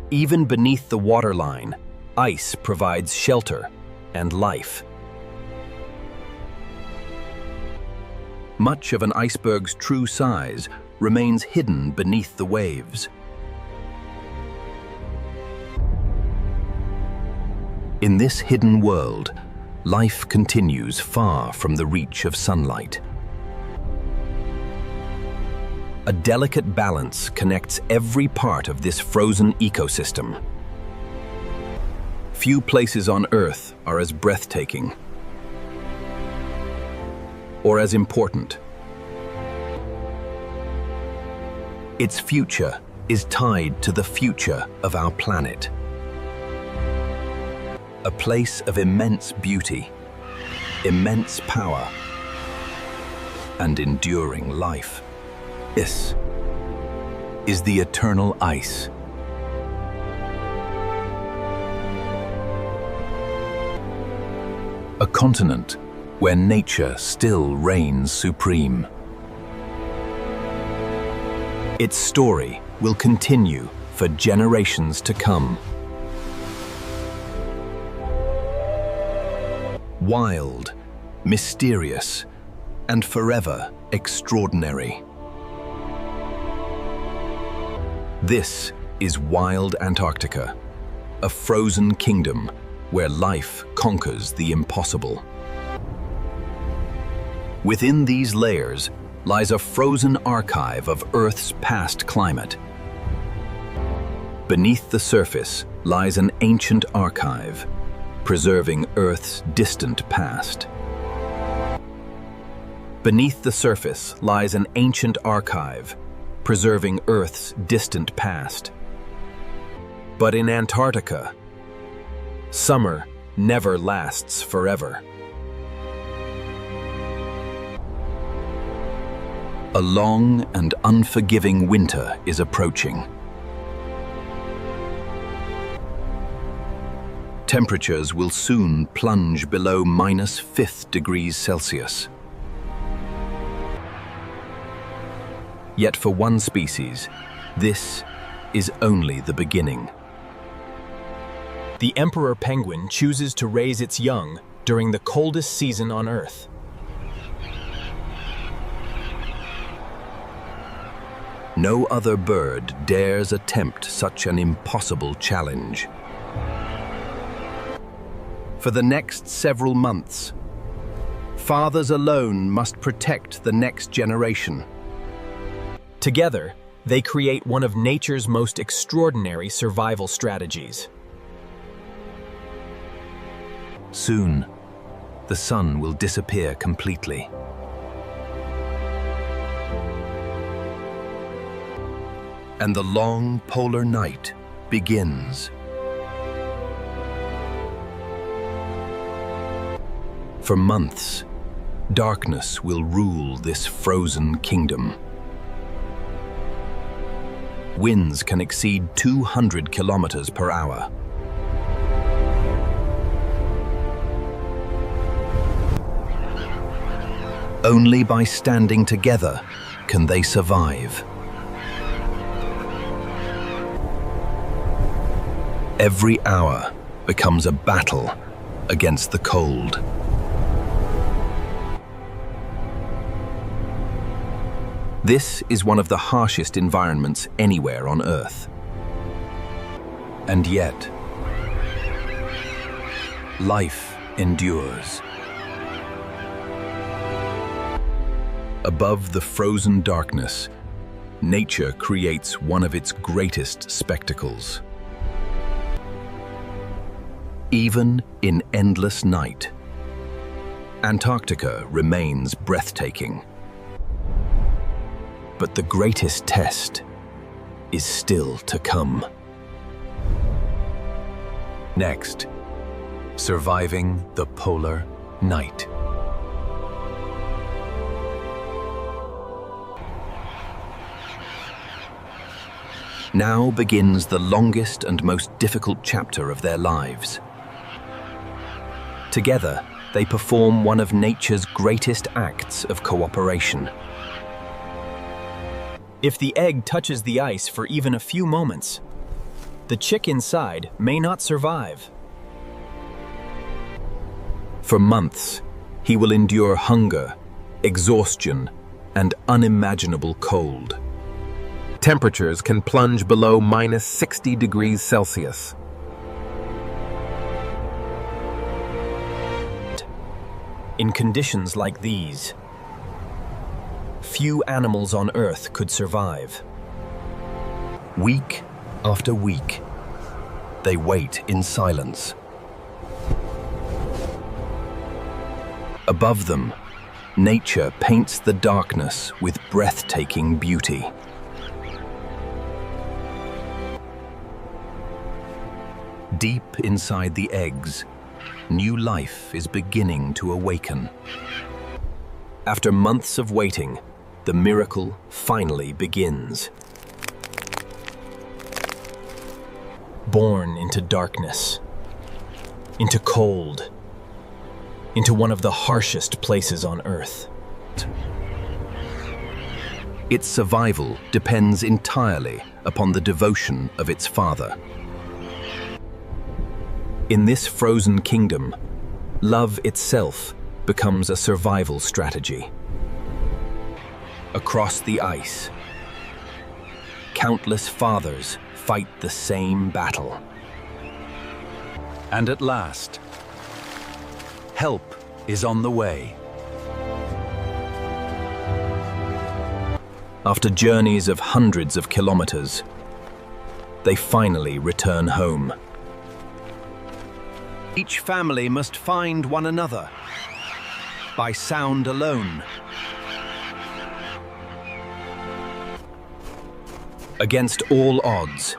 [SPEAKER 3] Even beneath the waterline, ice provides shelter and life. Much of an iceberg's true size remains hidden beneath the waves. In this hidden world, life continues far from the reach of sunlight. A delicate balance connects every part of this frozen ecosystem. Few places on Earth are as breathtaking or as important. Its future is tied to the future of our planet. A place of immense beauty, immense power, and enduring life. This is the eternal ice. A continent where nature still reigns supreme. Its story will continue for generations to come. Wild, mysterious, and forever extraordinary. This is Wild Antarctica, a frozen kingdom where life conquers the impossible. Within these layers lies a frozen archive of Earth's past climate. Beneath the surface lies an ancient archive, preserving Earth's distant past. Beneath the surface lies an ancient archive, preserving Earth's distant past. But in Antarctica, summer never lasts forever. A long and unforgiving winter is approaching. Temperatures will soon plunge below -5 degrees Celsius. Yet for one species, this is only the beginning. The emperor penguin chooses to raise its young during the coldest season on Earth. No other bird dares attempt such an impossible challenge. For the next several months, fathers alone must protect the next generation. Together, they create one of nature's most extraordinary survival strategies. Soon, the sun will disappear completely. And the long polar night begins. For months, darkness will rule this frozen kingdom. Winds can exceed 200 kilometers per hour. Only by standing together can they survive. Every hour becomes a battle against the cold. This is one of the harshest environments anywhere on Earth. And yet, life endures.
[SPEAKER 1] Above the frozen darkness, nature creates one of its greatest spectacles. Even in endless night, Antarctica remains breathtaking. But the greatest test is still to come. Next, surviving the polar night. Now begins the longest and most difficult chapter of their lives. Together, they perform one of nature's greatest acts of cooperation.
[SPEAKER 2] If the egg touches the ice for even a few moments, the chick inside may not survive.
[SPEAKER 1] For months, he will endure hunger, exhaustion, and unimaginable cold.
[SPEAKER 3] Temperatures can plunge below -60 degrees Celsius.
[SPEAKER 2] In conditions like these, few animals on Earth could survive.
[SPEAKER 1] Week after week, they wait in silence. Above them, nature paints the darkness with breathtaking beauty. Deep inside the eggs, new life is beginning to awaken. After months of waiting, the miracle finally begins.
[SPEAKER 2] Born into darkness, into cold, into one of the harshest places on Earth.
[SPEAKER 1] Its survival depends entirely upon the devotion of its father. In this frozen kingdom, love itself becomes a survival strategy. Across the ice, countless fathers fight the same battle. And at last, help is on the way. After journeys of hundreds of kilometers, they finally return home.
[SPEAKER 3] Each family must find one another by sound alone.
[SPEAKER 1] Against all odds,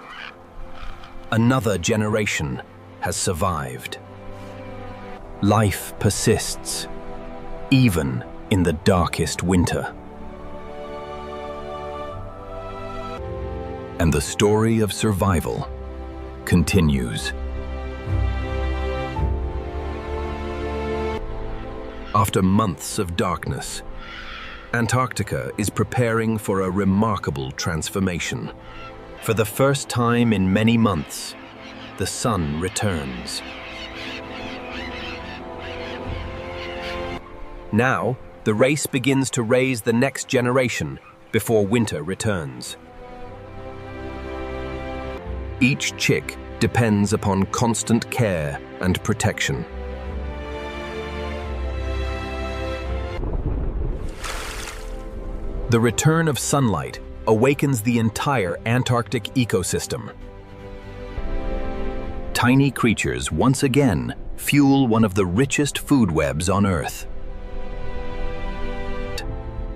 [SPEAKER 1] another generation has survived. Life persists, even in the darkest winter. And the story of survival continues. After months of darkness, Antarctica is preparing for a remarkable transformation. For the first time in many months, the sun returns.
[SPEAKER 3] Now, the race begins to raise the next generation before winter returns.
[SPEAKER 1] Each chick depends upon constant care and protection.
[SPEAKER 3] The return of sunlight awakens the entire Antarctic ecosystem.
[SPEAKER 1] Tiny creatures once again fuel one of the richest food webs on Earth.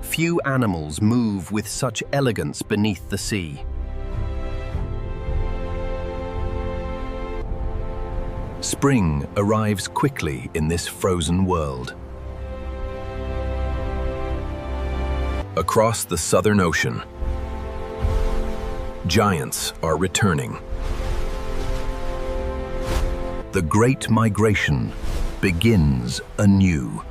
[SPEAKER 1] Few animals move with such elegance beneath the sea. Spring arrives quickly in this frozen world. Across the Southern Ocean, giants are returning. The Great Migration begins anew.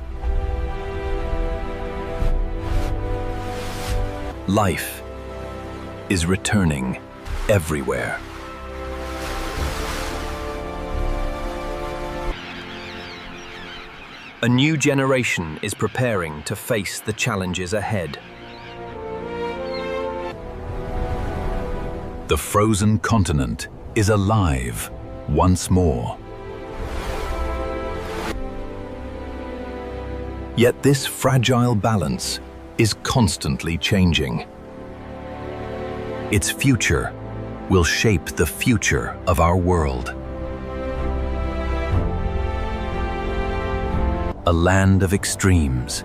[SPEAKER 1] Life is returning everywhere.
[SPEAKER 3] A new generation is preparing to face the challenges ahead.
[SPEAKER 1] The frozen continent is alive once more. Yet this fragile balance is constantly changing. Its future will shape the future of our world. A land of extremes.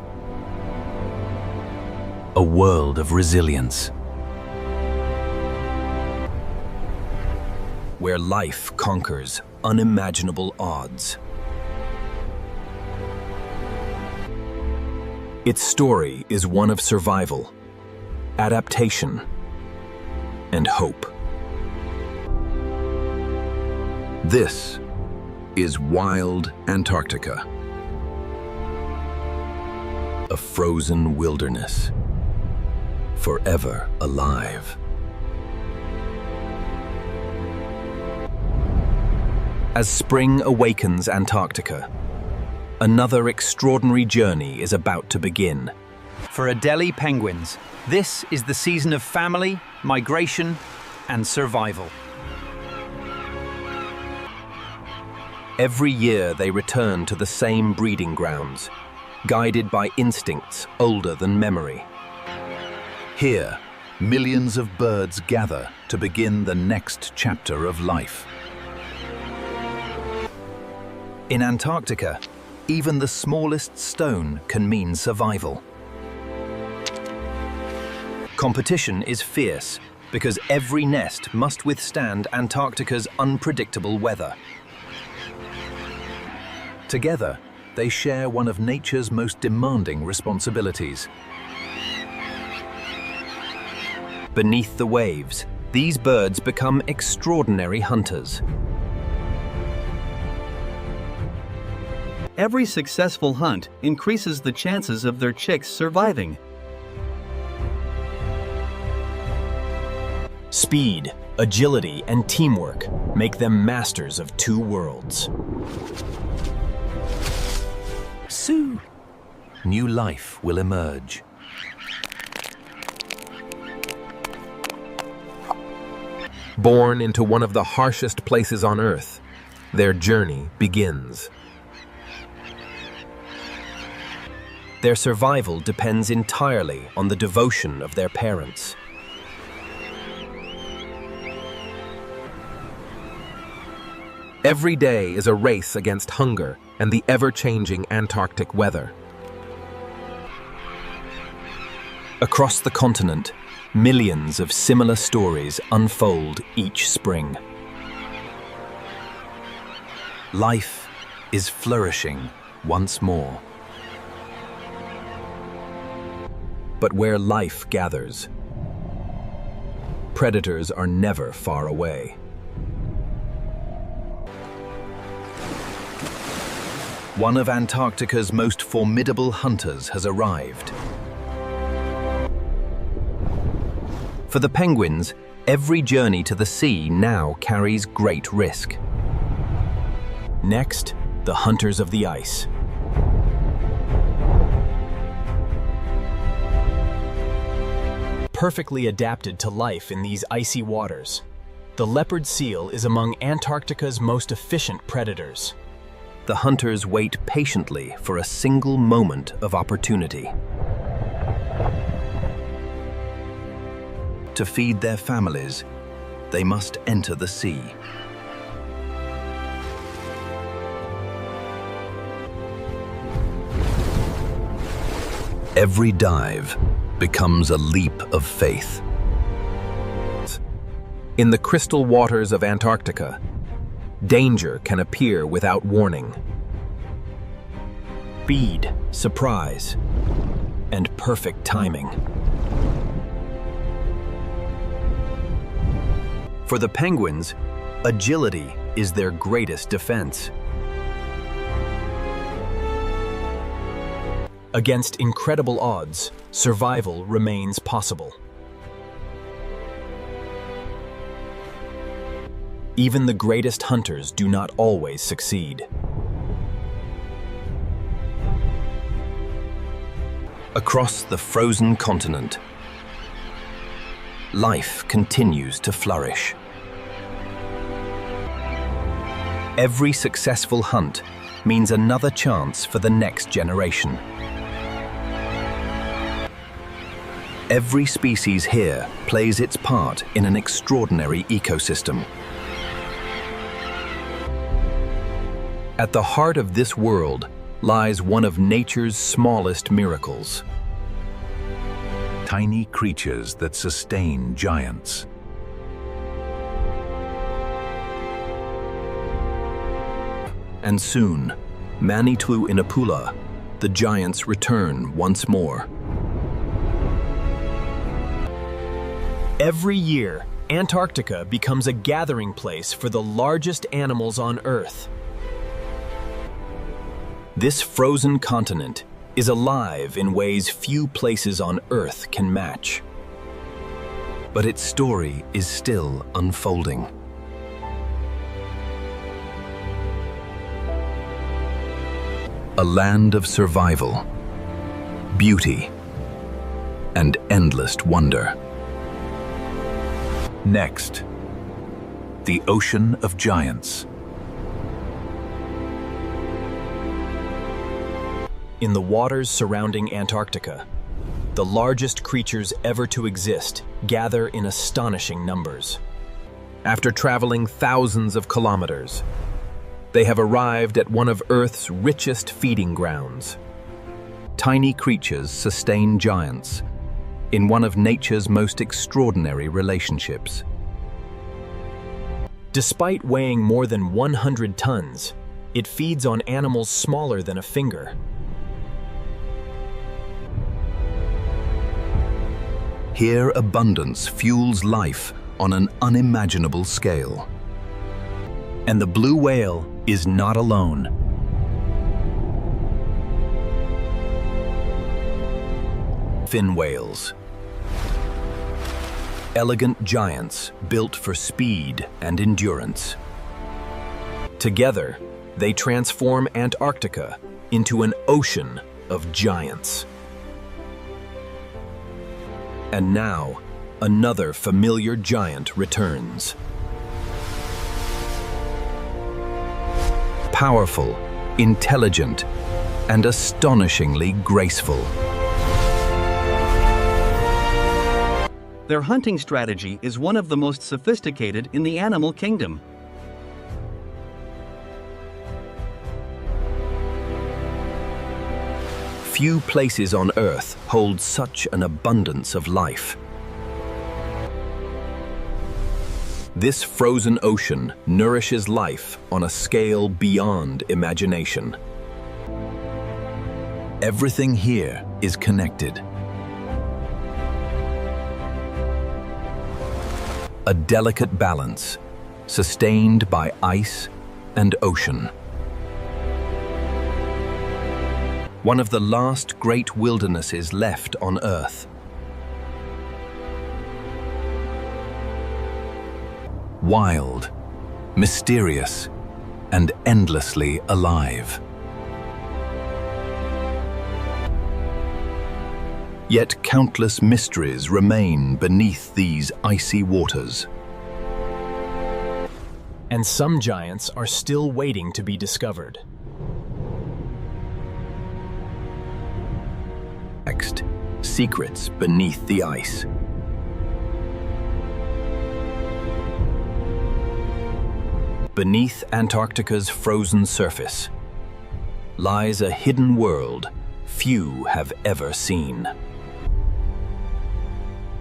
[SPEAKER 1] A world of resilience. Where life conquers unimaginable odds. Its story is one of survival, adaptation, and hope. This is Wild Antarctica, a frozen wilderness, forever alive. As spring awakens Antarctica, another extraordinary journey is about to begin.
[SPEAKER 9] For Adelie penguins, this is the season of family, migration, and survival.
[SPEAKER 3] Every year they return to the same breeding grounds, guided by instincts older than memory.
[SPEAKER 1] Here, millions of birds gather to begin the next chapter of life.
[SPEAKER 3] In Antarctica, even the smallest stone can mean survival. Competition is fierce because every nest must withstand Antarctica's unpredictable weather. Together, they share one of nature's most demanding responsibilities. Beneath the waves, these birds become extraordinary hunters.
[SPEAKER 5] Every successful hunt increases the chances of their chicks surviving.
[SPEAKER 3] Speed, agility, and teamwork make them masters of two worlds. Soon, new life will emerge. Born into one of the harshest places on Earth, their journey begins. Their survival depends entirely on the devotion of their parents. Every day is a race against hunger and the ever-changing Antarctic weather. Across the continent, millions of similar stories unfold each spring. Life is flourishing once more. But where life gathers, predators are never far away. One of Antarctica's most formidable hunters has arrived. For the penguins, every journey to the sea now carries great risk. Next, the hunters of the ice. Perfectly adapted to life in these icy waters, the leopard seal is among Antarctica's most efficient predators. The hunters wait patiently for a single moment of opportunity. To feed their families, they must enter the sea. Every dive becomes a leap of faith. In the crystal waters of Antarctica, danger can appear without warning. Speed, surprise, and perfect timing. For the penguins, agility is their greatest defense. Against incredible odds, survival remains possible. Even the greatest hunters do not always succeed. Across the frozen continent, life continues to flourish. Every successful hunt means another chance for the next generation.
[SPEAKER 1] Every species here plays its part in an extraordinary ecosystem. At the heart of this world lies one of nature's smallest miracles.
[SPEAKER 10] Tiny creatures that sustain giants.
[SPEAKER 1] And soon, Manitou Inapula, the giants return once more.
[SPEAKER 3] Every year, Antarctica becomes a gathering place for the largest animals on Earth. This frozen continent is alive in ways few places on Earth can match.
[SPEAKER 1] But its story is still unfolding. A land of survival, beauty, and endless wonder.
[SPEAKER 10] Next, the Ocean of Giants.
[SPEAKER 3] In the waters surrounding Antarctica, the largest creatures ever to exist gather in astonishing numbers. After traveling thousands of kilometers, they have arrived at one of Earth's richest feeding grounds.
[SPEAKER 1] Tiny creatures sustain giants in one of nature's most extraordinary relationships.
[SPEAKER 3] Despite weighing more than 100 tons, it feeds on animals smaller than a finger.
[SPEAKER 1] Here, abundance fuels life on an unimaginable scale.
[SPEAKER 3] And the blue whale is not alone.
[SPEAKER 1] Fin whales. Elegant giants built for speed and endurance.
[SPEAKER 3] Together, they transform Antarctica into an ocean of giants.
[SPEAKER 1] And now, another familiar giant returns. Powerful, intelligent, and astonishingly graceful.
[SPEAKER 5] Their hunting strategy is one of the most sophisticated in the animal kingdom.
[SPEAKER 1] Few places on Earth hold such an abundance of life. This frozen ocean nourishes life on a scale beyond imagination. Everything here is connected. A delicate balance, sustained by ice and ocean. One of the last great wildernesses left on Earth. Wild, mysterious, and endlessly alive. Yet countless mysteries remain beneath these icy waters.
[SPEAKER 3] And some giants are still waiting to be discovered.
[SPEAKER 1] Next, secrets beneath the ice. Beneath Antarctica's frozen surface lies a hidden world few have ever seen.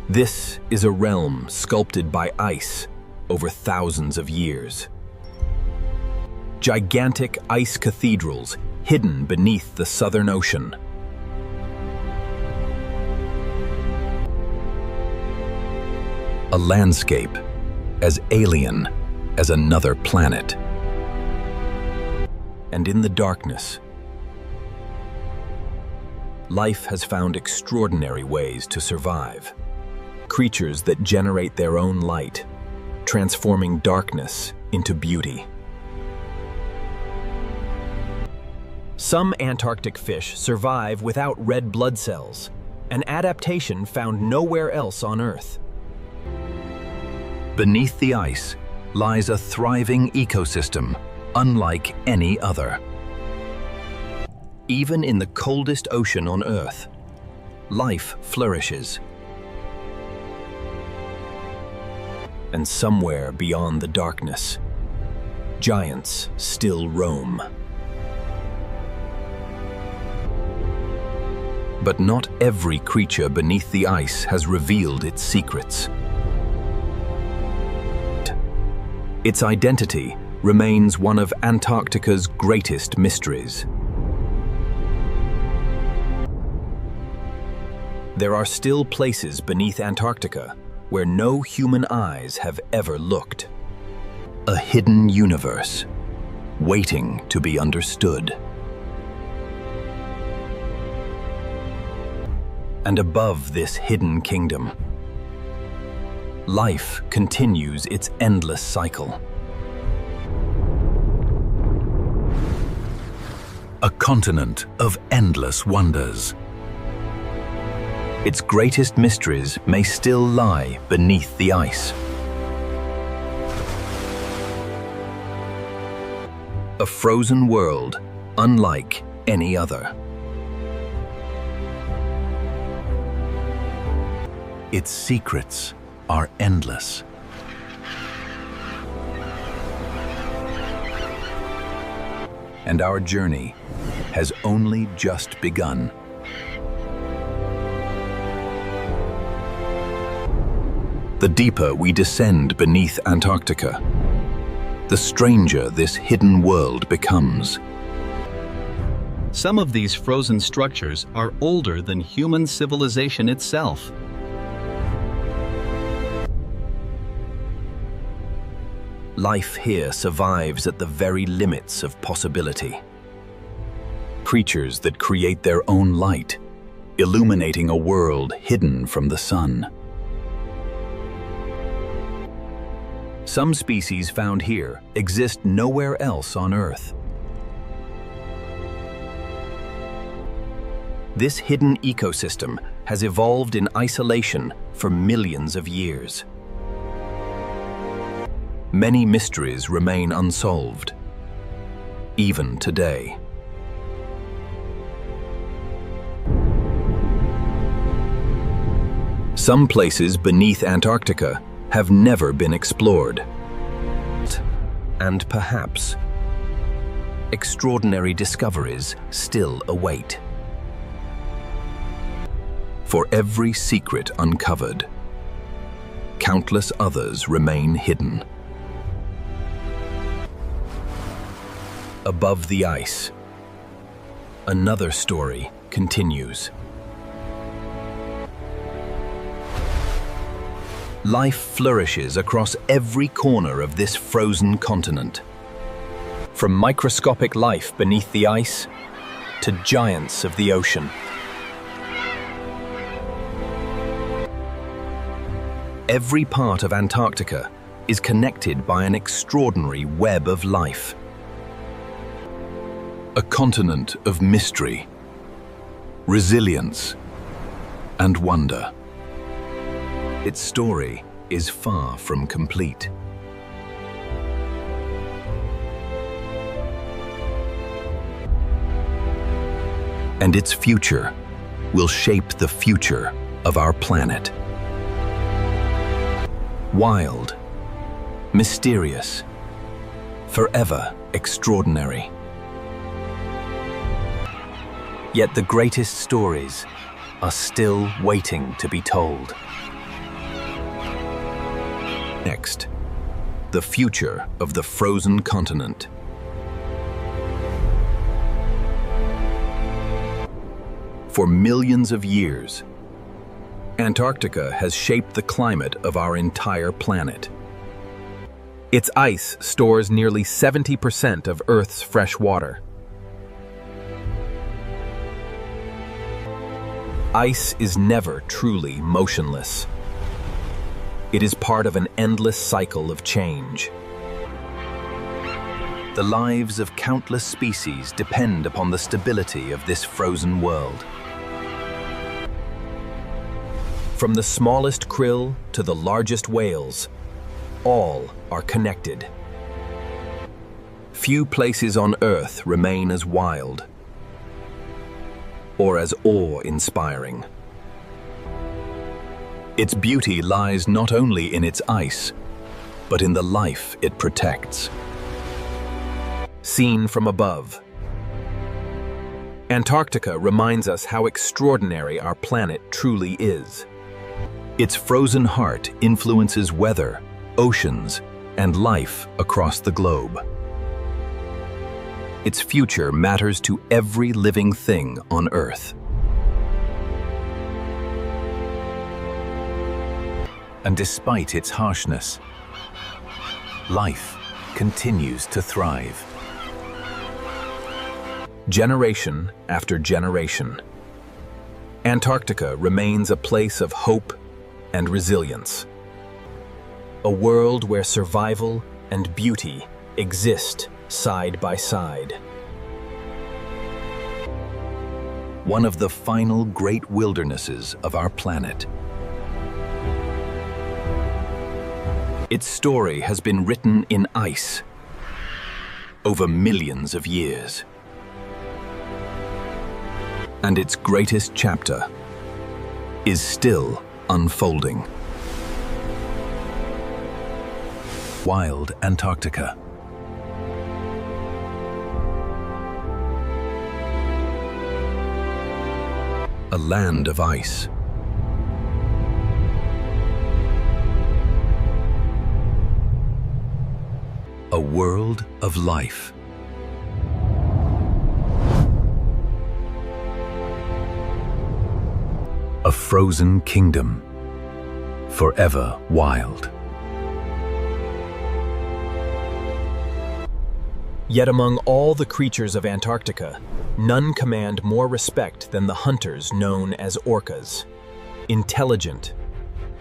[SPEAKER 1] This is a realm sculpted by ice over thousands of years. Gigantic ice cathedrals hidden beneath the Southern Ocean. A landscape as alien as another planet. And in the darkness, life has found extraordinary ways to survive. Creatures that generate their own light, transforming darkness into beauty.
[SPEAKER 3] Some Antarctic fish survive without red blood cells, an adaptation found nowhere else on Earth.
[SPEAKER 1] Beneath the ice lies a thriving ecosystem unlike any other. Even in the coldest ocean on Earth, life flourishes,
[SPEAKER 7] And somewhere beyond the darkness, giants still roam. But not every creature beneath the ice has revealed its secrets. Its identity remains one of Antarctica's greatest mysteries. There are still places beneath Antarctica where no human eyes have ever looked. A hidden universe, waiting to be understood. And above this hidden kingdom, life continues its endless cycle.
[SPEAKER 10] A continent of endless wonders.
[SPEAKER 7] Its greatest mysteries may still lie beneath the ice. A frozen world unlike any other.
[SPEAKER 10] Its secrets are endless.
[SPEAKER 7] And our journey has only just begun. The deeper we descend beneath Antarctica, the stranger this hidden world becomes.
[SPEAKER 5] Some of these frozen structures are older than human civilization itself.
[SPEAKER 7] Life here survives at the very limits of possibility. Creatures that create their own light, illuminating a world hidden from the sun. Some species found here exist nowhere else on Earth. This hidden ecosystem has evolved in isolation for millions of years. Many mysteries remain unsolved, even today. Some places beneath Antarctica have never been explored. And perhaps extraordinary discoveries still await. For every secret uncovered, countless others remain hidden. Above the ice, another story continues. Life flourishes across every corner of this frozen continent. From microscopic life beneath the ice to giants of the ocean. Every part of Antarctica is connected by an extraordinary web of life.
[SPEAKER 10] A continent of mystery, resilience, and wonder.
[SPEAKER 7] Its story is far from complete. And its future will shape the future of our planet. Wild, mysterious, forever extraordinary. Yet the greatest stories are still waiting to be told. Next, the future of the frozen continent. For millions of years, Antarctica has shaped the climate of our entire planet.
[SPEAKER 3] Its ice stores nearly 70% of Earth's fresh water. Ice is never truly motionless. It is part of an endless cycle of change. The lives of countless species depend upon the stability of this frozen world. From the smallest krill to the largest whales, all are connected. Few places on Earth remain as wild or as awe-inspiring. Its beauty lies not only in its ice,
[SPEAKER 1] but in the life it protects.
[SPEAKER 3] Seen from above, Antarctica reminds us how extraordinary our planet truly is.
[SPEAKER 1] Its frozen heart influences weather, oceans, and life across the globe. Its future matters to every living thing on Earth. And despite its harshness, life continues to thrive.
[SPEAKER 3] Generation after generation, Antarctica remains a place of hope and resilience. A world where survival and beauty exist side by side.
[SPEAKER 1] One of the final great wildernesses of our planet.
[SPEAKER 3] Its story has been written in ice over millions of years.
[SPEAKER 1] And its greatest chapter is still unfolding. Wild Antarctica. A land of ice. A world of life. A frozen kingdom, forever wild.
[SPEAKER 3] Yet among all the creatures of Antarctica, none command more respect than the hunters known as orcas. Intelligent,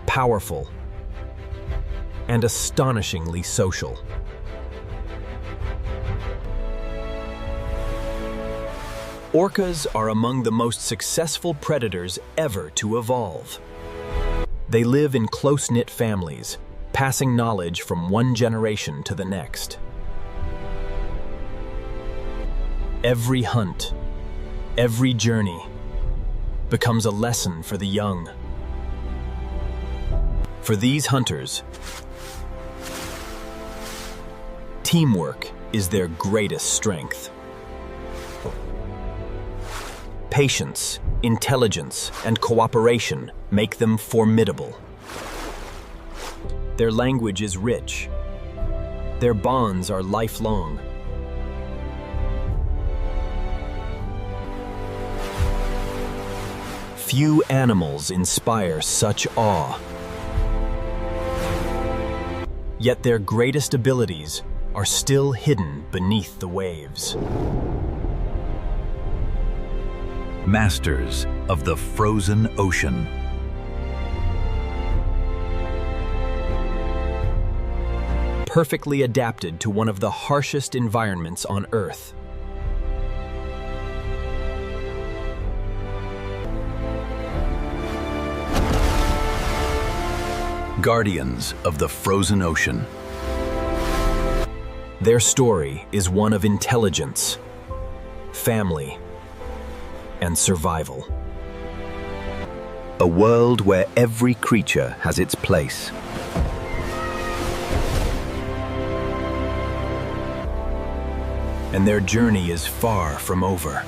[SPEAKER 3] powerful, and astonishingly social. Orcas are among the most successful predators ever to evolve. They live in close-knit families, passing knowledge from one generation to the next. Every hunt, every journey, becomes a lesson for the young. For these hunters, teamwork is their greatest strength. Patience, intelligence, and cooperation make them formidable. Their language is rich. Their bonds are lifelong. Few animals inspire such awe. Yet their greatest abilities are still hidden beneath the waves.
[SPEAKER 1] Masters of the frozen ocean.
[SPEAKER 3] Perfectly adapted to one of the harshest environments on Earth.
[SPEAKER 1] Guardians of the frozen ocean.
[SPEAKER 3] Their story is one of intelligence, family, and survival.
[SPEAKER 1] A world where every creature has its place.
[SPEAKER 3] And their journey is far from over.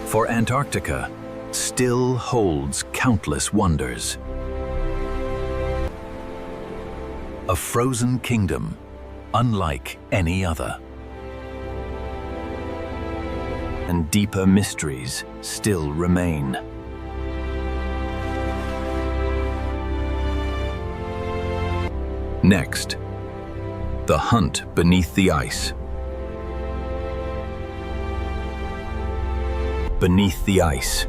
[SPEAKER 1] For Antarctica still holds countless wonders. A frozen kingdom unlike any other. And deeper mysteries still remain. Next, the hunt beneath the ice. Beneath the ice,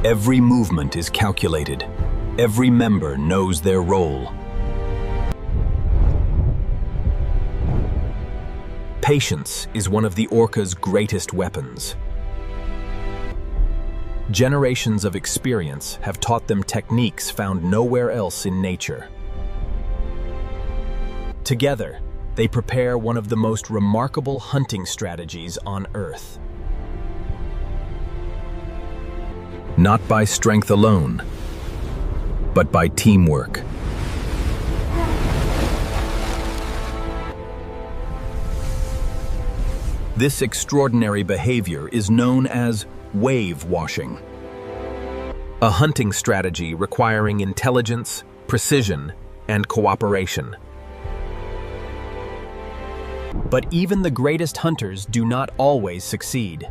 [SPEAKER 1] every movement is calculated. Every member knows their role. Patience is one of the orca's greatest weapons. Generations of experience have taught them techniques found nowhere else in nature. Together, they prepare one of the most remarkable hunting strategies on Earth.
[SPEAKER 7] not by strength alone, but by teamwork. This extraordinary behavior is known as wave washing, a hunting strategy requiring intelligence, precision, and cooperation. But even the greatest hunters do not always succeed.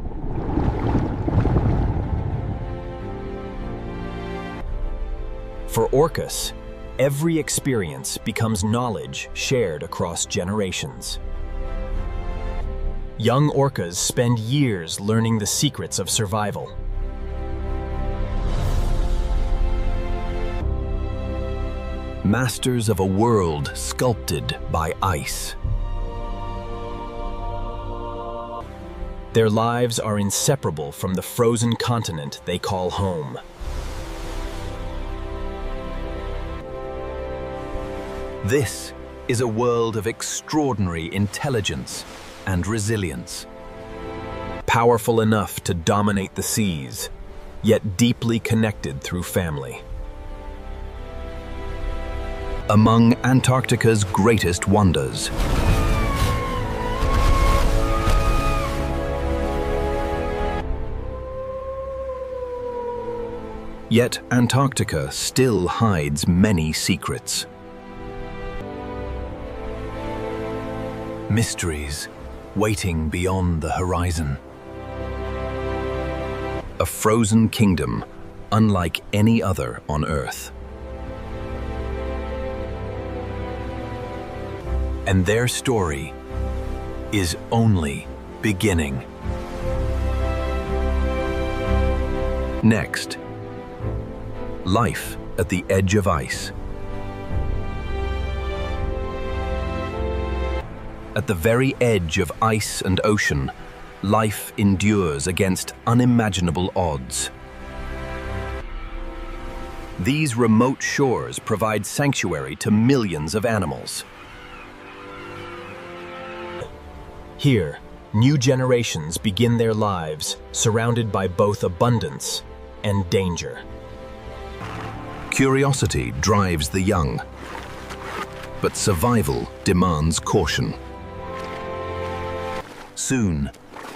[SPEAKER 7] For Orcas, every experience becomes knowledge shared across generations. Young orcas spend years learning the secrets of survival. Masters of a world sculpted by ice. Their lives are inseparable from the frozen continent they call home. This is a world of extraordinary intelligence and resilience. Powerful enough to dominate the seas, yet deeply connected through family. Among Antarctica's greatest wonders. Yet Antarctica still hides many secrets. Mysteries waiting beyond the horizon. A frozen kingdom unlike any other on Earth. And their story is only beginning. Next, life at the edge of ice. At the very edge of ice and ocean, life endures against unimaginable odds. These remote shores provide sanctuary to millions of animals. Here, new generations begin their lives surrounded by both abundance and danger. Curiosity drives the young, but survival demands caution. Soon,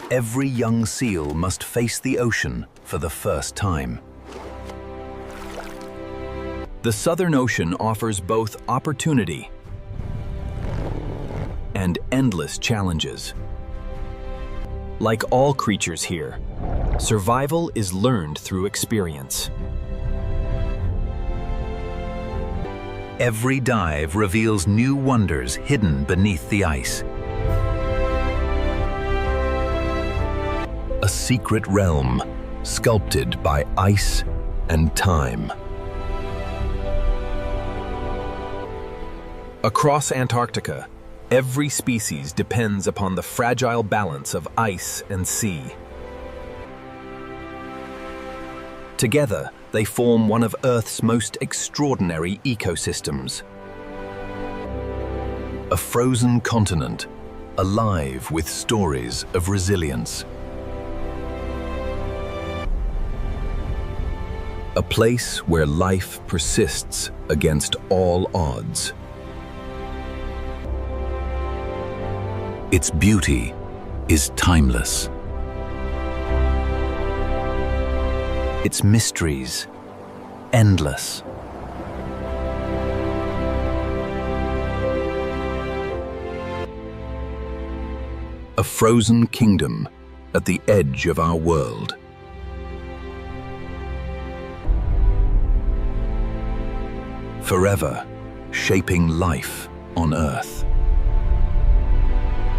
[SPEAKER 7] every young seal must face the ocean for the first time. The Southern Ocean offers both opportunity and endless challenges. Like all creatures here, survival is learned through experience. Every dive reveals new wonders hidden beneath the ice. A secret realm sculpted by ice and time. Across Antarctica, every species depends upon the fragile balance of ice and sea. Together, they form one of Earth's most extraordinary ecosystems. A frozen continent, alive with stories of resilience. A place where life persists against all odds. Its beauty is timeless. Its mysteries endless. A frozen kingdom at the edge of our world. Forever shaping life on Earth.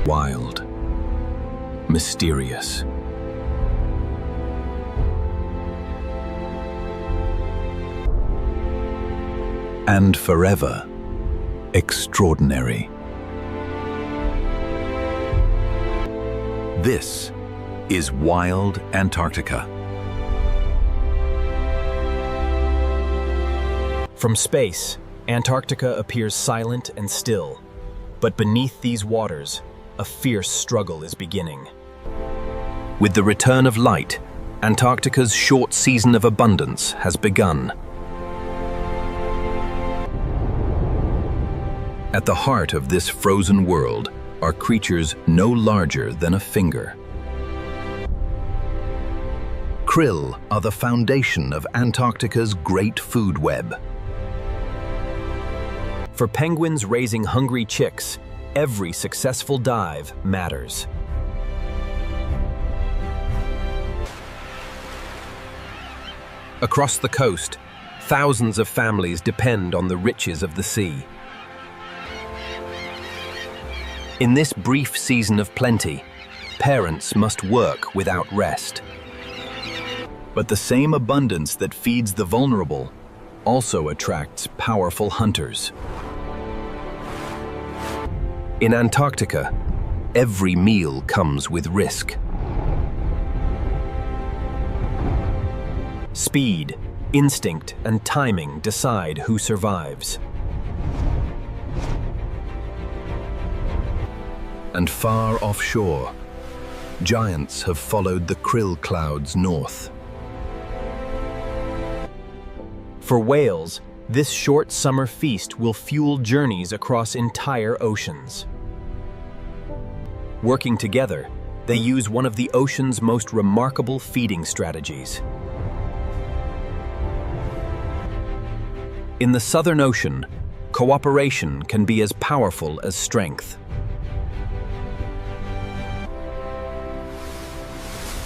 [SPEAKER 7] Wild, mysterious. And forever extraordinary. This is Wild Antarctica. From space, Antarctica appears silent and still, but beneath these waters, a fierce struggle is beginning. With the return of light,
[SPEAKER 3] Antarctica's short season of abundance has begun. At the heart of this frozen world are creatures no larger than a finger. Krill are the foundation of Antarctica's great food web.
[SPEAKER 7] For penguins raising hungry chicks, every successful dive matters. Across the coast, thousands of families depend on the riches of the sea. In this brief season of plenty, parents must work without rest. But the same abundance that feeds the vulnerable also attracts powerful hunters. In Antarctica, every meal comes with risk. Speed, instinct, and timing decide who survives.
[SPEAKER 1] And far offshore, giants have followed the krill clouds north.
[SPEAKER 7] For whales, this short summer feast will fuel journeys across entire oceans. Working together, they use one of the ocean's most remarkable feeding strategies. In the Southern Ocean, cooperation can be as powerful as strength.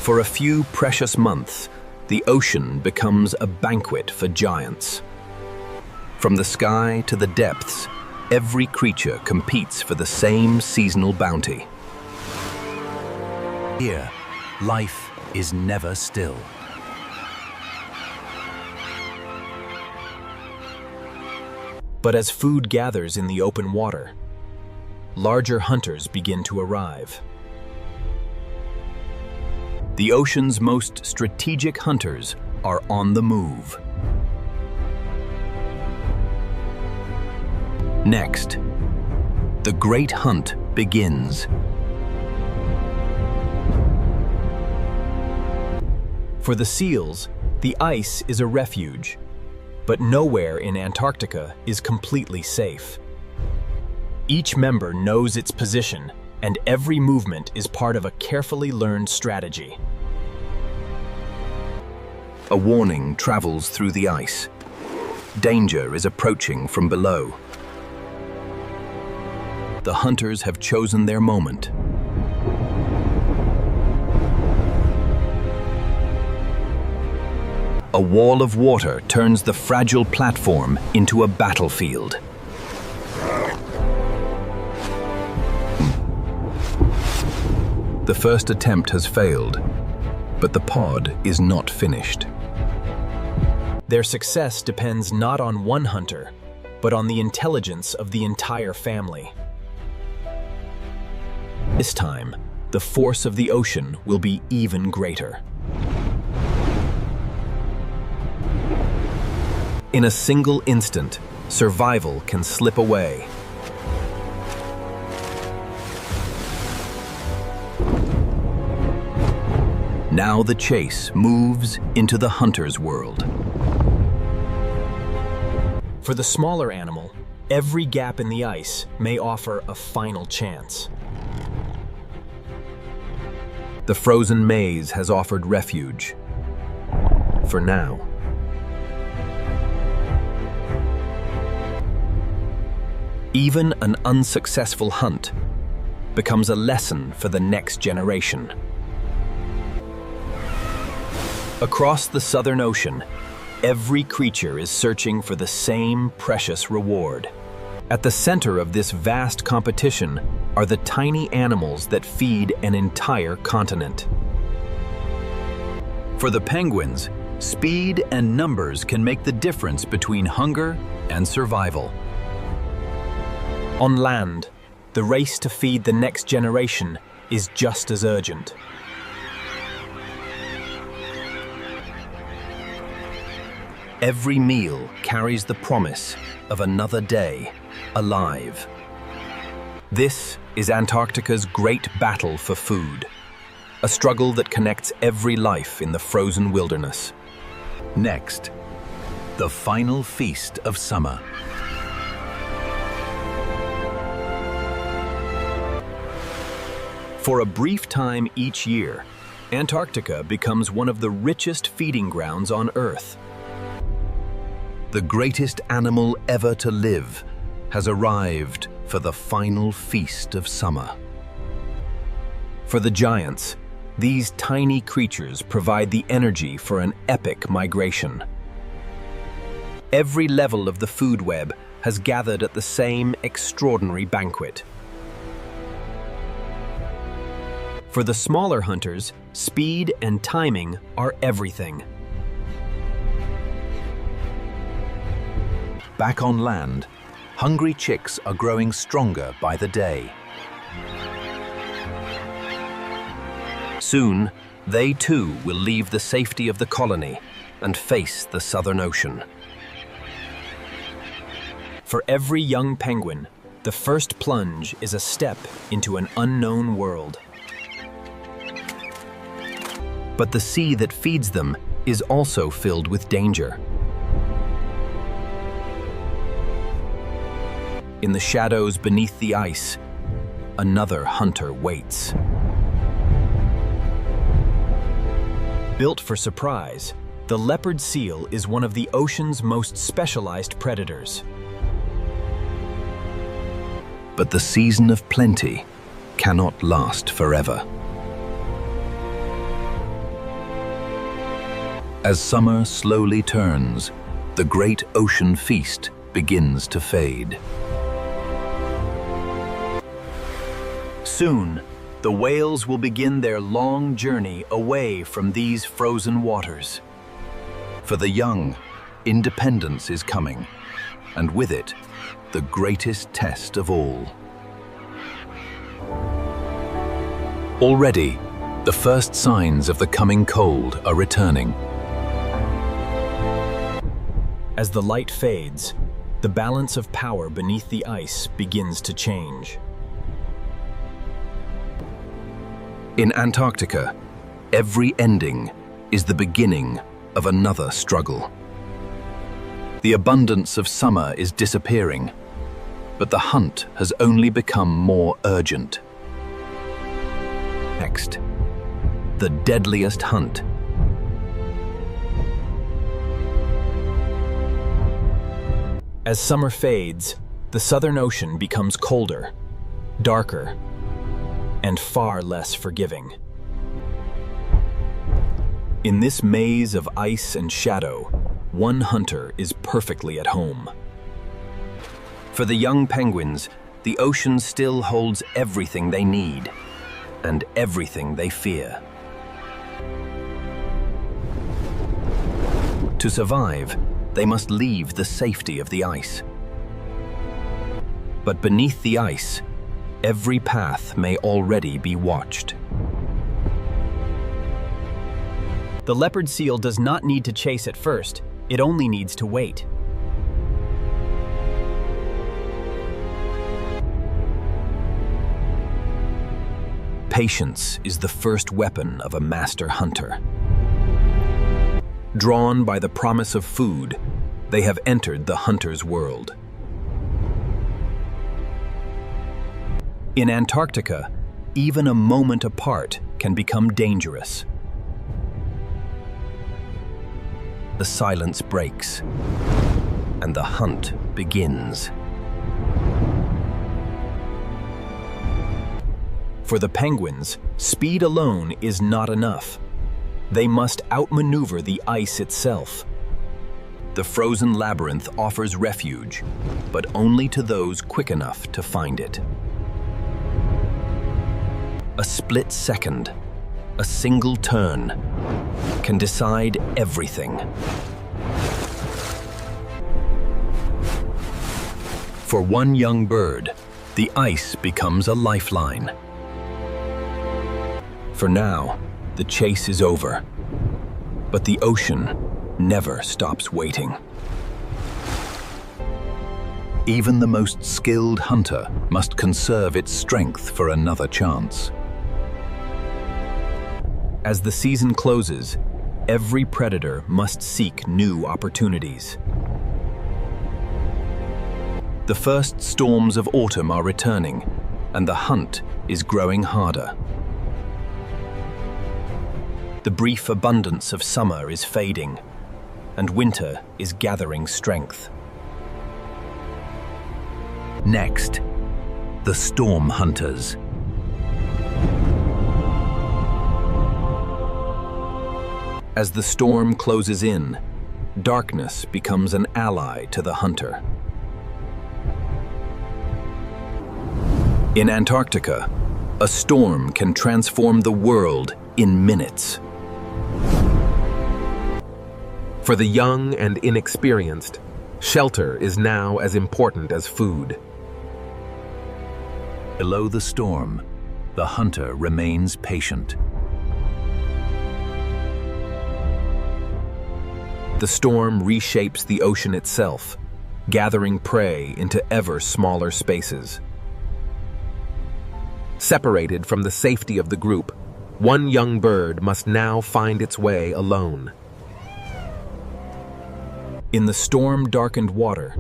[SPEAKER 7] For a few precious months, the ocean becomes a banquet for giants. From the sky to the depths, every creature competes for the same seasonal bounty.
[SPEAKER 10] Here, life is never still.
[SPEAKER 7] But as food gathers in the open water, larger hunters begin to arrive. The ocean's most strategic hunters are on the move. Next, the great hunt begins. For the seals, the ice is a refuge, but nowhere in Antarctica is completely safe. Each member knows its position, and every movement is part of a carefully learned strategy.
[SPEAKER 1] A warning travels through the ice. Danger is approaching from below. The hunters have chosen their moment. A wall of water turns the fragile platform into a battlefield. The first attempt has failed, but the pod is not finished.
[SPEAKER 7] Their success depends not on one hunter, but on the intelligence of the entire family. This time, the force of the ocean will be even greater. In a single instant, survival can slip away.
[SPEAKER 1] Now the chase moves into the hunter's world.
[SPEAKER 7] For the smaller animal, every gap in the ice may offer a final chance.
[SPEAKER 1] The frozen maze has offered refuge. For now.
[SPEAKER 7] Even an unsuccessful hunt becomes a lesson for the next generation. Across the Southern Ocean, every creature is searching for the same precious reward. At the center of this vast competition are the tiny animals that feed an entire continent.
[SPEAKER 10] For the penguins, speed and numbers can make the difference between hunger and survival.
[SPEAKER 7] On land, the race to feed the next generation is just as urgent.
[SPEAKER 1] Every meal carries the promise of another day alive.
[SPEAKER 7] This is Antarctica's great battle for food.
[SPEAKER 3] a struggle that connects every life in the frozen wilderness.
[SPEAKER 10] Next, the final feast of summer.
[SPEAKER 3] For a brief time each year, Antarctica becomes one of the richest feeding grounds on Earth. The greatest animal ever to live has arrived for the final feast of summer. For the giants, these tiny creatures provide the energy for an epic migration. Every level of the food web has gathered at the same extraordinary banquet. For the smaller hunters, speed and timing are everything.
[SPEAKER 10] Back on land, hungry chicks are growing stronger by the day.
[SPEAKER 3] Soon, they too will leave the safety of the colony and face the Southern Ocean. For every young penguin, the first plunge is a step into an unknown world. But the sea that feeds them is also filled with danger. In the shadows beneath the ice, another hunter waits. Built for surprise, the leopard seal is one of the ocean's most specialized predators.
[SPEAKER 10] But the season of plenty cannot last forever. As summer slowly turns, the great ocean feast begins to fade.
[SPEAKER 3] Soon, the whales will begin their long journey away from these frozen waters.
[SPEAKER 10] For the young, independence is coming, and with it, the greatest test of all. Already, the first signs of the coming cold are returning.
[SPEAKER 3] As the light fades, the balance of power beneath the ice begins to change.
[SPEAKER 10] In Antarctica, every ending is the beginning of another struggle. The abundance of summer is disappearing, but the hunt has only become more urgent. Next, the deadliest hunt.
[SPEAKER 3] As summer fades, the Southern Ocean becomes colder, darker, and far less forgiving. In this maze of ice and shadow, one hunter is perfectly at home. For the young penguins, the ocean still holds everything they need and everything they fear. To survive, they must leave the safety of the ice. But beneath the ice, every path may already be watched.
[SPEAKER 9] The leopard seal does not need to chase at first, it only needs to wait.
[SPEAKER 3] Patience is the first weapon of a master hunter. Drawn by the promise of food, they have entered the hunter's world. In Antarctica, even a moment apart can become dangerous. The silence breaks, and the hunt begins. For the penguins, speed alone is not enough. They must outmaneuver the ice itself. The frozen labyrinth offers refuge, but only to those quick enough to find it. A split second, a single turn, can decide everything. For one young bird, the ice becomes a lifeline. For now, the chase is over, but the ocean never stops waiting.
[SPEAKER 10] Even the most skilled hunter must conserve its strength for another chance.
[SPEAKER 3] As the season closes, every predator must seek new opportunities. The first storms of autumn are returning, and the hunt is growing harder. The brief abundance of summer is fading, and winter is gathering strength.
[SPEAKER 1] Next, the storm hunters.
[SPEAKER 3] As the storm closes in, darkness becomes an ally to the hunter. In Antarctica, a storm can transform the world in minutes. For the young and inexperienced, shelter is now as important as food.
[SPEAKER 1] Below the storm, the hunter remains patient.
[SPEAKER 3] The storm reshapes the ocean itself, gathering prey into ever smaller spaces. Separated from the safety of the group, one young bird must now find its way alone. In the storm-darkened water,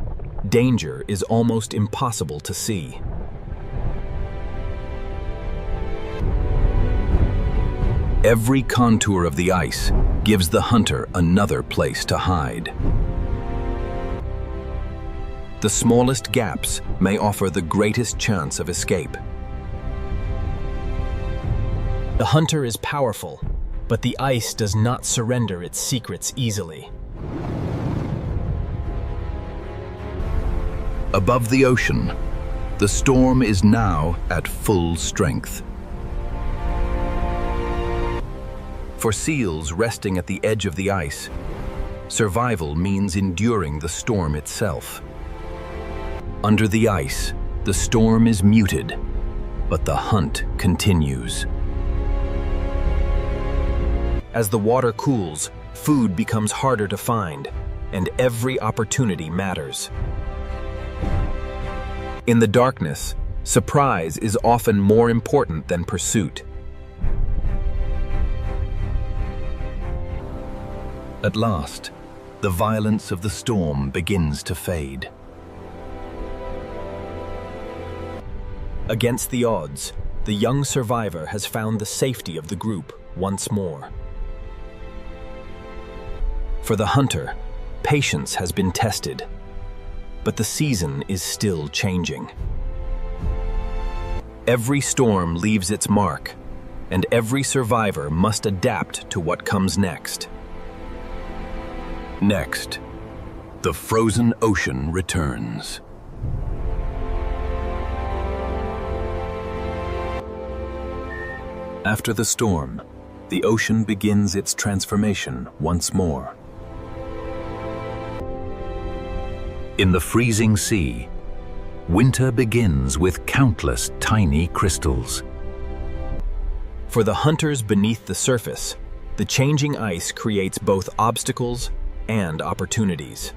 [SPEAKER 3] danger is almost impossible to see.
[SPEAKER 1] Every contour of the ice gives the hunter another place to hide.
[SPEAKER 3] The smallest gaps may offer the greatest chance of escape.
[SPEAKER 11] The hunter is powerful, but the ice does not surrender its secrets easily.
[SPEAKER 1] Above the ocean, the storm is now at full strength.
[SPEAKER 3] For seals resting at the edge of the ice, survival means enduring the storm itself.
[SPEAKER 1] Under the ice, the storm is muted, but the hunt continues.
[SPEAKER 3] As the water cools, food becomes harder to find, and every opportunity matters. In the darkness, surprise is often more important than pursuit.
[SPEAKER 1] At last, the violence of the storm begins to fade.
[SPEAKER 3] Against the odds, the young survivor has found the safety of the group once more. For the hunter, patience has been tested, but the season is still changing. Every storm leaves its mark, and every survivor must adapt to what comes next.
[SPEAKER 1] Next, the frozen ocean returns.
[SPEAKER 8] After the storm, the ocean begins its transformation once more.
[SPEAKER 1] In the freezing sea, winter begins with countless tiny crystals.
[SPEAKER 3] For the hunters beneath the surface, the changing ice creates both obstacles and opportunities.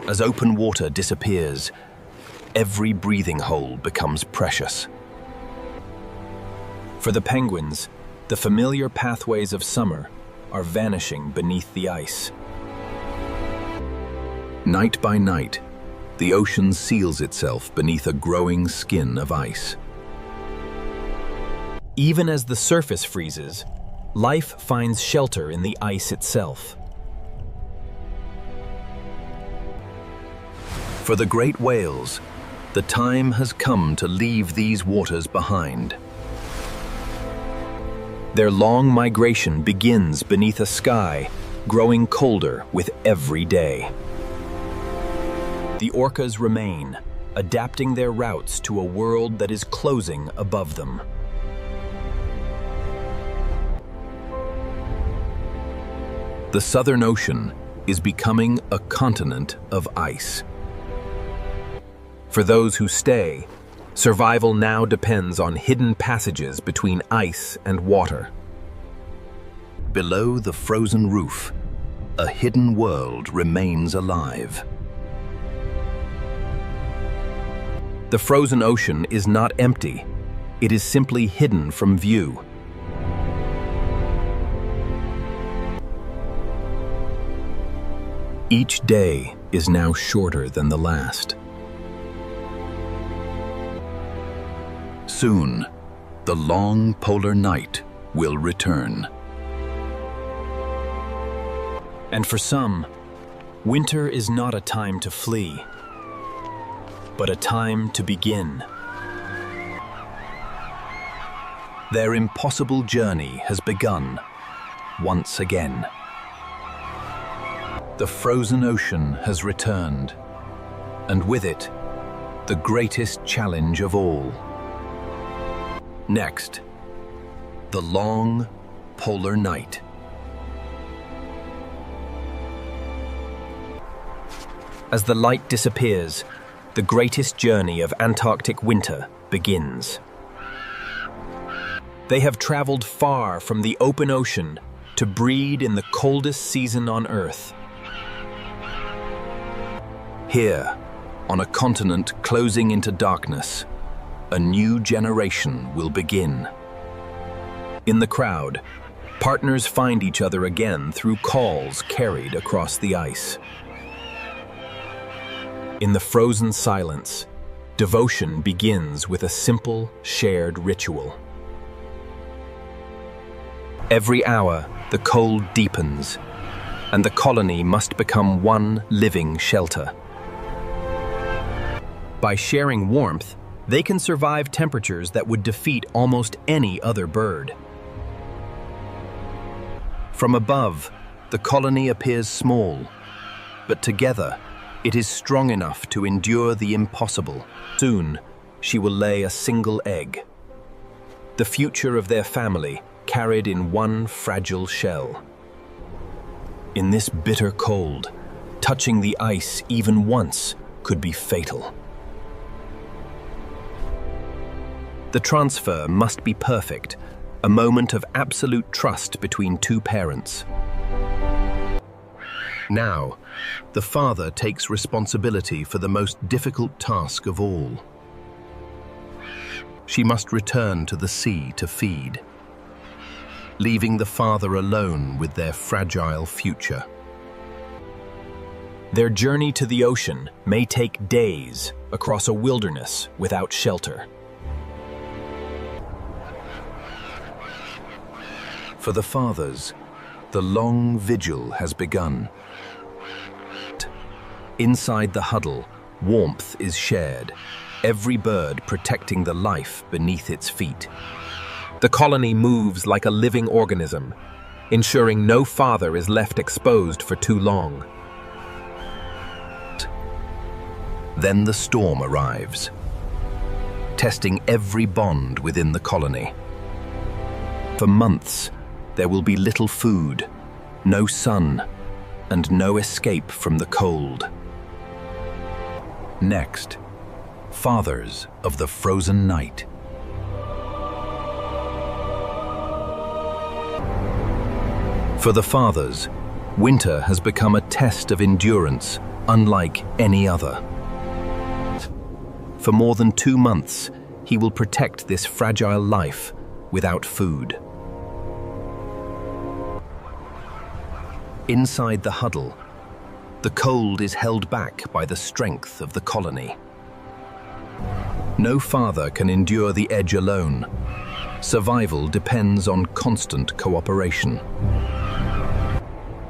[SPEAKER 1] As open water disappears, every breathing hole becomes precious.
[SPEAKER 3] For the penguins, the familiar pathways of summer are vanishing beneath the ice.
[SPEAKER 1] Night by night, the ocean seals itself beneath a growing skin of ice.
[SPEAKER 3] Even as the surface freezes, life finds shelter in the ice itself.
[SPEAKER 1] For the great whales, the time has come to leave these waters behind.
[SPEAKER 3] Their long migration begins beneath a sky growing colder with every day. The orcas remain, adapting their routes to a world that is closing above them.
[SPEAKER 1] The Southern Ocean is becoming a continent of ice.
[SPEAKER 3] For those who stay, survival now depends on hidden passages between ice and water.
[SPEAKER 1] Below the frozen roof, a hidden world remains alive.
[SPEAKER 3] The frozen ocean is not empty. it is simply hidden from view. Each day is now shorter than the last.
[SPEAKER 10] Soon, the long polar night will return.
[SPEAKER 11] And for some, winter is not a time to flee, but a time to begin.
[SPEAKER 10] Their impossible journey has begun once again. The frozen ocean has returned, and with it, the greatest challenge of all. Next, the long polar night.
[SPEAKER 3] As the light disappears, the greatest journey of Antarctic winter begins. They have traveled far from the open ocean to breed in the coldest season on Earth.
[SPEAKER 10] Here, on a continent closing into darkness, a new generation will begin.
[SPEAKER 3] In the crowd, partners find each other again through calls carried across the ice. In the frozen silence, devotion begins with a simple, shared ritual. Every hour, the cold deepens, and the colony must become one living shelter. By sharing warmth, they can survive temperatures that would defeat almost any other bird. From above, the colony appears small, but together, it is strong enough to endure the impossible. Soon, she will lay a single egg. The future of their family carried in one fragile shell. In this bitter cold, touching the ice even once could be fatal. The transfer must be perfect, a moment of absolute trust between two parents. Now, the father takes responsibility for the most difficult task of all. She must return to the sea to feed, leaving the father alone with their fragile future.
[SPEAKER 11] Their journey to the ocean may take days across a wilderness without shelter.
[SPEAKER 10] For the fathers, the long vigil has begun. Inside the huddle, warmth is shared, every bird protecting the life beneath its feet.
[SPEAKER 3] The colony moves like a living organism, ensuring no father is left exposed for too long.
[SPEAKER 10] Then the storm arrives, testing every bond within the colony. For months, there will be little food, no sun, and no escape from the cold. Next, fathers of the frozen night. For the fathers, winter has become a test of endurance unlike any other. For more than 2 months, he will protect this fragile life without food. Inside the huddle, the cold is held back by the strength of the colony. No father can endure the edge alone. Survival depends on constant cooperation.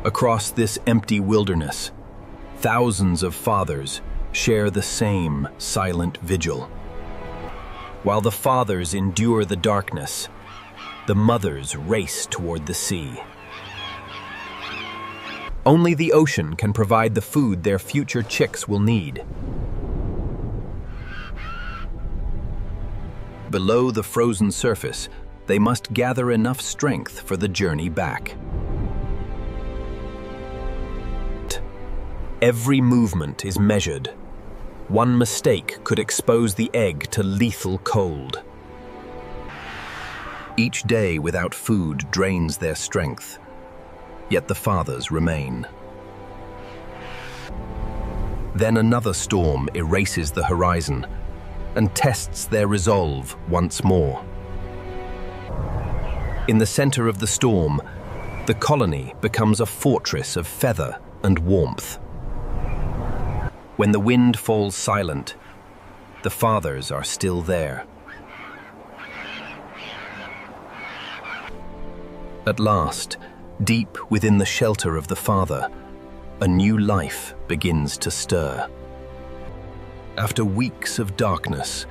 [SPEAKER 10] Across this empty wilderness, thousands of fathers share the same silent vigil. While the fathers endure the darkness, the mothers race toward the sea. Only the ocean can provide the food their future chicks will need. Below the frozen surface, they must gather enough strength for the journey back. Every movement is measured. One mistake could expose the egg to lethal cold. Each day without food drains their strength, yet the fathers remain. Then another storm erases the horizon, and tests their resolve once more. In the center of the storm, the colony becomes a fortress of feather and warmth. When the wind falls silent, the fathers are still there. At last, deep within the shelter of the father, a new life begins to stir. After weeks of darkness,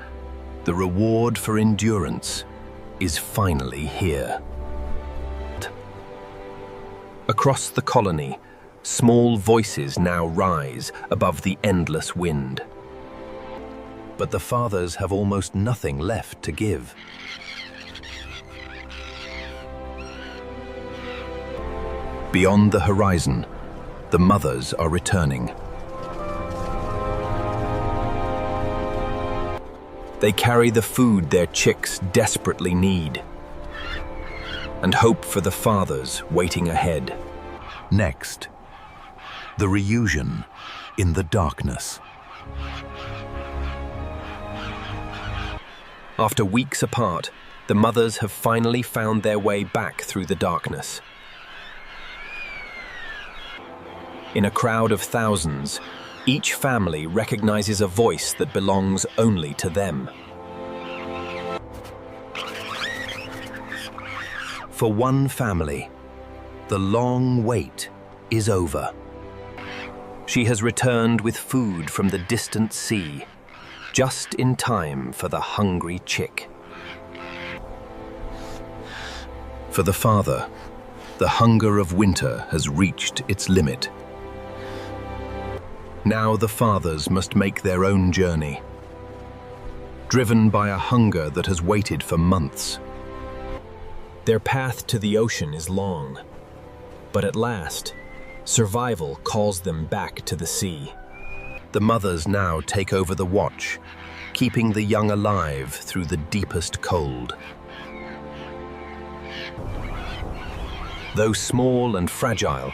[SPEAKER 10] the reward for endurance is finally here. Across the colony, small voices now rise above the endless wind. But the fathers have almost nothing left to give. Beyond the horizon, the mothers are returning. They carry the food their chicks desperately need, and hope for the fathers waiting ahead.
[SPEAKER 1] Next, the reunion in the darkness.
[SPEAKER 10] After weeks apart, the mothers have finally found their way back through the darkness. In a crowd of thousands, each family recognizes a voice that belongs only to them. For one family, the long wait is over. She has returned with food from the distant sea, just in time for the hungry chick. For the father, the hunger of winter has reached its limit. Now the fathers must make their own journey, driven by a hunger that has waited for months. Their path to the ocean is long, but at last, survival calls them back to the sea. The mothers now take over the watch, keeping the young alive through the deepest cold. Though small and fragile,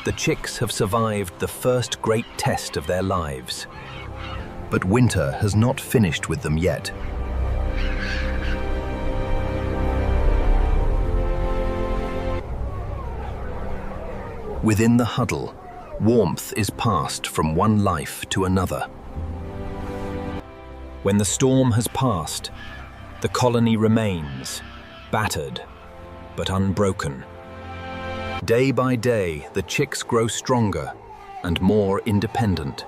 [SPEAKER 10] the chicks have survived the first great test of their lives. But winter has not finished with them yet. Within the huddle, warmth is passed from one life to another. When the storm has passed, the colony remains, battered but unbroken. Day by day, the chicks grow stronger and more independent.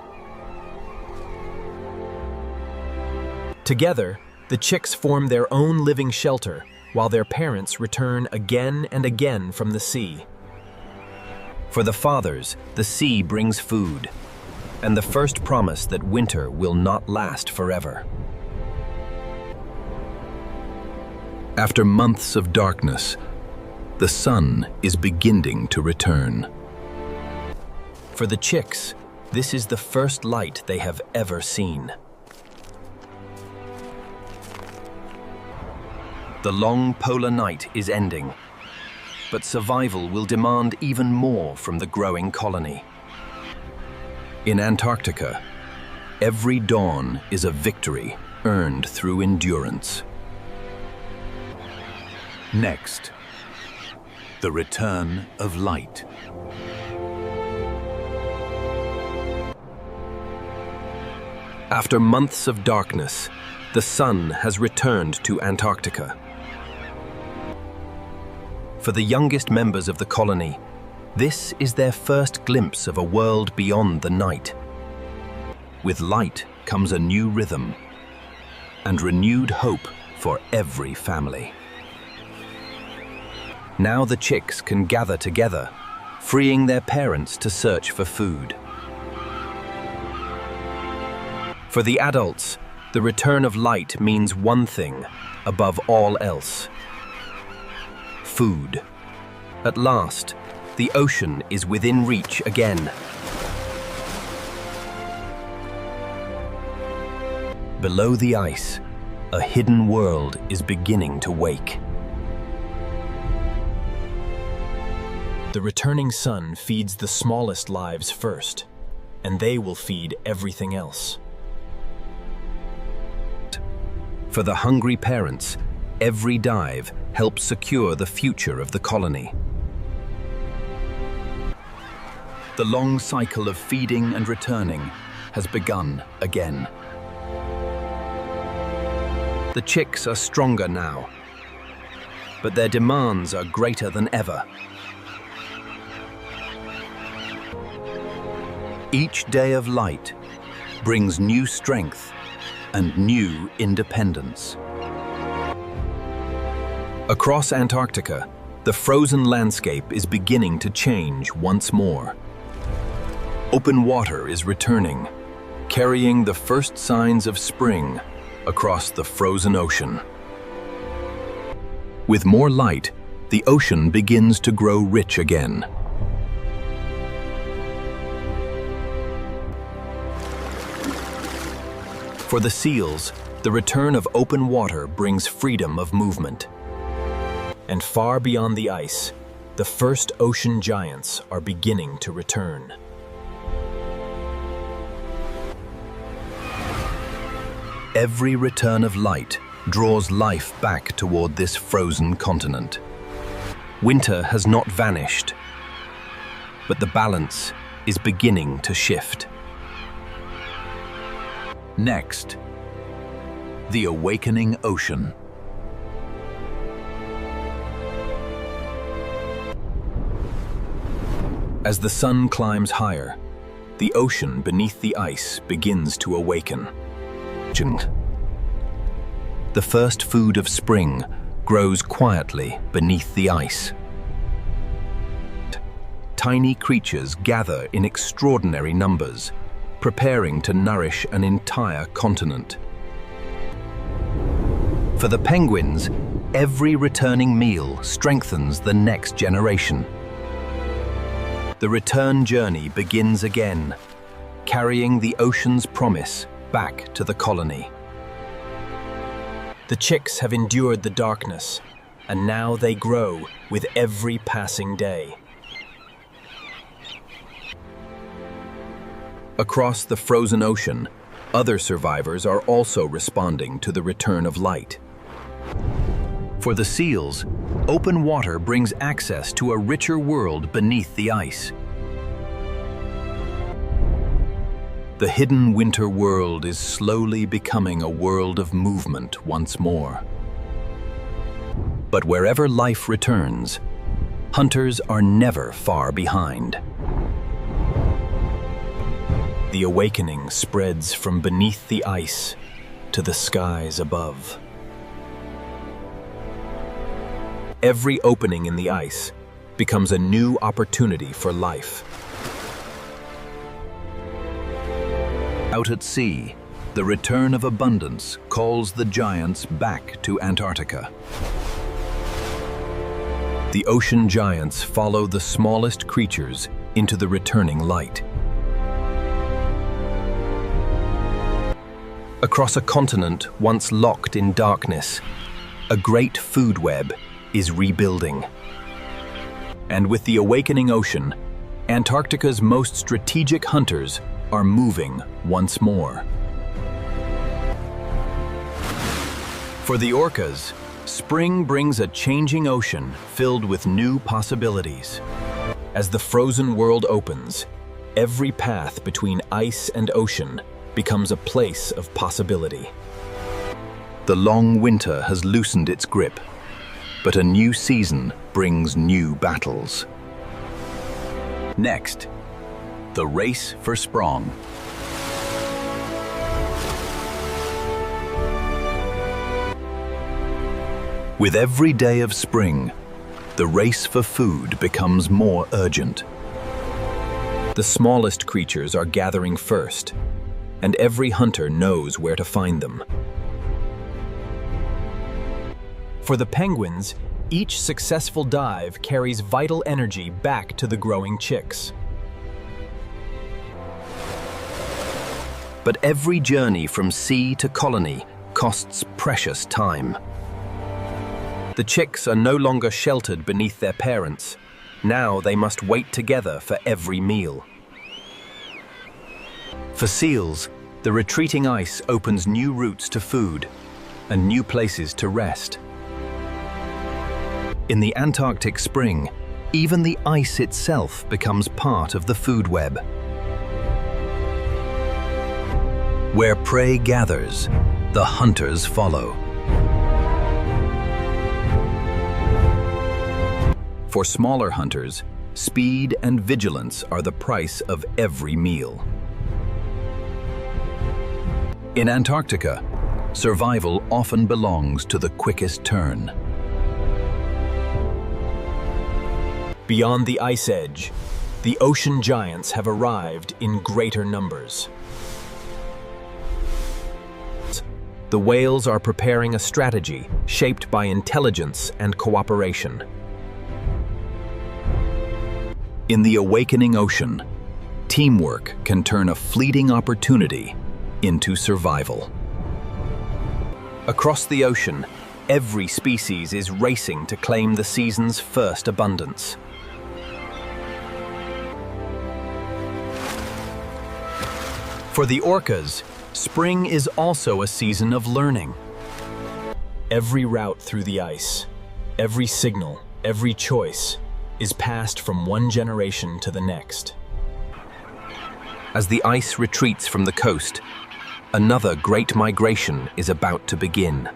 [SPEAKER 10] Together, the chicks form their own living shelter, while their parents return again and again from the sea. For the fathers, the sea brings food, and the first promise that winter will not last forever. After months of darkness, the sun is beginning to return. For the chicks, this is the first light they have ever seen. The long polar night is ending, but survival will demand even more from the growing colony. In Antarctica, every dawn is a victory earned through endurance.
[SPEAKER 1] Next, the return of light.
[SPEAKER 10] After months of darkness, the sun has returned to Antarctica. For the youngest members of the colony, this is their first glimpse of a world beyond the night. With light comes a new rhythm and renewed hope for every family. Now the chicks can gather together, freeing their parents to search for food. For the adults, the return of light means one thing above all else: food. At last, the ocean is within reach again. Below the ice, a hidden world is beginning to wake. The returning sun feeds the smallest lives first, and they will feed everything else. For the hungry parents, every dive helps secure the future of the colony. The long cycle of feeding and returning has begun again. The chicks are stronger now, but their demands are greater than ever. Each day of light brings new strength and new independence. Across Antarctica, the frozen landscape is beginning to change once more. Open water is returning, carrying the first signs of spring across the frozen ocean. With more light, the ocean begins to grow rich again. For the seals, the return of open water brings freedom of movement. And far beyond the ice, the first ocean giants are beginning to return. Every return of light draws life back toward this frozen continent. Winter has not vanished, but the balance is beginning to shift. Next, the awakening ocean. As the sun climbs higher, the ocean beneath the ice begins to awaken. The first food of spring grows quietly beneath the ice. Tiny creatures gather in extraordinary numbers, preparing to nourish an entire continent. For the penguins, every returning meal strengthens the next generation. The return journey begins again, carrying the ocean's promise back to the colony. The chicks have endured the darkness, and now they grow with every passing day. Across the frozen ocean, other survivors are also responding to the return of light. For the seals, open water brings access to a richer world beneath the ice. The hidden winter world is slowly becoming a world of movement once more. But wherever life returns, hunters are never far behind. The awakening spreads from beneath the ice to the skies above. Every opening in the ice becomes a new opportunity for life. Out at sea, the return of abundance calls the giants back to Antarctica. The ocean giants follow the smallest creatures into the returning light. Across a continent once locked in darkness, a great food web is rebuilding. And with the awakening ocean, Antarctica's most strategic hunters are moving once more. For the orcas, spring brings a changing ocean filled with new possibilities. As the frozen world opens, every path between ice and ocean becomes a place of possibility. The long winter has loosened its grip, but a new season brings new battles. Next, the race for sprong. With every day of spring, the race for food becomes more urgent. The smallest creatures are gathering first, and every hunter knows where to find them. For the penguins, each successful dive carries vital energy back to the growing chicks. But every journey from sea to colony costs precious time. The chicks are no longer sheltered beneath their parents. Now they must wait together for every meal. For seals, the retreating ice opens new routes to food,
[SPEAKER 3] and new places to rest. In the Antarctic spring, even the ice itself becomes part of the food web. Where prey gathers, the hunters follow. For smaller hunters, speed and vigilance are the price of every meal. In Antarctica, survival often belongs to the quickest turn. Beyond the ice edge, the ocean giants have arrived in greater numbers. The whales are preparing a strategy shaped by intelligence and cooperation. In the awakening ocean, teamwork can turn a fleeting opportunity into survival. Across the ocean, every species is racing to claim the season's first abundance. For the orcas, spring is also a season of learning. Every route through the ice, every signal, every choice is passed from one generation to the next. As the ice retreats from the coast, another great migration is about to begin.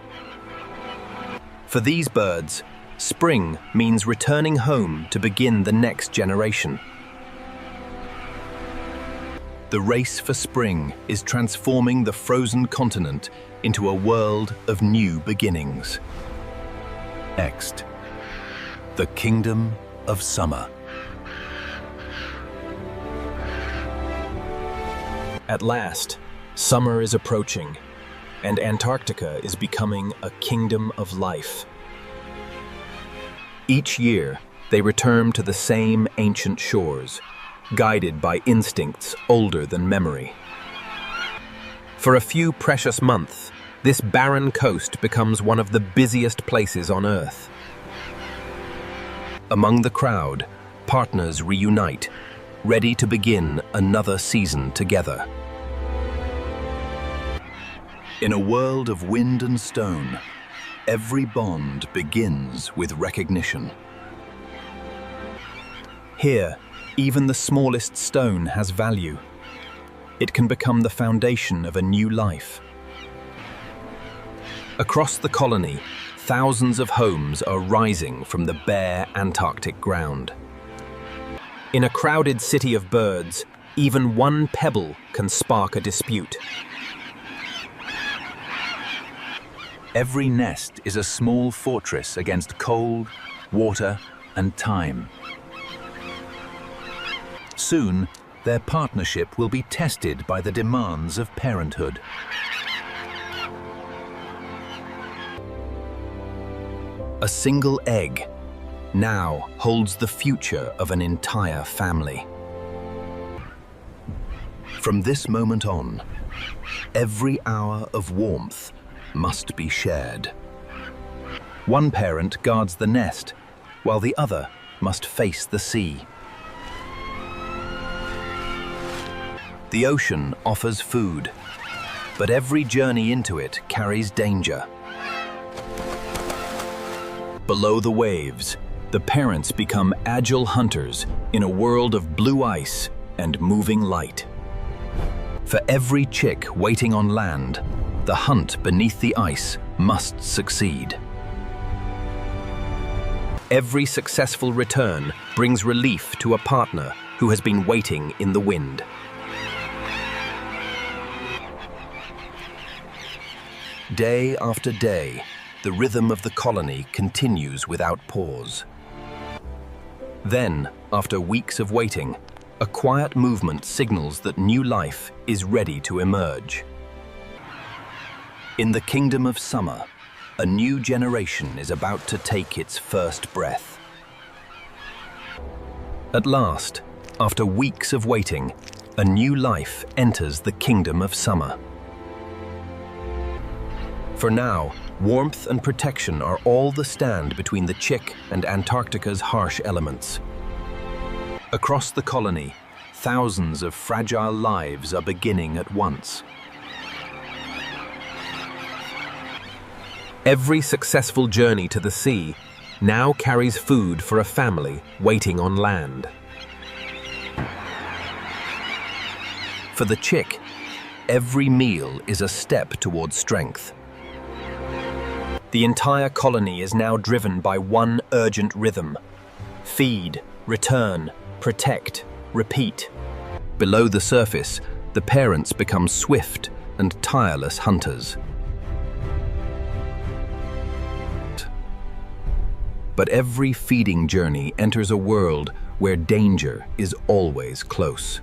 [SPEAKER 3] For these birds, spring means returning home to begin the next generation. The race for spring is transforming the frozen continent into a world of new beginnings. Next, the kingdom of summer. At last, summer is approaching, and Antarctica is becoming a kingdom of life. Each year, they return to the same ancient shores, guided by instincts older than memory. For a few precious months, this barren coast becomes one of the busiest places on Earth. Among the crowd, partners reunite, ready to begin another season together. In a world of wind and stone, every bond begins with recognition. Here, even the smallest stone has value. It can become the foundation of a new life. Across the colony, thousands of homes are rising from the bare Antarctic ground. In a crowded city of birds, even one pebble can spark a dispute.
[SPEAKER 8] Every nest is a small fortress against cold, water, and time. Soon, their partnership will be tested by the demands of parenthood.
[SPEAKER 3] A single egg now holds the future of an entire family. From this moment on, every hour of warmth must be shared. One parent guards the nest, while the other must face the sea. The ocean offers food, but every journey into it carries danger. Below the waves, the parents become agile hunters in a world of blue ice and moving light. For every chick waiting on land, the hunt beneath the ice must succeed. Every successful return brings relief to a partner who has been waiting in the wind. Day after day, the rhythm of the colony continues without pause. Then, after weeks of waiting, a quiet movement signals that new life is ready to emerge. In the kingdom of summer, a new generation is about to take its first breath. At last, after weeks of waiting, a new life enters the kingdom of summer. For now, warmth and protection are all that stand between the chick and Antarctica's harsh elements. Across the colony, thousands of fragile lives are beginning at once. Every successful journey to the sea now carries food for a family waiting on land. For the chick, every meal is a step towards strength. The entire colony is now driven by one urgent rhythm: feed, return, protect, repeat. Below the surface, the parents become swift and tireless hunters. But every feeding journey enters a world where danger is always close.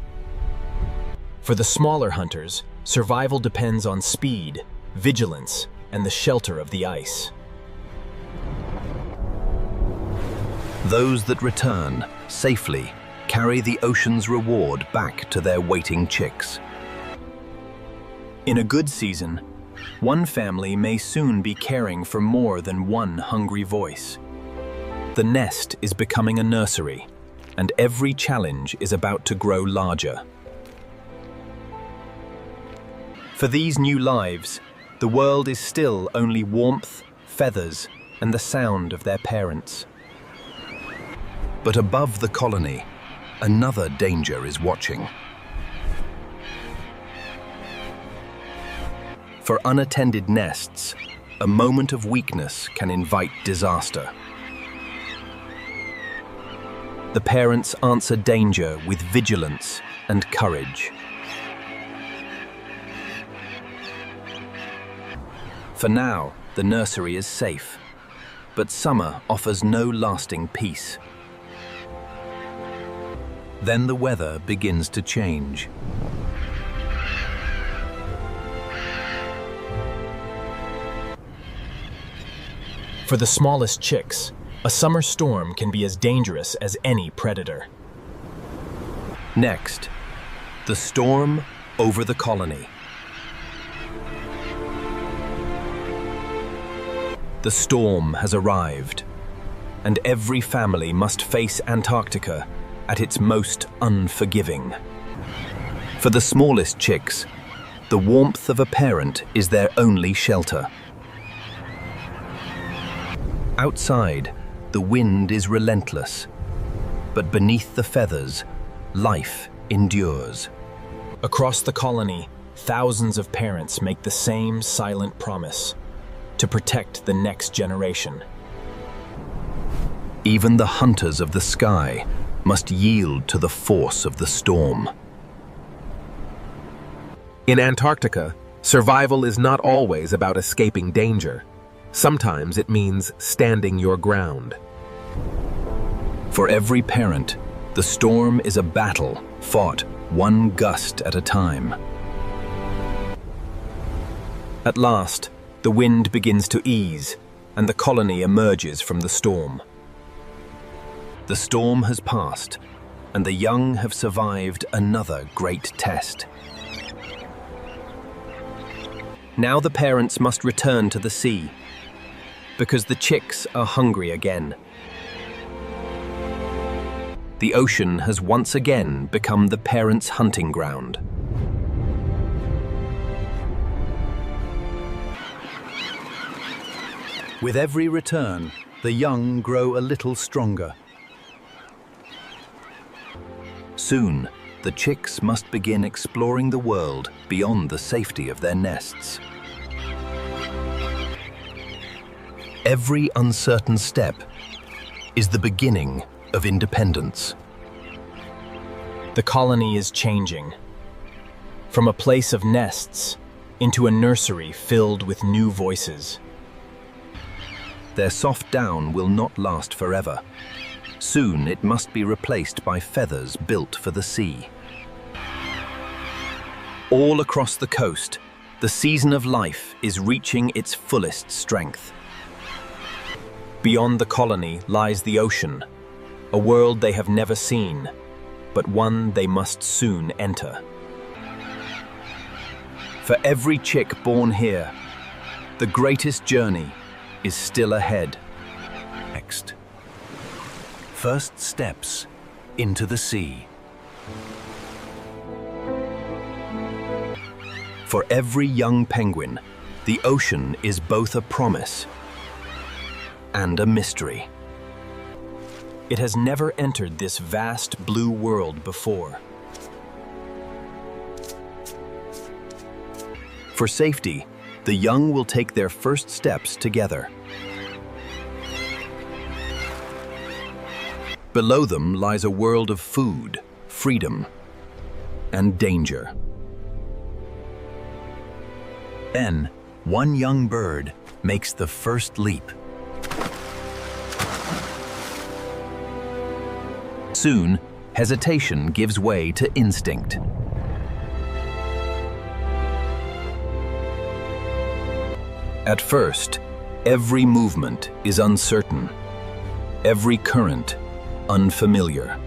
[SPEAKER 3] For the smaller hunters, survival depends on speed, vigilance, and the shelter of the ice. Those that return safely carry the ocean's reward back to their waiting chicks. In a good season, one family may soon be caring for more than one hungry voice. The nest is becoming a nursery, and every challenge is about to grow larger. For these new lives, the world is still only warmth, feathers, and the sound of their parents. But above the colony, another danger is watching. For unattended nests, a moment of weakness can invite disaster. The parents answer danger with vigilance and courage. For now, the nursery is safe, but summer offers no lasting peace. Then the weather begins to change. For the smallest chicks, a summer storm can be as dangerous as any predator. Next, the storm over the colony. The storm has arrived, and every family must face Antarctica at its most unforgiving. For the smallest chicks, the warmth of a parent is their only shelter. Outside, the wind is relentless, but beneath the feathers, life endures. Across the colony, thousands of parents make the same silent promise: to protect the next generation. Even the hunters of the sky must yield to the force of the storm. In Antarctica, survival is not always about escaping danger. Sometimes it means standing your ground. For every parent, the storm is a battle fought one gust at a time. At last, the wind begins to ease, and the colony emerges from the storm. The storm has passed, and the young have survived another great test. Now the parents must return to the sea, because the chicks are hungry again. The ocean has once again become the parents' hunting ground. With every return, the young grow a little stronger. Soon, the chicks must begin exploring the world beyond the safety of their nests. Every uncertain step is the beginning of independence. The colony is changing, from a place of nests into a nursery filled with new voices. Their soft down will not last forever. Soon it must be replaced by feathers built for the sea. All across the coast, the season of life is reaching its fullest strength. Beyond the colony lies the ocean, a world they have never seen, but one they must soon enter. For every chick born here, the greatest journey is still ahead. Next. First steps into the sea. For every young penguin,
[SPEAKER 10] the ocean is both a promise and a mystery. It has never entered this vast blue world before. For safety, the young will take their first steps together. Below them lies a world of food, freedom, and danger.
[SPEAKER 8] Then, one young bird makes the first leap.
[SPEAKER 10] Soon, hesitation gives way to instinct. At first, every movement is uncertain, every current unfamiliar.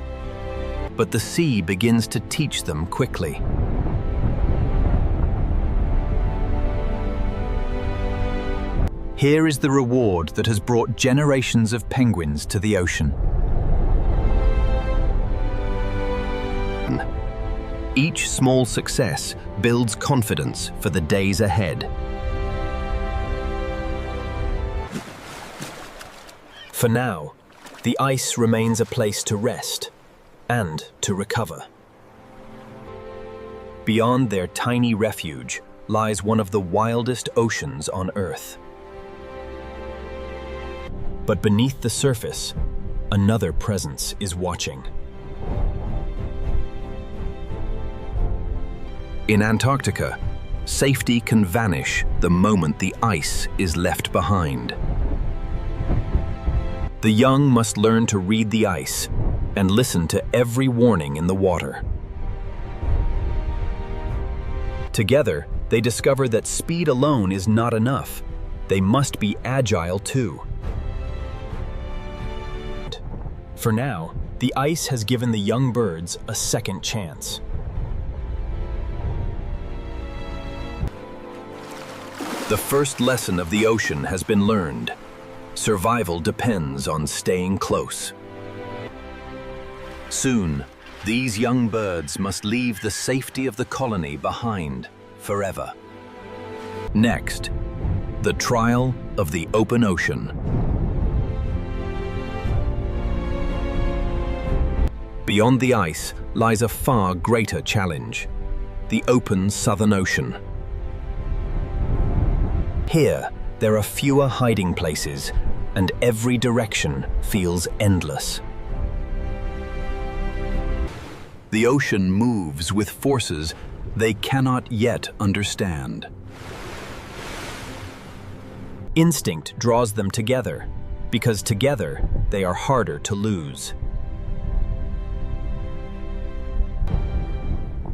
[SPEAKER 10] But the sea begins to teach them quickly. Here is the reward that has brought generations of penguins to the ocean. Each small success builds confidence for the days ahead. For now, the ice remains a place to rest and to recover. Beyond their tiny refuge lies one of the wildest oceans on Earth. But beneath the surface, another presence is watching. In Antarctica, safety can vanish the moment the ice is left behind. The young must learn to read the ice and listen to every warning in the water. Together, they discover that speed alone is not enough. They must be agile too. For now, the ice has given the young birds a second chance. The first lesson of the ocean has been learned. Survival depends on staying close. Soon, these young birds must leave the safety of the colony behind forever. Next, the trial of the open ocean. Beyond the ice lies a far greater challenge, the open Southern Ocean. Here, there are fewer hiding places, and every direction feels endless. The ocean moves with forces they cannot yet understand. Instinct draws them together, because together they are harder to lose.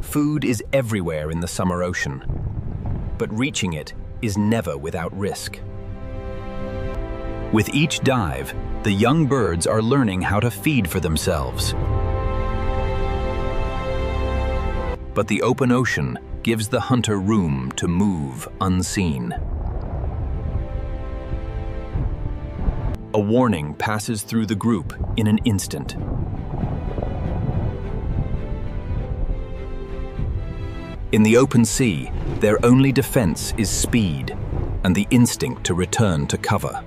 [SPEAKER 10] Food is everywhere in the summer ocean, but reaching it is never without risk. With each dive, the young birds are learning how to feed for themselves. But the open ocean gives the hunter room to move unseen. A warning passes through the group in an instant. In the open sea, their only defense is speed and the instinct to return to cover.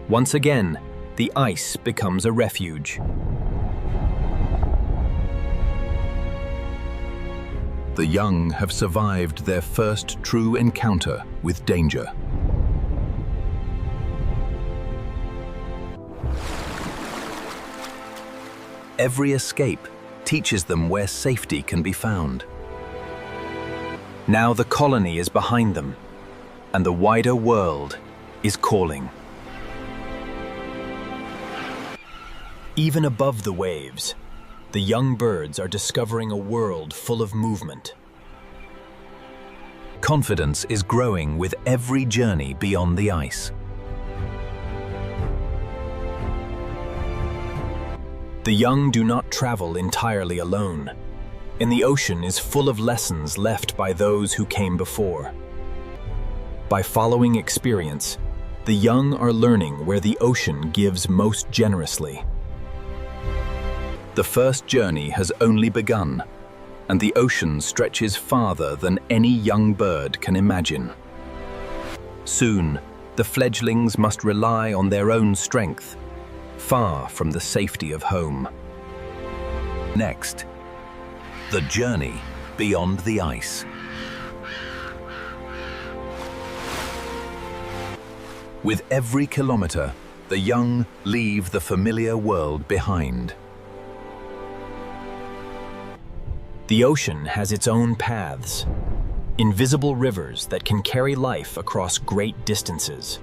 [SPEAKER 10] Once again, the ice becomes a refuge. The young have survived their first true encounter with danger. Every escape teaches them where safety can be found. Now the colony is behind them, and the wider world is calling. Even above the waves, the young birds are discovering a world full of movement. Confidence is growing with every journey beyond the ice. The young do not travel entirely alone, and the ocean is full of lessons left by those who came before. By following experience, the young are learning where the ocean gives most generously. The first journey has only begun, and the ocean stretches farther than any young bird can imagine. Soon, the fledglings must rely on their own strength, far from the safety of home.
[SPEAKER 8] Next, the journey beyond the ice. With every kilometer, the young leave the familiar world behind.
[SPEAKER 11] The ocean has its own paths, invisible rivers that can carry life across great distances.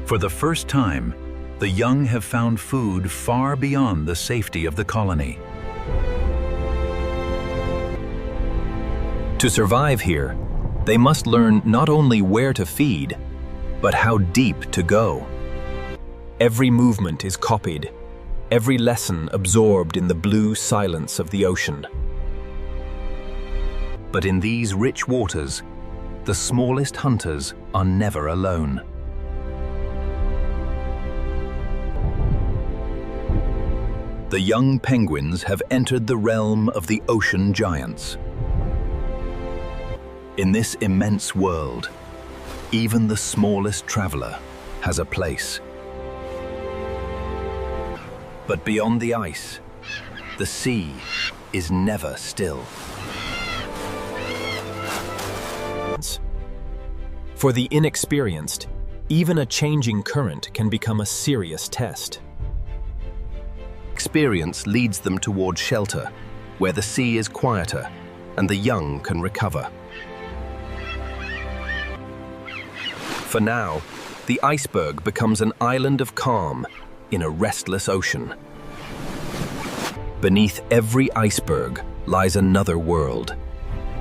[SPEAKER 8] For the first time, the young have found food far beyond the safety of the colony.
[SPEAKER 11] To survive here, they must learn not only where to feed, but how deep to go. Every movement is copied, every lesson absorbed in the blue silence of the ocean.
[SPEAKER 8] But in these rich waters, the smallest hunters are never alone. The young penguins have entered the realm of the ocean giants. In this immense world, even the smallest traveler has a place. But beyond the ice, the sea is never still.
[SPEAKER 11] For the inexperienced, even a changing current can become a serious test.
[SPEAKER 10] Experience leads them toward shelter, where the sea is quieter and the young can recover. For now, the iceberg becomes an island of calm in a restless ocean. Beneath every iceberg lies another world,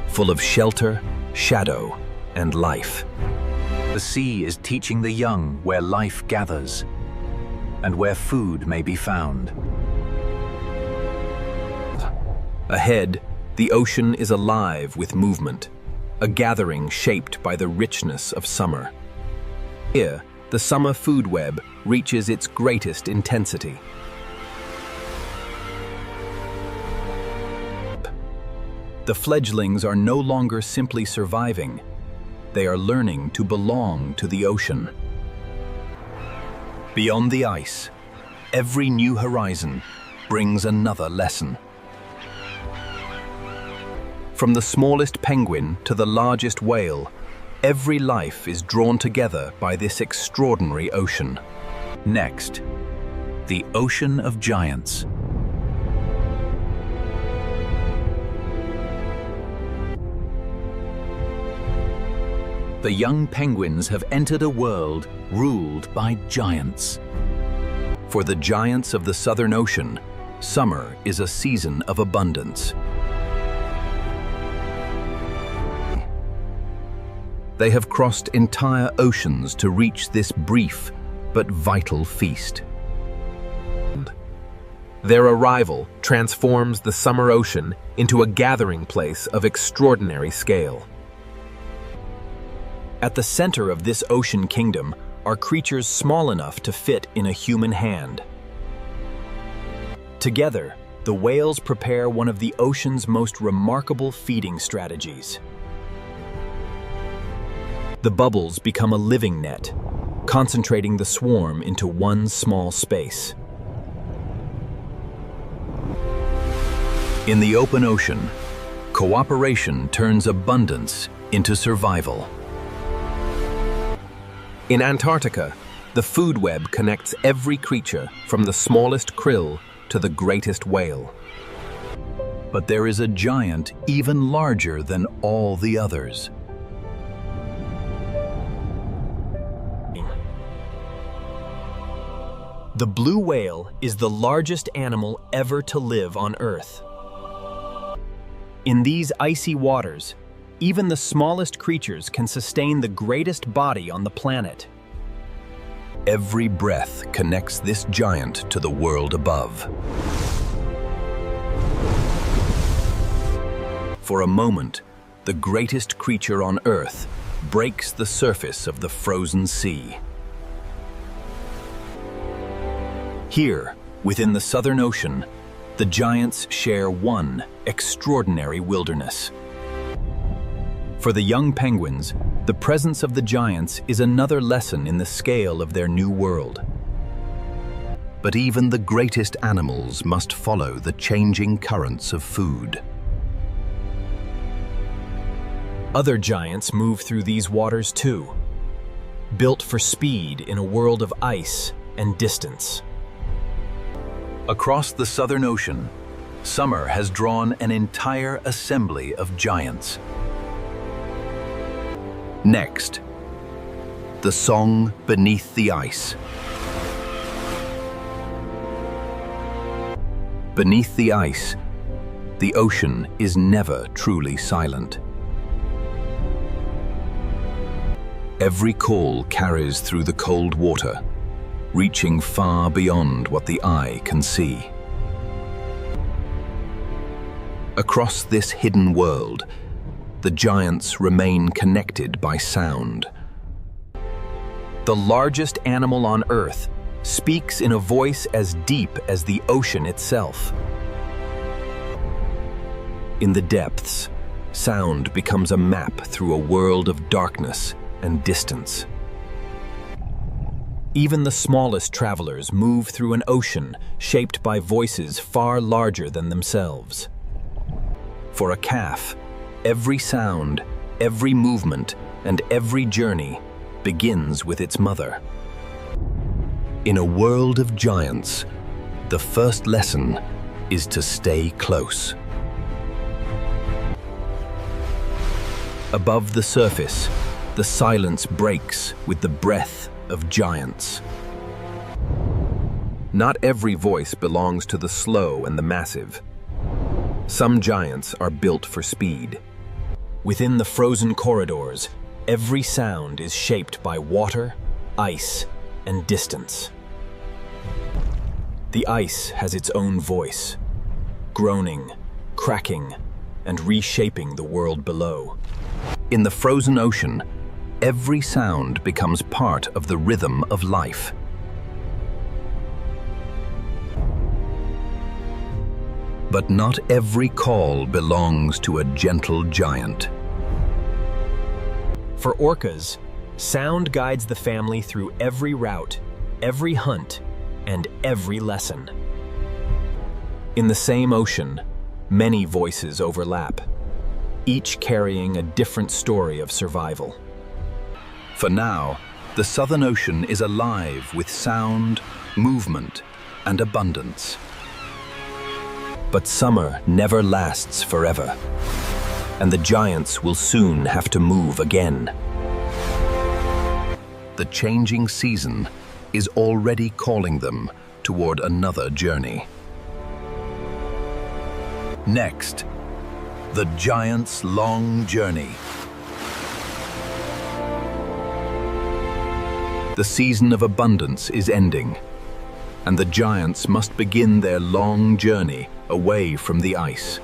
[SPEAKER 10] full of shelter, shadow, and life.
[SPEAKER 8] The sea is teaching the young where life gathers and where food may be found.
[SPEAKER 10] Ahead, the ocean is alive with movement, a gathering shaped by the richness of summer. Here, the summer food web reaches its greatest intensity. The fledglings are no longer simply surviving. They are learning to belong to the ocean. Beyond the ice, every new horizon brings another lesson. From the smallest penguin to the largest whale, every life is drawn together by this extraordinary ocean.
[SPEAKER 8] Next, the ocean of giants. The young penguins have entered a world ruled by giants.
[SPEAKER 10] For the giants of the Southern Ocean, summer is a season of abundance. They have crossed entire oceans to reach this brief but vital feast.
[SPEAKER 3] Their arrival transforms the summer ocean into a gathering place of extraordinary scale.
[SPEAKER 11] At the center of this ocean kingdom are creatures small enough to fit in a human hand. Together, the whales prepare one of the ocean's most remarkable feeding strategies. The bubbles become a living net, concentrating the swarm into one small space.
[SPEAKER 10] In the open ocean, cooperation turns abundance into survival.
[SPEAKER 3] In Antarctica, the food web connects every creature from the smallest krill to the greatest whale.
[SPEAKER 8] But there is a giant even larger than all the others.
[SPEAKER 11] The blue whale is the largest animal ever to live on Earth. In these icy waters, even the smallest creatures can sustain the greatest body on the planet.
[SPEAKER 10] Every breath connects this giant to the world above. For a moment, the greatest creature on Earth breaks the surface of the frozen sea. Here, within the Southern Ocean,
[SPEAKER 11] the giants share one extraordinary wilderness. For the young penguins, the presence of the giants is another lesson in the scale of their new world.
[SPEAKER 1] But even the greatest animals must follow the changing currents of food.
[SPEAKER 11] Other giants move through these waters too, built for speed in a world of ice and distance.
[SPEAKER 8] Across the Southern Ocean, summer has drawn an entire assembly of giants.
[SPEAKER 1] Next, the song beneath the ice. Beneath the ice, the ocean is never truly silent. Every call carries through the cold water, reaching far beyond what the eye can see. Across this hidden world, the giants remain connected by sound.
[SPEAKER 11] The largest animal on Earth speaks in a voice as deep as the ocean itself. In the depths, sound becomes a map through a world of darkness and distance. Even the smallest travelers move through an ocean shaped by voices far larger than themselves. For a calf, every sound, every movement, and every journey begins with its mother. In a world of giants, the first lesson is to stay close. Above the surface, the silence breaks with the breath of giants. Not every voice belongs to the slow and the massive. Some giants are built for speed. Within the frozen corridors, every sound is shaped by water, ice, and distance. The ice has its own voice, groaning, cracking, and reshaping the world below. In the frozen ocean, every sound becomes part of the rhythm of life. But not every call belongs to a gentle giant. For orcas, sound guides the family through every route, every hunt, and every lesson. In the same ocean, many voices overlap, each carrying a different story of survival. For now, the Southern Ocean is alive with sound, movement, and abundance. But summer never lasts forever, and the giants will soon have to move again. The changing season is already calling them toward another journey. Next, the giants' long journey. The season of abundance is ending, and the giants must begin their long journey away from the ice.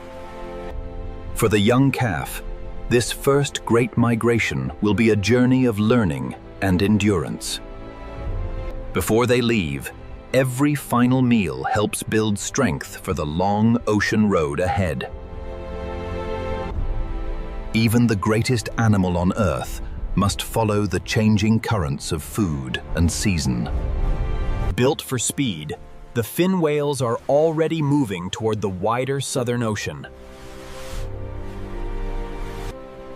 [SPEAKER 11] For the young calf, this first great migration will be a journey of learning and endurance. Before they leave, every final meal helps build strength for the long ocean road ahead. Even the greatest animal on Earth must follow the changing currents of food and season. Built for speed, the fin whales are already moving toward the wider Southern Ocean.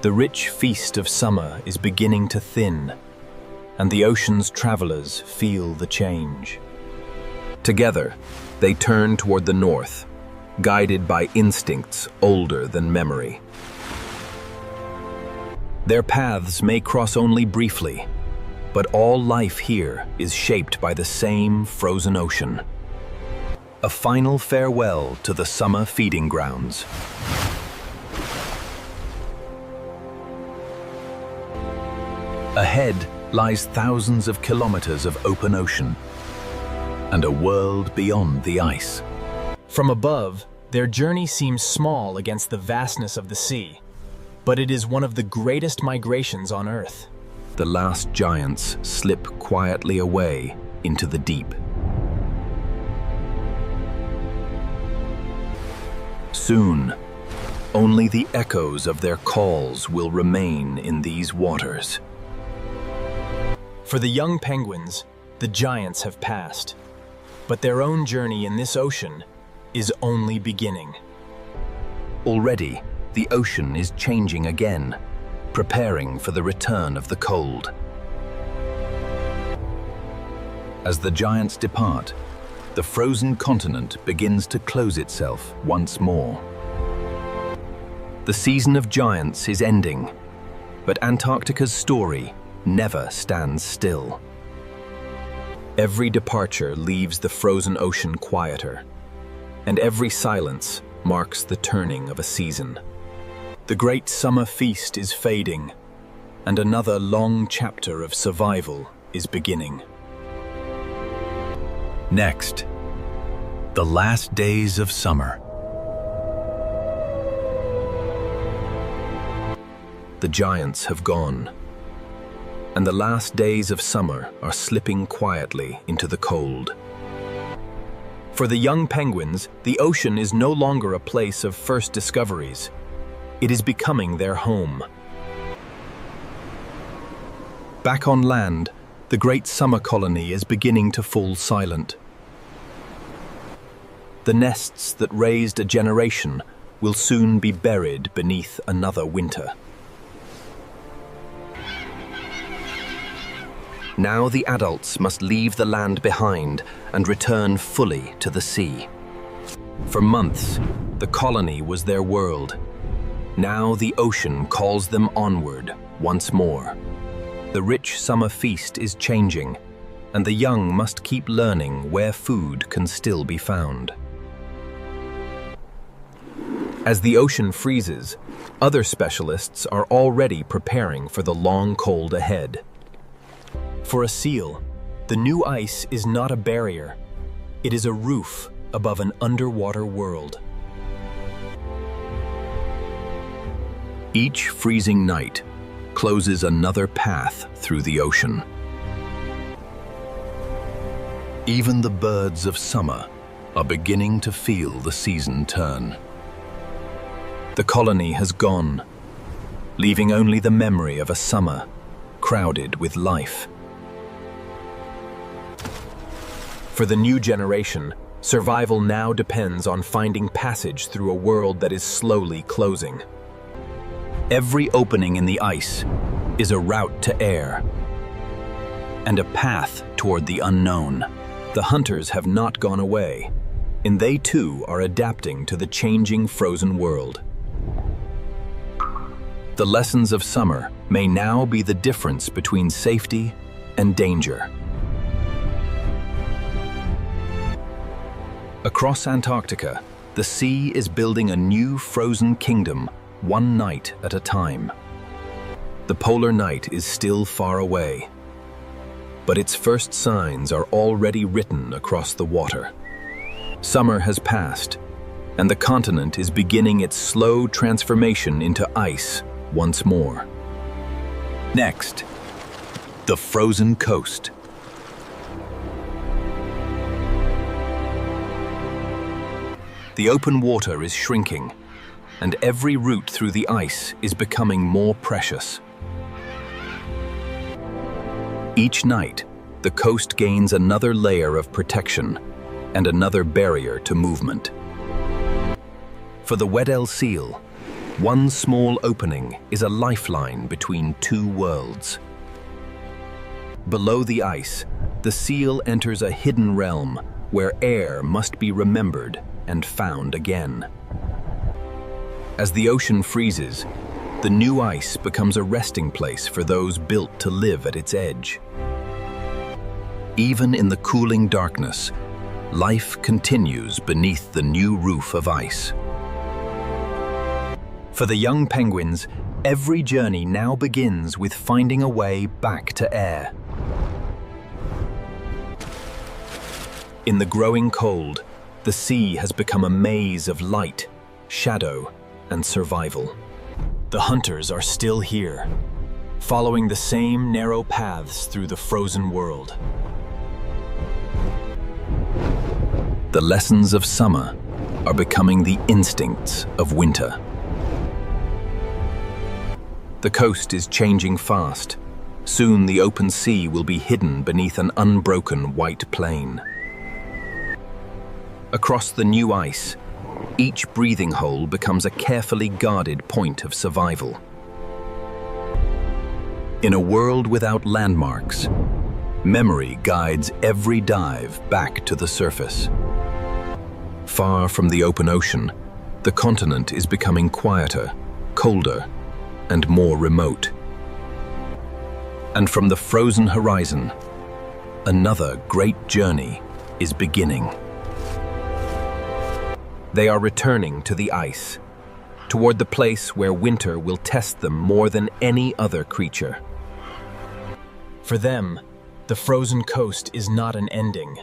[SPEAKER 11] The rich feast of summer is beginning to thin, and the ocean's travelers feel the change. Together, they turn toward the north, guided by instincts older than memory. Their paths may cross only briefly, but all life here is shaped by the same frozen ocean. A final farewell to the summer feeding grounds. Ahead lies thousands of kilometers of open ocean and a world beyond the ice. From above, their journey seems small against the vastness of the sea, but it is one of the greatest migrations on Earth. The last giants slip quietly away into the deep.
[SPEAKER 10] Soon, only the echoes of their calls will remain in these waters.
[SPEAKER 3] For the young penguins, the giants have passed, but their own journey in this ocean is only beginning.
[SPEAKER 10] Already, the ocean is changing again, preparing for the return of the cold. As the giants depart, the frozen continent begins to close itself once more. The season of giants is ending, but Antarctica's story never stands still. Every departure leaves the frozen ocean quieter, and every silence marks the turning of a season. The great summer feast is fading, and another long chapter of survival is beginning.
[SPEAKER 8] Next, the last days of summer.
[SPEAKER 10] The giants have gone, and the last days of summer are slipping quietly into the cold.
[SPEAKER 3] For the young penguins, the ocean is no longer a place of first discoveries. It is becoming their home.
[SPEAKER 10] Back on land, the great summer colony is beginning to fall silent. The nests that raised a generation will soon be buried beneath another winter. Now the adults must leave the land behind and return fully to the sea. For months, the colony was their world. Now the ocean calls them onward once more. The rich summer feast is changing, and the young must keep learning where food can still be found. As the ocean freezes, other specialists are already preparing for the long cold ahead. For a seal, the new ice is not a barrier. It is a roof above an underwater world. Each freezing night closes another path through the ocean. Even the birds of summer are beginning to feel the season turn. The colony has gone, leaving only the memory of a summer crowded with life.
[SPEAKER 3] For the new generation, survival now depends on finding passage through a world that is slowly closing.
[SPEAKER 10] Every opening in the ice is a route to air and a path toward the unknown.
[SPEAKER 3] The hunters have not gone away, and they too are adapting to the changing frozen world.
[SPEAKER 10] The lessons of summer may now be the difference between safety and danger. Across Antarctica, the sea is building a new frozen kingdom, one night at a time. The polar night is still far away, but its first signs are already written across the water. Summer has passed, and the continent is beginning its slow transformation into ice once more. Next, the frozen coast. The open water is shrinking, and every route through the ice is becoming more precious. Each night, the coast gains another layer of protection and another barrier to movement. For the Weddell seal, one small opening is a lifeline between two worlds. Below the ice, the seal enters a hidden realm where air must be remembered and found again. As the ocean freezes, the new ice becomes a resting place for those built to live at its edge. Even in the cooling darkness, life continues beneath the new roof of ice.
[SPEAKER 3] For the young penguins, every journey now begins with finding a way back to air. In the growing cold, the sea has become a maze of light, shadow, and survival. The hunters are still here, following the same narrow paths through the frozen world.
[SPEAKER 10] The lessons of summer
[SPEAKER 11] are becoming the instincts of winter. The coast is changing fast. Soon the open sea will be hidden beneath an unbroken white plain. Across the new ice, each breathing hole becomes a carefully guarded point of survival. In a world without landmarks, memory guides every dive back to the surface. Far from the open ocean, the continent is becoming quieter, colder, and more remote. And from the frozen horizon, another great journey is beginning. They are returning to the ice, toward the place where winter will test them more than any other creature. For them, the frozen coast is not an ending.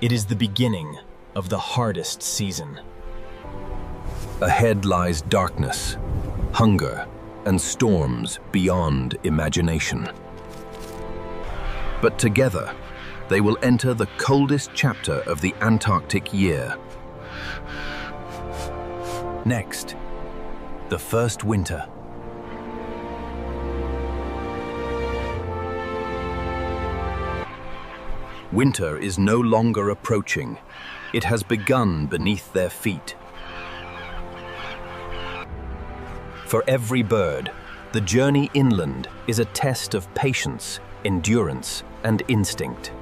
[SPEAKER 11] It is the beginning of the hardest season. Ahead lies darkness, hunger, and storms beyond imagination. But together, they will enter the coldest chapter of the Antarctic year. Next, the first winter. Winter is no longer approaching. It has begun beneath their feet. For every bird, the journey inland is a test of patience, endurance, and instinct.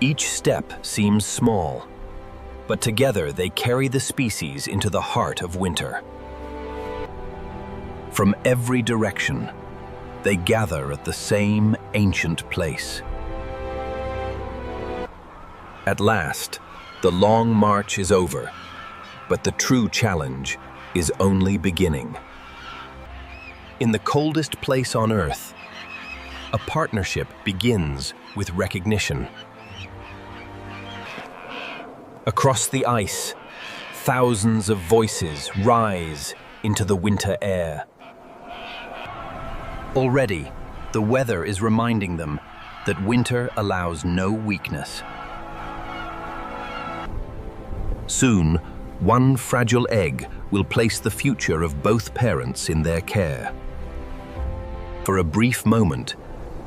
[SPEAKER 11] Each step seems small, but together they carry the species into the heart of winter. From every direction, they gather at the same ancient place. At last, the long march is over, but the true challenge is only beginning. In the coldest place on Earth, a partnership begins with recognition. Across the ice, thousands of voices rise into the winter air. Already, the weather is reminding them that winter allows no weakness. Soon, one fragile egg will place the future of both parents in their care. For a brief moment,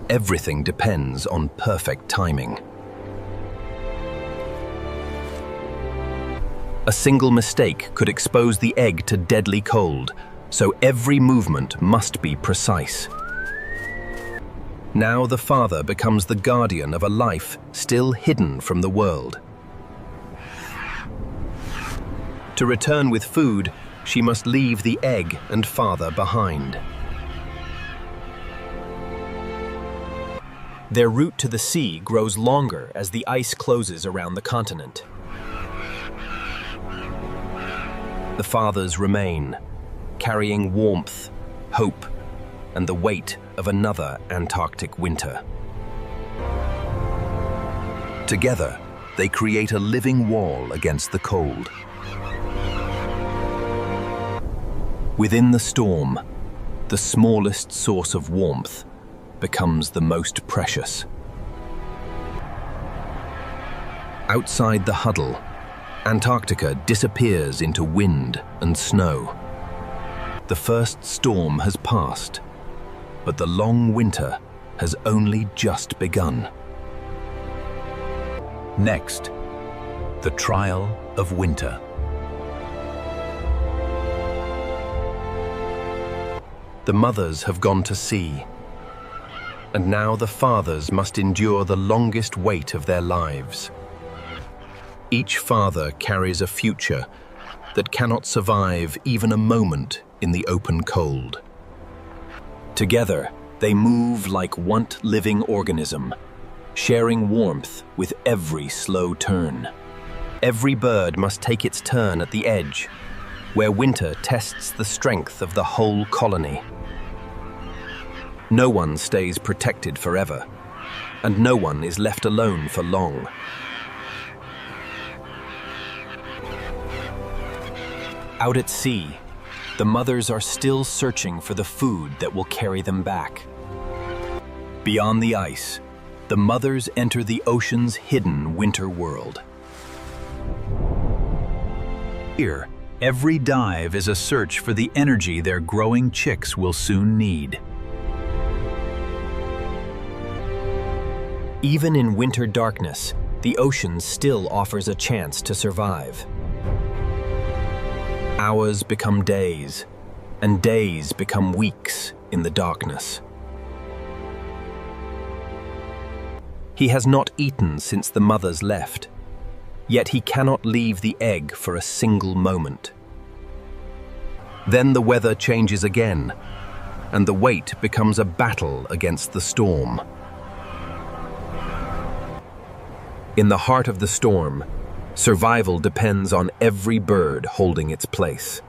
[SPEAKER 11] everything depends on perfect timing. A single mistake could expose the egg to deadly cold, so every movement must be precise. Now the father becomes the guardian of a life still hidden from the world. To return with food, she must leave the egg and father behind. Their route to the sea grows longer as the ice closes around the continent. The fathers remain, carrying warmth, hope, and the weight of another Antarctic winter. Together, they create a living wall against the cold. Within the storm, the smallest source of warmth becomes the most precious. Outside the huddle, Antarctica disappears into wind and snow. The first storm has passed, but the long winter has only just begun.
[SPEAKER 8] Next, the trial of winter.
[SPEAKER 11] The mothers have gone to sea, and now the fathers must endure the longest wait of their lives. Each father carries a future that cannot survive even a moment in the open cold. Together, they move like one living organism, sharing warmth with every slow turn. Every bird must take its turn at the edge, where winter tests the strength of the whole colony. No one stays protected forever, and no one is left alone for long. Out at sea, the mothers are still searching for the food that will carry them back. Beyond the ice, the mothers enter the ocean's hidden winter world.
[SPEAKER 8] Here, every dive is a search for the energy their growing chicks will soon need.
[SPEAKER 3] Even in winter darkness, the ocean still offers a chance to survive. Hours become days, and days become weeks in the darkness. He has not eaten since the mothers left, yet he cannot leave the egg for a single moment. Then the weather changes again, and the wait becomes a battle against the storm. In the heart of the storm, survival depends on every bird holding its place.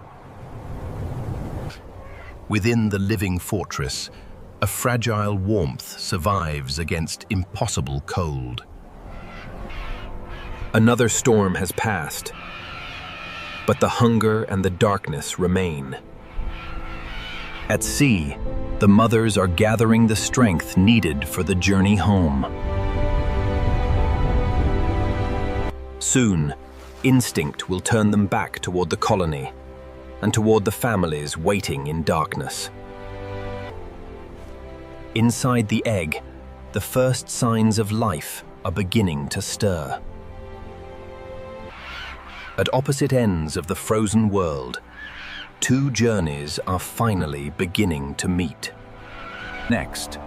[SPEAKER 1] Within the living fortress, a fragile warmth survives against impossible cold.
[SPEAKER 3] Another storm has passed, but the hunger and the darkness remain. At sea, the mothers are gathering the strength needed for the journey home. Soon, instinct will turn them back toward the colony and toward the families waiting in darkness. Inside the egg, the first signs of life are beginning to stir. At opposite ends of the frozen world, two journeys are finally beginning to meet.
[SPEAKER 8] Next,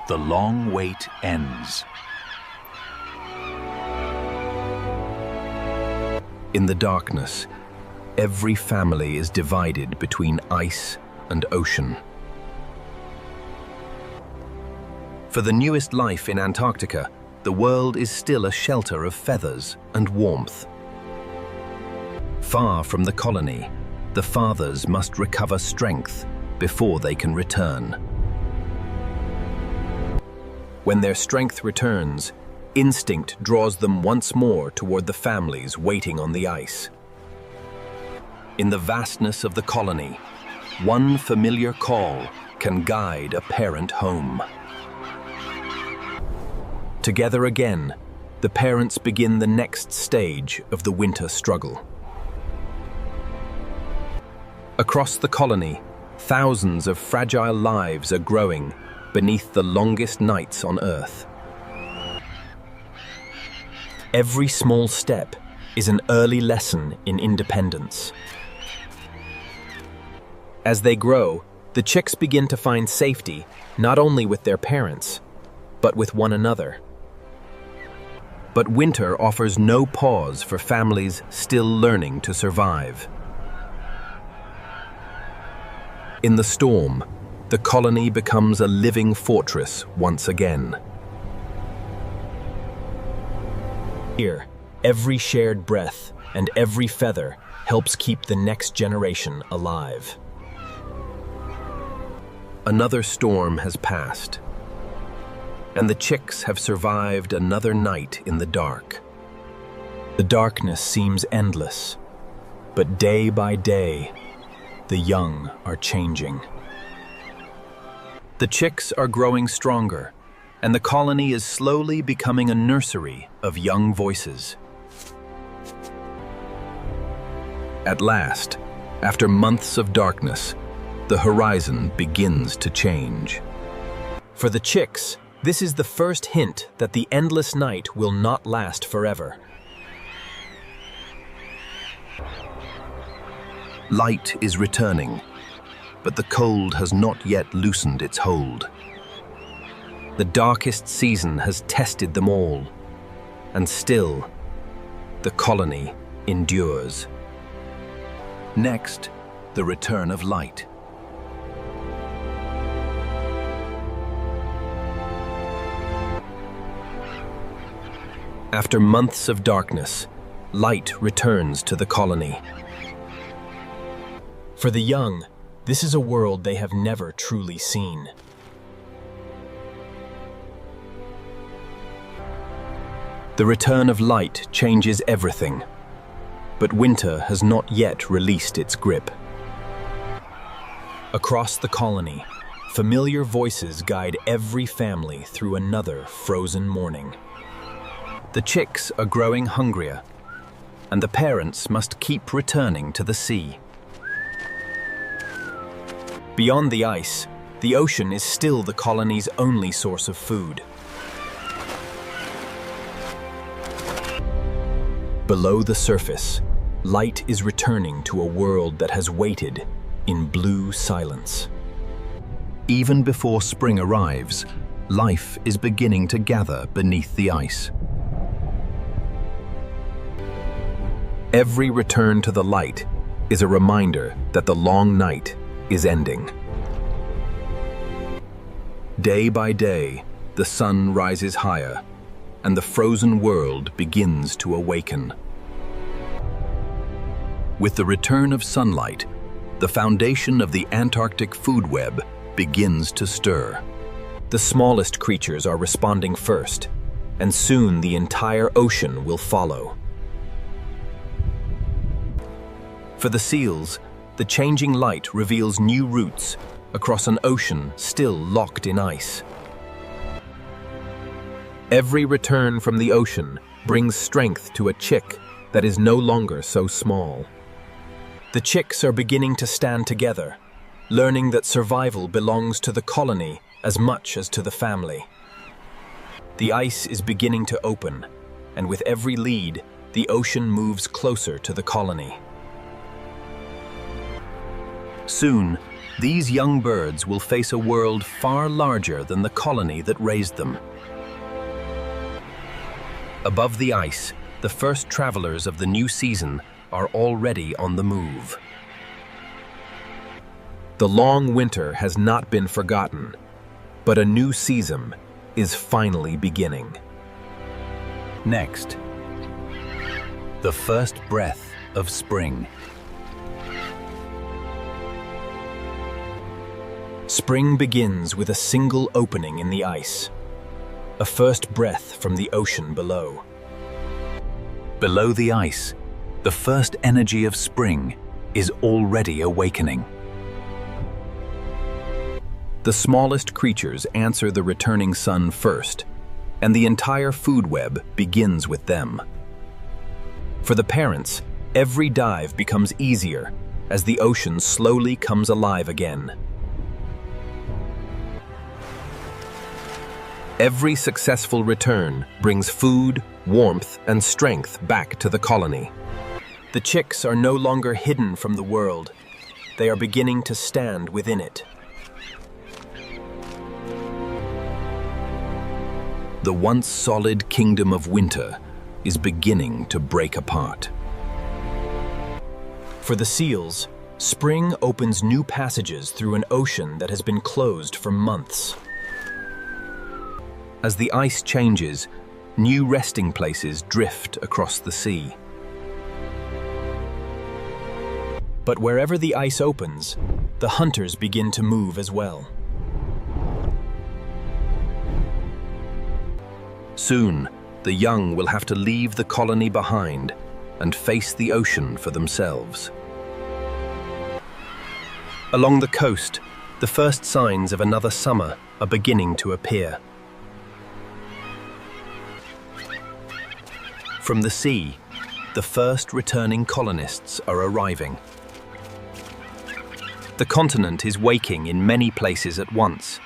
[SPEAKER 8] the long wait ends.
[SPEAKER 3] In the darkness, every family is divided between ice and ocean. For the newest life in Antarctica, the world is still a shelter of feathers and warmth. Far from the colony, the fathers must recover strength before they can return. When their strength returns, instinct draws them once more toward the families waiting on the ice. In the vastness of the colony, one familiar call can guide a parent home. Together again, the parents begin the next stage of the winter struggle. Across the colony, thousands of fragile lives are growing beneath the longest nights on Earth. Every small step is an early lesson in independence. As they grow, the chicks begin to find safety not only with their parents, but with one another. But winter offers no pause for families still learning to survive. In the storm, the colony becomes a living fortress once again. Here, every shared breath and every feather helps keep the next generation alive. Another storm has passed, and the chicks have survived another night in the dark. The darkness seems endless, but day by day, the young are changing. The chicks are growing stronger, and the colony is slowly becoming a nursery of young voices. At last, after months of darkness, the horizon begins to change. For the chicks, this is the first hint that the endless night will not last forever.
[SPEAKER 1] Light is returning, but the cold has not yet loosened its hold.
[SPEAKER 3] The darkest season has tested them all, and still, the colony endures.
[SPEAKER 1] Next, the return of light.
[SPEAKER 3] After months of darkness, light returns to the colony. For the young, this is a world they have never truly seen. The return of light changes everything, but winter has not yet released its grip. Across the colony, familiar voices guide every family through another frozen morning. The chicks are growing hungrier, and the parents must keep returning to the sea. Beyond the ice, the ocean is still the colony's only source of food. Below the surface, light is returning to a world that has waited in blue silence. Even before spring arrives, life is beginning to gather beneath the ice. Every return to the light is a reminder that the long night is ending. Day by day, the sun rises higher, and the frozen world begins to awaken. With the return of sunlight, the foundation of the Antarctic food web begins to stir. The smallest creatures are responding first, and soon the entire ocean will follow. For the seals, the changing light reveals new routes across an ocean still locked in ice. Every return from the ocean brings strength to a chick that is no longer so small. The chicks are beginning to stand together, learning that survival belongs to the colony as much as to the family. The ice is beginning to open, and with every lead, the ocean moves closer to the colony. Soon, these young birds will face a world far larger than the colony that raised them. Above the ice, the first travelers of the new season are already on the move. The long winter has not been forgotten, but a new season is finally beginning.
[SPEAKER 8] Next, the first breath of spring.
[SPEAKER 3] Spring begins with a single opening in the ice, a first breath from the ocean below.
[SPEAKER 8] Below the ice, the first energy of spring is already awakening.
[SPEAKER 3] The smallest creatures answer the returning sun first, and the entire food web begins with them. For the parents, every dive becomes easier as the ocean slowly comes alive again. Every successful return brings food, warmth, and strength back to the colony. The chicks are no longer hidden from the world. They are beginning to stand within it. The once solid kingdom of winter is beginning to break apart. For the seals, spring opens new passages through an ocean that has been closed for months. As the ice changes, new resting places drift across the sea. But wherever the ice opens, the hunters begin to move as well. Soon, the young will have to leave the colony behind and face the ocean for themselves. Along the coast, the first signs of another summer are beginning to appear. From the sea, the first returning colonists are arriving. The continent is waking in many places at once.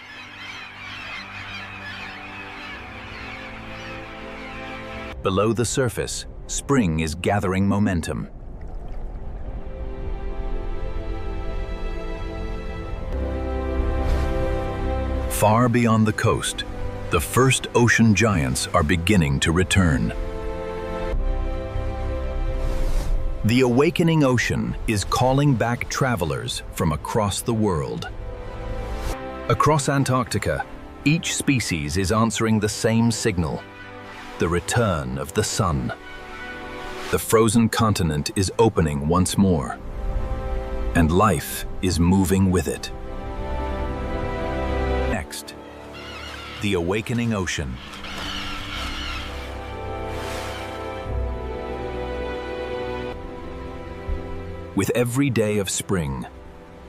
[SPEAKER 8] Below the surface, spring is gathering momentum. Far beyond the coast, the first ocean giants are beginning to return.
[SPEAKER 3] The awakening ocean is calling back travelers from across the world. Across Antarctica, each species is answering the same signal: the return of the sun. The frozen continent is opening once more, and life is moving with it.
[SPEAKER 8] Next, the awakening ocean.
[SPEAKER 3] With every day of spring,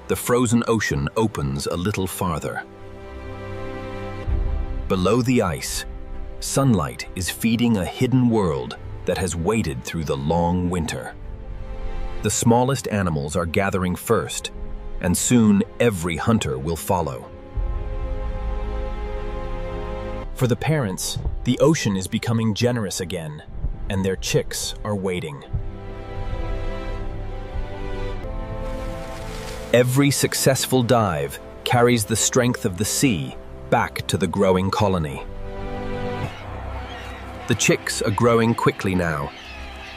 [SPEAKER 3] the frozen ocean opens a little farther. Below the ice, sunlight is feeding a hidden world that has waited through the long winter. The smallest animals are gathering first, and soon every hunter will follow. For the parents, the ocean is becoming generous again, and their chicks are waiting. Every successful dive carries the strength of the sea back to the growing colony. The chicks are growing quickly now,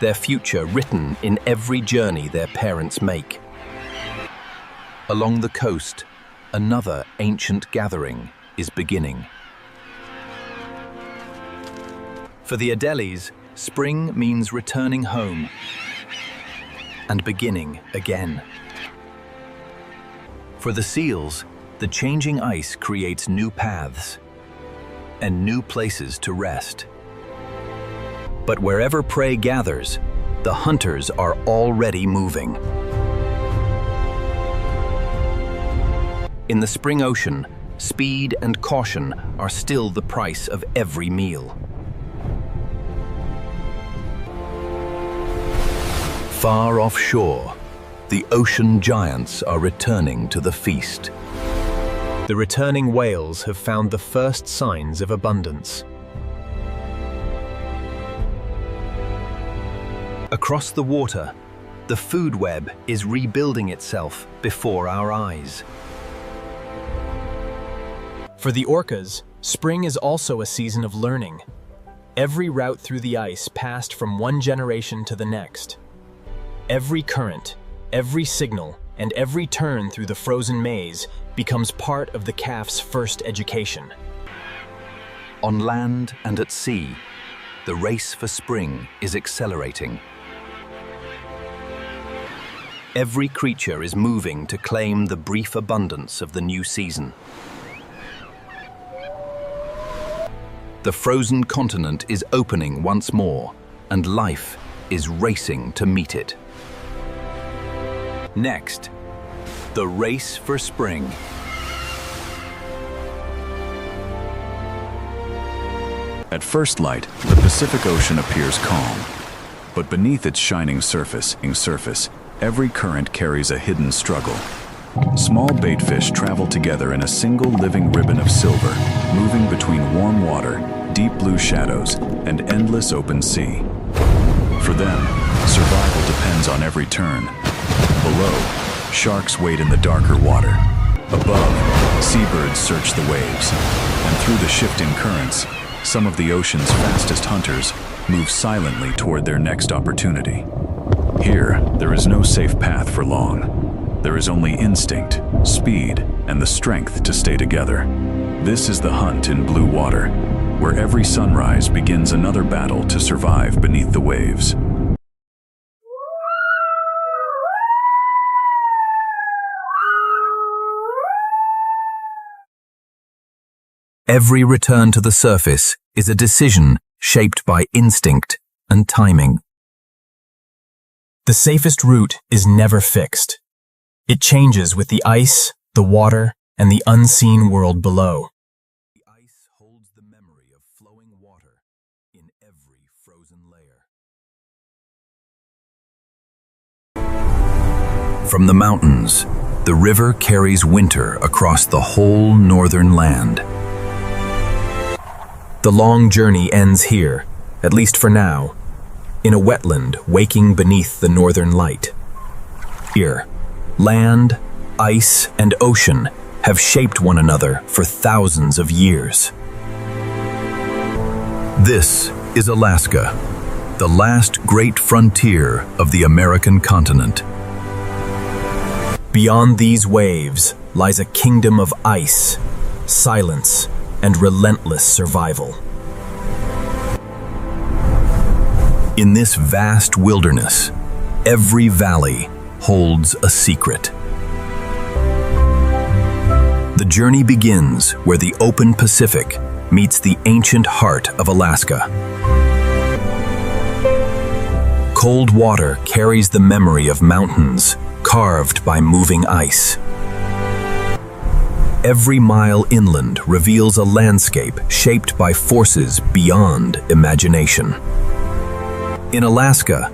[SPEAKER 3] their future written in every journey their parents make. Along the coast, another ancient gathering is beginning. For the Deadliest, spring means returning home and beginning again. For the seals, the changing ice creates new paths and new places to rest. But wherever prey gathers, the hunters are already moving. In the spring ocean, speed and caution are still the price of every meal. Far offshore, the ocean giants are returning to the feast. The returning whales have found the first signs of abundance. Across the water, the food web is rebuilding itself before our eyes. For the orcas, spring is also a season of learning. Every route through the ice passed from one generation to the next. Every current, every signal, and every turn through the frozen maze becomes part of the calf's first education. On land and at sea, the race for spring is accelerating. Every creature is moving to claim the brief abundance of the new season. The frozen continent is opening once more, and life is racing to meet it. Next, the race for spring.
[SPEAKER 6] At first light, the Pacific Ocean appears calm. But beneath its shining surface, every current carries a hidden struggle. Small baitfish travel together in a single living ribbon of silver, moving between warm water, deep blue shadows, and endless open sea. For them, survival depends on every turn. Below, sharks wait in the darker water. Above, seabirds search the waves. And through the shifting currents, some of the ocean's fastest hunters move silently toward their next opportunity. Here, there is no safe path for long. There is only instinct, speed, and the strength to stay together. This is the hunt in blue water, where every sunrise begins another battle to survive beneath the waves.
[SPEAKER 3] Every return to the surface is a decision shaped by instinct and timing. The safest route is never fixed. It changes with the ice, the water, and the unseen world below. The ice holds the memory of flowing water in every frozen layer. From the mountains, the river carries winter across the whole northern land. The long journey ends here, at least for now, in a wetland waking beneath the northern light. Here, land, ice, and ocean have shaped one another for thousands of years. This is Alaska, the last great frontier of the American continent. Beyond these waves lies a kingdom of ice, silence, and relentless survival. In this vast wilderness, every valley holds a secret. The journey begins where the open Pacific meets the ancient heart of Alaska. Cold water carries the memory of mountains carved by moving ice. Every mile inland reveals a landscape shaped by forces beyond imagination.
[SPEAKER 1] In Alaska,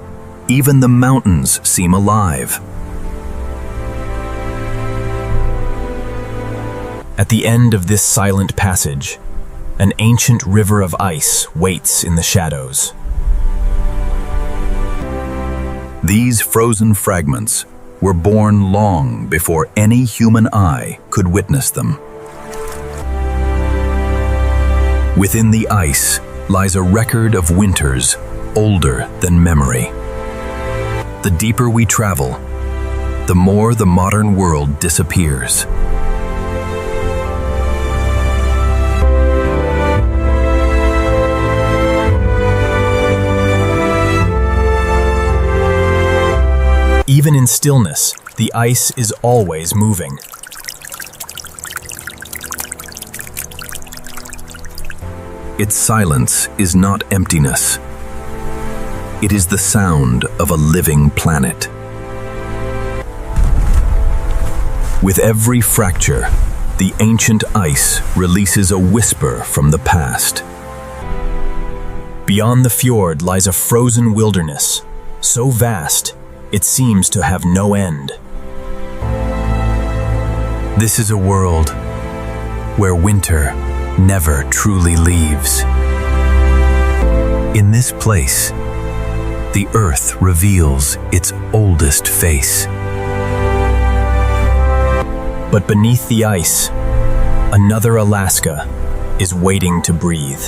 [SPEAKER 1] even the mountains seem alive.
[SPEAKER 2] At the end of this silent passage, an ancient river of ice waits in the shadows.
[SPEAKER 1] These frozen fragments were born long before any human eye could witness them. Within the ice lies a record of winters older than memory. The deeper we travel, the more the modern world disappears.
[SPEAKER 2] Even in stillness, the ice is always moving.
[SPEAKER 1] Its silence is not emptiness. It is the sound of a living planet. With every fracture, the ancient ice releases a whisper from the past.
[SPEAKER 2] Beyond the fjord lies a frozen wilderness, so vast it seems to have no end.
[SPEAKER 5] This is a world where winter never truly leaves. In this place, the earth reveals its oldest face.
[SPEAKER 2] But beneath the ice, another Alaska is waiting to breathe.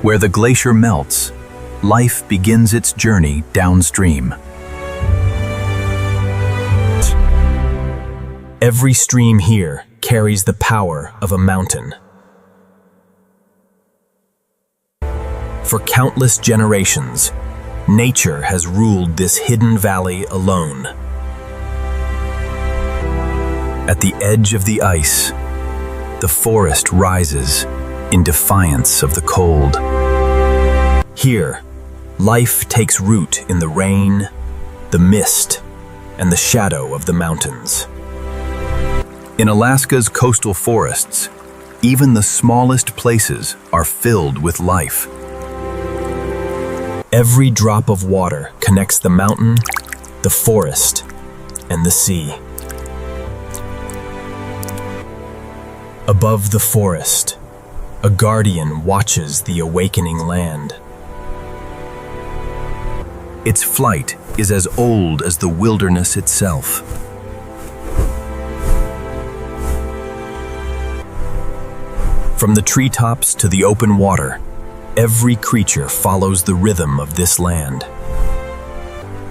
[SPEAKER 1] Where the glacier melts, life begins its journey downstream.
[SPEAKER 2] Every stream here carries the power of a mountain. For countless generations, nature has ruled this hidden valley alone.
[SPEAKER 1] At the edge of the ice, the forest rises in defiance of the cold.
[SPEAKER 2] Here, life takes root in the rain, the mist, and the shadow of the mountains.
[SPEAKER 1] In Alaska's coastal forests, even the smallest places are filled with life.
[SPEAKER 2] Every drop of water connects the mountain, the forest, and the sea. Above the forest, a guardian watches the awakening land.
[SPEAKER 1] Its flight is as old as the wilderness itself.
[SPEAKER 2] From the treetops to the open water, every creature follows the rhythm of this land.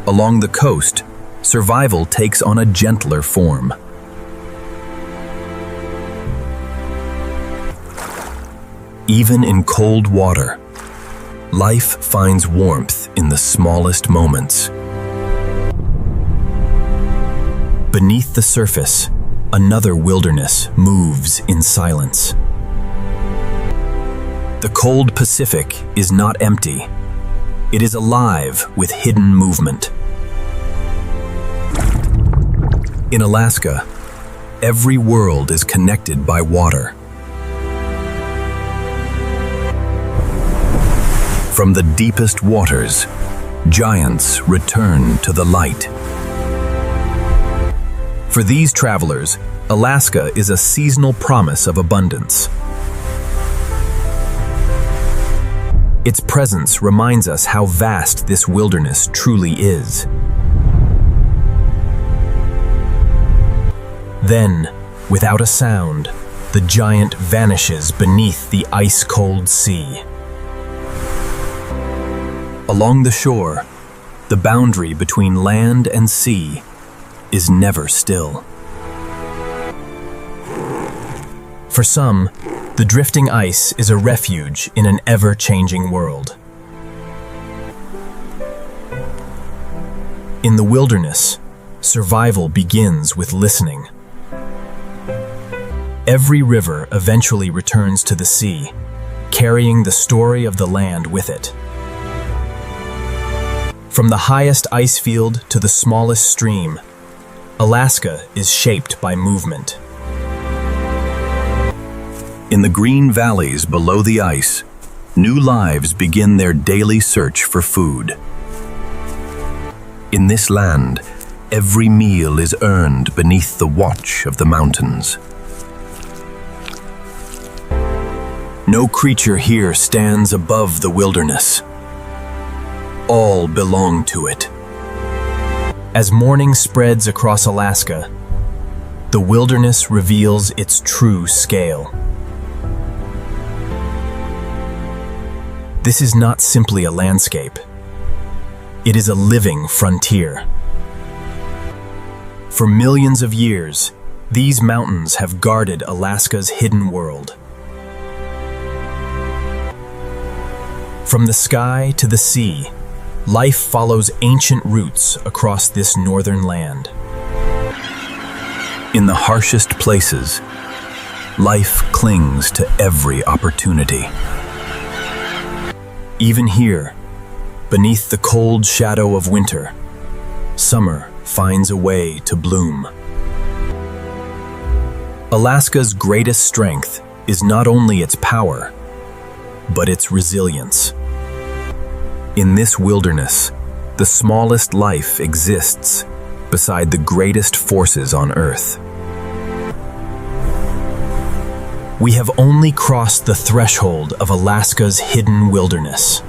[SPEAKER 1] Along the coast, survival takes on a gentler form. Even in cold water, life finds warmth in the smallest moments.
[SPEAKER 2] Beneath the surface, another wilderness moves in silence. The cold Pacific is not empty. It is alive with hidden movement.
[SPEAKER 1] In Alaska, every world is connected by water. From the deepest waters, giants return to the light.
[SPEAKER 2] For these travelers, Alaska is a seasonal promise of abundance. Its presence reminds us how vast this wilderness truly is. Then, without a sound, the giant vanishes beneath the ice-cold sea.
[SPEAKER 1] Along the shore, the boundary between land and sea is never still.
[SPEAKER 2] For some, the drifting ice is a refuge in an ever-changing world. In the wilderness, survival begins with listening. Every river eventually returns to the sea, carrying the story of the land with it. From the highest ice field to the smallest stream, Alaska is shaped by movement.
[SPEAKER 1] In the green valleys below the ice,
[SPEAKER 2] new lives begin their daily search for food. In this land, every meal is earned beneath the watch of the mountains. No creature here stands above the wilderness. All belong to it.
[SPEAKER 11] As morning spreads across Alaska, the wilderness reveals its true scale. This is not simply a landscape. It is a living frontier. For millions of years, these mountains have guarded Alaska's hidden world. From the sky to the sea, life follows ancient routes across this northern land.
[SPEAKER 2] In the harshest places, life clings to every opportunity.
[SPEAKER 11] Even here, beneath the cold shadow of winter, summer finds a way to bloom. Alaska's greatest strength is not only its power, but its resilience. In this wilderness, the smallest life exists beside the greatest forces on Earth. We have only crossed the threshold of Alaska's hidden wilderness.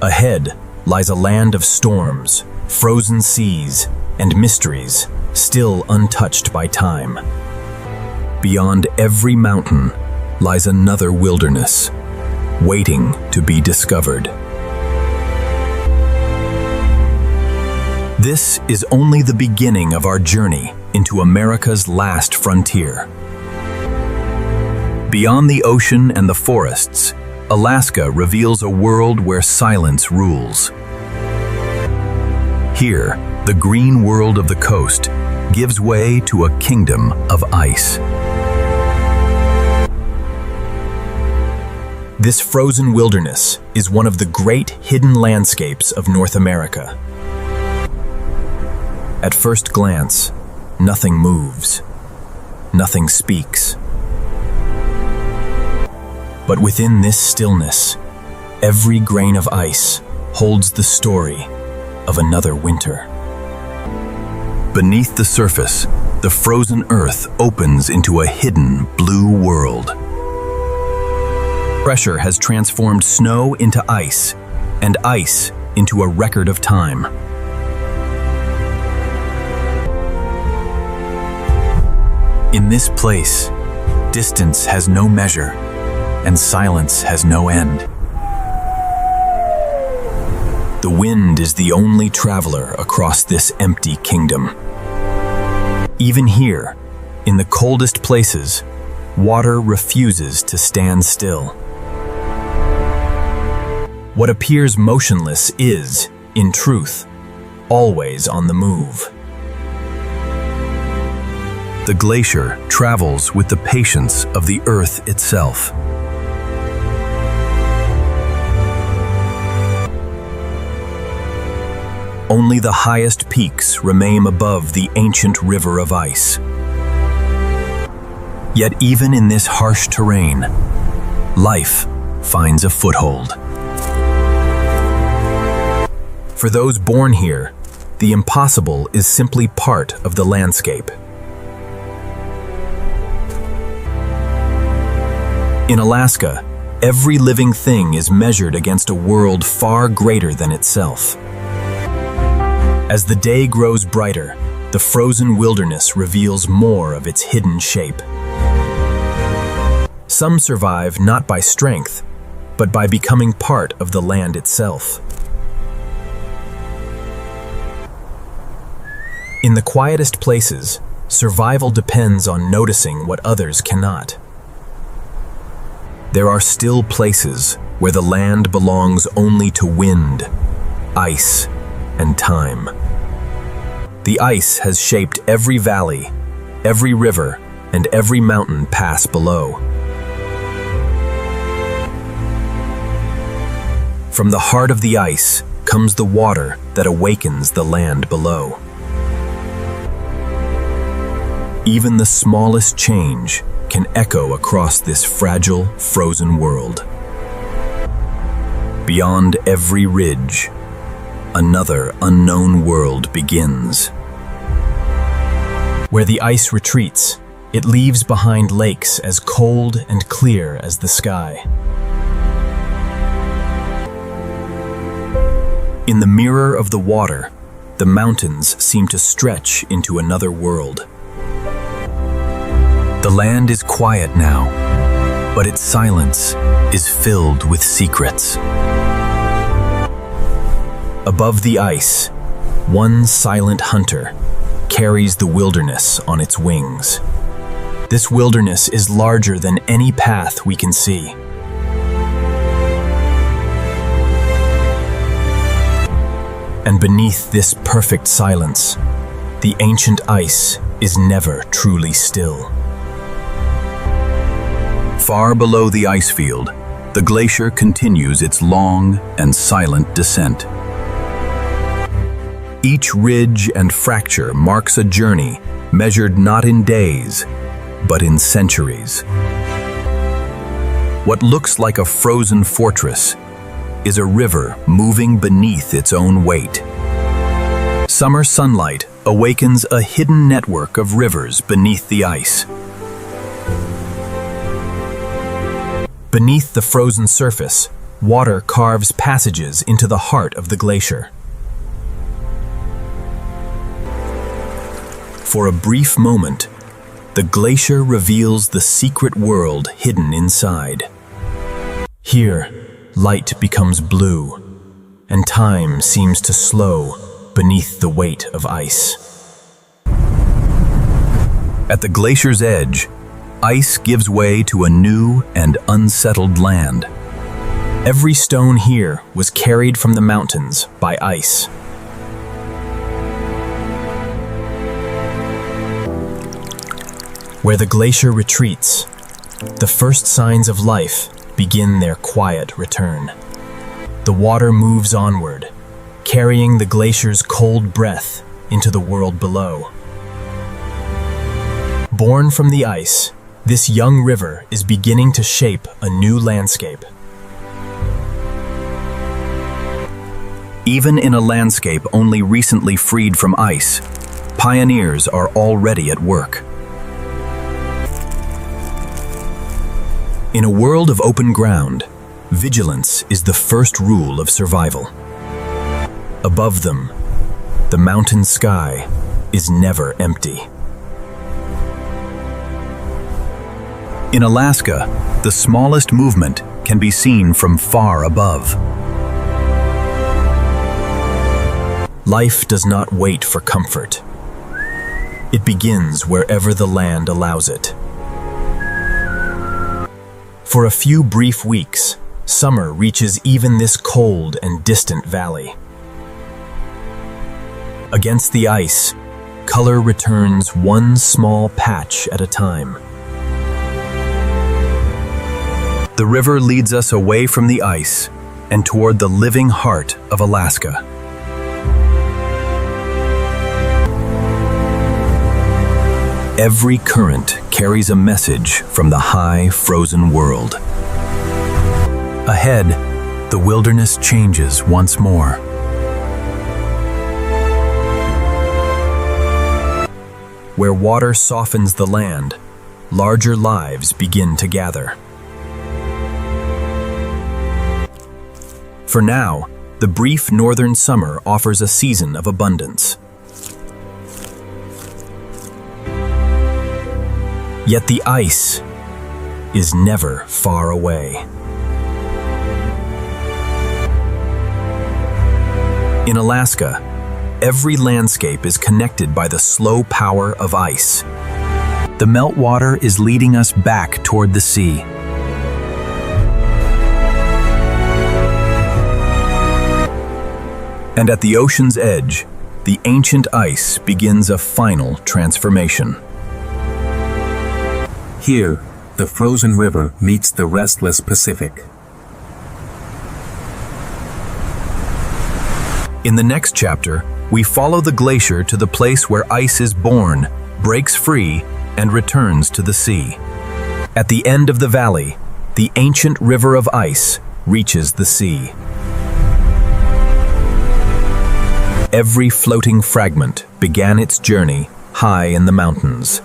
[SPEAKER 11] Ahead lies a land of storms, frozen seas, and mysteries still untouched by time. Beyond every mountain lies another wilderness, waiting to be discovered. This is only the beginning of our journey into America's last frontier. Beyond the ocean and the forests, Alaska reveals a world where silence rules. Here, the green world of the coast gives way to a kingdom of ice. This frozen wilderness is one of the great hidden landscapes of North America. At first glance, nothing moves, nothing speaks. But within this stillness, every grain of ice holds the story of another winter.
[SPEAKER 2] Beneath the surface, the frozen earth opens into a hidden blue world.
[SPEAKER 11] Pressure has transformed snow into ice, and ice into a record of time.
[SPEAKER 2] In this place, distance has no measure, and silence has no end.
[SPEAKER 11] The wind is the only traveler across this empty kingdom. Even here, in the coldest places, water refuses to stand still. What appears motionless is, in truth, always on the move.
[SPEAKER 2] The glacier travels with the patience of the earth itself.
[SPEAKER 11] Only the highest peaks remain above the ancient river of ice. Yet even in this harsh terrain, life finds a foothold. For those born here, the impossible is simply part of the landscape. In Alaska, every living thing is measured against a world far greater than itself. As the day grows brighter, the frozen wilderness reveals more of its hidden shape. Some survive not by strength, but by becoming part of the land itself. In the quietest places, survival depends on noticing what others cannot. There are still places where the land belongs only to wind, ice, and time. The ice has shaped every valley, every river, and every mountain pass below. From the heart of the ice comes the water that awakens the land below. Even the smallest change can echo across this fragile, frozen world.
[SPEAKER 1] Beyond every ridge, another unknown world begins.
[SPEAKER 2] Where the ice retreats, it leaves behind lakes as cold and clear as the sky.
[SPEAKER 1] In the mirror of the water, the mountains seem to stretch into another world. The land is quiet now, but its silence is filled with secrets. Above the ice, one silent hunter carries the wilderness on its wings. This wilderness is larger than any path we can see. And beneath this perfect silence, the ancient ice is never truly still. Far below the ice field, the glacier continues its long and silent descent. Each ridge and fracture marks a journey measured not in days, but in centuries. What looks like a frozen fortress is a river moving beneath its own weight. Summer sunlight awakens a hidden network of rivers beneath the ice.
[SPEAKER 2] Beneath the frozen surface, water carves passages into the heart of the glacier.
[SPEAKER 1] For a brief moment, the glacier reveals the secret world hidden inside.
[SPEAKER 2] Here, light becomes blue, and time seems to slow beneath the weight of ice.
[SPEAKER 1] At the glacier's edge, ice gives way to a new and unsettled land.
[SPEAKER 2] Every stone here was carried from the mountains by ice. Where the glacier retreats, the first signs of life begin their quiet return. The water moves onward, carrying the glacier's cold breath into the world below. Born from the ice, this young river is beginning to shape a new landscape.
[SPEAKER 1] Even in a landscape only recently freed from ice, pioneers are already at work. In a world of open ground, vigilance is the first rule of survival. Above them, the mountain sky is never empty. In Alaska, the smallest movement can be seen from far above.
[SPEAKER 2] Life does not wait for comfort. It begins wherever the land allows it. For a few brief weeks, summer reaches even this cold and distant valley. Against the ice, color returns one small patch at a time.
[SPEAKER 1] The river leads us away from the ice and toward the living heart of Alaska. Every current carries a message from the high, frozen world. Ahead, the wilderness changes once more.
[SPEAKER 2] Where water softens the land, larger lives begin to gather.
[SPEAKER 1] For now, the brief northern summer offers a season of abundance. Yet the ice is never far away. In Alaska, every landscape is connected by the slow power of ice. The meltwater is leading us back toward the sea. And at the ocean's edge, the ancient ice begins a final transformation.
[SPEAKER 12] Here, the frozen river meets the restless Pacific.
[SPEAKER 1] In the next chapter, we follow the glacier to the place where ice is born, breaks free, and returns to the sea. At the end of the valley, the ancient river of ice reaches the sea.
[SPEAKER 11] Every floating fragment began its journey high in the mountains.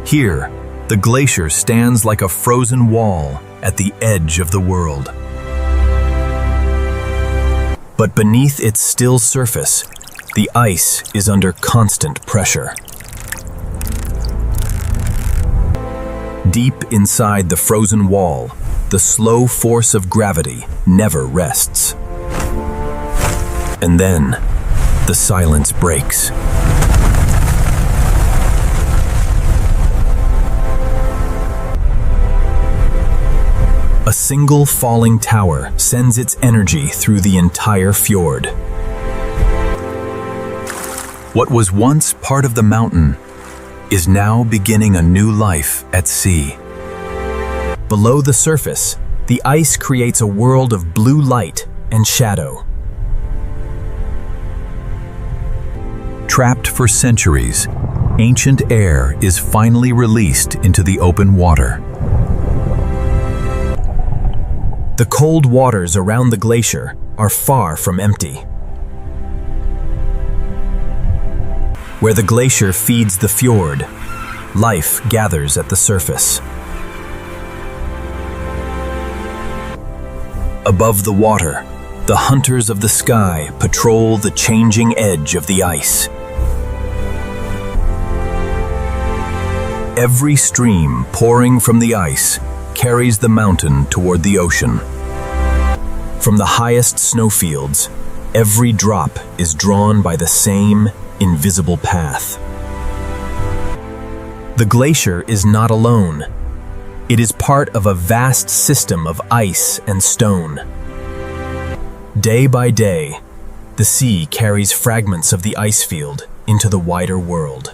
[SPEAKER 11] Here, the glacier stands like a frozen wall at the edge of the world. But beneath its still surface, the ice is under constant pressure. Deep inside the frozen wall, the slow force of gravity never rests. And then, the silence breaks. A single falling tower sends its energy through the entire fjord. What was once part of the mountain is now beginning a new life at sea. Below the surface, the ice creates a world of blue light and shadow. Trapped for centuries, ancient air is finally released into the open water. The cold waters around the glacier are far from empty. Where the glacier feeds the fjord, life gathers at the surface. Above the water, the hunters of the sky patrol the changing edge of the ice. Every stream pouring from the ice carries the mountain toward the ocean. From the highest snowfields, every drop is drawn by the same invisible path. The glacier is not alone. It is part of a vast system of ice and stone. Day by day, the sea carries fragments of the ice field into the wider world.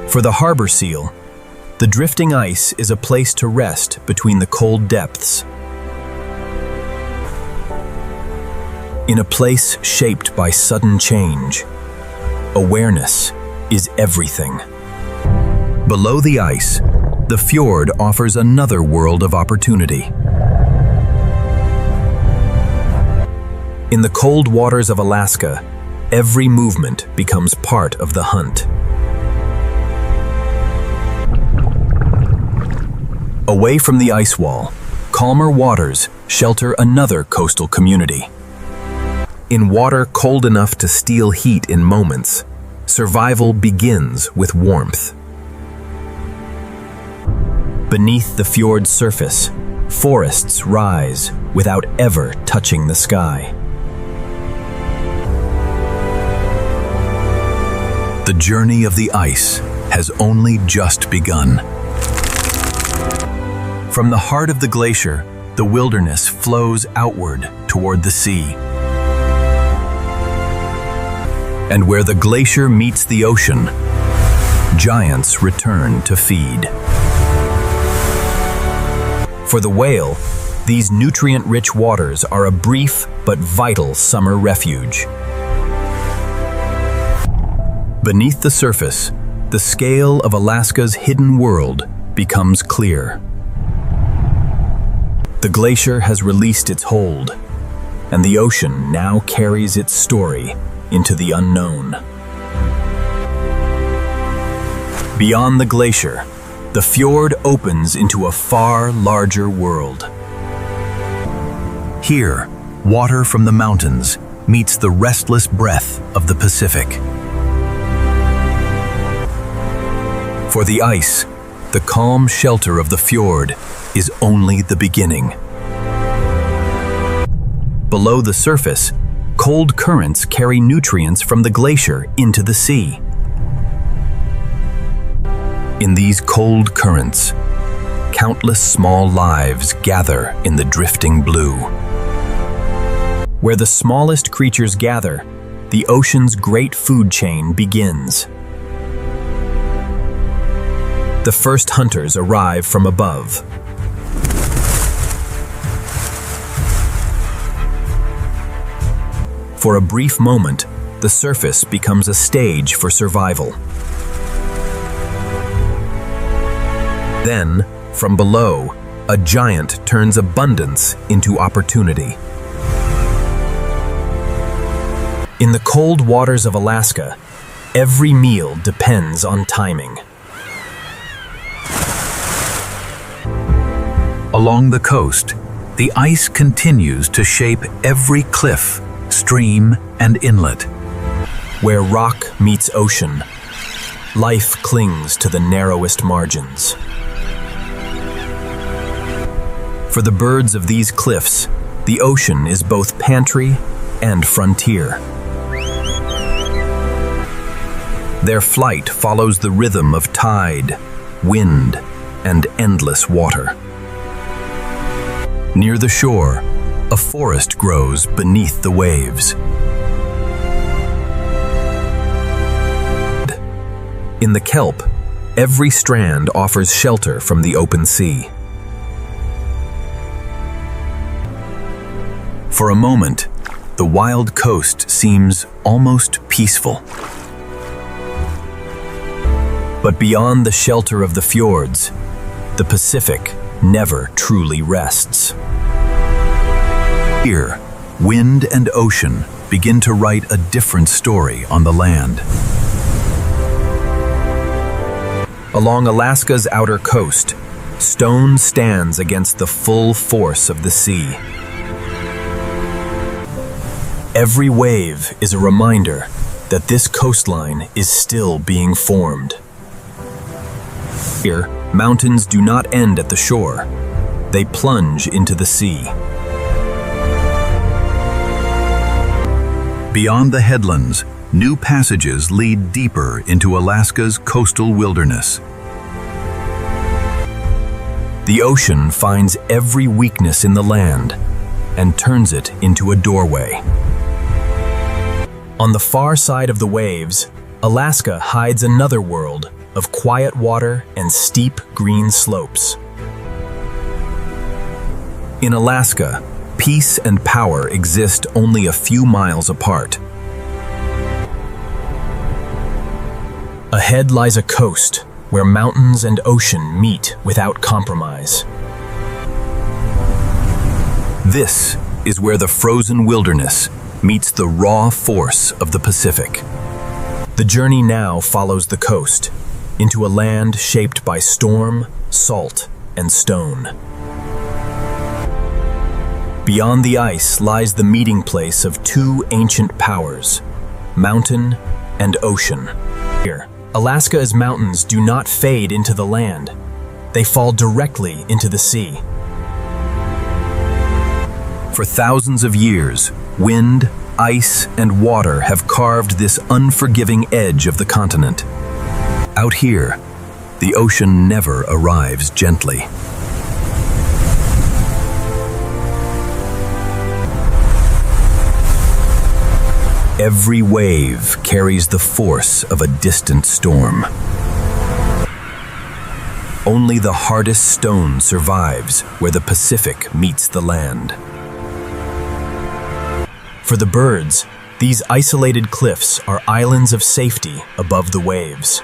[SPEAKER 11] For the harbor seal, the drifting ice is a place to rest between the cold depths. In a place shaped by sudden change, awareness is everything. Below the ice, the fjord offers another world of opportunity. In the cold waters of Alaska, every movement becomes part of the hunt. Away from the ice wall, calmer waters shelter another coastal community. In water cold enough to steal heat in moments, survival begins with warmth. Beneath the fjord's surface, forests rise without ever touching the sky. The journey of the ice has only just begun. From the heart of the glacier, the wilderness flows outward toward the sea. And where the glacier meets the ocean, giants return to feed. For the whale, these nutrient-rich waters are a brief but vital summer refuge. Beneath the surface, the scale of Alaska's hidden world becomes clear. The glacier has released its hold, and the ocean now carries its story into the unknown. Beyond the glacier, the fjord opens into a far larger world. Here, water from the mountains meets the restless breath of the Pacific. For the ice, the calm shelter of the fjord is only the beginning. Below the surface, cold currents carry nutrients from the glacier into the sea. In these cold currents, countless small lives gather in the drifting blue. Where the smallest creatures gather, the ocean's great food chain begins. The first hunters arrive from above. For a brief moment, the surface becomes a stage for survival. Then, from below, a giant turns abundance into opportunity. In the cold waters of Alaska, every meal depends on timing.
[SPEAKER 8] Along the coast, the ice continues to shape every cliff, stream, and inlet.
[SPEAKER 11] Where rock meets ocean, life clings to the narrowest margins. For the birds of these cliffs, the ocean is both pantry and frontier. Their flight follows the rhythm of tide, wind, and endless water. Near the shore, a forest grows beneath the waves. In the kelp, every strand offers shelter from the open sea. For a moment, the wild coast seems almost peaceful. But beyond the shelter of the fjords, the Pacific never truly rests.
[SPEAKER 8] Here, wind and ocean begin to write a different story on the land.
[SPEAKER 11] Along Alaska's outer coast, stone stands against the full force of the sea. Every wave is a reminder that this coastline is still being formed. Here, mountains do not end at the shore. They plunge into the sea.
[SPEAKER 8] Beyond the headlands, new passages lead deeper into Alaska's coastal wilderness.
[SPEAKER 11] The ocean finds every weakness in the land and turns it into a doorway. On the far side of the waves, Alaska hides another world of quiet water and steep green slopes. In Alaska, peace and power exist only a few miles apart. Ahead lies a coast where mountains and ocean meet without compromise. This is where the frozen wilderness meets the raw force of the Pacific. The journey now follows the coast into a land shaped by storm, salt, and stone. Beyond the ice lies the meeting place of two ancient powers, mountain and ocean. Here, Alaska's mountains do not fade into the land. They fall directly into the sea. For thousands of years, wind, ice, and water have carved this unforgiving edge of the continent. Out here, the ocean never arrives gently. Every wave carries the force of a distant storm. Only the hardest stone survives where the Pacific meets the land. For the birds, these isolated cliffs are islands of safety above the waves.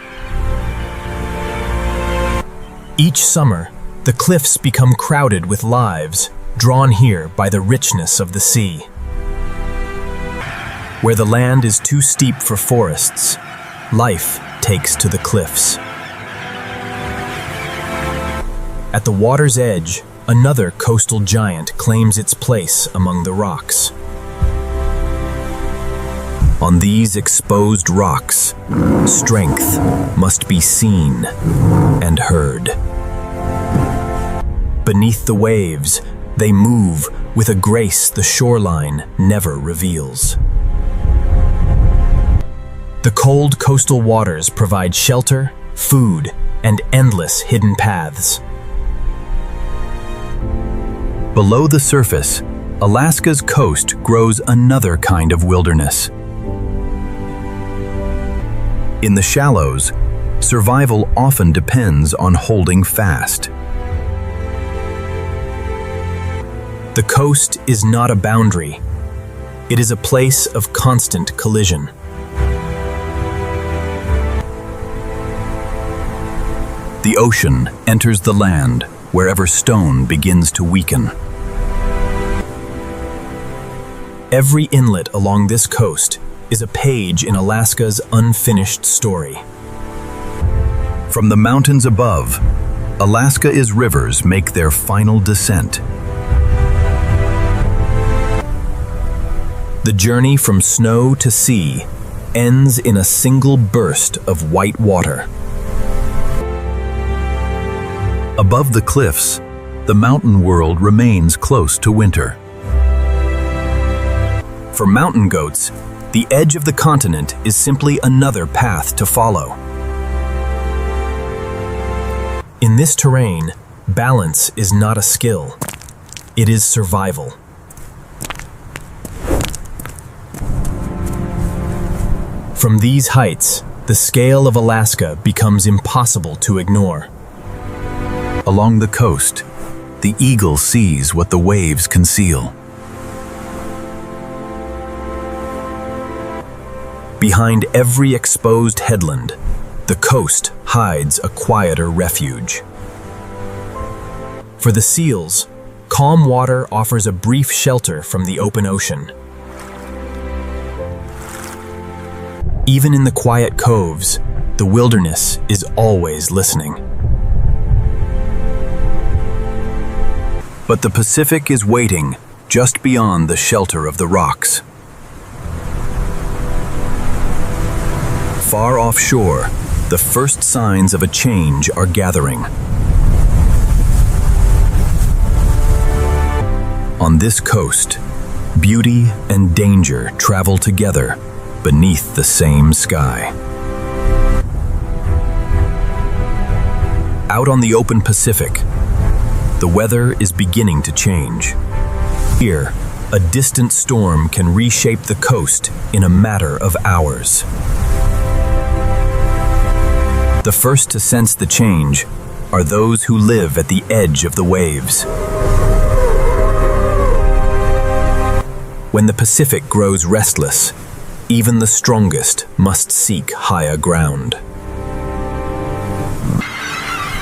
[SPEAKER 11] Each summer, the cliffs become crowded with lives, drawn here by the richness of the sea. Where the land is too steep for forests, life takes to the cliffs. At the water's edge, another coastal giant claims its place among the rocks. On these exposed rocks, strength must be seen and heard. Beneath the waves, they move with a grace the shoreline never reveals. The cold coastal waters provide shelter, food, and endless hidden paths. Below the surface, Alaska's coast grows another kind of wilderness. In the shallows, survival often depends on holding fast. The coast is not a boundary. It is a place of constant collision. The ocean enters the land,
[SPEAKER 10] wherever stone begins to weaken.
[SPEAKER 11] Every inlet along this coast is a page in Alaska's unfinished story.
[SPEAKER 10] From the mountains above, Alaska's rivers make their final descent.
[SPEAKER 11] The journey from snow to sea ends in a single burst of white water.
[SPEAKER 10] Above the cliffs, the mountain world remains close to winter.
[SPEAKER 11] For mountain goats, the edge of the continent is simply another path to follow. In this terrain, balance is not a skill. It is survival. From these heights, the scale of Alaska becomes impossible to ignore.
[SPEAKER 10] Along the coast, the eagle sees what the waves conceal.
[SPEAKER 11] Behind every exposed headland, the coast hides a quieter refuge. For the seals, calm water offers a brief shelter from the open ocean. Even in the quiet coves, the wilderness is always listening.
[SPEAKER 10] But the Pacific is waiting just beyond the shelter of the rocks. Far offshore, the first signs of a change are gathering. On this coast, beauty and danger travel together beneath the same sky. Out on the open Pacific, the weather is beginning to change. Here, a distant storm can reshape the coast in a matter of hours. The first to sense the change are those who live at the edge of the waves. When the Pacific grows restless, even the strongest must seek higher ground.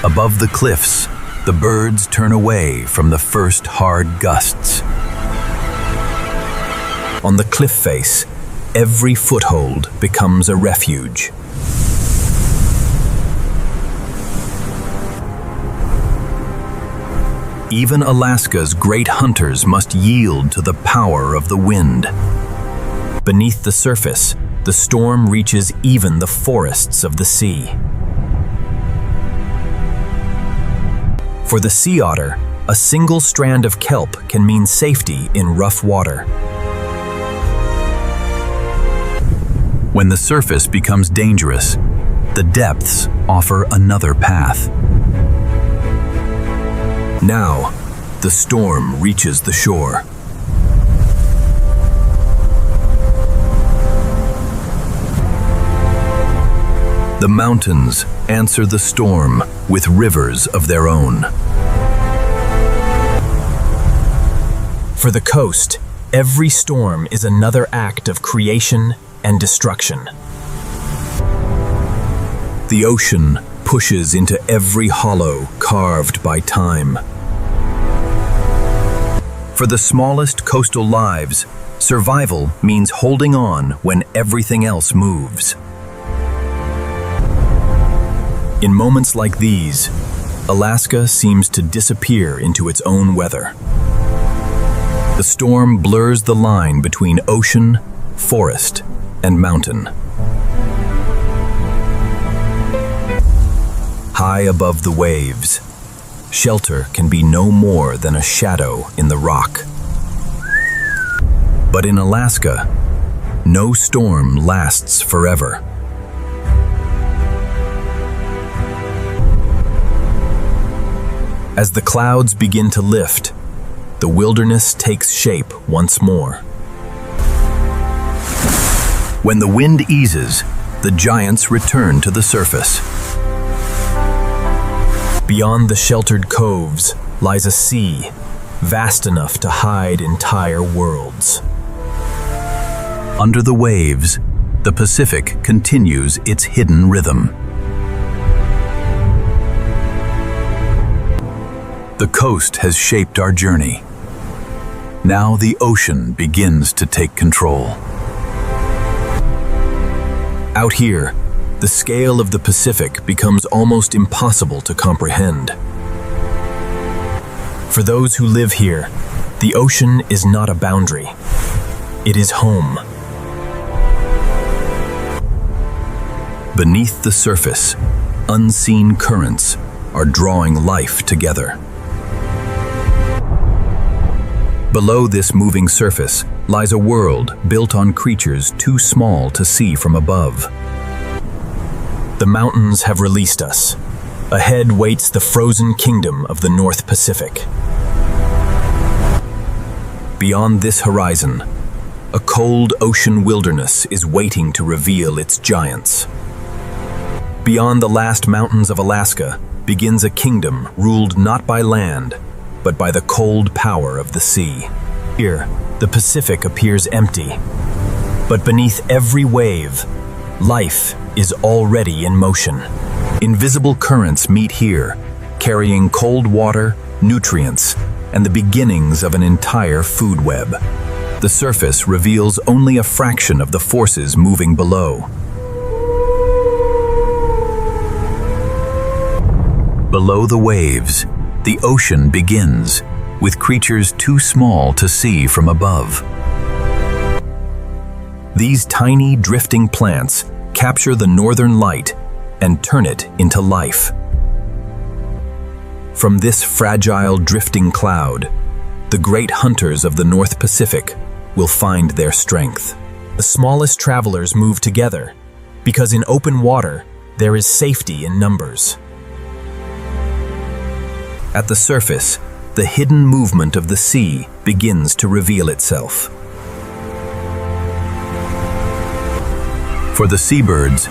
[SPEAKER 10] Above the cliffs, the birds turn away from the first hard gusts. On the cliff face, every foothold becomes a refuge. Even Alaska's great hunters must yield to the power of the wind. Beneath the surface, the storm reaches even the forests of the sea. For the sea otter, a single strand of kelp can mean safety in rough water. When the surface becomes dangerous, the depths offer another path. Now, the storm reaches the shore. The mountains answer the storm with rivers of their own. For the coast, every storm is another act of creation and destruction. The ocean pushes into every hollow carved by time. For the smallest coastal lives, survival means holding on when everything else moves. In moments like these, Alaska seems to disappear into its own weather. The storm blurs the line between ocean, forest, and mountain. High above the waves, shelter can be no more than a shadow in the rock. But in Alaska, no storm lasts forever. As the clouds begin to lift, the wilderness takes shape once more. When the wind eases, the giants return to the surface. Beyond the sheltered coves lies a sea, vast enough to hide entire worlds. Under the waves, the Pacific continues its hidden rhythm.
[SPEAKER 8] The coast has shaped our journey. Now the ocean begins to take control.
[SPEAKER 11] Out here, the scale of the Pacific becomes almost impossible to comprehend. For those who live here, the ocean is not a boundary. It is home.
[SPEAKER 1] Beneath the surface, unseen currents are drawing life together. Below this moving surface lies a world built on creatures too small to see from above. The mountains have released us. Ahead waits the frozen kingdom of the North Pacific. Beyond this horizon, a cold ocean wilderness is waiting to reveal its giants. Beyond the last mountains of Alaska begins a kingdom ruled not by land, but by the cold power of the sea. Here, the Pacific appears empty, but beneath every wave, life is already in motion. Invisible currents meet here, carrying cold water, nutrients, and the beginnings of an entire food web. The surface reveals only a fraction of the forces moving below. Below the waves, the ocean begins, with creatures too small to see from above. These tiny drifting plants capture the northern light and turn it into life. From this fragile drifting cloud, the great hunters of the North Pacific will find their strength. The smallest travelers move together, because in open water, there is safety in numbers. At the surface, the hidden movement of the sea begins to reveal itself. For the seabirds,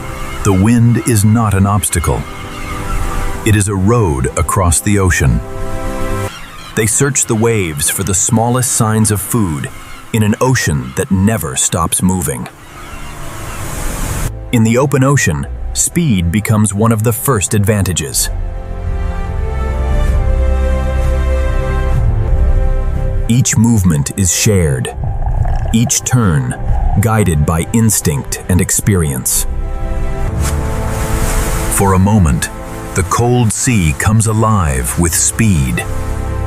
[SPEAKER 1] the wind is not an obstacle. It is a road across the ocean. They search the waves for the smallest signs of food in an ocean that never stops moving. In the open ocean, speed becomes one of the first advantages. Each movement is shared, each turn guided by instinct and experience. For a moment, the cold sea comes alive with speed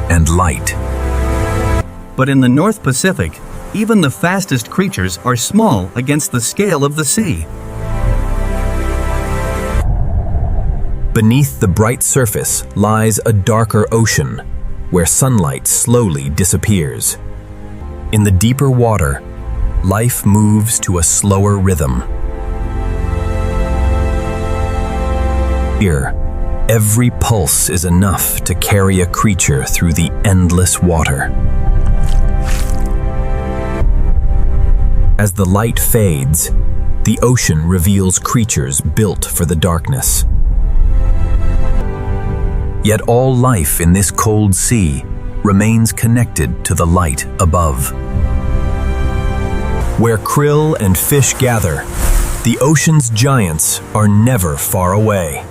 [SPEAKER 1] and light.
[SPEAKER 5] But in the North Pacific, even the fastest creatures are small against the scale of the sea.
[SPEAKER 11] Beneath the bright surface lies a darker ocean, where sunlight slowly disappears. In the deeper water, life moves to a slower rhythm. Here, every pulse is enough to carry a creature through the endless water. As the light fades, the ocean reveals creatures built for the darkness. Yet all life in this cold sea remains connected to the light above. Where krill and fish gather, the ocean's giants are never far away.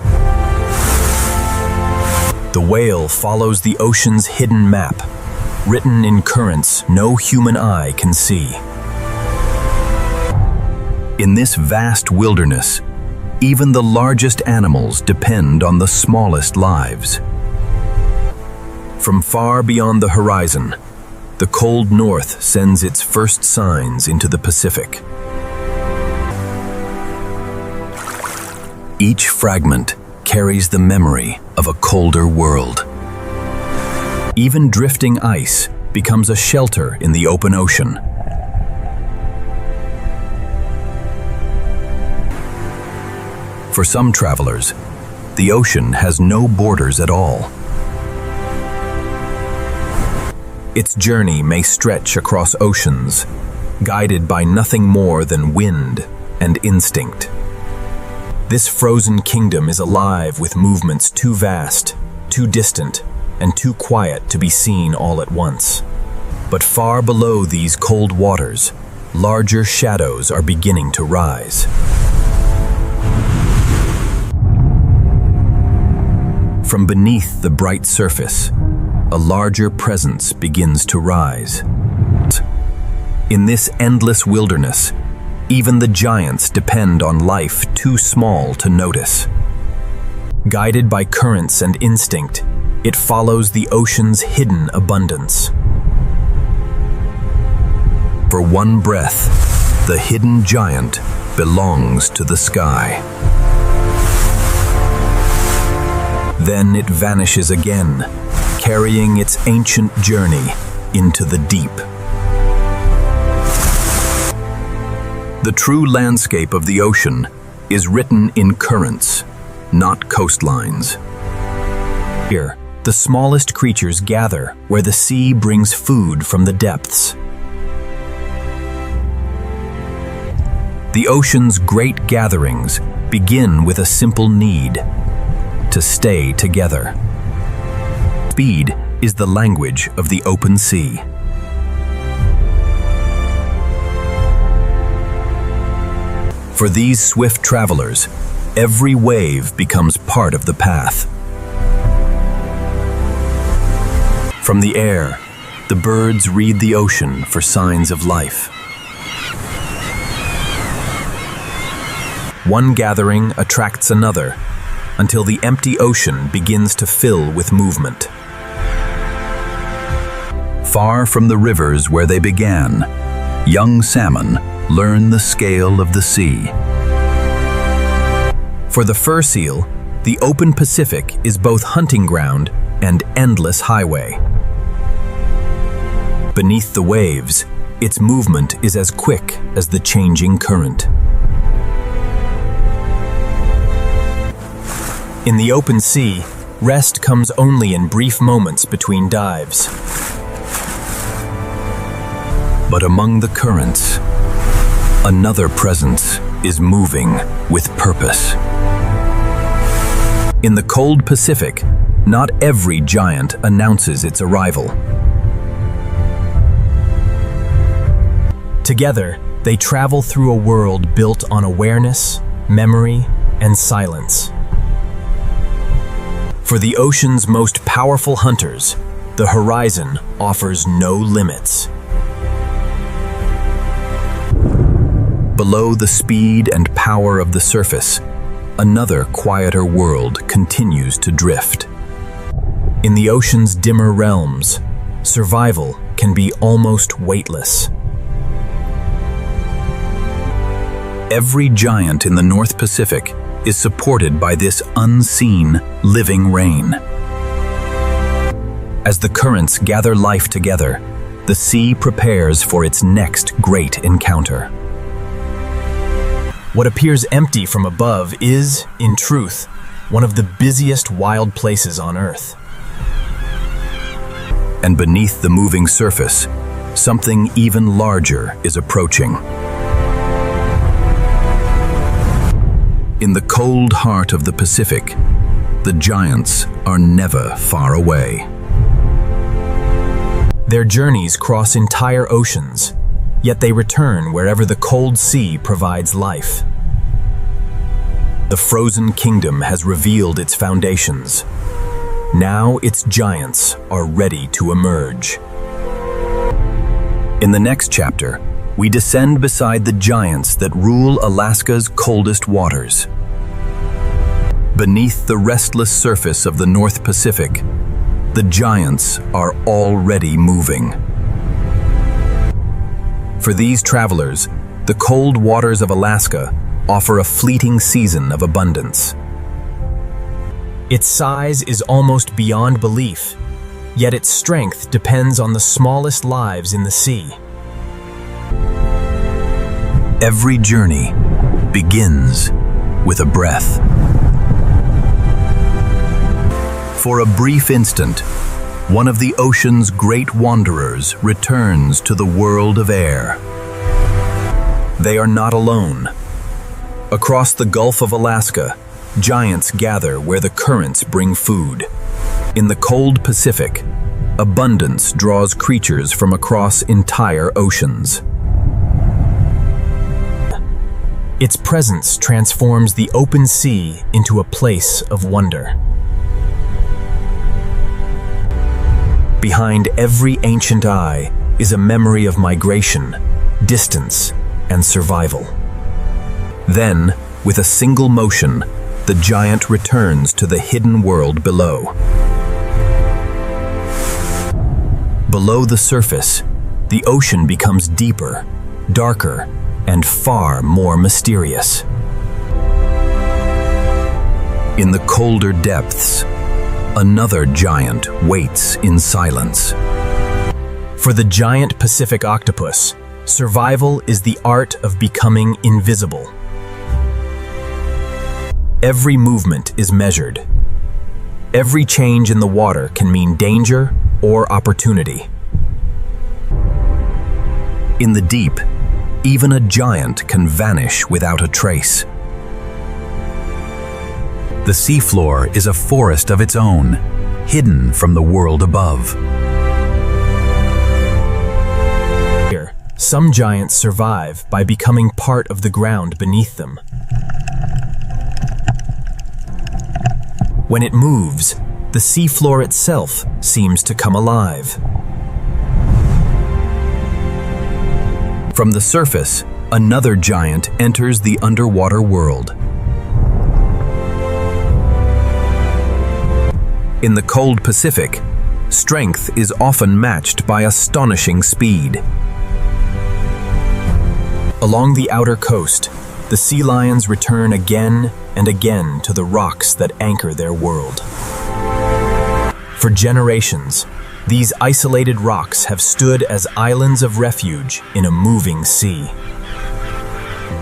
[SPEAKER 11] The whale follows the ocean's hidden map, written in currents no human eye can see. In this vast wilderness, even the largest animals depend on the smallest lives. From far beyond the horizon, the cold north sends its first signs into the Pacific. Each fragment carries the memory of a colder world. Even drifting ice becomes a shelter in the open ocean. For some travelers, the ocean has no borders at all. Its journey may stretch across oceans, guided by nothing more than wind and instinct. This frozen kingdom is alive with movements too vast, too distant, and too quiet to be seen all at once. But far below these cold waters, larger shadows are beginning to rise. From beneath the bright surface,
[SPEAKER 1] a larger presence begins to rise. In this endless wilderness, even the giants depend on life too small to notice. Guided by currents and instinct, it follows the ocean's hidden abundance. For one breath, the hidden giant belongs to the sky. Then it vanishes again, carrying its ancient journey into the deep. The true landscape of the ocean is written in currents, not coastlines. Here, the smallest creatures gather where the sea brings food from the depths. The ocean's great gatherings begin with a simple need: to stay together. Speed is the language of the open sea. For these swift travelers, every wave becomes part of the path. From the air, the birds read the ocean for signs of life. One gathering attracts another, until the empty ocean begins to fill with movement. Far from the rivers where they began, young salmon learn the scale of the sea. For the fur seal, the open Pacific is both hunting ground and endless highway. Beneath the waves, its movement is as quick as the changing current. In the open sea, rest comes only in brief moments between dives. But among the currents, another presence is moving with purpose. In the cold Pacific, not every giant announces its arrival. Together, they travel through a world built on awareness, memory, and silence. For the ocean's most powerful hunters, the horizon offers no limits. Below the speed and power of the surface, another quieter world continues to drift. In the ocean's dimmer realms, survival can be almost weightless. Every giant in the North Pacific is supported by this unseen, living rain. As the currents gather life together, the sea prepares for its next great encounter. What appears empty from above is, in truth, one of the busiest wild places on Earth. And beneath the moving surface, something even larger is approaching. In the cold heart of the Pacific, the giants are never far away. Their journeys cross entire oceans, yet they return wherever the cold sea provides life. The frozen kingdom has revealed its foundations. Now its giants are ready to emerge. In the next chapter, we descend beside the giants that rule Alaska's coldest waters. Beneath the restless surface of the North Pacific, the giants are already moving. For these travelers, the cold waters of Alaska offer a fleeting season of abundance. Its size is almost beyond belief, yet its strength depends on the smallest lives in the sea. Every journey begins with a breath. For a brief instant, one of the ocean's great wanderers returns to the world of air. They are not alone. Across the Gulf of Alaska, giants gather where the currents bring food. In the cold Pacific, abundance draws creatures from across entire oceans. Its presence transforms the open sea into a place of wonder.
[SPEAKER 11] Behind every ancient eye is a memory of migration, distance, and survival. Then, with a single motion, the giant returns to the hidden world below. Below the surface, the ocean becomes deeper, darker, and far more mysterious. In the colder depths, another giant waits in silence. For the giant Pacific octopus, survival is the art of becoming invisible. Every movement is measured. Every change in the water can mean danger or opportunity. In the deep, even a giant can vanish without a trace.
[SPEAKER 8] The seafloor is a forest of its own, hidden from the world above.
[SPEAKER 11] Here, some giants survive by becoming part of the ground beneath them. When it moves, the seafloor itself seems to come alive. From the surface, another giant enters the underwater world. In the cold Pacific, strength is often matched by astonishing speed. Along the outer coast, the sea lions return again and again to the rocks that anchor their world. For generations, these isolated rocks have stood as islands of refuge in a moving sea.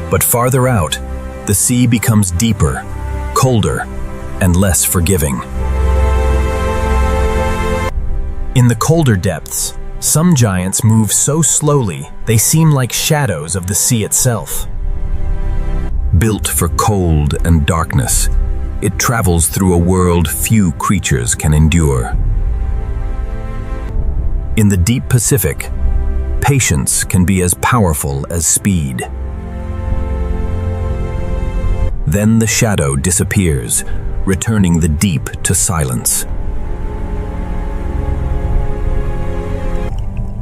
[SPEAKER 11] But farther out, the sea becomes deeper, colder, and less forgiving. In the colder depths, some giants move so slowly they seem like shadows of the sea itself.
[SPEAKER 1] Built for cold and darkness, it travels through a world few creatures can endure. In the deep Pacific, patience can be as powerful as speed. Then the shadow disappears, returning the deep to silence.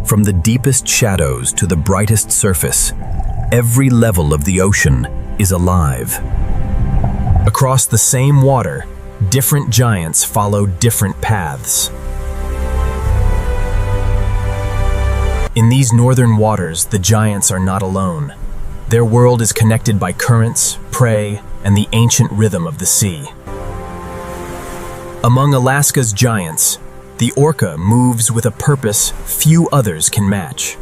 [SPEAKER 1] From the deepest shadows to the brightest surface, every level of the ocean is alive.
[SPEAKER 11] Across the same water, different giants follow different paths. In these northern waters, the giants are not alone. Their world is connected by currents, prey, and the ancient rhythm of the sea. Among Alaska's giants, the orca moves with a purpose few others can match.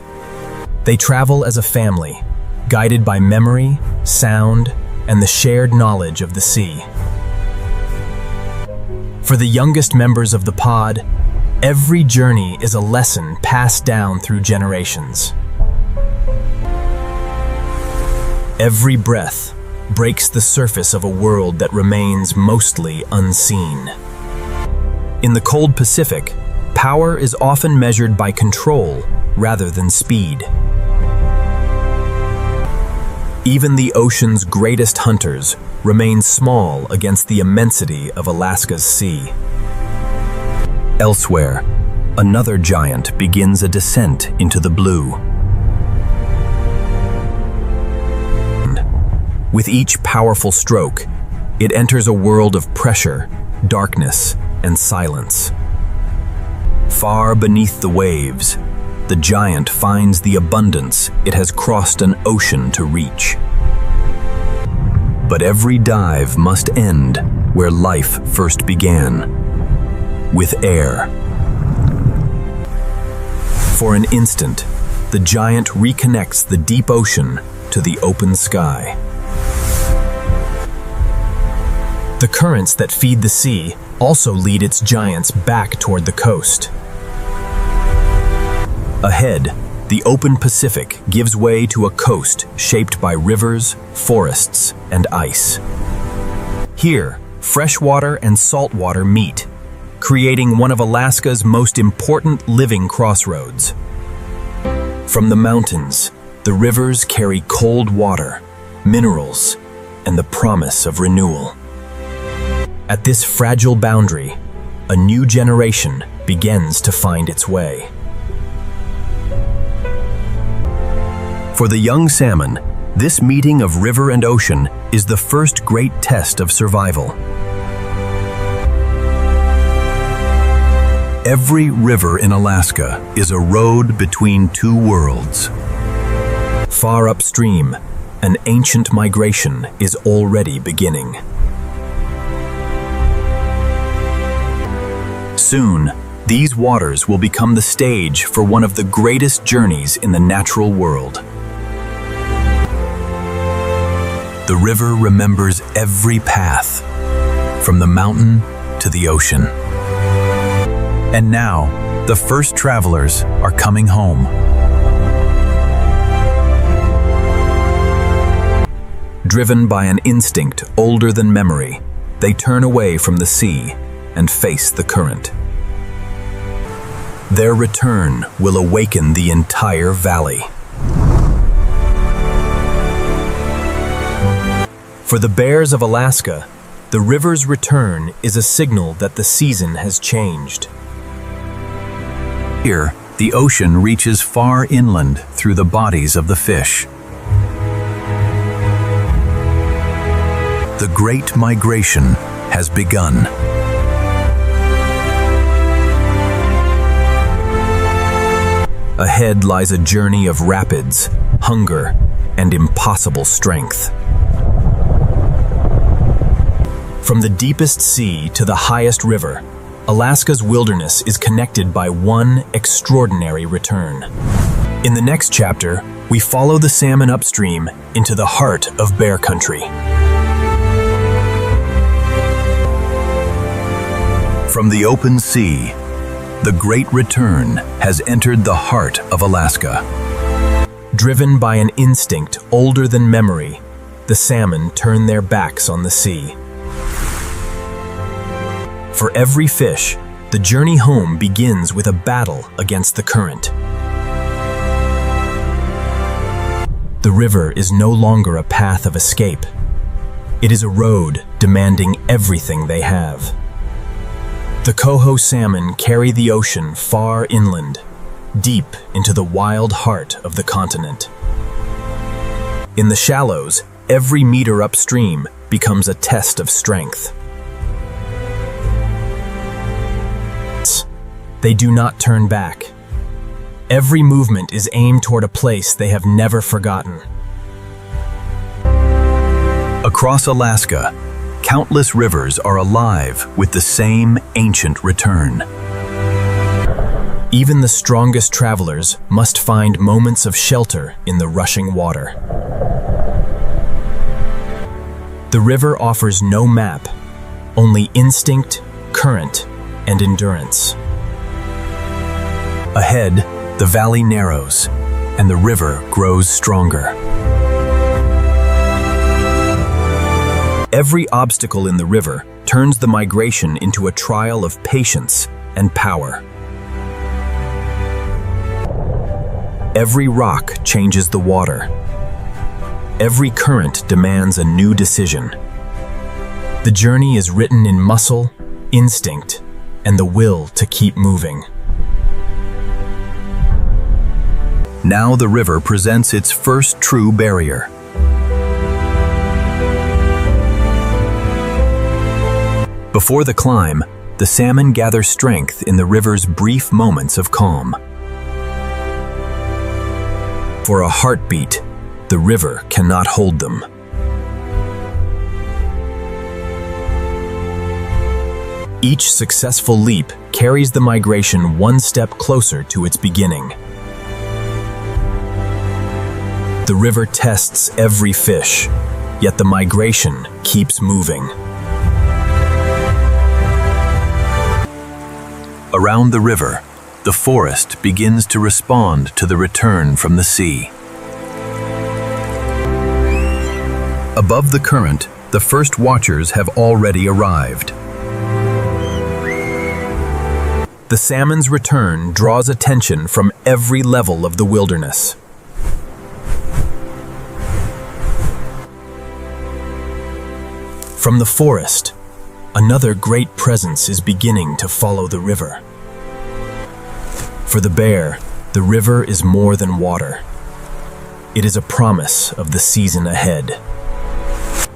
[SPEAKER 11] They travel as a family, guided by memory, sound, and the shared knowledge of the sea. For the youngest members of the pod, every journey is a lesson passed down through generations. Every breath breaks the surface of a world that remains mostly unseen. In the cold Pacific, power is often measured by control rather than speed. Even the ocean's greatest hunters remain small against the immensity of Alaska's sea.
[SPEAKER 1] Elsewhere, another giant begins a descent into the blue. With each powerful stroke, it enters a world of pressure, darkness, and silence. Far beneath the waves, the giant finds the abundance it has crossed an ocean to reach. But every dive must end where life first began, with air. For an instant, the giant reconnects the deep ocean to the open sky.
[SPEAKER 11] The currents that feed the sea also lead its giants back toward the coast.
[SPEAKER 1] Ahead, the open Pacific gives way to a coast shaped by rivers, forests, and ice.
[SPEAKER 11] Here, freshwater and saltwater meet, creating one of Alaska's most important living crossroads. From the mountains, the rivers carry cold water, minerals, and the promise of renewal. At this fragile boundary, a new generation begins to find its way. For the young salmon, this meeting of river and ocean is the first great test of survival. Every river in Alaska is a road between two worlds. Far upstream, an ancient migration is already beginning. Soon, these waters will become the stage for one of the greatest journeys in the natural world. The river remembers every path, from the mountain to the ocean. And now, the first travelers are coming home. Driven by an instinct older than memory, they turn away from the sea and face the current. Their return will awaken the entire valley. For the bears of Alaska, the river's return is a signal that the season has changed. Here, the ocean reaches far inland through the bodies of the fish. The Great Migration has begun. Ahead lies a journey of rapids, hunger, and impossible strength. From the deepest sea to the highest river, Alaska's wilderness is connected by one extraordinary return. In the next chapter, we follow the salmon upstream into the heart of bear country. From the open sea, the Great Return has entered the heart of Alaska. Driven by an instinct older than memory, the salmon turn their backs on the sea. For every fish, the journey home begins with a battle against the current. The river is no longer a path of escape. It is a road demanding everything they have. The coho salmon carry the ocean far inland, deep into the wild heart of the continent. In the shallows, every meter upstream becomes a test of strength. They do not turn back. Every movement is aimed toward a place they have never forgotten. Across Alaska, countless rivers are alive with the same ancient return. Even the strongest travelers must find moments of shelter in the rushing water. The river offers no map, only instinct, current, and endurance. Ahead, the valley narrows, and the river grows stronger. Every obstacle in the river turns the migration into a trial of patience and power. Every rock changes the water. Every current demands a new decision. The journey is written in muscle, instinct, and the will to keep moving. Now the river presents its first true barrier. Before the climb, the salmon gather strength in the river's brief moments of calm. For a heartbeat, the river cannot hold them. Each successful leap carries the migration one step closer to its beginning. The river tests every fish, yet the migration keeps moving. Around the river, the forest begins to respond to the return from the sea. Above the current, the first watchers have already arrived. The salmon's return draws attention from every level of the wilderness. From the forest, another great presence is beginning to follow the river. For the bear, the river is more than water. It is a promise of the season ahead.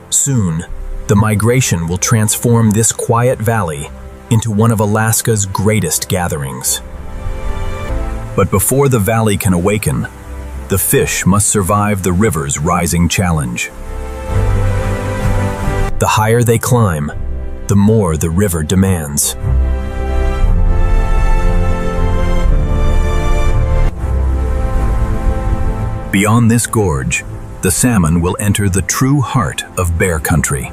[SPEAKER 11] Soon, the migration will transform this quiet valley into one of Alaska's greatest gatherings. But before the valley can awaken, the fish must survive the river's rising challenge. The higher they climb, the more the river demands.
[SPEAKER 8] Beyond this gorge, the salmon will enter the true heart of bear country.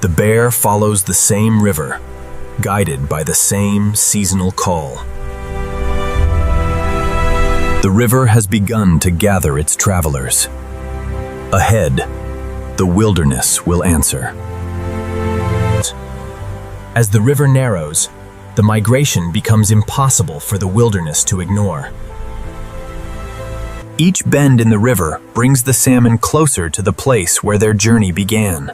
[SPEAKER 11] The bear follows the same river, guided by the same seasonal call. The river has begun to gather its travelers. Ahead, the wilderness will answer. As the river narrows, the migration becomes impossible for the wilderness to ignore. Each bend in the river brings the salmon closer to the place where their journey began.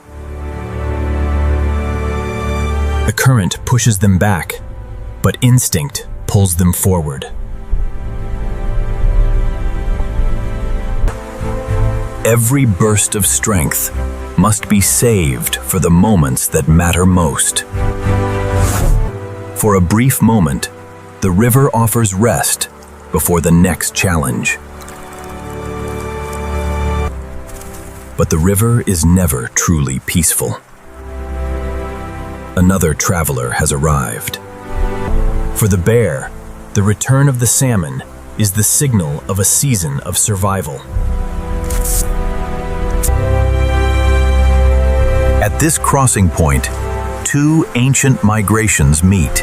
[SPEAKER 11] The current pushes them back, but instinct pulls them forward. Every burst of strength must be saved for the moments that matter most. For a brief moment, the river offers rest before the next challenge. But the river is never truly peaceful. Another traveler has arrived. For the bear, the return of the salmon is the signal of a season of survival.
[SPEAKER 8] At this crossing point, two ancient migrations meet.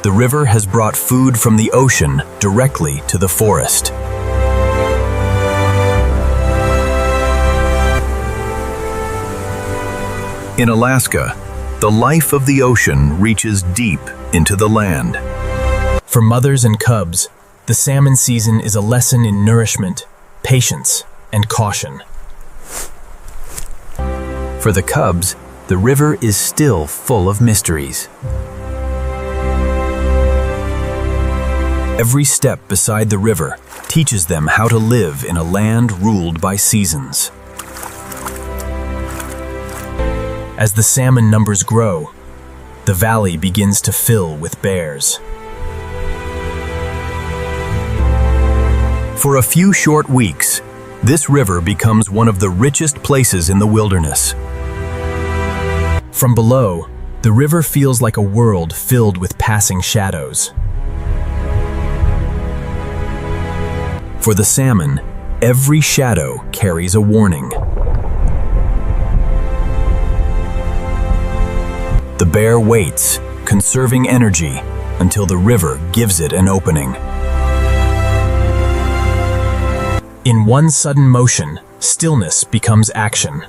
[SPEAKER 11] The river has brought food from the ocean directly to the forest.
[SPEAKER 8] In Alaska, the life of the ocean reaches deep into the land.
[SPEAKER 11] For mothers and cubs, the salmon season is a lesson in nourishment, patience, and caution. For the cubs, the river is still full of mysteries. Every step beside the river teaches them how to live in a land ruled by seasons. As the salmon numbers grow, the valley begins to fill with bears. For a few short weeks, this river becomes one of the richest places in the wilderness. From below, the river feels like a world filled with passing shadows. For the salmon, every shadow carries a warning. The bear waits, conserving energy, until the river gives it an opening. In one sudden motion, stillness becomes action.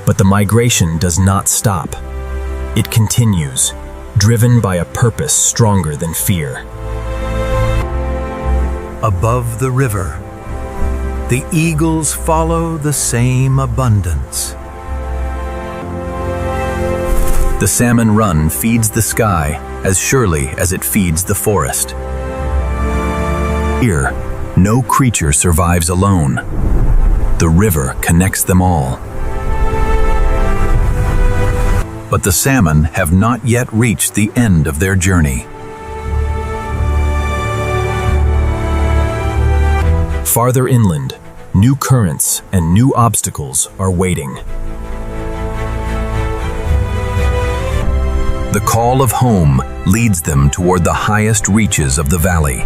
[SPEAKER 11] But the migration does not stop. It continues, driven by a purpose stronger than fear.
[SPEAKER 8] Above the river, the eagles follow the same abundance. The salmon run feeds the sky as surely as it feeds the forest. Here, no creature survives alone. The river connects them all. But the salmon have not yet reached the end of their journey.
[SPEAKER 11] Farther inland, new currents and new obstacles are waiting.
[SPEAKER 8] The call of home leads them toward the highest reaches of the valley.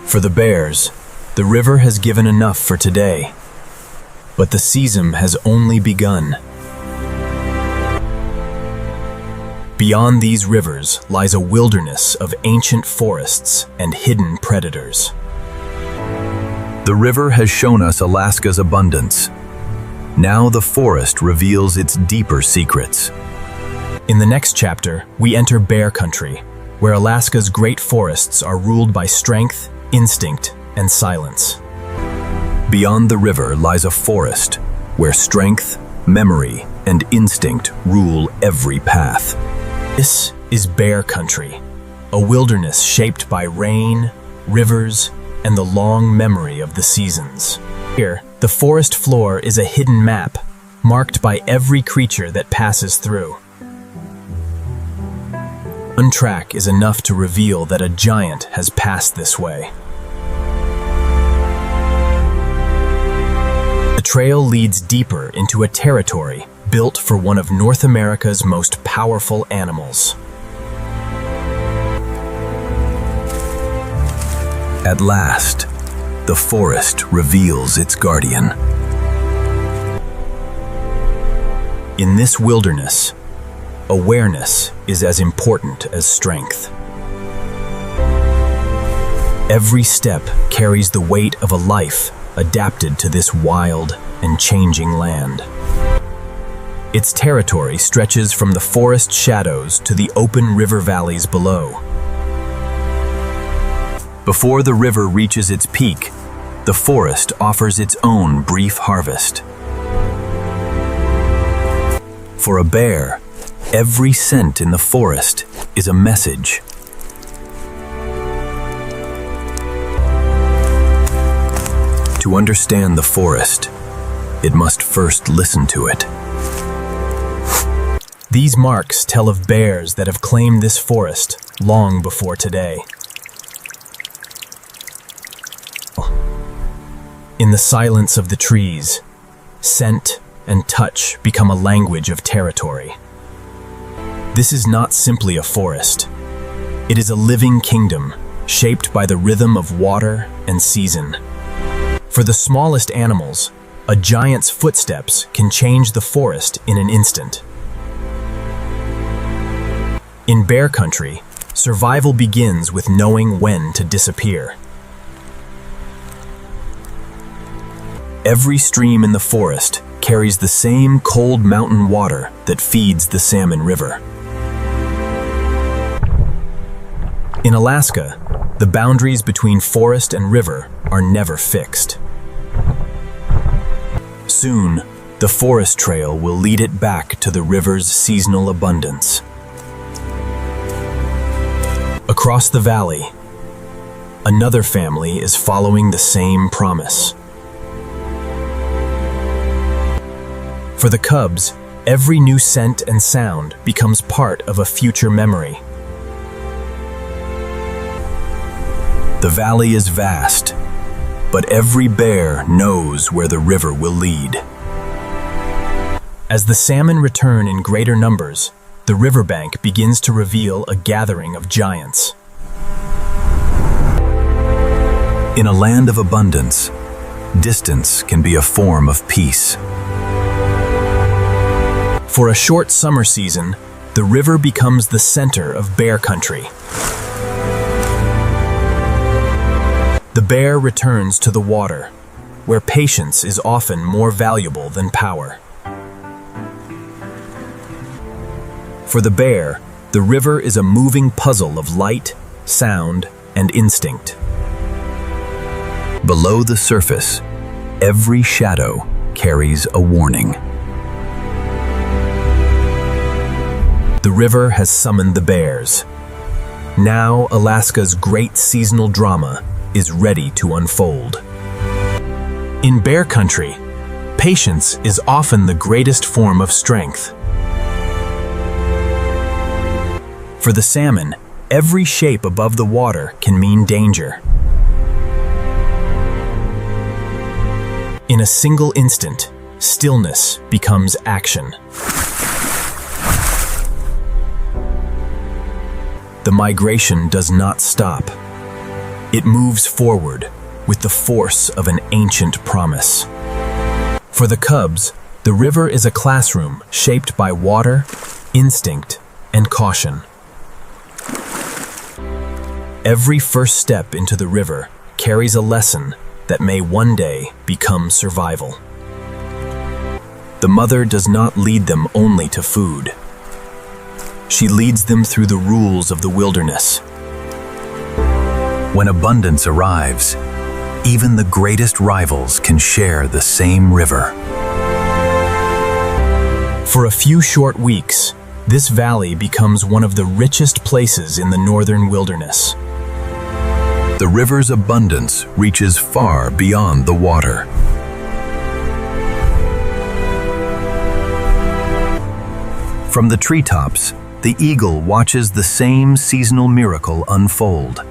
[SPEAKER 11] For the bears, the river has given enough for today. But the season has only begun. Beyond these rivers lies a wilderness of ancient forests and hidden predators.
[SPEAKER 8] The river has shown us Alaska's abundance. Now the forest reveals its deeper secrets.
[SPEAKER 11] In the next chapter, we enter bear country, where Alaska's great forests are ruled by strength, instinct, and silence.
[SPEAKER 8] Beyond the river lies a forest where strength, Memory and instinct rule every path.
[SPEAKER 2] This is bear country, a wilderness shaped by rain, rivers, and the long memory of the seasons. Here, the forest floor is a hidden map, marked by every creature that passes through. One track is enough to reveal that a giant has passed this way. The trail leads deeper into a territory built for one of North America's most powerful animals.
[SPEAKER 8] At last, the forest reveals its guardian.
[SPEAKER 2] In this wilderness, awareness is as important as strength. Every step carries the weight of a life adapted to this wild and changing land. Its territory stretches from the forest shadows to the open river valleys below.
[SPEAKER 8] Before the river reaches its peak, the forest offers its own brief harvest. For a bear, every scent in the forest is a message. To understand the forest, it must first listen to it.
[SPEAKER 2] These marks tell of bears that have claimed this forest long before today. In the silence of the trees, scent and touch become a language of territory. This is not simply a forest. It is a living kingdom, shaped by the rhythm of water and season. For the smallest animals, a giant's footsteps can change the forest in an instant. In bear country, survival begins with knowing when to disappear. Every stream in the forest carries the same cold mountain water that feeds the Salmon River. In Alaska, the boundaries between forest and river are never fixed. Soon, the forest trail will lead it back to the river's seasonal abundance. Across the valley, another family is following the same promise. For the cubs, every new scent and sound becomes part of a future memory.
[SPEAKER 8] The valley is vast, but every bear knows where the river will lead.
[SPEAKER 2] As the salmon return in greater numbers, the riverbank begins to reveal a gathering of giants.
[SPEAKER 8] In a land of abundance, distance can be a form of peace.
[SPEAKER 2] For a short summer season, the river becomes the center of bear country. The bear returns to the water, where patience is often more valuable than power. For the bear, the river is a moving puzzle of light, sound, and instinct.
[SPEAKER 8] Below the surface, every shadow carries a warning.
[SPEAKER 2] The river has summoned the bears. Now Alaska's great seasonal drama is ready to unfold. In bear country, patience is often the greatest form of strength. For the salmon, every shape above the water can mean danger. In a single instant, stillness becomes action. The migration does not stop. It moves forward with the force of an ancient promise. For the cubs, the river is a classroom shaped by water, instinct, and caution. Every first step into the river carries a lesson that may one day become survival. The mother does not lead them only to food. She leads them through the rules of the wilderness.
[SPEAKER 8] When abundance arrives, even the greatest rivals can share the same river.
[SPEAKER 2] For a few short weeks, this valley becomes one of the richest places in the northern wilderness.
[SPEAKER 8] The river's abundance reaches far beyond the water. From the treetops, the eagle watches the same seasonal miracle unfold.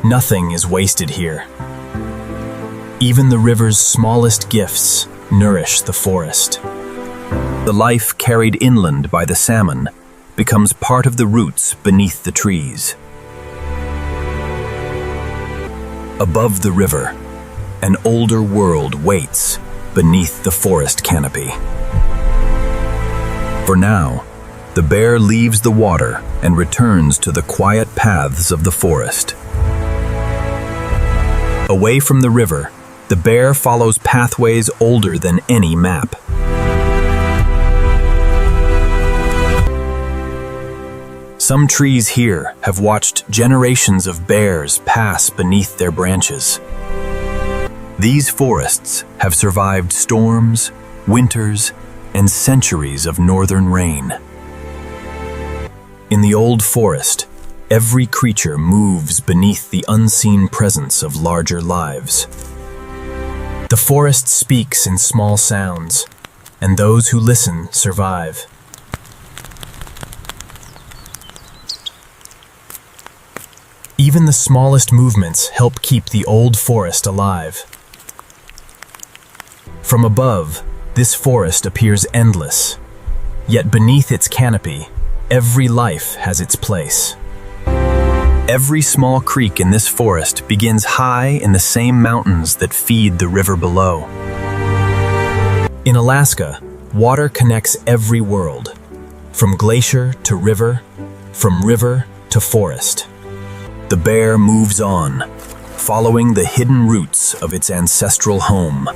[SPEAKER 2] Nothing is wasted here. Even the river's smallest gifts nourish the forest.
[SPEAKER 8] The life carried inland by the salmon becomes part of the roots beneath the trees. Above the river, an older world waits beneath the forest canopy. For now, the bear leaves the water and returns to the quiet paths of the forest. Away from the river, the bear follows pathways older than any map. Some trees here have watched generations of bears pass beneath their branches. These forests have survived storms, winters, and centuries of northern rain. In the old forest, every creature moves beneath the unseen presence of larger lives. The forest speaks in small sounds, and those who listen survive. Even the smallest movements help keep the old forest alive. From above, this forest appears endless, yet beneath its canopy, every life has its place. Every small creek in this forest begins high in the same mountains that feed the river below. In Alaska, water connects every world, from glacier to river, from river to forest. The bear moves on, following the hidden roots of its ancestral home.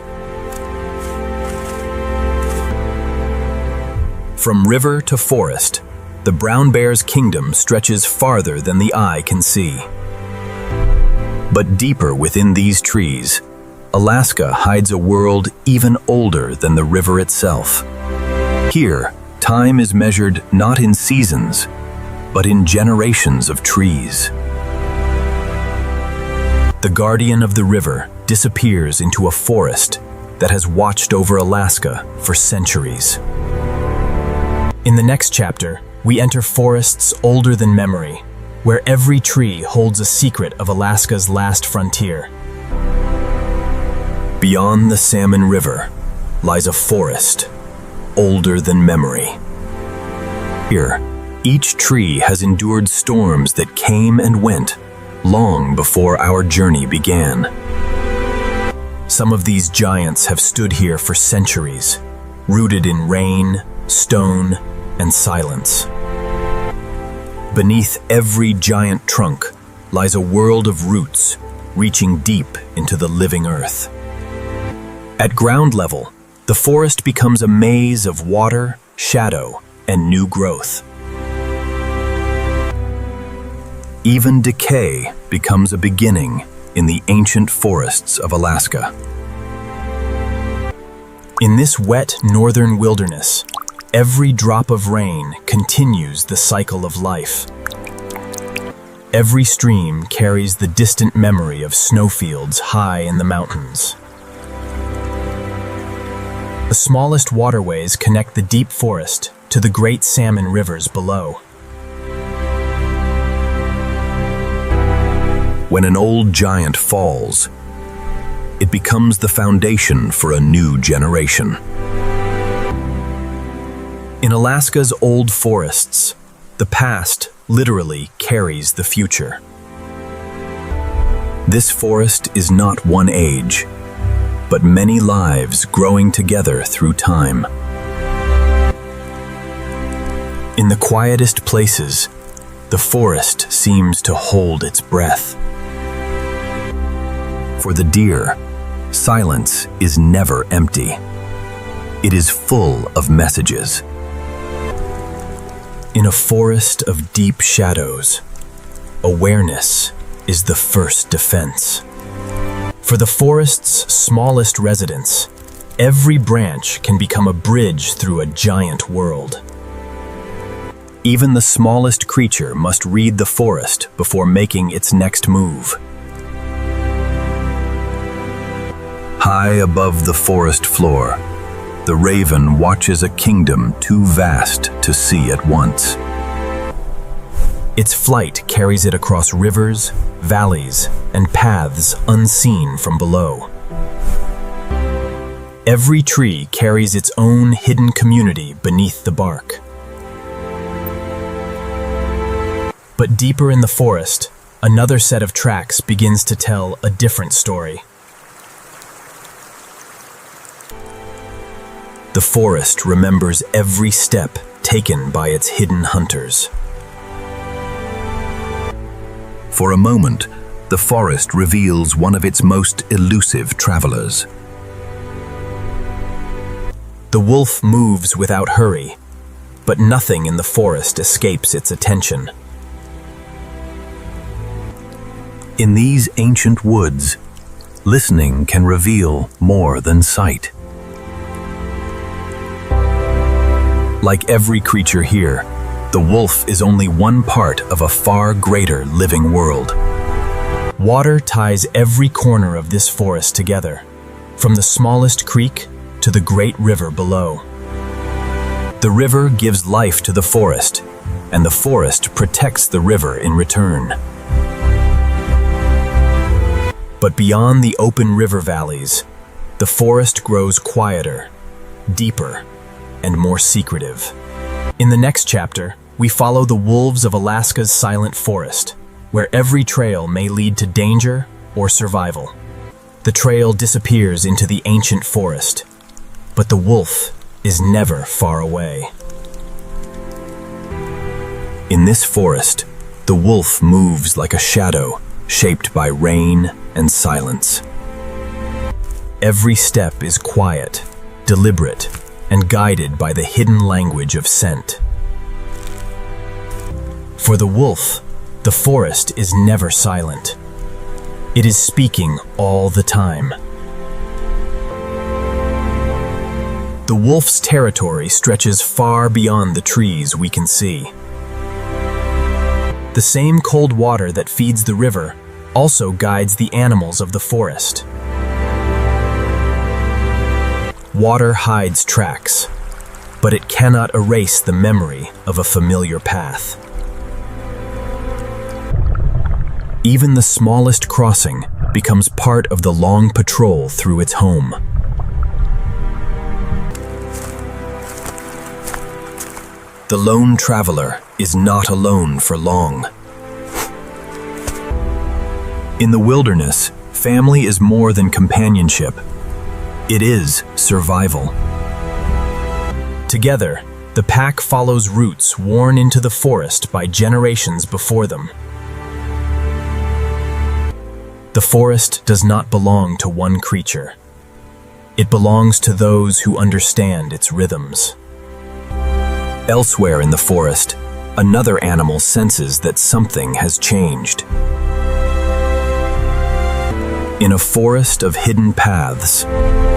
[SPEAKER 8] From river to forest, the brown bear's kingdom stretches farther than the eye can see. But deeper within these trees, Alaska hides a world even older than the river itself. Here, time is measured not in seasons, but in generations of trees. The guardian of the river disappears into a forest that has watched over Alaska for centuries. In the next chapter, we enter forests older than memory, where every tree holds a secret of Alaska's last frontier. Beyond the Salmon River lies a forest older than memory. Here, each tree has endured storms that came and went long before our journey began. Some of these giants have stood here for centuries, rooted in rain, stone, and silence. Beneath every giant trunk lies a world of roots reaching deep into the living earth. At ground level, the forest becomes a maze of water, shadow, and new growth. Even decay becomes a beginning in the ancient forests of Alaska. In this wet northern wilderness, every drop of rain continues the cycle of life. Every stream carries the distant memory of snowfields high in the mountains. The smallest waterways connect the deep forest to the great salmon rivers below. When an old giant falls, it becomes the foundation for a new generation.
[SPEAKER 2] In Alaska's old forests, the past literally carries the future.
[SPEAKER 8] This forest is not one age, but many lives growing together through time.
[SPEAKER 2] In the quietest places, the forest seems to hold its breath.
[SPEAKER 8] For the deer, silence is never empty. It is full of messages.
[SPEAKER 2] In a forest of deep shadows, awareness is the first defense. For the forest's smallest residents,
[SPEAKER 8] every branch can become a bridge through a giant world. Even the smallest creature must read the forest before making its next move.
[SPEAKER 1] High above the forest floor, the raven watches a kingdom too vast to see at once.
[SPEAKER 8] Its flight carries it across rivers, valleys, and paths unseen from below. Every tree carries its own hidden community beneath the bark. But deeper in the forest, another set of tracks begins to tell a different story. The forest remembers every step taken by its hidden hunters.
[SPEAKER 1] For a moment, the forest reveals one of its most elusive travelers.
[SPEAKER 8] The wolf moves without hurry, but nothing in the forest escapes its attention.
[SPEAKER 1] In these ancient woods, listening can reveal more than sight.
[SPEAKER 8] Like every creature here, the wolf is only one part of a far greater living world. Water ties every corner of this forest together, from the smallest creek to the great river below. The river gives life to the forest, and the forest protects the river in return. But beyond the open river valleys, the forest grows quieter, deeper, and more secretive. In the next chapter, we follow the wolves of Alaska's silent forest, where every trail may lead to danger or survival. The trail disappears into the ancient forest, but the wolf is never far away. In this forest, the wolf moves like a shadow, shaped by rain and silence. Every step is quiet, deliberate, and guided by the hidden language of scent. For the wolf, the forest is never silent. It is speaking all the time. The wolf's territory stretches far beyond the trees we can see. The same cold water that feeds the river also guides the animals of the forest. Water hides tracks, but it cannot erase the memory of a familiar path. Even the smallest crossing becomes part of the long patrol through its home. The lone traveler is not alone for long. In the wilderness, family is more than companionship. It is survival. Together, the pack follows roots worn into the forest by generations before them. The forest does not belong to one creature. It belongs to those who understand its rhythms. Elsewhere in the forest, another animal senses that something has changed. In a forest of hidden paths,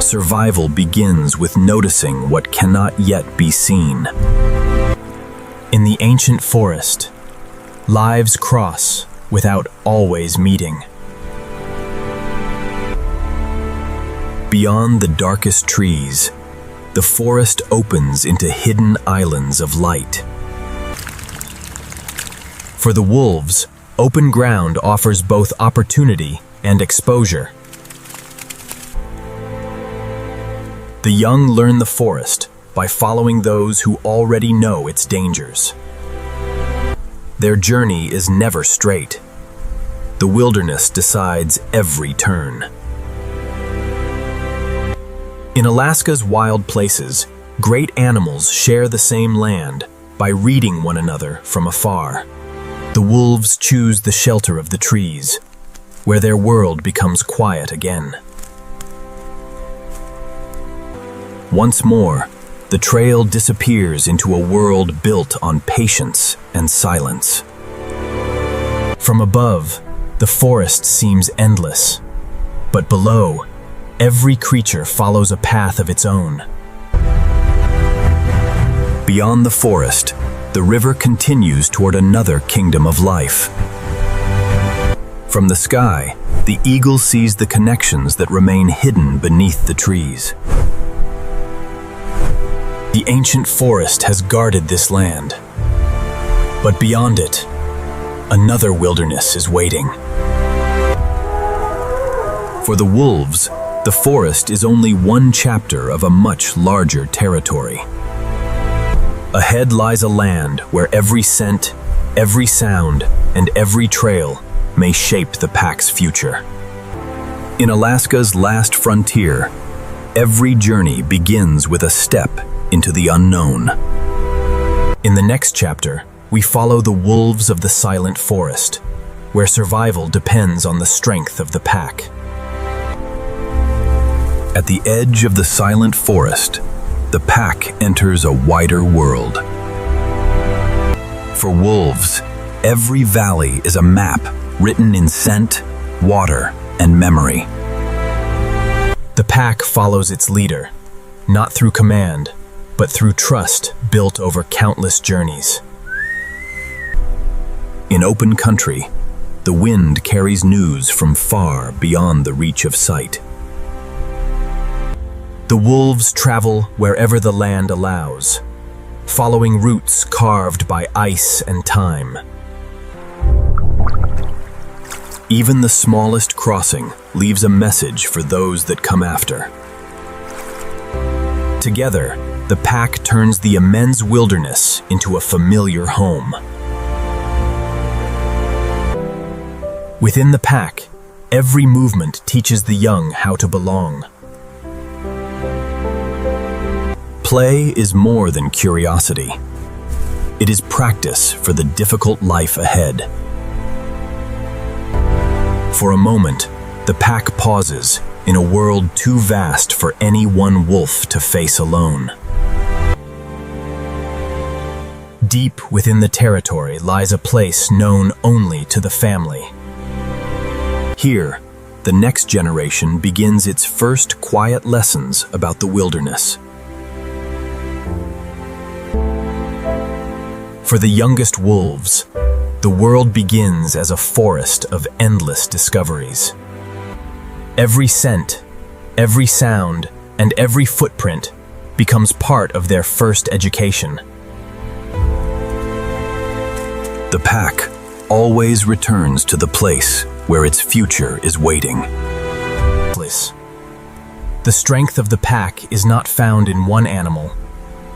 [SPEAKER 8] survival begins with noticing what cannot yet be seen. In the ancient forest, lives cross without always meeting. Beyond the darkest trees, the forest opens into hidden islands of light. For the wolves, open ground offers both opportunity and exposure. The young learn the forest by following those who already know its dangers. Their journey is never straight. The wilderness decides every turn. In Alaska's wild places, great animals share the same land by reading one another from afar. The wolves choose the shelter of the trees, where their world becomes quiet again. Once more, the trail disappears into a world built on patience and silence. From above, the forest seems endless, but below, every creature follows a path of its own. Beyond the forest, the river continues toward another kingdom of life. From the sky, the eagle sees the connections that remain hidden beneath the trees. The ancient forest has guarded this land, but beyond it, another wilderness is waiting. For the wolves, the forest is only one chapter of a much larger territory. Ahead lies a land where every scent, every sound, and every trail may shape the pack's future. In Alaska's last frontier, every journey begins with a step into the unknown. In the next chapter, we follow the wolves of the silent forest, where survival depends on the strength of the pack. At the edge of the silent forest, the pack enters a wider world. For wolves, every valley is a map written in scent, water, and memory. The pack follows its leader, not through command, but through trust built over countless journeys. In open country, the wind carries news from far beyond the reach of sight. The wolves travel wherever the land allows, following routes carved by ice and time. Even the smallest crossing leaves a message for those that come after. Together, the pack turns the immense wilderness into a familiar home. Within the pack, every movement teaches the young how to belong. Play is more than curiosity. It is practice for the difficult life ahead. For a moment, the pack pauses in a world too vast for any one wolf to face alone. Deep within the territory lies a place known only to the family. Here, the next generation begins its first quiet lessons about the wilderness. For the youngest wolves, the world begins as a forest of endless discoveries. Every scent, every sound, and every footprint becomes part of their first education. The pack always returns to the place where its future is waiting. The strength of the pack is not found in one animal,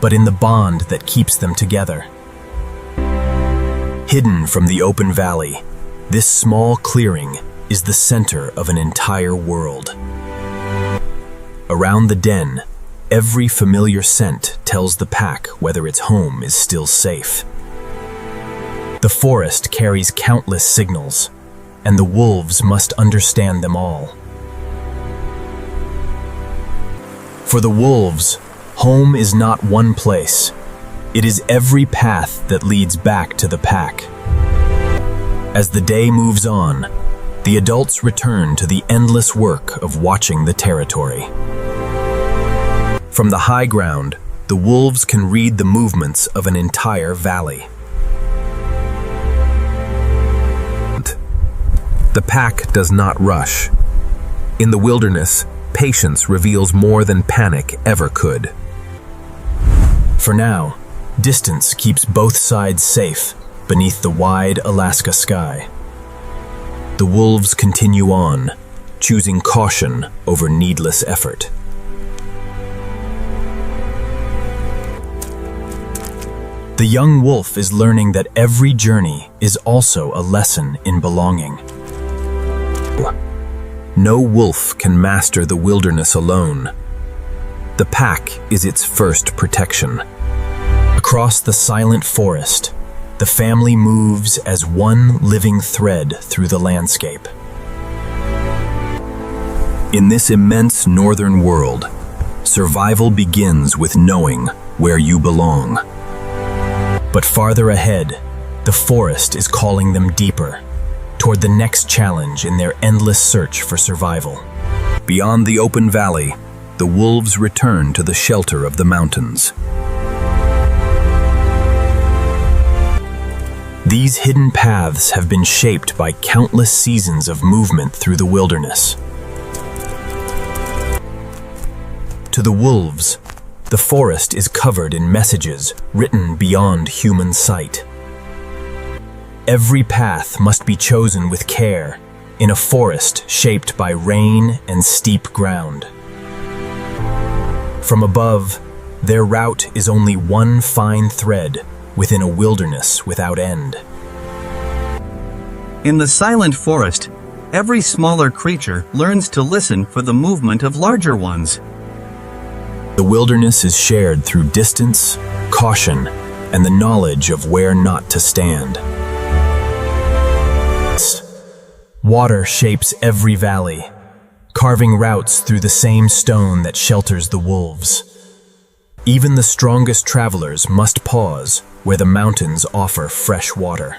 [SPEAKER 8] but in the bond that keeps them together. Hidden from the open valley, this small clearing is the center of an entire world. Around the den, every familiar scent tells the pack whether its home is still safe. The forest carries countless signals, and the wolves must understand them all. For the wolves, home is not one place. It is every path that leads back to the pack. As the day moves on, the adults return to the endless work of watching the territory. From the high ground, the wolves can read the movements of an entire valley.
[SPEAKER 10] The pack does not rush. In the wilderness, patience reveals more than panic ever could.
[SPEAKER 8] For now, distance keeps both sides safe beneath the wide Alaska sky. The wolves continue on, choosing caution over needless effort. The young wolf is learning that every journey is also a lesson in belonging.
[SPEAKER 10] No wolf can master the wilderness alone. The pack is its first protection.
[SPEAKER 8] Across the silent forest, the family moves as one living thread through the landscape.
[SPEAKER 10] In this immense northern world, survival begins with knowing where you belong.
[SPEAKER 8] But farther ahead, the forest is calling them deeper, toward the next challenge in their endless search for survival.
[SPEAKER 1] Beyond the open valley, the wolves return to the shelter of the mountains.
[SPEAKER 8] These hidden paths have been shaped by countless seasons of movement through the wilderness. To the wolves, the forest is covered in messages written beyond human sight. Every path must be chosen with care in a forest shaped by rain and steep ground. From above, their route is only one fine thread within a wilderness without end.
[SPEAKER 5] In the silent forest, every smaller creature learns to listen for the movement of larger ones.
[SPEAKER 8] The wilderness is shared through distance, caution, and the knowledge of where not to stand. Water shapes every valley, carving routes through the same stone that shelters the wolves. Even the strongest travelers must pause where the mountains offer fresh water.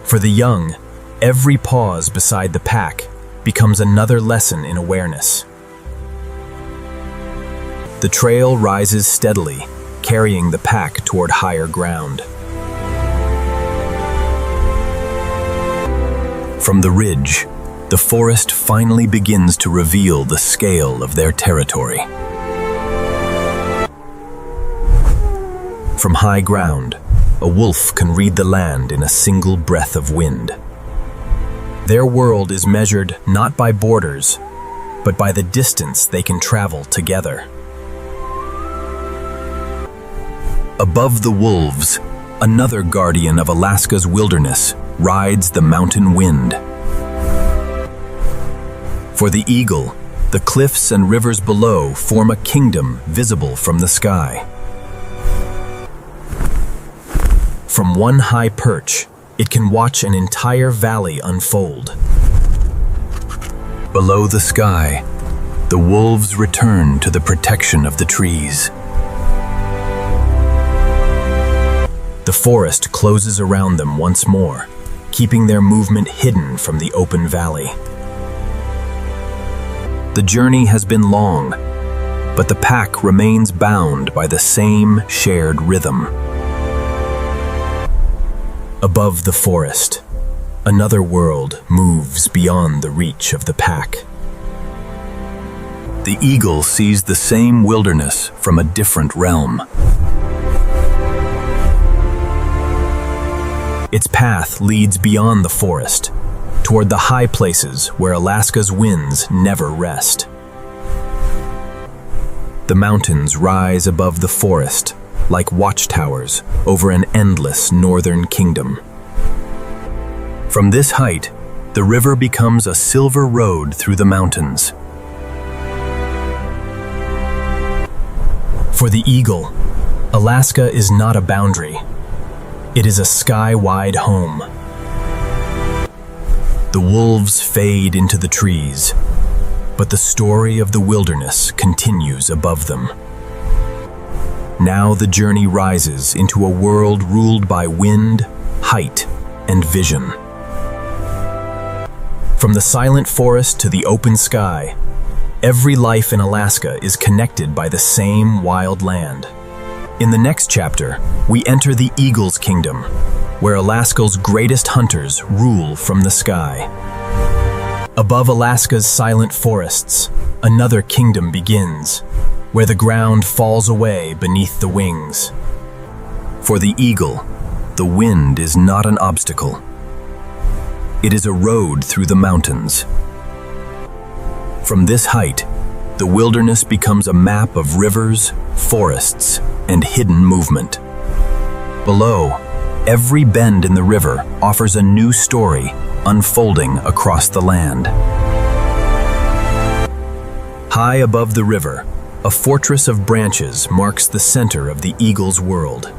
[SPEAKER 8] For the young, every pause beside the pack becomes another lesson in awareness. The trail rises steadily, carrying the pack toward higher ground. From the ridge, the forest finally begins to reveal the scale of their territory. From high ground, a wolf can read the land in a single breath of wind. Their world is measured not by borders, but by the distance they can travel together. Above the wolves, another guardian of Alaska's wilderness rides the mountain wind. For the eagle, the cliffs and rivers below form a kingdom visible from the sky. From one high perch, it can watch an entire valley unfold. Below the sky, the wolves return to the protection of the trees. The forest closes around them once more, keeping their movement hidden from the open valley. The journey has been long, but the pack remains bound by the same shared rhythm. Above the forest, another world moves beyond the reach of the pack. The eagle sees the same wilderness from a different realm. Its path leads beyond the forest, toward the high places where Alaska's winds never rest. The mountains rise above the forest like watchtowers over an endless northern kingdom. From this height, the river becomes a silver road through the mountains. For the eagle, Alaska is not a boundary. It is a sky-wide home. The wolves fade into the trees, but the story of the wilderness continues above them. Now the journey rises into a world ruled by wind, height, and vision. From the silent forest to the open sky, every life in Alaska is connected by the same wild land. In the next chapter, we enter the eagle's kingdom, where Alaska's greatest hunters rule from the sky. Above Alaska's silent forests, another kingdom begins, where the ground falls away beneath the wings. For the eagle, the wind is not an obstacle. It is a road through the mountains. From this height, the wilderness becomes a map of rivers, forests, and hidden movement. Below, every bend in the river offers a new story unfolding across the land. High above the river, a fortress of branches marks the center of the eagle's world.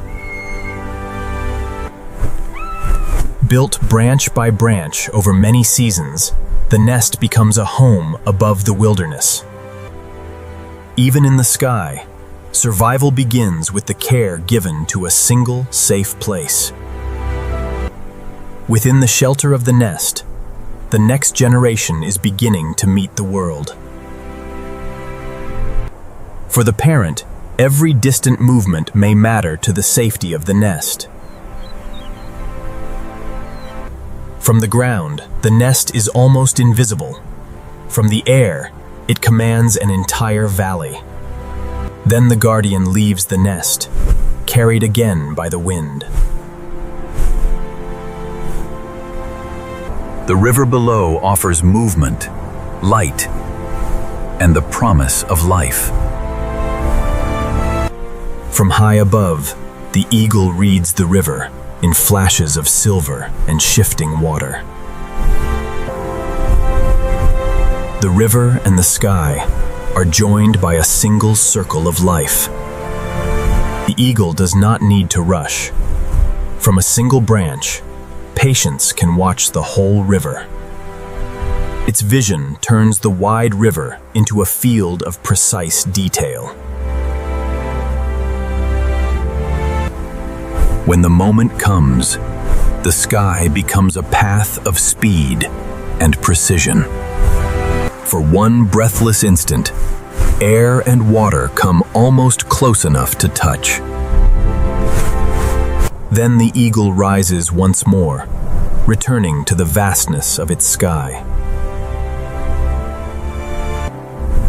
[SPEAKER 8] Built branch by branch over many seasons, the nest becomes a home above the wilderness. Even in the sky, survival begins with the care given to a single safe place. Within the shelter of the nest, the next generation is beginning to meet the world. For the parent, every distant movement may matter to the safety of the nest. From the ground, the nest is almost invisible. From the air, it commands an entire valley. Then the guardian leaves the nest, carried again by the wind.
[SPEAKER 1] The river below offers movement, light, and the promise of life.
[SPEAKER 8] From high above, the eagle reads the river in flashes of silver and shifting water. The river and the sky are joined by a single circle of life. The eagle does not need to rush. From a single branch, patience can watch the whole river. Its vision turns the wide river into a field of precise detail.
[SPEAKER 1] When the moment comes, the sky becomes a path of speed and precision. For one breathless instant, air and water come almost close enough to touch.
[SPEAKER 8] Then the eagle rises once more, returning to the vastness of its sky.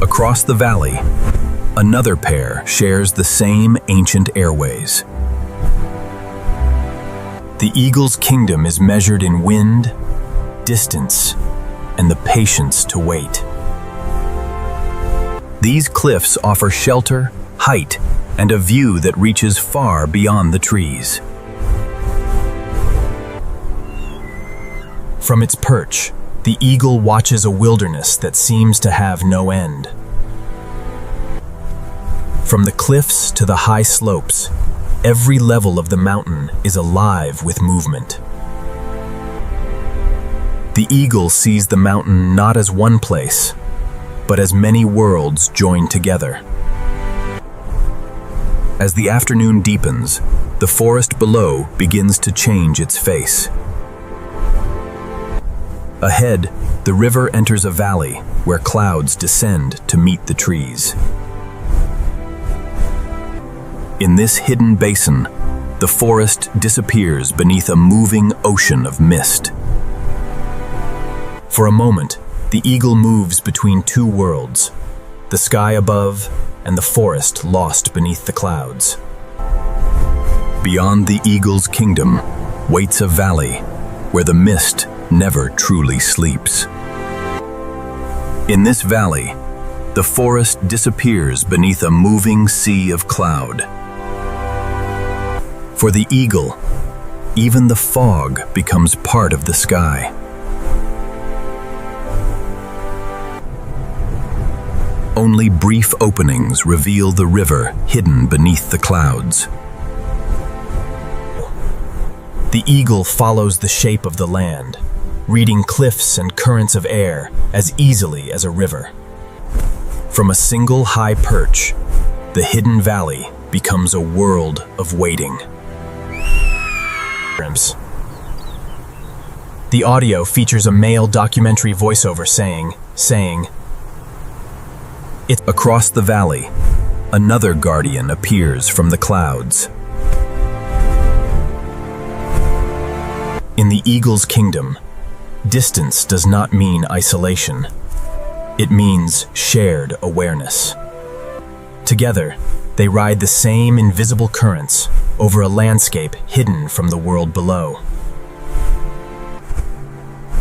[SPEAKER 1] Across the valley, another pair shares the same ancient airways.
[SPEAKER 8] The eagle's kingdom is measured in wind, distance, and the patience to wait.
[SPEAKER 1] These cliffs offer shelter, height, and a view that reaches far beyond the trees.
[SPEAKER 8] From its perch, the eagle watches a wilderness that seems to have no end. From the cliffs to the high slopes, every level of the mountain is alive with movement. The eagle sees the mountain not as one place, but as many worlds joined together.
[SPEAKER 1] As the afternoon deepens, the forest below begins to change its face.
[SPEAKER 8] Ahead, the river enters a valley where clouds descend to meet the trees.
[SPEAKER 1] In this hidden basin, the forest disappears beneath a moving ocean of mist.
[SPEAKER 8] For a moment, the eagle moves between two worlds, the sky above and the forest lost beneath the clouds.
[SPEAKER 1] Beyond the eagle's kingdom waits a valley where the mist never truly sleeps. In this valley, the forest disappears beneath a moving sea of cloud. For the eagle, even the fog becomes part of the sky. Only brief openings reveal the river hidden beneath the clouds.
[SPEAKER 8] The eagle follows the shape of the land, reading cliffs and currents of air as easily as a river. From a single high perch, the hidden valley becomes a world of waiting. The audio features a male documentary voiceover saying,
[SPEAKER 1] Across the valley, another guardian appears from the clouds.
[SPEAKER 8] In the eagle's kingdom, distance does not mean isolation. It means shared awareness. Together, they ride the same invisible currents over a landscape hidden from the world below.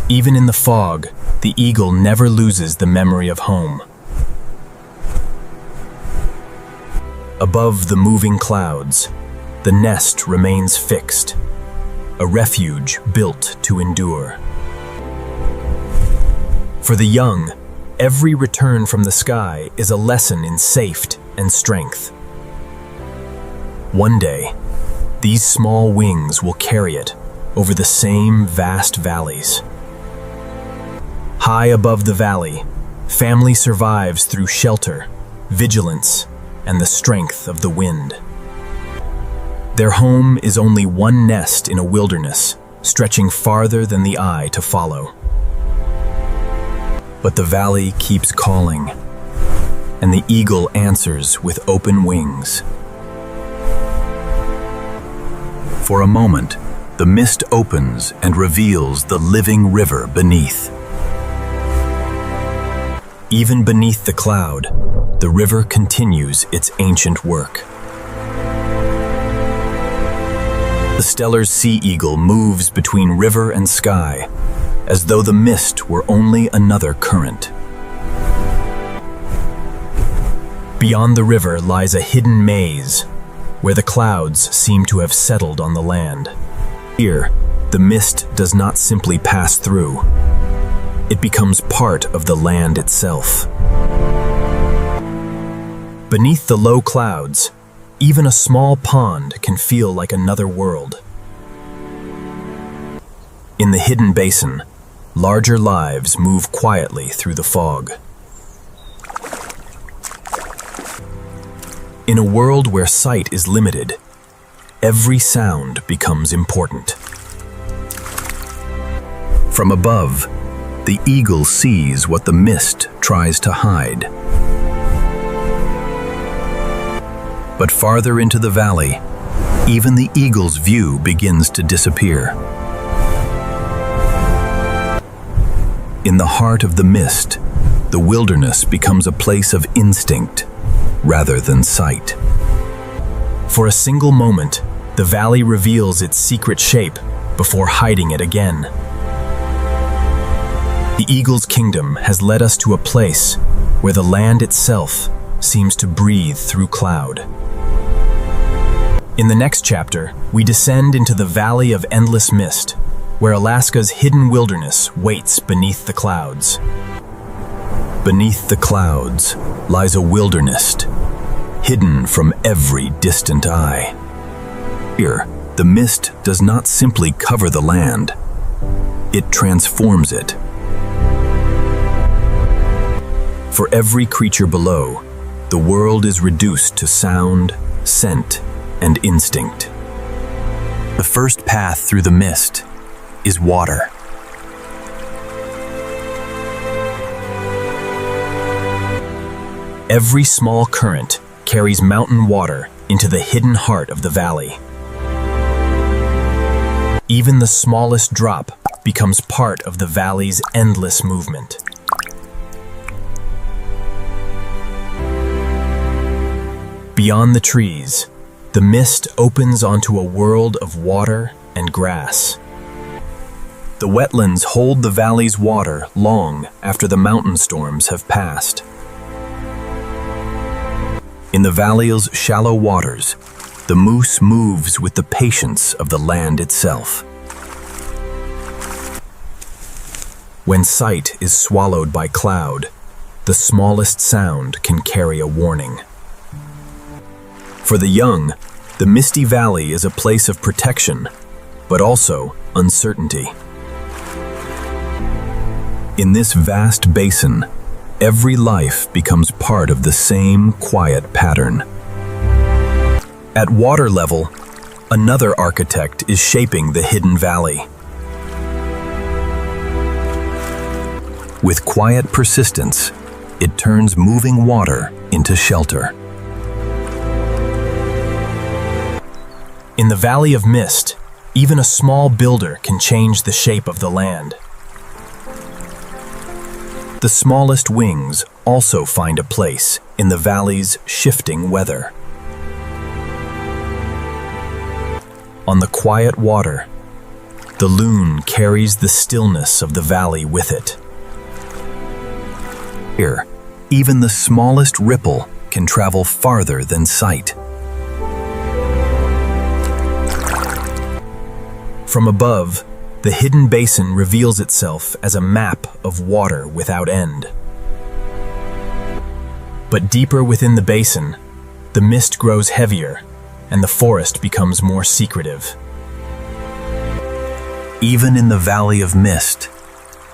[SPEAKER 8] Even in the fog, the eagle never loses the memory of home. Above the moving clouds, the nest remains fixed, a refuge built to endure. For the young, every return from the sky is a lesson in safety and strength. One day, these small wings will carry it over the same vast valleys. High above the valley, family survives through shelter, vigilance, and the strength of the wind. Their home is only one nest in a wilderness, stretching farther than the eye to follow. But the valley keeps calling, and the eagle answers with open wings. For a moment, the mist opens and reveals the living river beneath. Even beneath the cloud, the river continues its ancient work. The stellar sea eagle moves between river and sky, as though the mist were only another current. Beyond the river lies a hidden maze, where the clouds seem to have settled on the land. Here, the mist does not simply pass through. It becomes part of the land itself. Beneath the low clouds, even a small pond can feel like another world. In the hidden basin, larger lives move quietly through the fog. In a world where sight is limited, every sound becomes important. From above, the eagle sees what the mist tries to hide. But farther into the valley, even the eagle's view begins to disappear. In the heart of the mist, the wilderness becomes a place of instinct rather than sight. For a single moment, the valley reveals its secret shape before hiding it again. The eagle's kingdom has led us to a place where the land itself seems to breathe through cloud. In the next chapter, we descend into the Valley of Endless Mist, where Alaska's hidden wilderness waits beneath the clouds. Beneath the clouds lies a wilderness, hidden from every distant eye. Here, the mist does not simply cover the land, it transforms it. For every creature below, the world is reduced to sound, scent, and instinct. The first path through the mist is water. Every small current carries mountain water into the hidden heart of the valley. Even the smallest drop becomes part of the valley's endless movement. Beyond the trees, the mist opens onto a world of water and grass. The wetlands hold the valley's water long after the mountain storms have passed. In the valley's shallow waters, the moose moves with the patience of the land itself. When sight is swallowed by cloud, the smallest sound can carry a warning. For the young, the misty valley is a place of protection, but also uncertainty. In this vast basin, every life becomes part of the same quiet pattern. At water level, another architect is shaping the hidden valley. With quiet persistence, it turns moving water into shelter. In the Valley of Mist, even a small builder can change the shape of the land. The smallest wings also find a place in the valley's shifting weather. On the quiet water, the loon carries the stillness of the valley with it. Here, even the smallest ripple can travel farther than sight. From above, the hidden basin reveals itself as a map of water without end. But deeper within the basin, the mist grows heavier and the forest becomes more secretive. Even in the Valley of Mist,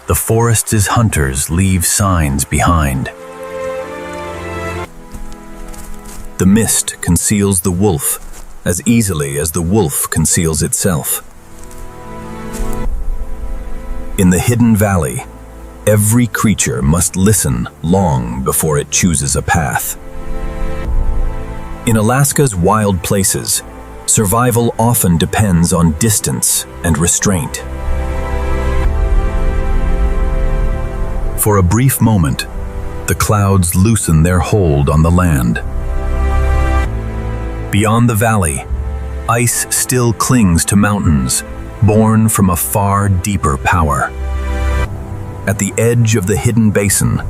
[SPEAKER 8] the forest's hunters leave signs behind. The mist conceals the wolf as easily as the wolf conceals itself. In the hidden valley,
[SPEAKER 1] every creature must listen long before it chooses a path. In Alaska's wild places, survival often depends on distance and restraint. For a brief moment, the clouds loosen their hold on the land. Beyond the valley, ice still clings to mountains, born from a far deeper power. At the edge of the hidden basin,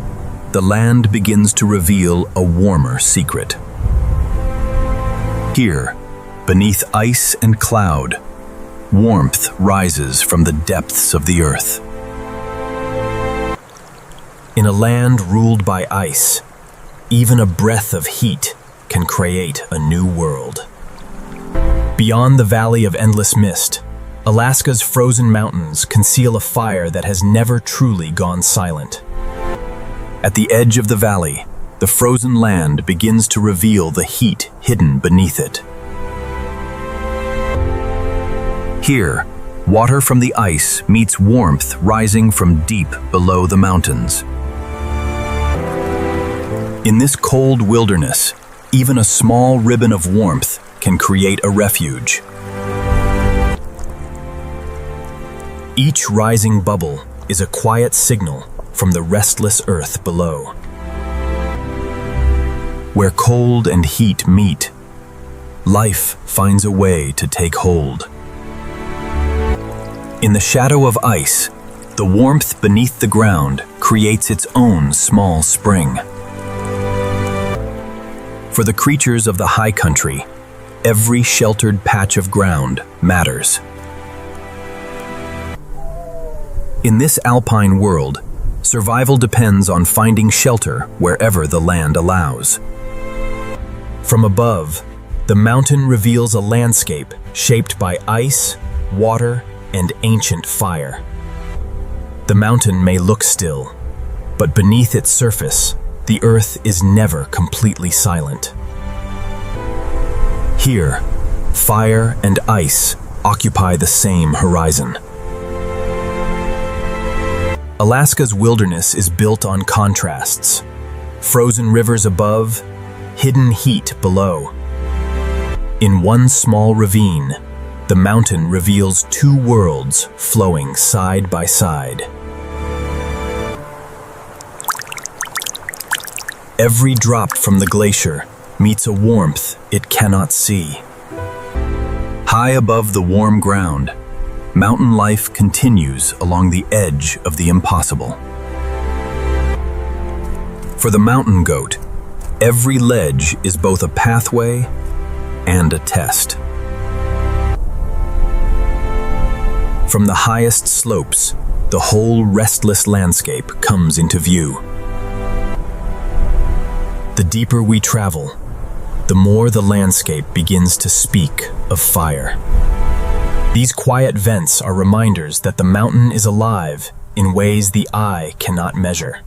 [SPEAKER 1] the land begins to reveal a warmer secret. Here, beneath ice and cloud, warmth rises from the depths of the earth. In a land ruled by ice, even a breath of heat can create a new world. Beyond the Valley of Endless Mist, Alaska's frozen mountains conceal a fire that has never truly gone silent. At the edge of the valley, the frozen land begins to reveal the heat hidden beneath it. Here, water from the ice meets warmth rising from deep below the mountains. In this cold wilderness, even a small ribbon of warmth can create a refuge. Each rising bubble is a quiet signal from the restless earth below. Where cold and heat meet, life finds a way to take hold. In the shadow of ice, the warmth beneath the ground creates its own small spring. For the creatures of the high country, every sheltered patch of ground matters. In this alpine world, survival depends on finding shelter wherever the land allows. From above, the mountain reveals a landscape shaped by ice, water, and ancient fire. The mountain may look still, but beneath its surface, the earth is never completely silent. Here, fire and ice occupy the same horizon. Alaska's wilderness is built on contrasts. Frozen rivers above, hidden heat below. In one small ravine, the mountain reveals two worlds flowing side by side. Every drop from the glacier meets a warmth it cannot see. High above the warm ground, mountain life continues along the edge of the impossible. For the mountain goat, every ledge is both a pathway and a test. From the highest slopes, the whole restless landscape comes into view. The deeper we travel, the more the landscape begins to speak of fire. These quiet vents are reminders that the mountain is alive in ways the eye cannot measure.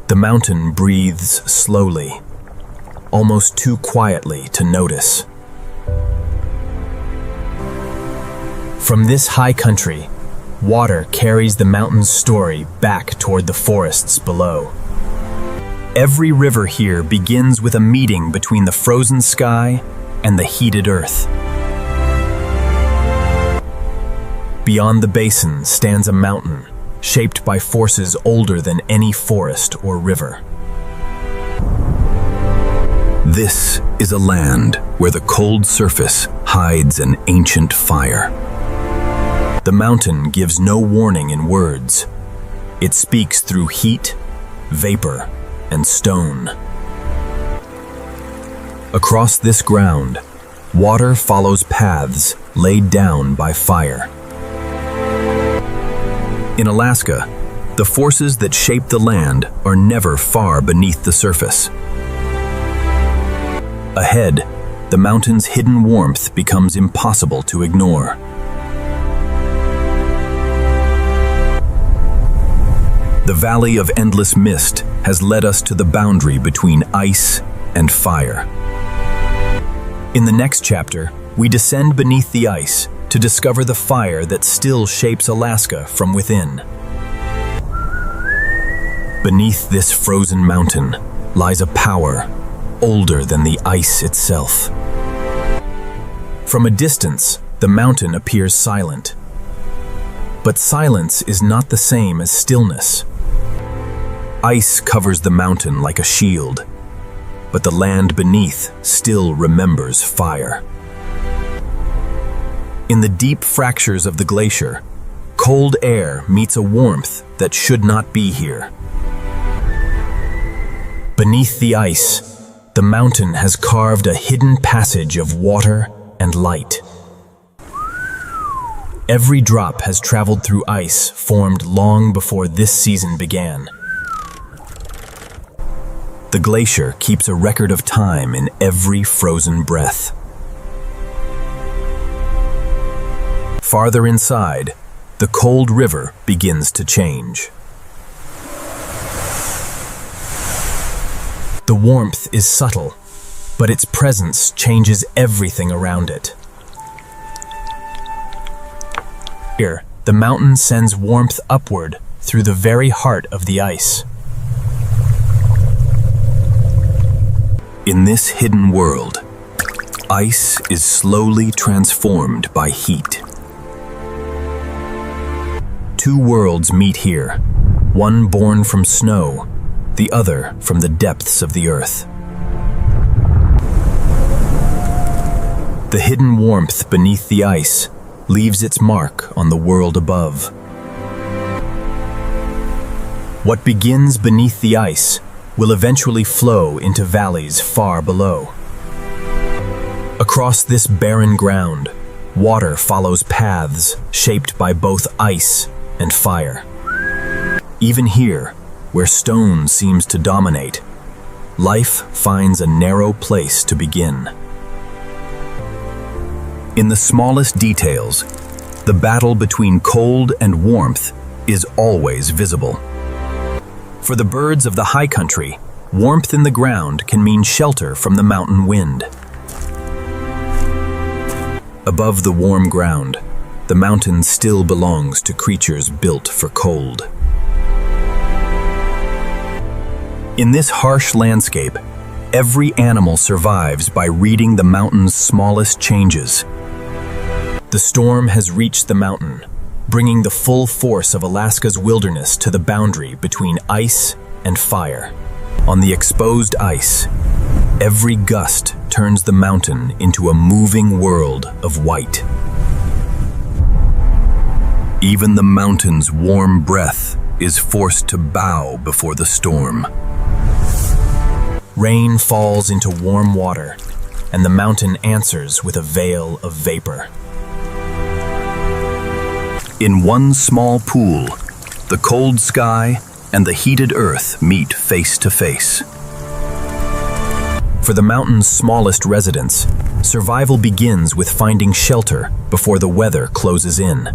[SPEAKER 1] The mountain breathes slowly, almost too quietly to notice. From this high country, water carries the mountain's story back toward the forests below. Every river here begins with a meeting between the frozen sky and the heated earth. Beyond the basin stands a mountain, shaped by forces older than any forest or river. This is a land where the cold surface hides an ancient fire. The mountain gives no warning in words. It speaks through heat, vapor, and stone. Across this ground, water follows paths laid down by fire. In Alaska, the forces that shape the land are never far beneath the surface. Ahead, the mountain's hidden warmth becomes impossible to ignore. The Valley of Endless Mist has led us to the boundary between ice and fire. In the next chapter, we descend beneath the ice
[SPEAKER 8] to discover the fire that still shapes Alaska from within. Beneath this frozen mountain lies a power older than the ice itself. From a distance, the mountain appears silent. But silence is not the same as stillness. Ice covers the mountain like a shield, but the land beneath still remembers fire. In the deep fractures of the glacier, cold air meets a warmth that should not be here. Beneath the ice, the mountain has carved a hidden passage of water and light. Every drop has traveled through ice formed long before this season began. The glacier keeps a record of time in every frozen breath. Farther inside, the cold river begins to change. The warmth is subtle, but its presence changes everything around it. Here, the mountain sends warmth upward through the very heart of the ice. In this hidden world, ice is slowly transformed by heat. Two worlds meet here, one born from snow, the other from the depths of the earth. The hidden warmth beneath the ice leaves its mark on the world above. What begins beneath the ice will eventually flow into valleys far below. Across this barren ground, water follows paths shaped by both ice and fire. Even here, where stone seems to dominate, life finds a narrow place to begin. In the smallest details, the battle between cold and warmth is always visible. For the birds of the high country, warmth in the ground can mean shelter from the mountain wind. Above the warm ground, the mountain still belongs to creatures built for cold. In this harsh landscape, every animal survives by reading the mountain's smallest changes. The storm has reached the mountain, bringing the full force of Alaska's wilderness to the boundary between ice and fire. On the exposed ice, every gust turns the mountain into a moving world of white. Even the mountain's warm breath is forced to bow before the storm. Rain falls into warm water, and the mountain answers with a veil of vapor. In one small pool, the cold sky and the heated earth meet face to face. For the mountain's smallest residents, survival begins with finding shelter before the weather closes in.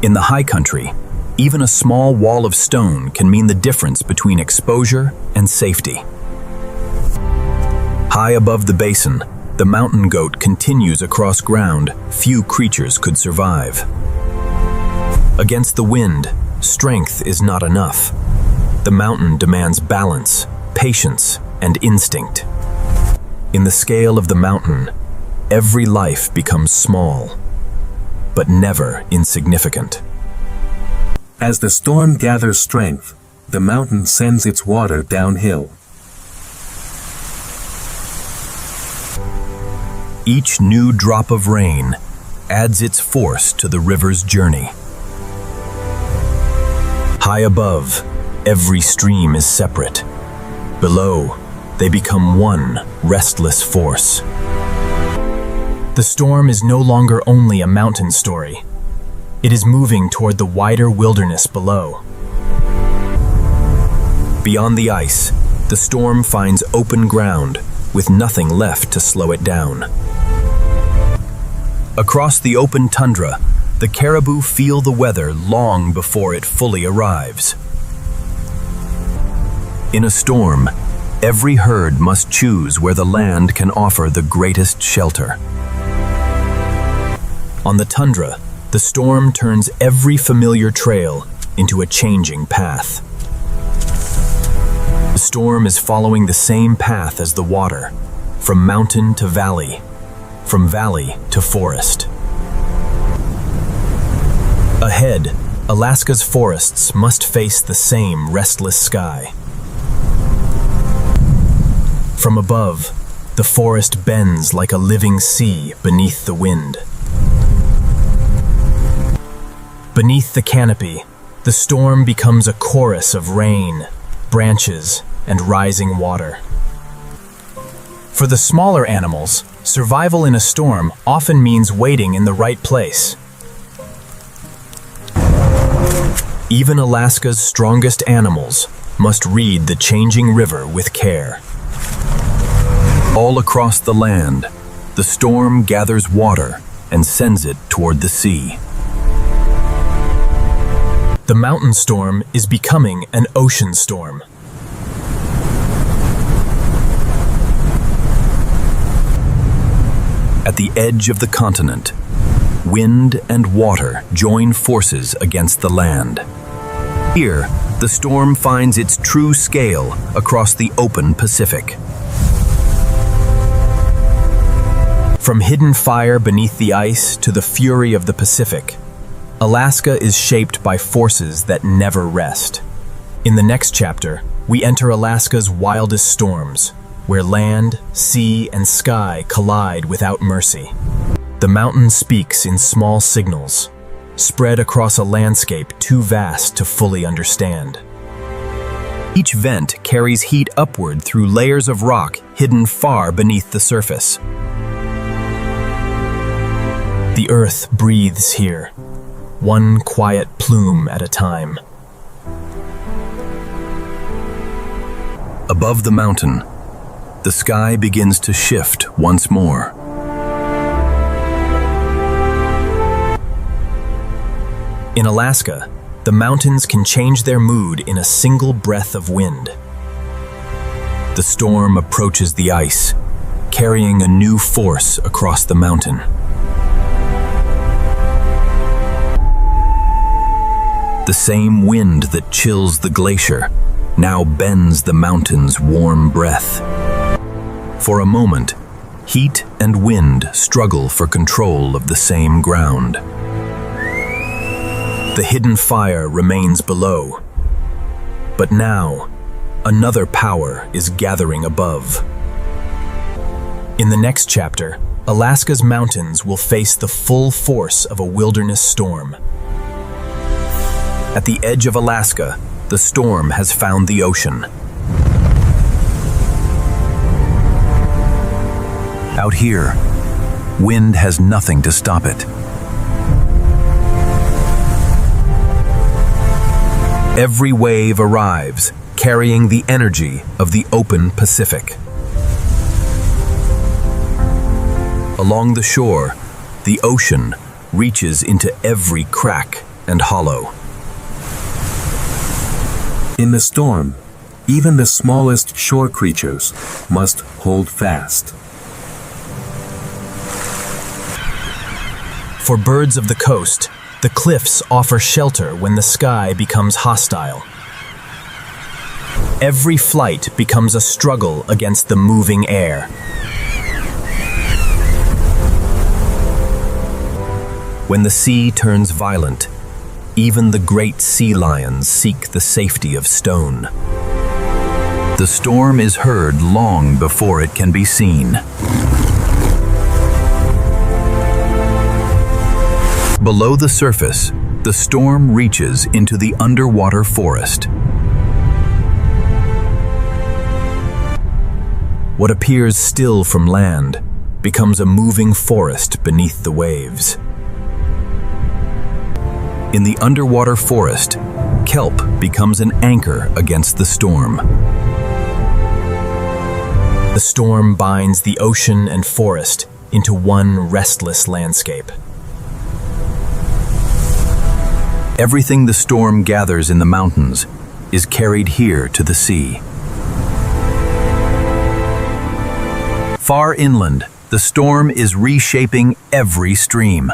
[SPEAKER 8] In the high country, even a small wall of stone can mean the difference between exposure and safety. High above the basin, the mountain goat continues across ground few creatures could survive. Against the wind, strength is not enough. The mountain demands balance, patience, and instinct. In the scale of the mountain, every life becomes small, but never insignificant.
[SPEAKER 12] As the storm gathers strength, the mountain sends its water downhill.
[SPEAKER 8] Each new drop of rain adds its force to the river's journey. High above, every stream is separate. Below, they become one restless force. The storm is no longer only a mountain story. It is moving toward the wider wilderness below. Beyond the ice, the storm finds open ground with nothing left to slow it down. Across the open tundra, the caribou feel the weather long before it fully arrives. In a storm, every herd must choose where the land can offer the greatest shelter. On the tundra, the storm turns every familiar trail into a changing path. The storm is following the same path as the water, from mountain to valley, from valley to forest. Ahead, Alaska's forests must face the same restless sky. From above, the forest bends like a living sea beneath the wind. Beneath the canopy, the storm becomes a chorus of rain, branches, and rising water. For the smaller animals, survival in a storm often means waiting in the right place. Even Alaska's strongest animals must read the changing river with care.
[SPEAKER 10] All across the land, the storm gathers water and sends it toward the sea.
[SPEAKER 8] The mountain storm is becoming an ocean storm.
[SPEAKER 10] At the edge of the continent, wind and water join forces against the land. Here, the storm finds its true scale across the open Pacific.
[SPEAKER 8] From hidden fire beneath the ice to the fury of the Pacific, Alaska is shaped by forces that never rest. In the next chapter, we enter Alaska's wildest storms, where land, sea, and sky collide without mercy. The mountain speaks in small signals, spread across a landscape too vast to fully understand.
[SPEAKER 10] Each vent carries heat upward through layers of rock hidden far beneath the surface.
[SPEAKER 8] The earth breathes here, one quiet plume at a time.
[SPEAKER 10] Above the mountain, the sky begins to shift once more.
[SPEAKER 8] In Alaska, the mountains can change their mood in a single breath of wind.
[SPEAKER 10] The storm approaches the ice, carrying a new force across the mountain. The same wind that chills the glacier now bends the mountain's warm breath. For a moment, heat and wind struggle for control of the same ground. The hidden fire remains below, but now, another power is gathering above.
[SPEAKER 8] In the next chapter, Alaska's mountains will face the full force of a wilderness storm.
[SPEAKER 10] At the edge of Alaska, the storm has found the ocean. Out here, wind has nothing to stop it. Every wave arrives, carrying the energy of the open Pacific. Along the shore, the ocean reaches into every crack and hollow.
[SPEAKER 12] In the storm, even the smallest shore creatures must hold fast.
[SPEAKER 8] For birds of the coast, the cliffs offer shelter when the sky becomes hostile. Every flight becomes a struggle against the moving air.
[SPEAKER 10] When the sea turns violent, even the great sea lions seek the safety of stone. The storm is heard long before it can be seen. Below the surface, the storm reaches into the underwater forest. What appears still from land becomes a moving forest beneath the waves. In the underwater forest, kelp becomes an anchor against the storm.
[SPEAKER 8] The storm binds the ocean and forest into one restless landscape.
[SPEAKER 10] Everything the storm gathers in the mountains is carried here to the sea. Far inland, the storm is reshaping every stream.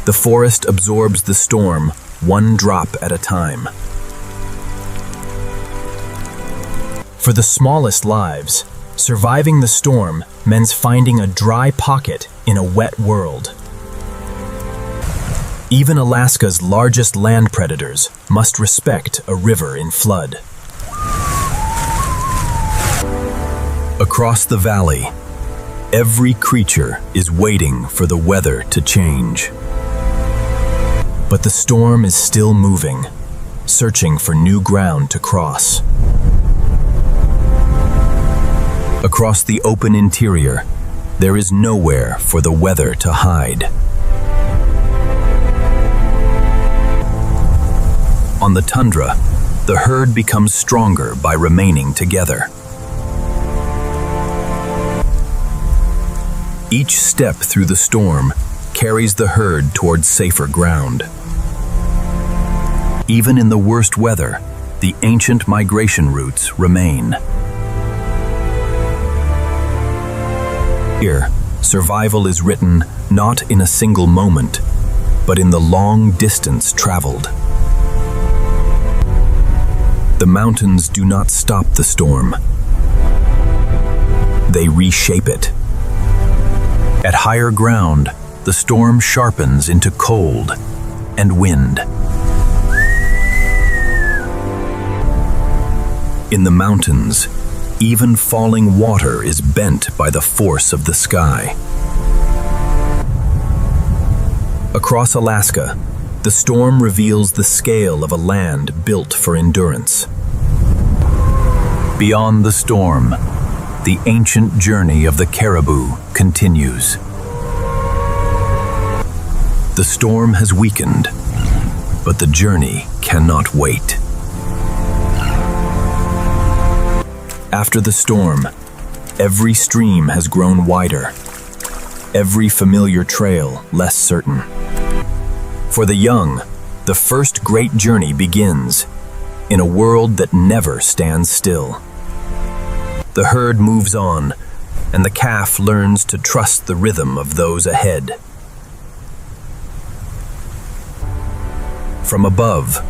[SPEAKER 11] The forest absorbs the storm, one drop at a time. For the smallest lives, surviving the storm means finding a dry pocket in a wet world. Even Alaska's largest land predators must respect a river in flood. Across the valley, every creature is waiting for the weather to change. But the storm is still moving, searching for new ground to cross. Across the open interior, there is nowhere for the weather to hide. On the tundra, the herd becomes stronger by remaining together. Each step through the storm carries the herd towards safer ground. Even in the worst weather, the ancient migration routes remain. Here, survival is written not in a single moment, but in the long distance traveled. The mountains do not stop the storm. They reshape it. At higher ground, the storm sharpens into cold and wind. In the mountains, even falling water is bent by the force of the sky. Across Alaska, the storm reveals the scale of a land built for endurance. Beyond the storm, the ancient journey of the caribou continues. The storm has weakened, but the journey cannot wait. After the storm, every stream has grown wider, every familiar trail less certain. For the young, the first great journey begins in a world that never stands still. The herd moves on, and the calf learns to trust the rhythm of those ahead. From above,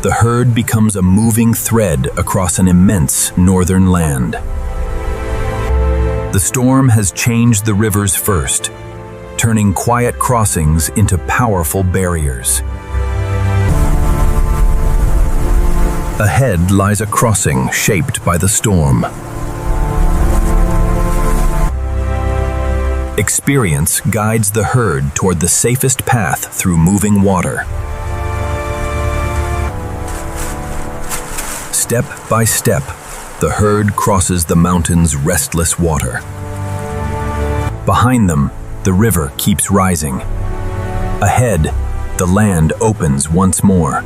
[SPEAKER 11] the herd becomes a moving thread across an immense northern land. The storm has changed the rivers first, turning quiet crossings into powerful barriers. Ahead lies a crossing shaped by the storm. Experience guides the herd toward the safest path through moving water. Step by step, the herd crosses the mountain's restless water. Behind them, the river keeps rising. Ahead, the land opens once more.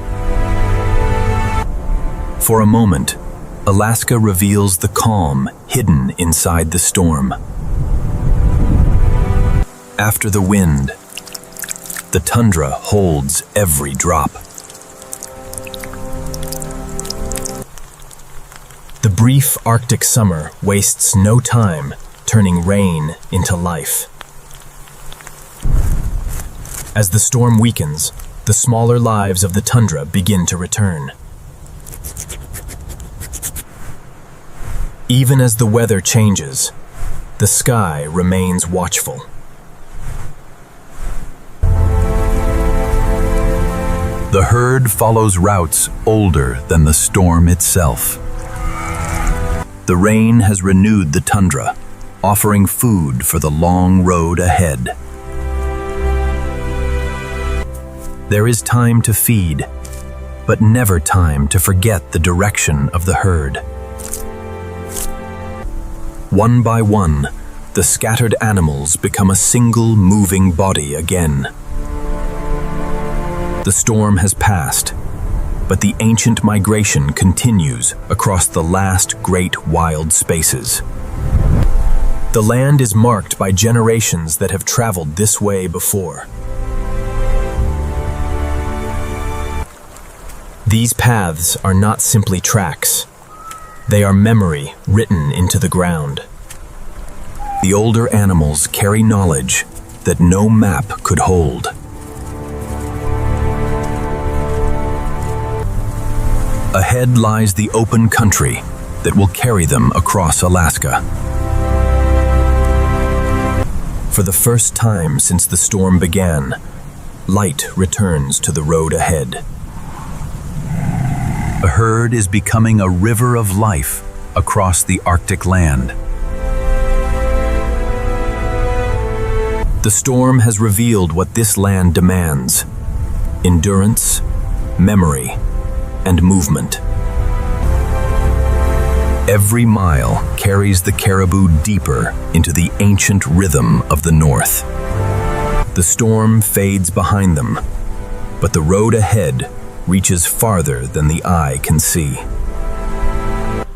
[SPEAKER 11] For a moment, Alaska reveals the calm hidden inside the storm. After the wind, the tundra holds every drop. The brief Arctic summer wastes no time turning rain into life. As the storm weakens, the smaller lives of the tundra begin to return. Even as the weather changes, the sky remains watchful. The herd follows routes older than the storm itself. The rain has renewed the tundra, offering food for the long road ahead. There is time to feed, but never time to forget the direction of the herd. One by one, the scattered animals become a single moving body again. The storm has passed, but the ancient migration continues across the last great wild spaces. The land is marked by generations that have traveled this way before. These paths are not simply tracks. They are memory written into the ground. The older animals carry knowledge that no map could hold.
[SPEAKER 1] Ahead lies the open country that will carry them across Alaska. For the first time since the storm began, light returns to the road ahead. The herd is becoming a river of life across the Arctic land. The storm has revealed what this land demands: endurance, memory, and movement. Every mile carries the caribou deeper into the ancient rhythm of the north. The storm fades behind them, but the road ahead reaches farther than the eye can see.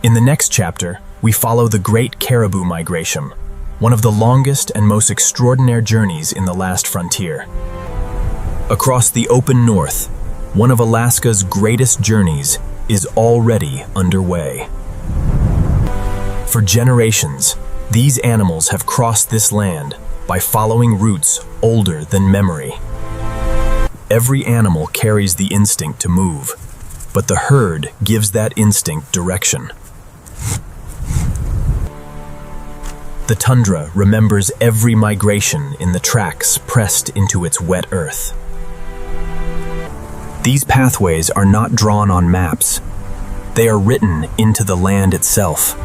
[SPEAKER 8] In the next chapter, we follow the Great Caribou Migration, one of the longest and most extraordinary journeys in the last frontier. Across the open north, one of Alaska's greatest journeys is already underway. For generations, these animals have crossed this land by following routes older than memory. Every animal carries the instinct to move, but the herd gives that instinct direction. The tundra remembers every migration in the tracks pressed into its wet earth. These pathways are not drawn on maps. They are written into the land itself.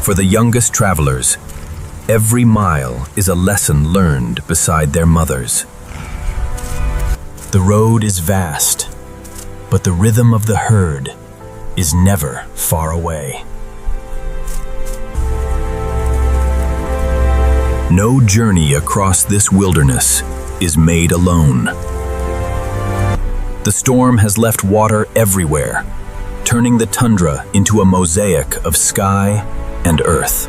[SPEAKER 1] For the youngest travelers, every mile is a lesson learned beside their mothers.
[SPEAKER 8] The road is vast, but the rhythm of the herd is never far away.
[SPEAKER 1] No journey across this wilderness is made alone. The storm has left water everywhere, turning the tundra into a mosaic of sky and earth.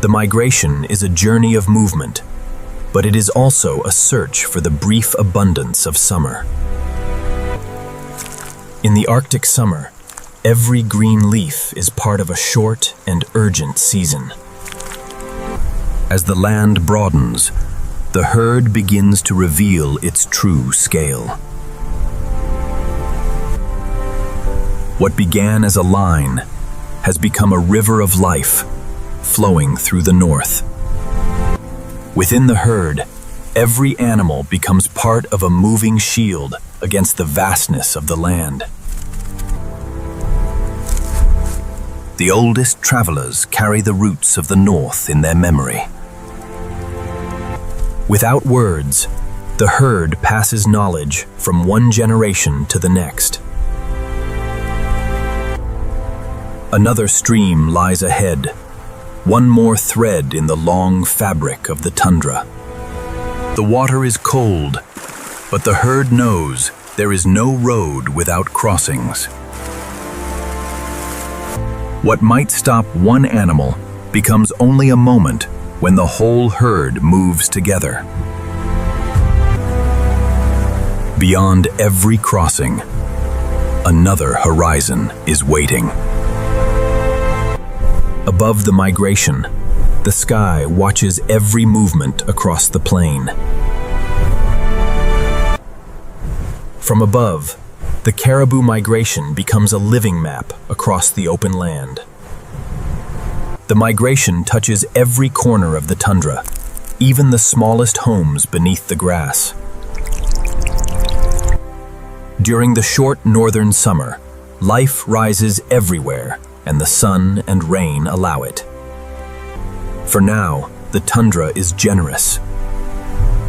[SPEAKER 1] The migration is a journey of movement, but it is also a search for the brief abundance of summer.
[SPEAKER 8] In the Arctic summer, every green leaf is part of a short and urgent season.
[SPEAKER 1] As the land broadens, the herd begins to reveal its true scale. What began as a line has become a river of life, flowing through the north. Within the herd, every animal becomes part of a moving shield against the vastness of the land. The oldest travelers carry the roots of the north in their memory. Without words, the herd passes knowledge from one generation to the next. Another stream lies ahead, one more thread in the long fabric of the tundra. The water is cold, but the herd knows there is no road without crossings. What might stop one animal becomes only a moment when the whole herd moves together. Beyond every crossing, another horizon is waiting. Above the migration, the sky watches every movement across the plain. From above, the caribou migration becomes a living map across the open land. The migration touches every corner of the tundra, even the smallest homes beneath the grass. During the short northern summer, life rises everywhere, and the sun and rain allow it. For now, the tundra is generous,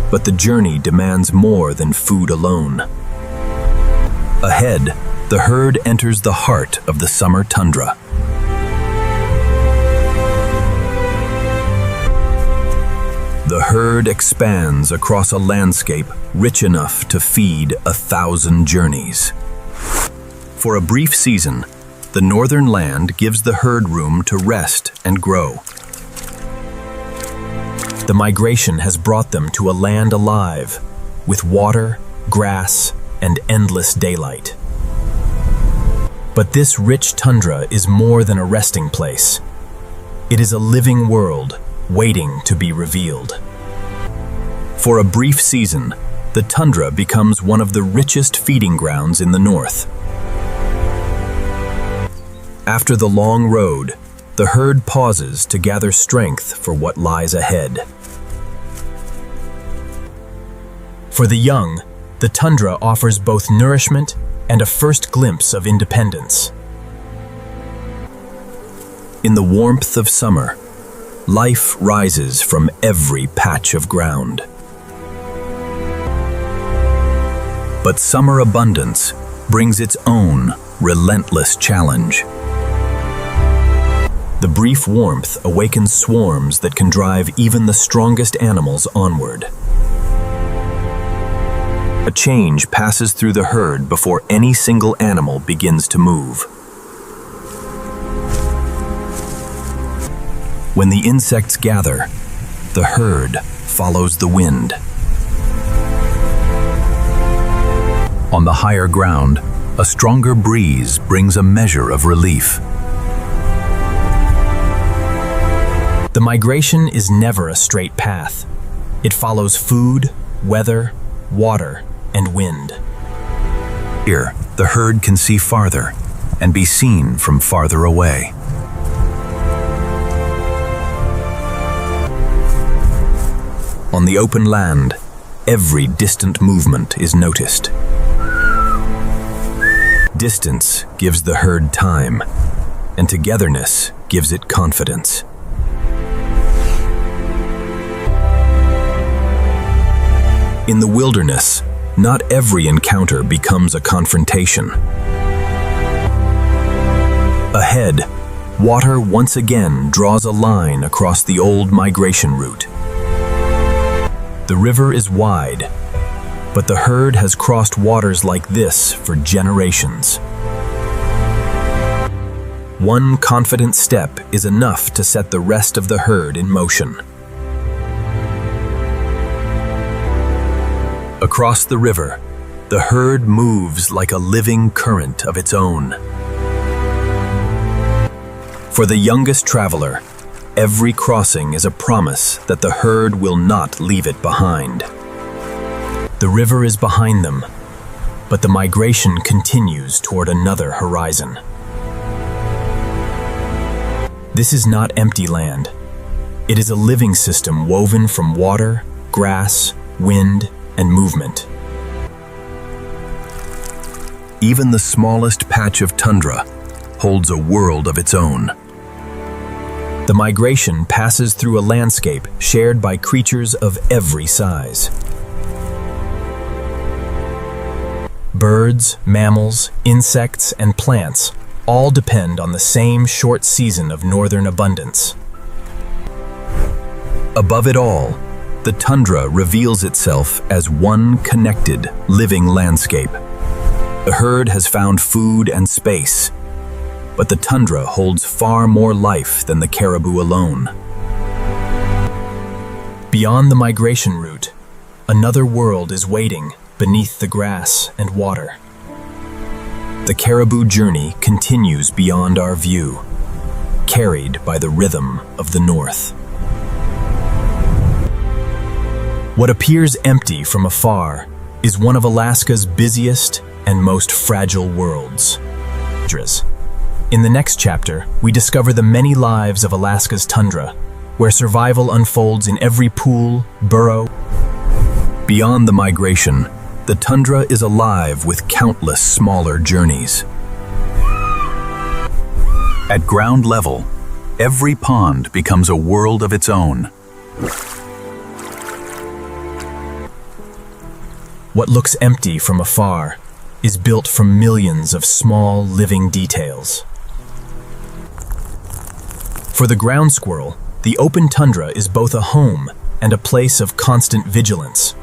[SPEAKER 1] but the journey demands more than food alone. Ahead, the herd enters the heart of the summer tundra. The herd expands across a landscape rich enough to feed 1,000 journeys. For a brief season, the northern land gives the herd room to rest and grow. The migration has brought them to a land alive, with water, grass, and endless daylight. But this rich tundra is more than a resting place. It is a living world waiting to be revealed. For a brief season,
[SPEAKER 11] the tundra becomes one of the richest feeding grounds in the north. After the long road, the herd pauses to gather strength for what lies ahead. For the young, the tundra offers both nourishment and a first glimpse of independence. In the warmth of summer, life rises from every patch of ground. But summer abundance brings its own relentless challenge. The brief warmth awakens swarms that can drive even the strongest animals onward. A change passes through the herd before any single animal begins to move. When the insects gather, the herd follows the wind. On the higher ground, a stronger breeze brings a measure of relief. The migration is never a straight path. It follows food, weather, water, and wind. Here, the herd can see farther and be seen from farther away. On the open land, every distant movement is noticed. Distance gives the herd time, and togetherness gives it confidence. In the wilderness, not every encounter becomes a confrontation. Ahead, water once again draws a line across the old migration route. The river is wide, but the herd has crossed waters like this for generations. One confident step is enough to set the rest of the herd in motion. Across the river, the herd moves like a living current of its own. For the youngest traveler, every crossing is a promise that the herd will not leave it behind. The river is behind them, but the migration continues toward another horizon. This is not empty land. It is a living system woven from water, grass, wind, and movement. Even the smallest patch of tundra holds a world of its own. The migration passes through a landscape shared by creatures of every size. Birds, mammals, insects, and plants all depend on the same short season of northern abundance. Above it all, the tundra reveals itself as one connected, living landscape. The herd has found food and space, but the tundra holds far more life than the caribou alone. Beyond the migration route, another world is waiting beneath the grass and water. The caribou journey continues beyond our view, carried by the rhythm of the north. What appears empty from afar is one of Alaska's busiest and most fragile worlds. In the next chapter, we discover the many lives of Alaska's tundra, where survival unfolds in every pool, burrow. Beyond the migration, the tundra is alive with countless smaller journeys. At ground level, every pond becomes a world of its own. What looks empty from afar is built from millions of small, living details. For the ground squirrel, the open tundra is both a home and a place of constant vigilance.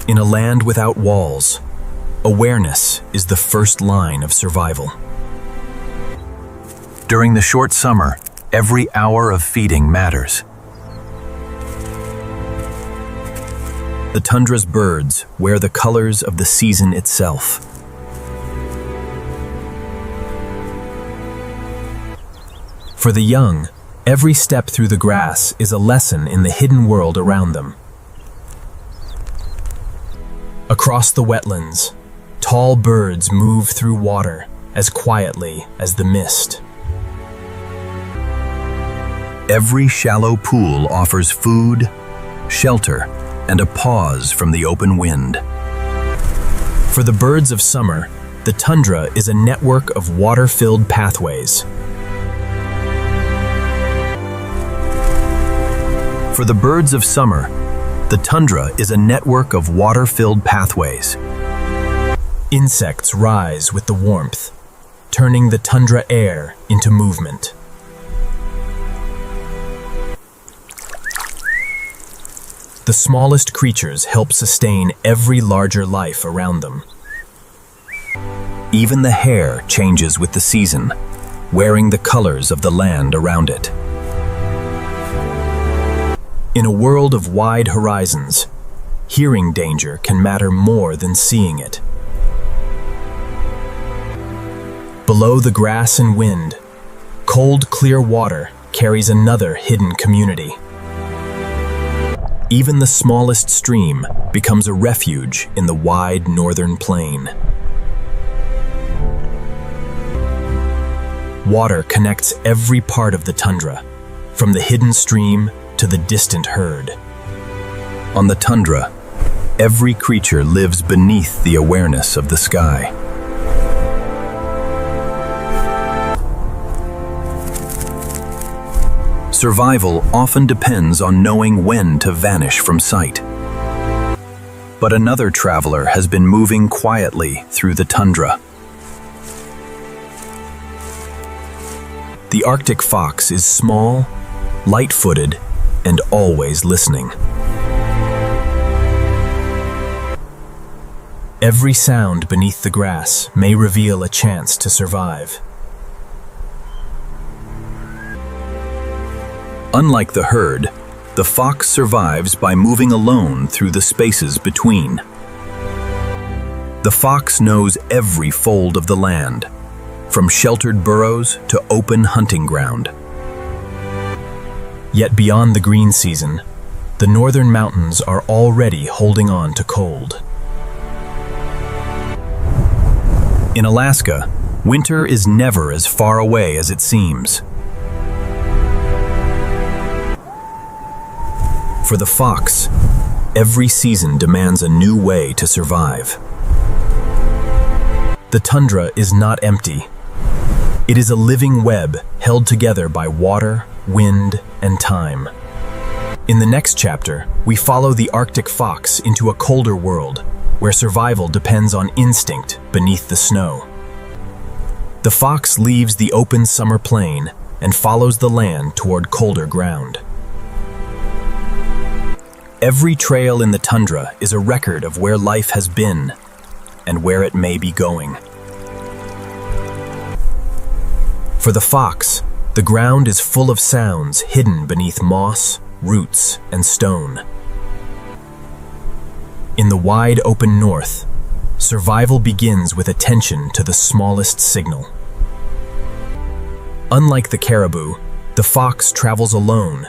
[SPEAKER 11] In a land without walls, awareness is the first line of survival. During the short summer, every hour of feeding matters. The tundra's birds wear the colors of the season itself. For the young, every step through the grass is a lesson in the hidden world around them.
[SPEAKER 5] Across the wetlands, tall birds move through water as quietly as the mist.
[SPEAKER 1] Every shallow pool offers food, shelter, and a pause from the open wind.
[SPEAKER 5] For the birds of summer, the tundra is a network of water-filled pathways.
[SPEAKER 1] For the birds of summer, the tundra is a network of water-filled pathways.
[SPEAKER 5] Insects rise with the warmth, turning the tundra air into movement. The smallest creatures help sustain every larger life around them.
[SPEAKER 1] Even the hair changes with the season, wearing the colors of the land around it.
[SPEAKER 5] In a world of wide horizons, hearing danger can matter more than seeing it. Below the grass and wind, cold, clear water carries another hidden community. Even the smallest stream becomes a refuge in the wide northern plain. Water connects every part of the tundra, from the hidden stream to the distant herd.
[SPEAKER 1] On the tundra, every creature lives beneath the awareness of the sky. Survival often depends on knowing when to vanish from sight. But another traveler has been moving quietly through the tundra. The Arctic fox is small, light-footed, and always listening.
[SPEAKER 5] Every sound beneath the grass may reveal a chance to survive.
[SPEAKER 1] Unlike the herd, the fox survives by moving alone through the spaces between. The fox knows every fold of the land, from sheltered burrows to open hunting ground.
[SPEAKER 5] Yet beyond the green season, the northern mountains are already holding on to cold.
[SPEAKER 1] In Alaska, winter is never as far away as it seems. For the fox, every season demands a new way to survive.
[SPEAKER 5] The tundra is not empty. It is a living web held together by water, wind, and time. In the next chapter, we follow the Arctic fox into a colder world where survival depends on instinct beneath the snow. The fox leaves the open summer plain and follows the land toward colder ground. Every trail in the tundra is a record of where life has been and where it may be going. For the fox, the ground is full of sounds hidden beneath moss, roots, and stone. In the wide open north, survival begins with attention to the smallest signal. Unlike the caribou, the fox travels alone,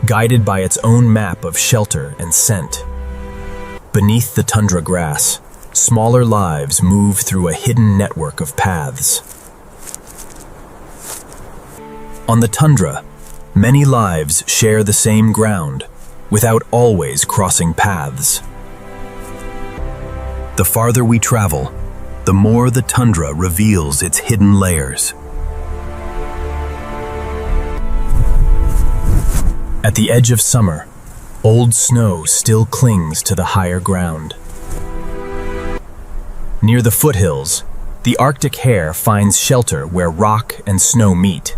[SPEAKER 5] guided by its own map of shelter and scent. Beneath the tundra grass, smaller lives move through a hidden network of paths. On the tundra, many lives share the same ground, without always crossing paths. The farther we travel, the more the tundra reveals its hidden layers. At the edge of summer, old snow still clings to the higher ground. Near the foothills, the Arctic hare finds shelter where rock and snow meet.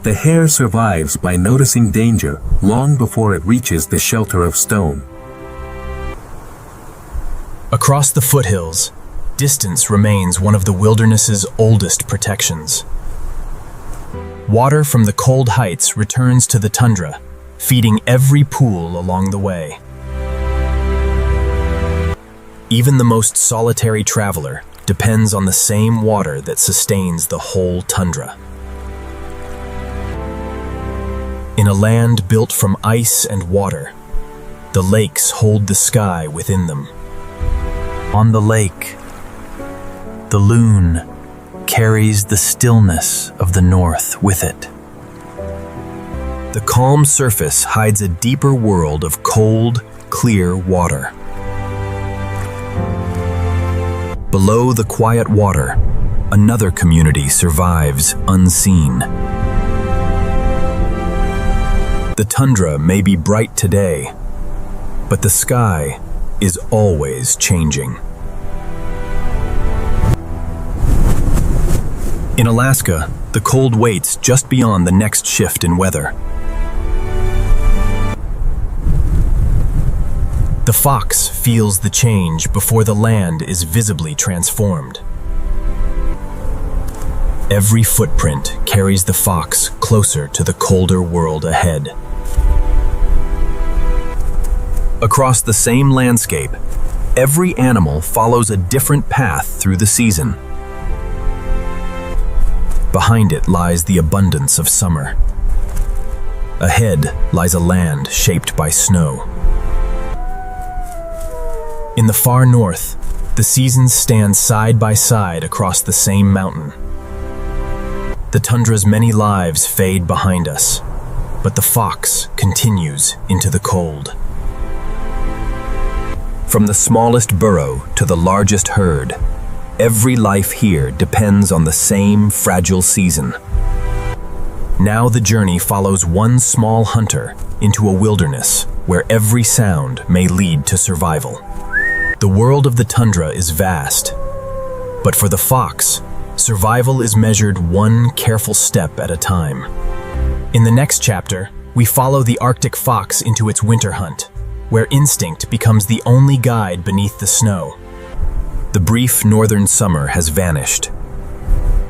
[SPEAKER 12] The hare survives by noticing danger long before it reaches the shelter of stone.
[SPEAKER 5] Across the foothills, distance remains one of the wilderness's oldest protections. Water from the cold heights returns to the tundra, feeding every pool along the way. Even the most solitary traveler depends on the same water that sustains the whole tundra. In a land built from ice and water,
[SPEAKER 8] The lakes hold the sky within them. On the lake, the loon carries the stillness of the north with it. The calm surface hides a deeper world of cold, clear water. Below the quiet water, another community survives unseen. The tundra may be bright today, but the sky is always changing. In Alaska, the cold waits just beyond the next shift in weather. The fox feels the change before the land is visibly transformed. Every footprint carries the fox closer to the colder world ahead. Across the same landscape, every animal follows a different path through the season. Behind it lies the abundance of summer. Ahead lies a land shaped by snow. In the far north, the seasons stand side by side across the same mountain. The tundra's many lives fade behind us, but the fox continues into the cold. From the smallest burrow to the largest herd, every life here depends on the same fragile season. Now the journey follows one small hunter into a wilderness where every sound may lead to survival. The world of the tundra is vast, but for the fox, survival is measured one careful step at a time. In the next chapter, we follow the Arctic fox into its winter hunt, where instinct becomes the only guide beneath the snow. The brief northern summer has vanished.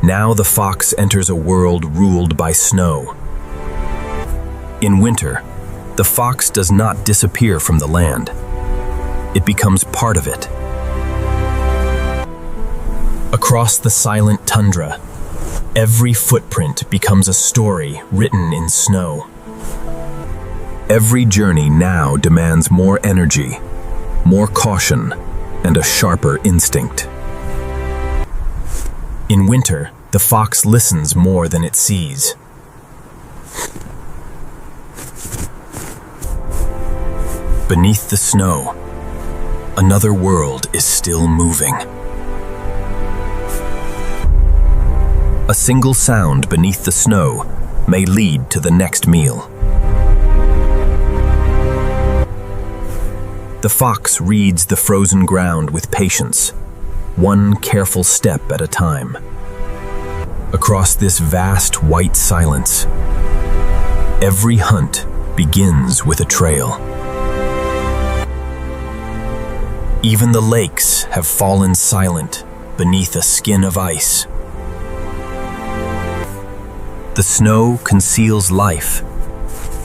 [SPEAKER 8] Now the fox enters a world ruled by snow. In winter, the fox does not disappear from the land. It becomes part of it. Across the silent tundra, every footprint becomes a story written in snow. Every journey now demands more energy, more caution, and a sharper instinct. In winter, the fox listens more than it sees. Beneath the snow, another world is still moving. A single sound beneath the snow may lead to the next meal. The fox reads the frozen ground with patience, one careful step at a time. Across this vast white silence, every hunt begins with a trail. Even the lakes have fallen silent beneath a skin of ice. The snow conceals life,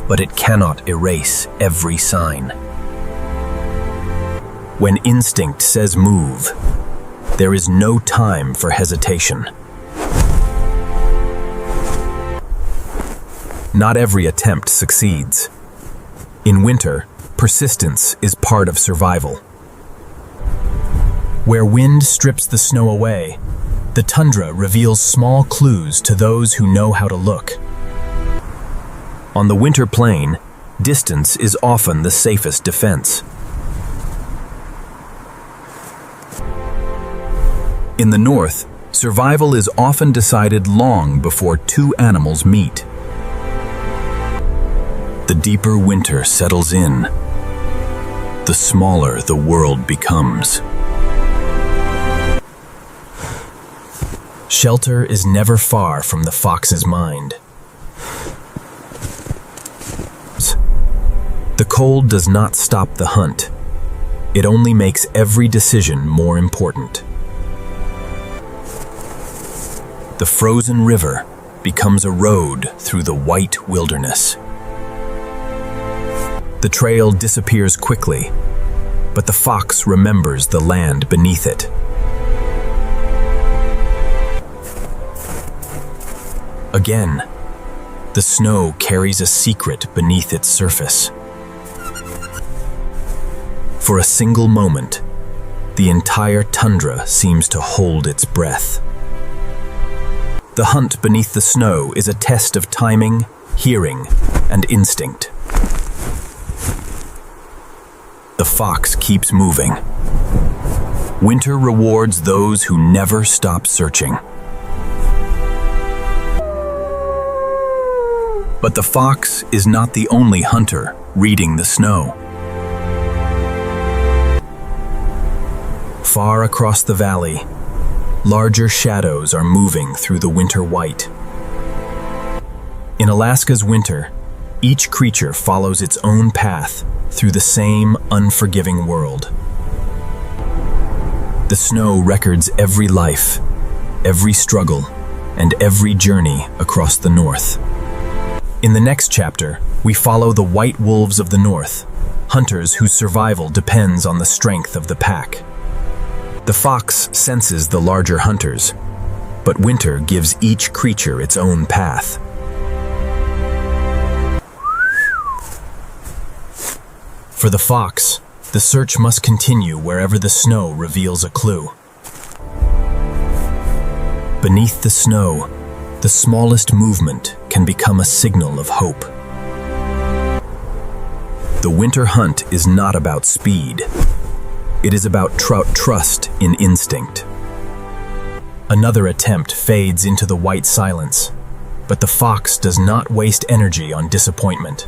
[SPEAKER 8] but it cannot erase every sign. When instinct says move, there is no time for hesitation. Not every attempt succeeds. In winter, persistence is part of survival. Where wind strips the snow away, the tundra reveals small clues to those who know how to look. On the winter plain, distance is often the safest defense. In the north, survival is often decided long before two animals meet. The deeper winter settles in, the smaller the world becomes. Shelter is never far from the fox's mind. The cold does not stop the hunt. It only makes every decision more important. The frozen river becomes a road through the white wilderness. The trail disappears quickly, but the fox remembers the land beneath it. Again, the snow carries a secret beneath its surface. For a single moment, the entire tundra seems to hold its breath. The hunt beneath the snow is a test of timing, hearing, and instinct. The fox keeps moving. Winter rewards those who never stop searching. But the fox is not the only hunter reading the snow. Far across the valley, larger shadows are moving through the winter white. In Alaska's winter, each creature follows its own path through the same unforgiving world. The snow records every life, every struggle, and every journey across the north. In the next chapter, we follow the white wolves of the north, hunters whose survival depends on the strength of the pack. The fox senses the larger hunters, but winter gives each creature its own path. For the fox, the search must continue wherever the snow reveals a clue. Beneath the snow, the smallest movement can become a signal of hope. The winter hunt is not about speed. It is about trust in instinct. Another attempt fades into the white silence, but the fox does not waste energy on disappointment.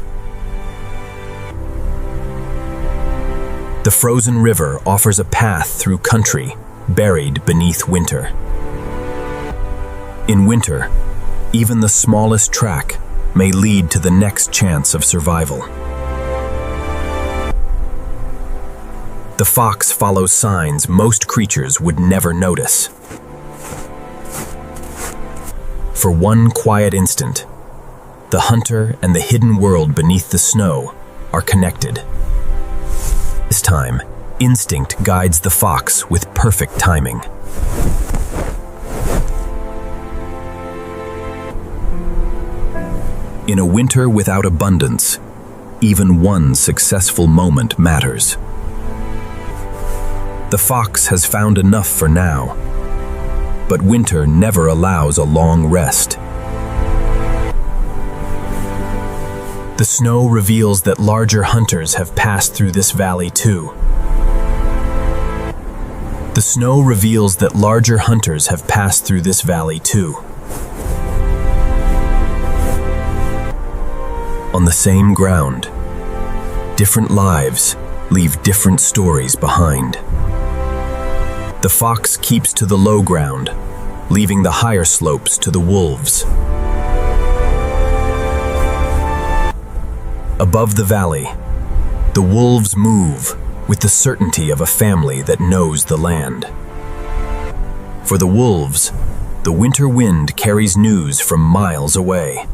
[SPEAKER 8] The frozen river offers a path through country buried beneath winter. In winter, even the smallest track may lead to the next chance of survival. The fox follows signs most creatures would never notice. For one quiet instant, the hunter and the hidden world beneath the snow are connected. This time, instinct guides the fox with perfect timing. In a winter without abundance, even one successful moment matters. The fox has found enough for now, but winter never allows a long rest. The snow reveals that larger hunters have passed through this valley too. The snow reveals that larger hunters have passed through this valley too. On the same ground, different lives leave different stories behind. The fox keeps to the low ground, leaving the higher slopes to the wolves. Above the valley, the wolves move with the certainty of a family that knows the land. For the wolves, the winter wind carries news from miles away.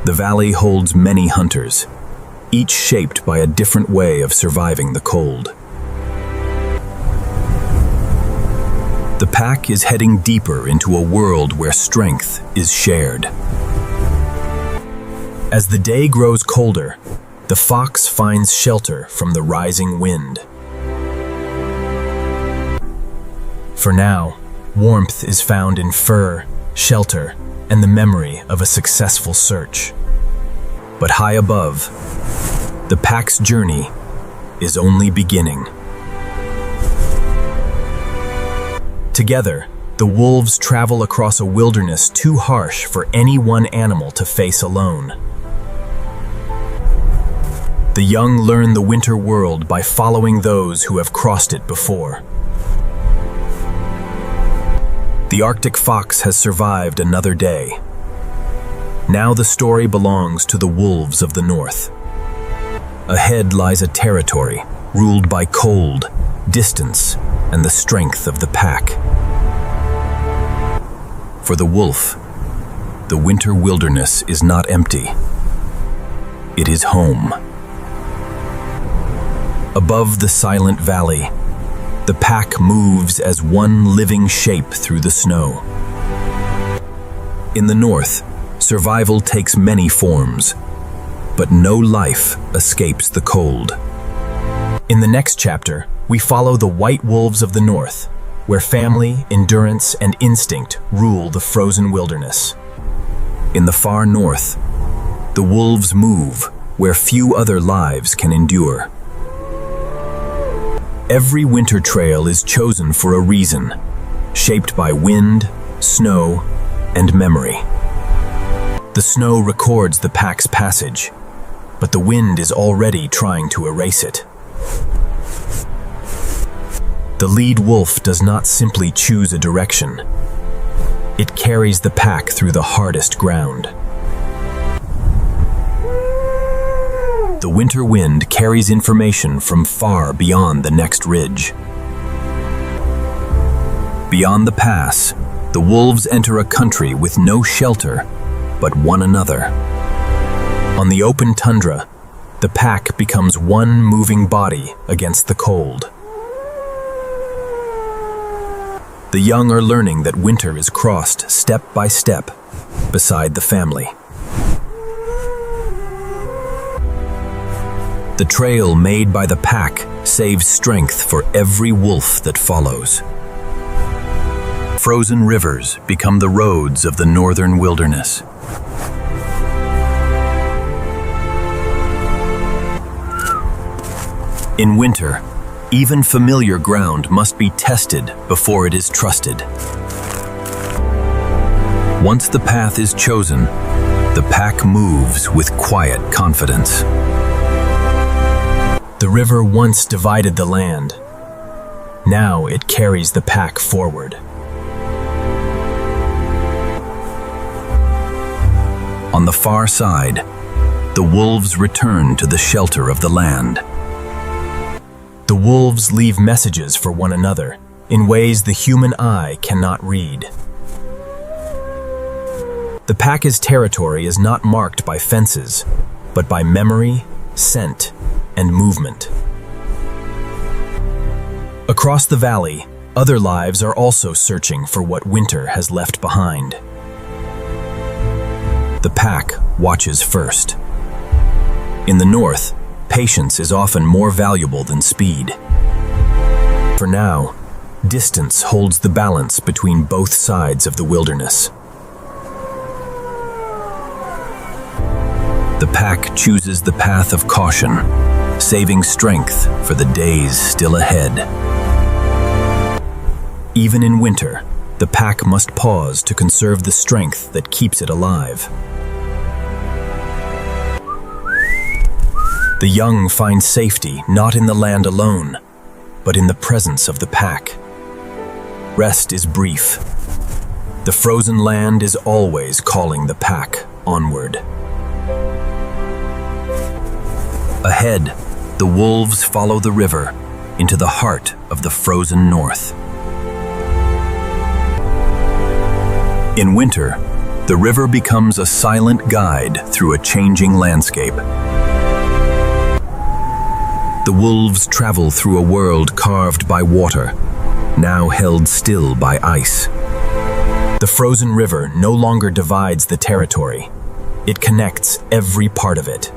[SPEAKER 8] The valley holds many hunters, each shaped by a different way of surviving the cold. The pack is heading deeper into a world where strength is shared. As the day grows colder, the fox finds shelter from the rising wind. For now, warmth is found in fur, shelter, and the memory of a successful search. But high above, the pack's journey is only beginning. Together, the wolves travel across a wilderness too harsh for any one animal to face alone. The young learn the winter world by following those who have crossed it before. The Arctic fox has survived another day. Now the story belongs to the wolves of the north. Ahead lies a territory ruled by cold, distance, and the strength of the pack. For the wolf, the winter wilderness is not empty. It is home. Above the silent valley, the pack moves as one living shape through the snow. In the north, survival takes many forms.
[SPEAKER 1] But no life escapes the cold.
[SPEAKER 8] In the next chapter, we follow the white wolves of the north, where family, endurance, and instinct rule the frozen wilderness.
[SPEAKER 1] In the far north, the wolves move where few other lives can endure. Every winter trail is chosen for a reason, shaped by wind, snow, and memory. The snow records the pack's passage, but the wind is already trying to erase it. The lead wolf does not simply choose a direction. It carries the pack through the hardest ground. The winter wind carries information from far beyond the next ridge. Beyond the pass, the wolves enter a country with no shelter but one another. On the open tundra, the pack becomes one moving body against the cold. The young are learning that winter is crossed step by step beside the family. The trail made by the pack saves strength for every wolf that follows. Frozen rivers become the roads of the northern wilderness. In winter, even familiar ground must be tested before it is trusted. Once the path is chosen, the pack moves with quiet confidence.
[SPEAKER 8] The river once divided the land. Now it carries the pack forward.
[SPEAKER 1] On the far side, the wolves return to the shelter of the land.
[SPEAKER 8] The wolves leave messages for one another in ways the human eye cannot read. The pack's territory is not marked by fences, but by memory, scent, and movement. Across the valley, other lives are also searching for what winter has left behind. The pack watches first. In the north, patience is often more valuable than speed. For now, distance holds the balance between both sides of the wilderness.
[SPEAKER 1] The pack chooses the path of caution, saving strength for the days still ahead. Even in winter, the pack must pause to conserve the strength that keeps it alive. The young find safety not in the land alone, but in the presence of the pack. Rest is brief. The frozen land is always calling the pack onward. Ahead, the wolves follow the river into the heart of the frozen north. In winter, the river becomes a silent guide through a changing landscape. The wolves travel through a world carved by water, now held still by ice.
[SPEAKER 8] The frozen river no longer divides the territory. It connects every part of it.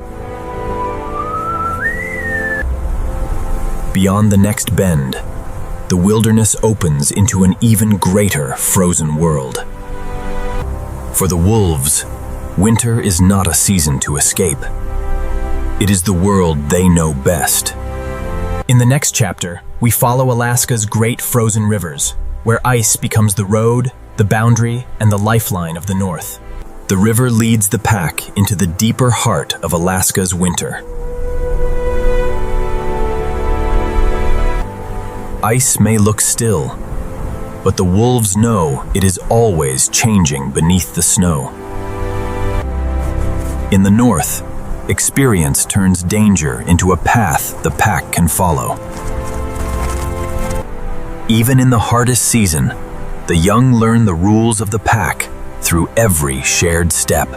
[SPEAKER 8] Beyond the next bend, the wilderness opens into an even greater frozen world. For the wolves, winter is not a season to escape. It is the world they know best. In the next chapter, we follow Alaska's great frozen rivers, where ice becomes the road, the boundary, and the lifeline of the North.
[SPEAKER 1] The river leads the pack into the deeper heart of Alaska's winter. Ice may look still, but the wolves know it is always changing beneath the snow. In the north, experience turns danger into a path the pack can follow. Even in the hardest season, the young learn the rules of the pack through every shared step.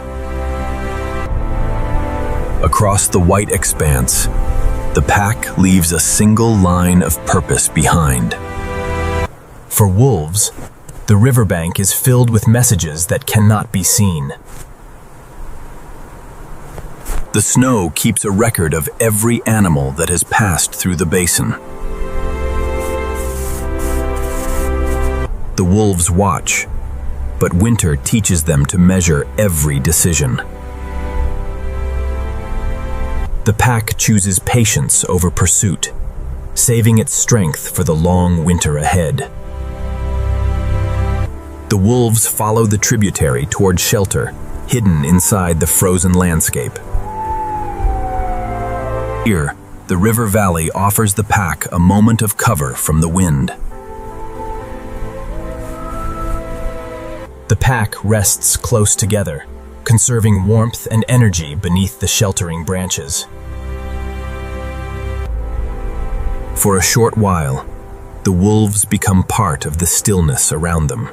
[SPEAKER 1] Across the white expanse, the pack leaves a single line of purpose behind.
[SPEAKER 8] For wolves, the riverbank is filled with messages that cannot be seen.
[SPEAKER 1] The snow keeps a record of every animal that has passed through the basin. The wolves watch, but winter teaches them to measure every decision. The pack chooses patience over pursuit, saving its strength for the long winter ahead. The wolves follow the tributary toward shelter, hidden inside the frozen landscape. Here, the river valley offers the pack a moment of cover from the wind.
[SPEAKER 5] The pack rests close together, conserving warmth and energy beneath the sheltering branches.
[SPEAKER 1] For a short while, the wolves become part of the stillness around them.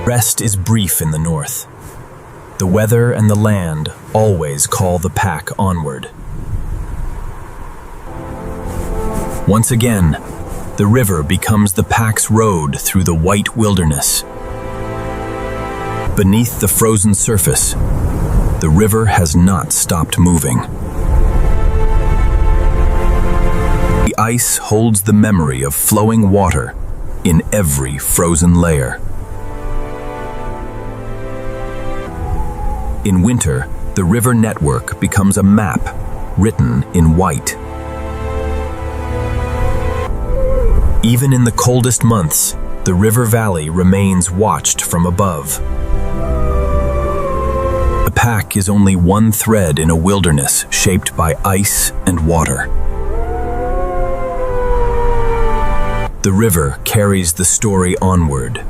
[SPEAKER 5] Rest is brief in the north. The weather and the land always call the pack onward.
[SPEAKER 1] Once again, the river becomes the pack's road through the white wilderness. Beneath the frozen surface, the river has not stopped moving. The ice holds the memory of flowing water in every frozen layer. In winter, the river network becomes a map written in white. Even in the coldest months, the river valley remains watched from above. The pack is only one thread in a wilderness shaped by ice and water. The river carries the story onward,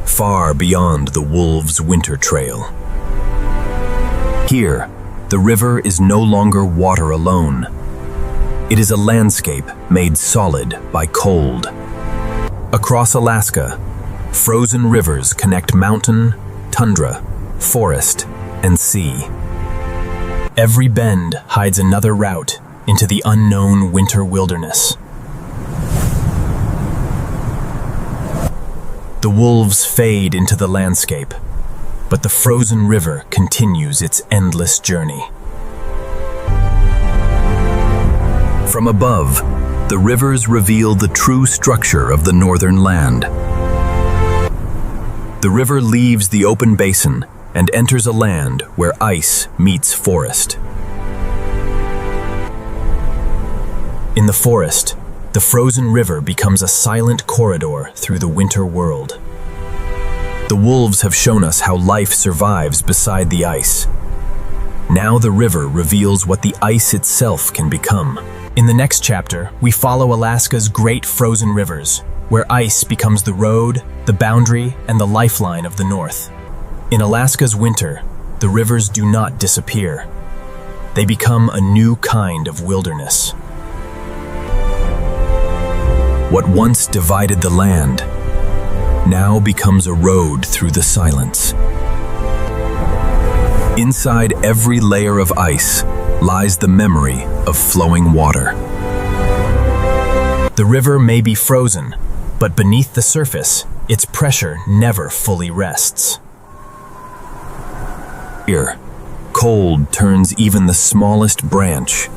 [SPEAKER 1] far beyond the wolves' winter trail. Here, the river is no longer water alone. It is a landscape made solid by cold. Across Alaska, frozen rivers connect mountain, tundra, forest, and sea.
[SPEAKER 5] Every bend hides another route into the unknown winter wilderness. The wolves fade into the landscape, but the frozen river continues its endless journey.
[SPEAKER 1] From above, the rivers reveal the true structure of the northern land. The river leaves the open basin and enters a land where ice meets forest.
[SPEAKER 5] In the forest, the frozen river becomes a silent corridor through the winter world.
[SPEAKER 1] The wolves have shown us how life survives beside the ice. Now the river reveals what the ice itself can become.
[SPEAKER 5] In the next chapter, we follow Alaska's great frozen rivers, where ice becomes the road, the boundary, and the lifeline of the North. In Alaska's winter, the rivers do not disappear. They become a new kind of wilderness.
[SPEAKER 1] What once divided the land now becomes a road through the silence. Inside every layer of ice lies the memory of flowing water.
[SPEAKER 5] The river may be frozen, but beneath the surface, its pressure never fully rests.
[SPEAKER 1] Here, cold turns even the smallest branch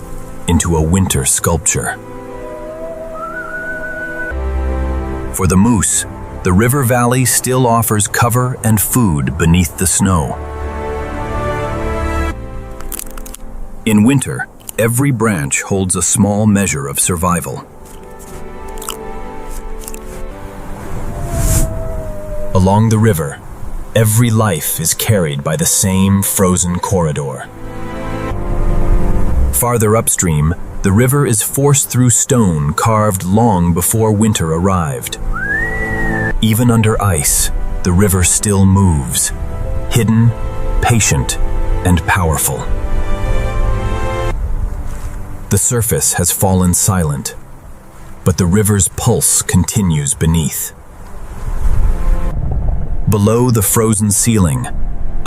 [SPEAKER 1] into a winter sculpture. For the moose, the river valley still offers cover and food beneath the snow. In winter, every branch holds a small measure of survival.
[SPEAKER 5] Along the river, every life is carried by the same frozen corridor.
[SPEAKER 1] Farther upstream, the river is forced through stone carved long before winter arrived. Even under ice, the river still moves, hidden, patient, and powerful. The surface has fallen silent, but the river's pulse continues beneath. Below the frozen ceiling,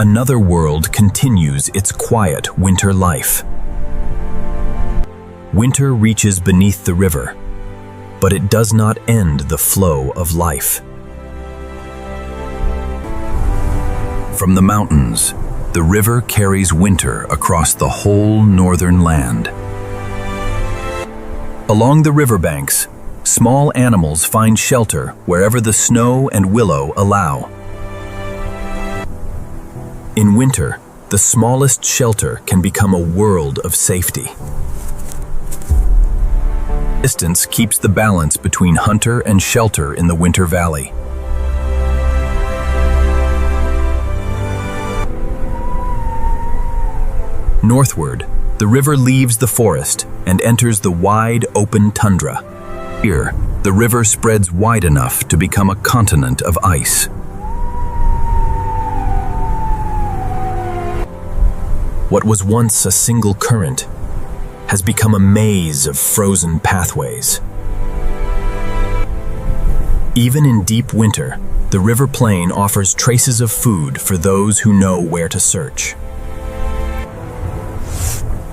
[SPEAKER 1] another world continues its quiet winter life. Winter reaches beneath the river, but it does not end the flow of life. From the mountains, the river carries winter across the whole northern land. Along the riverbanks, small animals find shelter wherever the snow and willow allow. In winter, the smallest shelter can become a world of safety. Distance keeps the balance between hunter and shelter in the winter valley. Northward, the river leaves the forest and enters the wide, open tundra. Here, the river spreads wide enough to become a continent of ice. What was once a single current has become a maze of frozen pathways. Even in deep winter, the river plain offers traces of food for those who know where to search.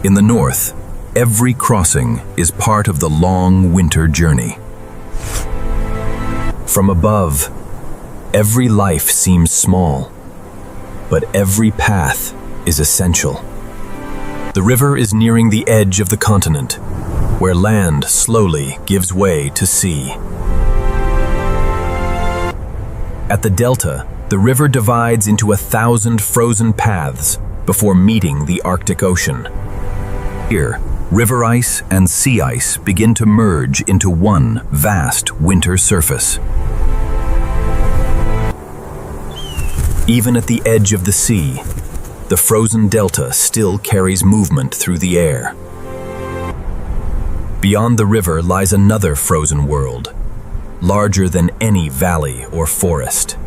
[SPEAKER 1] In the north, every crossing is part of the long winter journey. From above, every life seems small, but every path is essential. The river is nearing the edge of the continent, where land slowly gives way to sea. At the delta, the river divides into 1,000 frozen paths before meeting the Arctic Ocean. Here, river ice and sea ice begin to merge into one vast winter surface. Even at the edge of the sea, the frozen delta still carries movement through the air. Beyond the river lies another frozen world, larger than any valley or forest.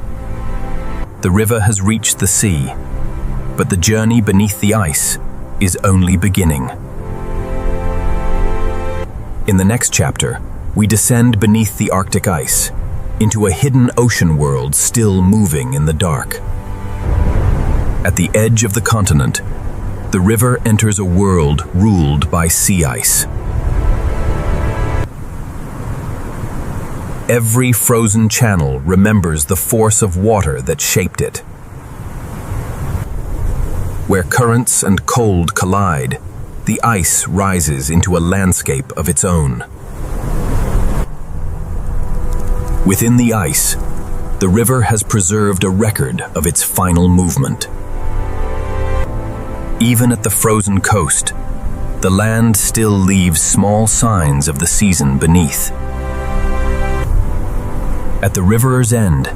[SPEAKER 1] The river has reached the sea, but the journey beneath the ice is only beginning. In the next chapter, we descend beneath the Arctic ice, into a hidden ocean world still moving in the dark. At the edge of the continent, the river enters a world ruled by sea ice. Every frozen channel remembers the force of water that shaped it. Where currents and cold collide, the ice rises into a landscape of its own. Within the ice, the river has preserved a record of its final movement. Even at the frozen coast, the land still leaves small signs of the season beneath. At the river's end,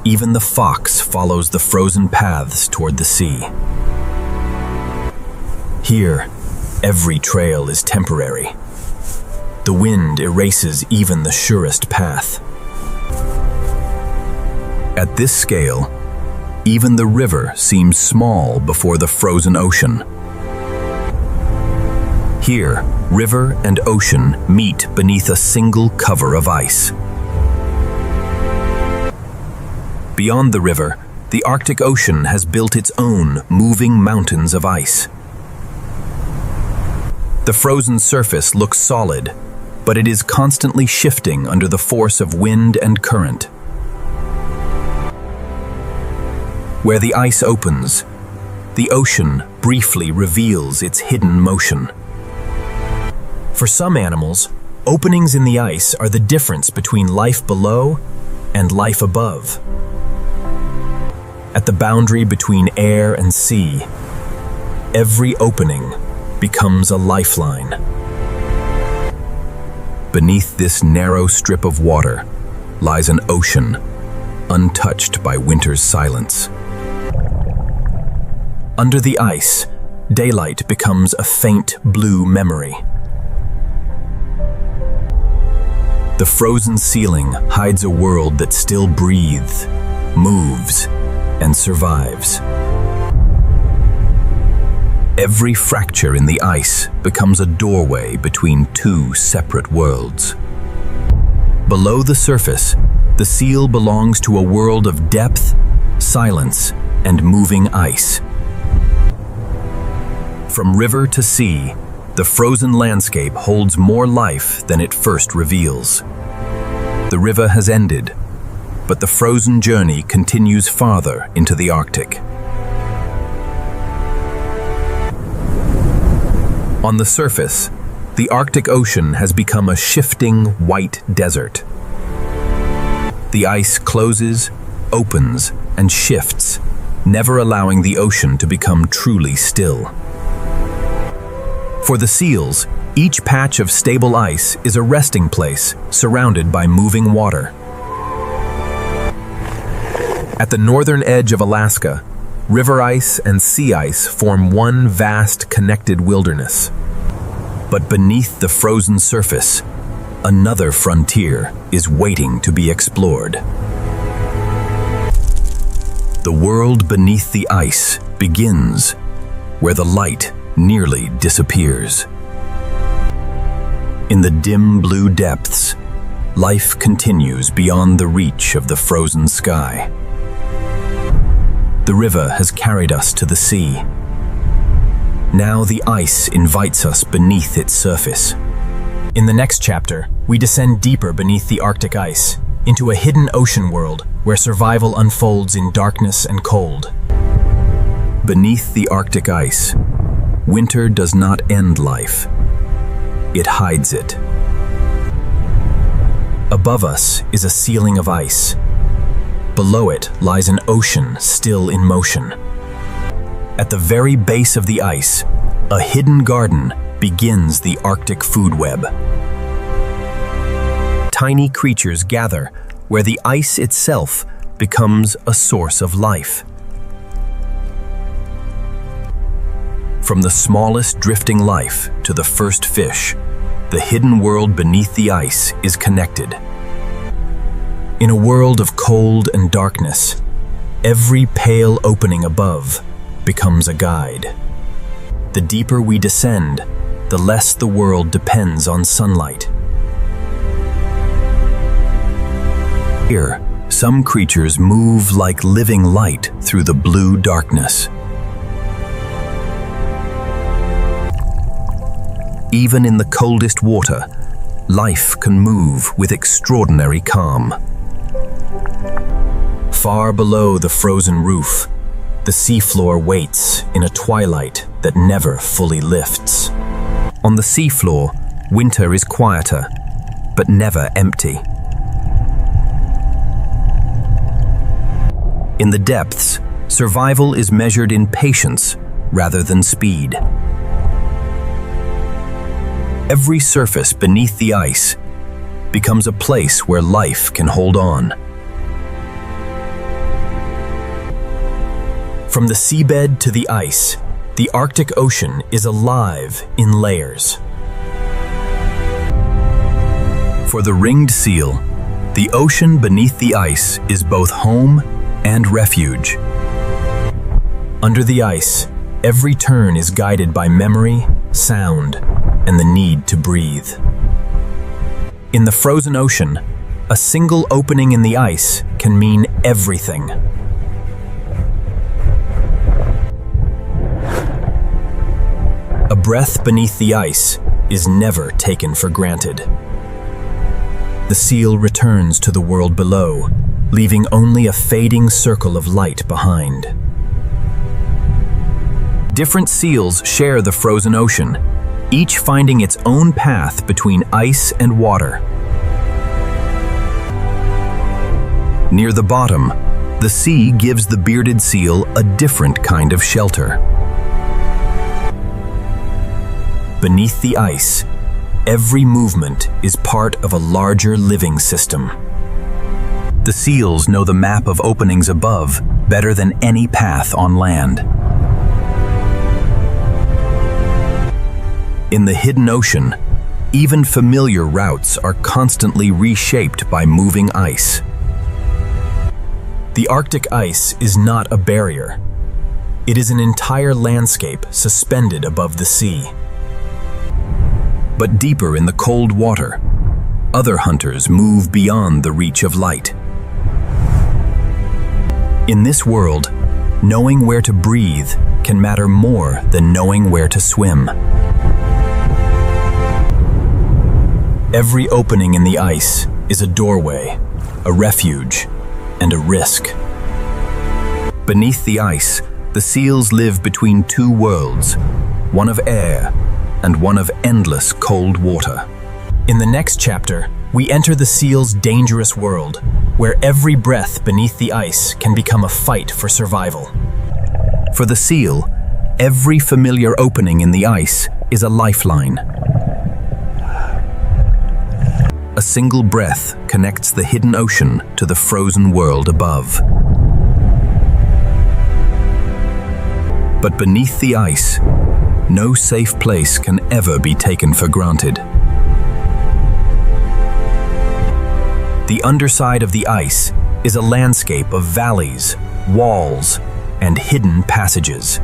[SPEAKER 1] even the fox follows the frozen paths toward the sea. Here, every trail is temporary. The wind erases even the surest path. At this scale, even the river seems small before the frozen ocean. Here, river and ocean meet beneath a single cover of ice. Beyond the river, the Arctic Ocean has built its own moving mountains of ice. The frozen surface looks solid, but it is constantly shifting under the force of wind and current. Where the ice opens, the ocean briefly reveals its hidden motion. For some animals, openings in the ice are the difference between life below and life above. At the boundary between air and sea, every opening becomes a lifeline. Beneath this narrow strip of water lies an ocean, untouched by winter's silence. Under the ice, daylight becomes a faint blue memory. The frozen ceiling hides a world that still breathes, moves, and survives. Every fracture in the ice becomes a doorway between two separate worlds. Below the surface, the seal belongs to a world of depth, silence, and moving ice. From river to sea, the frozen landscape holds more life than it first reveals. The river has ended, but the frozen journey continues farther into the Arctic.
[SPEAKER 3] On the surface, the Arctic Ocean has become a shifting white desert. The ice closes, opens, and shifts, never allowing the ocean to become truly still. For the seals, each patch of stable ice is a resting place surrounded by moving water. At the northern edge of Alaska, river ice and sea ice form one vast connected wilderness. But beneath the frozen surface, another frontier is waiting to be explored. The world beneath the ice begins where the light nearly disappears. In the dim blue depths, life continues beyond the reach of the frozen sky. The river has carried us to the sea. Now the ice invites us beneath its surface.
[SPEAKER 5] In the next chapter, we descend deeper beneath the Arctic ice, into a hidden ocean world where survival unfolds in darkness and cold.
[SPEAKER 3] Beneath the Arctic ice, winter does not end life. It hides it.
[SPEAKER 5] Above us is a ceiling of ice. Below it lies an ocean still in motion. At the very base of the ice, a hidden garden begins the Arctic food web.
[SPEAKER 3] Tiny creatures gather where the ice itself becomes a source of life. From the smallest drifting life to the first fish, the hidden world beneath the ice is connected.
[SPEAKER 5] In a world of cold and darkness, every pale opening above becomes a guide. The deeper we descend, the less the world depends on sunlight.
[SPEAKER 3] Here, some creatures move like living light through the blue darkness. Even in the coldest water, life can move with extraordinary calm.
[SPEAKER 5] Far below the frozen roof, the seafloor waits in a twilight that never fully lifts.
[SPEAKER 3] On the seafloor, winter is quieter, but never empty. In the depths, survival is measured in patience rather than speed. Every surface beneath the ice becomes a place where life can hold on.
[SPEAKER 5] From the seabed to the ice, the Arctic Ocean is alive in layers.
[SPEAKER 3] For the ringed seal, the ocean beneath the ice is both home and refuge.
[SPEAKER 5] Under the ice, every turn is guided by memory, sound, and the need to breathe. In the frozen ocean, a single opening in the ice can mean everything. A breath beneath the ice is never taken for granted. The seal returns to the world below, leaving only a fading circle of light behind.
[SPEAKER 3] Different seals share the frozen ocean, each finding its own path between ice and water. Near the bottom, the sea gives the bearded seal a different kind of shelter.
[SPEAKER 5] Beneath the ice, every movement is part of a larger living system.
[SPEAKER 3] The seals know the map of openings above better than any path on land. In the hidden ocean, even familiar routes are constantly reshaped by moving ice.
[SPEAKER 5] The Arctic ice is not a barrier. It is an entire landscape suspended above the sea.
[SPEAKER 3] But deeper in the cold water, other hunters move beyond the reach of light. In this world, knowing where to breathe can matter more than knowing where to swim.
[SPEAKER 5] Every opening in the ice is a doorway, a refuge, and a risk.
[SPEAKER 3] Beneath the ice, the seals live between two worlds, one of air
[SPEAKER 10] and one of endless cold water.
[SPEAKER 8] In the next chapter, we enter the seal's dangerous world, where every breath beneath the ice can become a fight for survival.
[SPEAKER 10] For the seal, every familiar opening in the ice is a lifeline. A single breath connects the hidden ocean to the frozen world above. But beneath the ice, no safe place can ever be taken for granted. The underside of the ice is a landscape of valleys, walls, and hidden passages.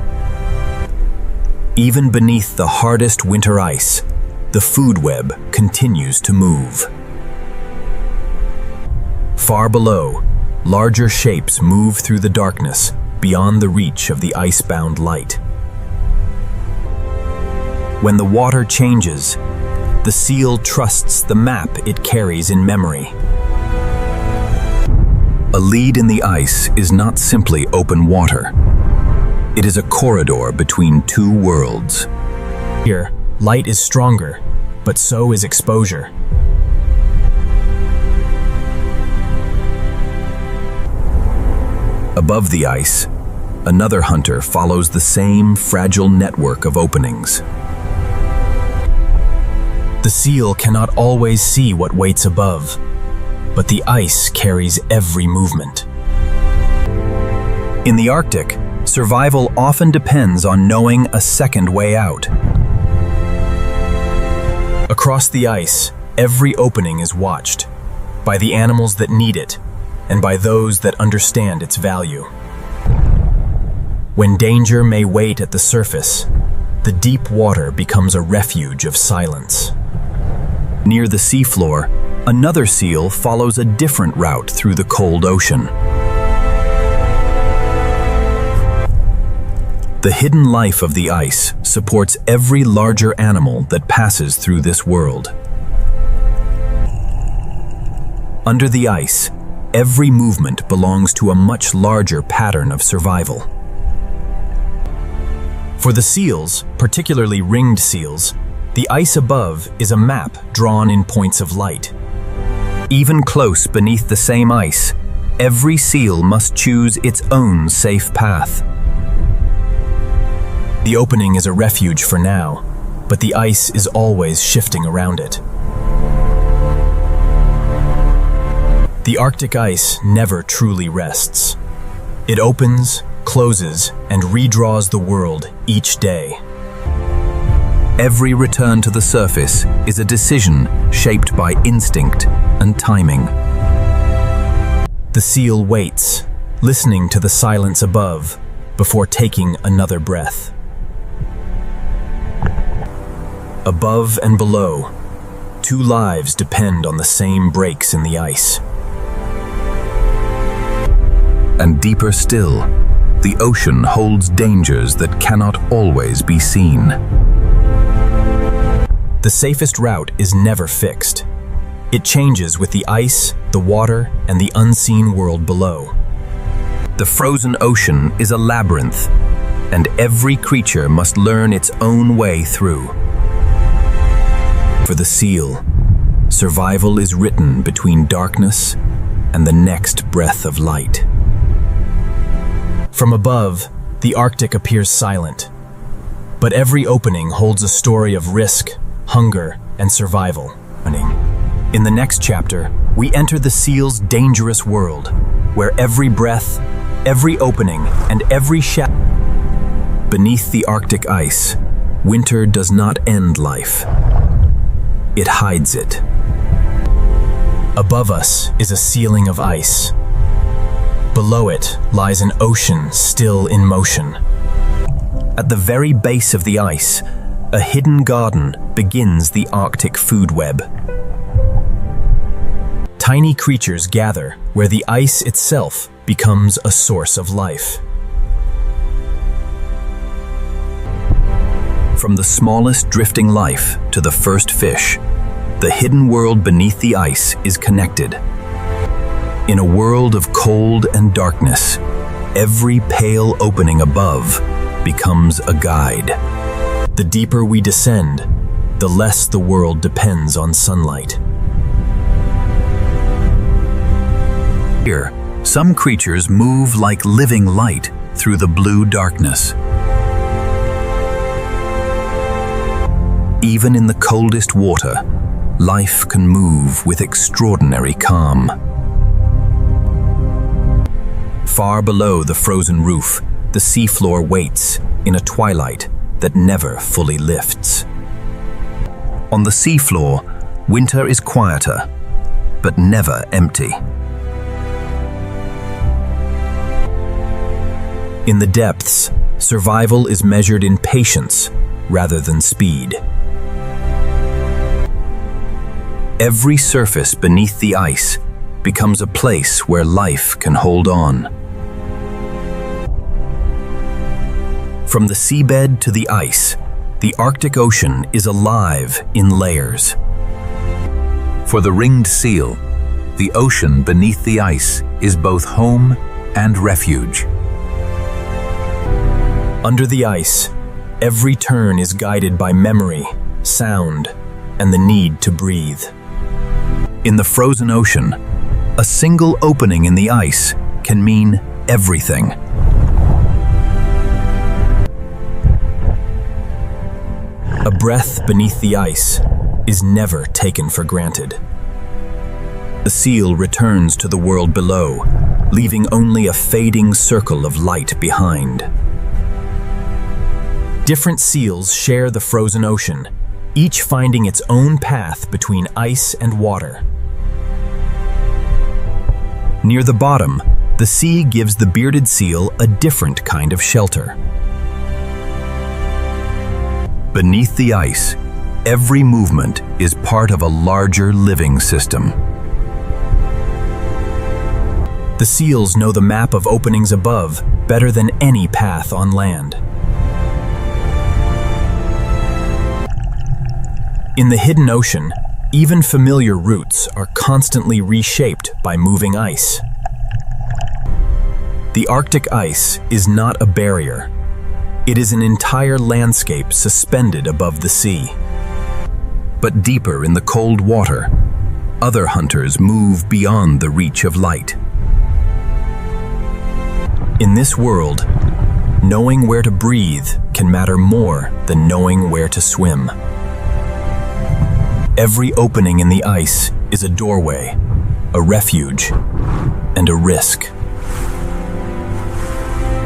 [SPEAKER 10] Even beneath the hardest winter ice, the food web continues to move. Far below, larger shapes move through the darkness beyond the reach of the ice-bound light. When the water changes, the seal trusts the map it carries in memory. A lead in the ice is not simply open water. It is a corridor between two worlds.
[SPEAKER 8] Here, light is stronger, but so is exposure.
[SPEAKER 10] Above the ice, another hunter follows the same fragile network of openings.
[SPEAKER 8] The seal cannot always see what waits above, but the ice carries every movement.
[SPEAKER 10] In the Arctic, survival often depends on knowing a second way out.
[SPEAKER 8] Across the ice, every opening is watched, by the animals that need it, and by those that understand its value. When danger may wait at the surface, the deep water becomes a refuge of silence.
[SPEAKER 10] Near the seafloor, another seal follows a different route through the cold ocean. The hidden life of the ice supports every larger animal that passes through this world. Under the ice, every movement belongs to a much larger pattern of survival.
[SPEAKER 8] For the seals, particularly ringed seals, the ice above is a map drawn in points of light.
[SPEAKER 10] Even close beneath the same ice, every seal must choose its own safe path.
[SPEAKER 8] The opening is a refuge for now, but the ice is always shifting around it. The Arctic ice never truly rests. It opens, closes, and redraws the world each day.
[SPEAKER 10] Every return to the surface is a decision shaped by instinct and timing.
[SPEAKER 8] The seal waits, listening to the silence above, before taking another breath. Above and below, two lives depend on the same breaks in the ice.
[SPEAKER 10] And deeper still, the ocean holds dangers that cannot always be seen.
[SPEAKER 8] The safest route is never fixed. It changes with the ice, the water, and the unseen world below.
[SPEAKER 10] The frozen ocean is a labyrinth, and every creature must learn its own way through. For the seal, survival is written between darkness and the next breath of light.
[SPEAKER 8] From above, the Arctic appears silent, but every opening holds a story of risk, hunger, and survival. In the next chapter, we enter the seal's dangerous world, where every breath, every opening, and every shadow.
[SPEAKER 10] Beneath the Arctic ice, winter does not end life. It hides it.
[SPEAKER 8] Above us is a ceiling of ice. Below it lies an ocean still in motion.
[SPEAKER 10] At the very base of the ice, a hidden garden begins the Arctic food web.
[SPEAKER 8] Tiny creatures gather where the ice itself becomes a source of life.
[SPEAKER 10] From the smallest drifting life to the first fish, the hidden world beneath the ice is connected. In a world of cold and darkness, every pale opening above becomes a guide.
[SPEAKER 8] The deeper we descend, the less the world depends on sunlight.
[SPEAKER 1] Here, some creatures move like living light through the blue darkness. Even in the coldest water, life can move with extraordinary calm. Far below the frozen roof, the seafloor waits in a twilight that never fully lifts. On the seafloor, winter is quieter, but never empty.
[SPEAKER 8] In the depths, survival is measured in patience rather than speed.
[SPEAKER 1] Every surface beneath the ice becomes a place where life can hold on. From the seabed to the ice, the Arctic Ocean is alive in layers.
[SPEAKER 10] For the ringed seal, the ocean beneath the ice is both home and refuge.
[SPEAKER 8] Under the ice, every turn is guided by memory, sound, and the need to breathe.
[SPEAKER 1] In the frozen ocean, a single opening in the ice can mean everything.
[SPEAKER 8] A breath beneath the ice is never taken for granted. The seal returns to the world below, leaving only a fading circle of light behind. Different seals share the frozen ocean, each finding its own path between ice and water.
[SPEAKER 1] Near the bottom, the sea gives the bearded seal a different kind of shelter. Beneath the ice, every movement is part of a larger living system.
[SPEAKER 8] The seals know the map of openings above better than any path on land. In the hidden ocean, even familiar routes are constantly reshaped by moving ice. The Arctic ice is not a barrier. It is an entire landscape suspended above the sea.
[SPEAKER 1] But deeper in the cold water, other hunters move beyond the reach of light.
[SPEAKER 8] In this world, knowing where to breathe can matter more than knowing where to swim. Every opening in the ice is a doorway, a refuge, and a risk.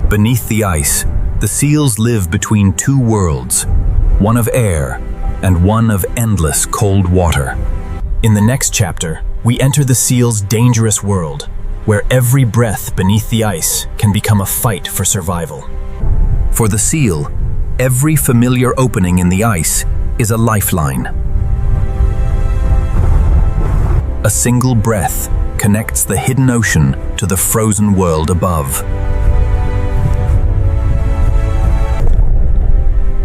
[SPEAKER 1] Beneath the ice, the seals live between two worlds, one of air and one of endless cold water.
[SPEAKER 8] In the next chapter, we enter the seal's dangerous world, where every breath beneath the ice can become a fight for survival.
[SPEAKER 1] For the seal, every familiar opening in the ice is a lifeline. A single breath connects the hidden ocean to the frozen world above.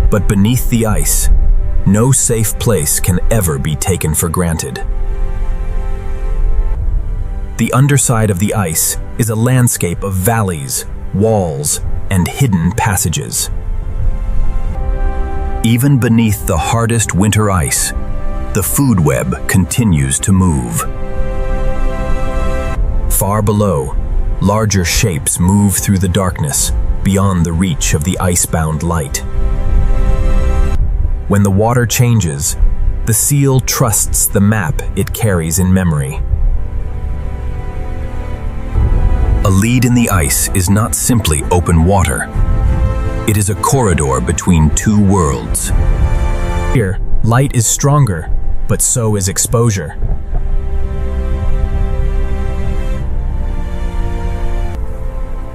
[SPEAKER 1] But beneath the ice, no safe place can ever be taken for granted. The underside of the ice is a landscape of valleys, walls, and hidden passages. Even beneath the hardest winter ice, the food web continues to move. Far below, larger shapes move through the darkness, beyond the reach of the icebound light. When the water changes, the seal trusts the map it carries in memory. A lead in the ice is not simply open water. It is a corridor between two worlds.
[SPEAKER 8] Here, light is stronger, but so is exposure.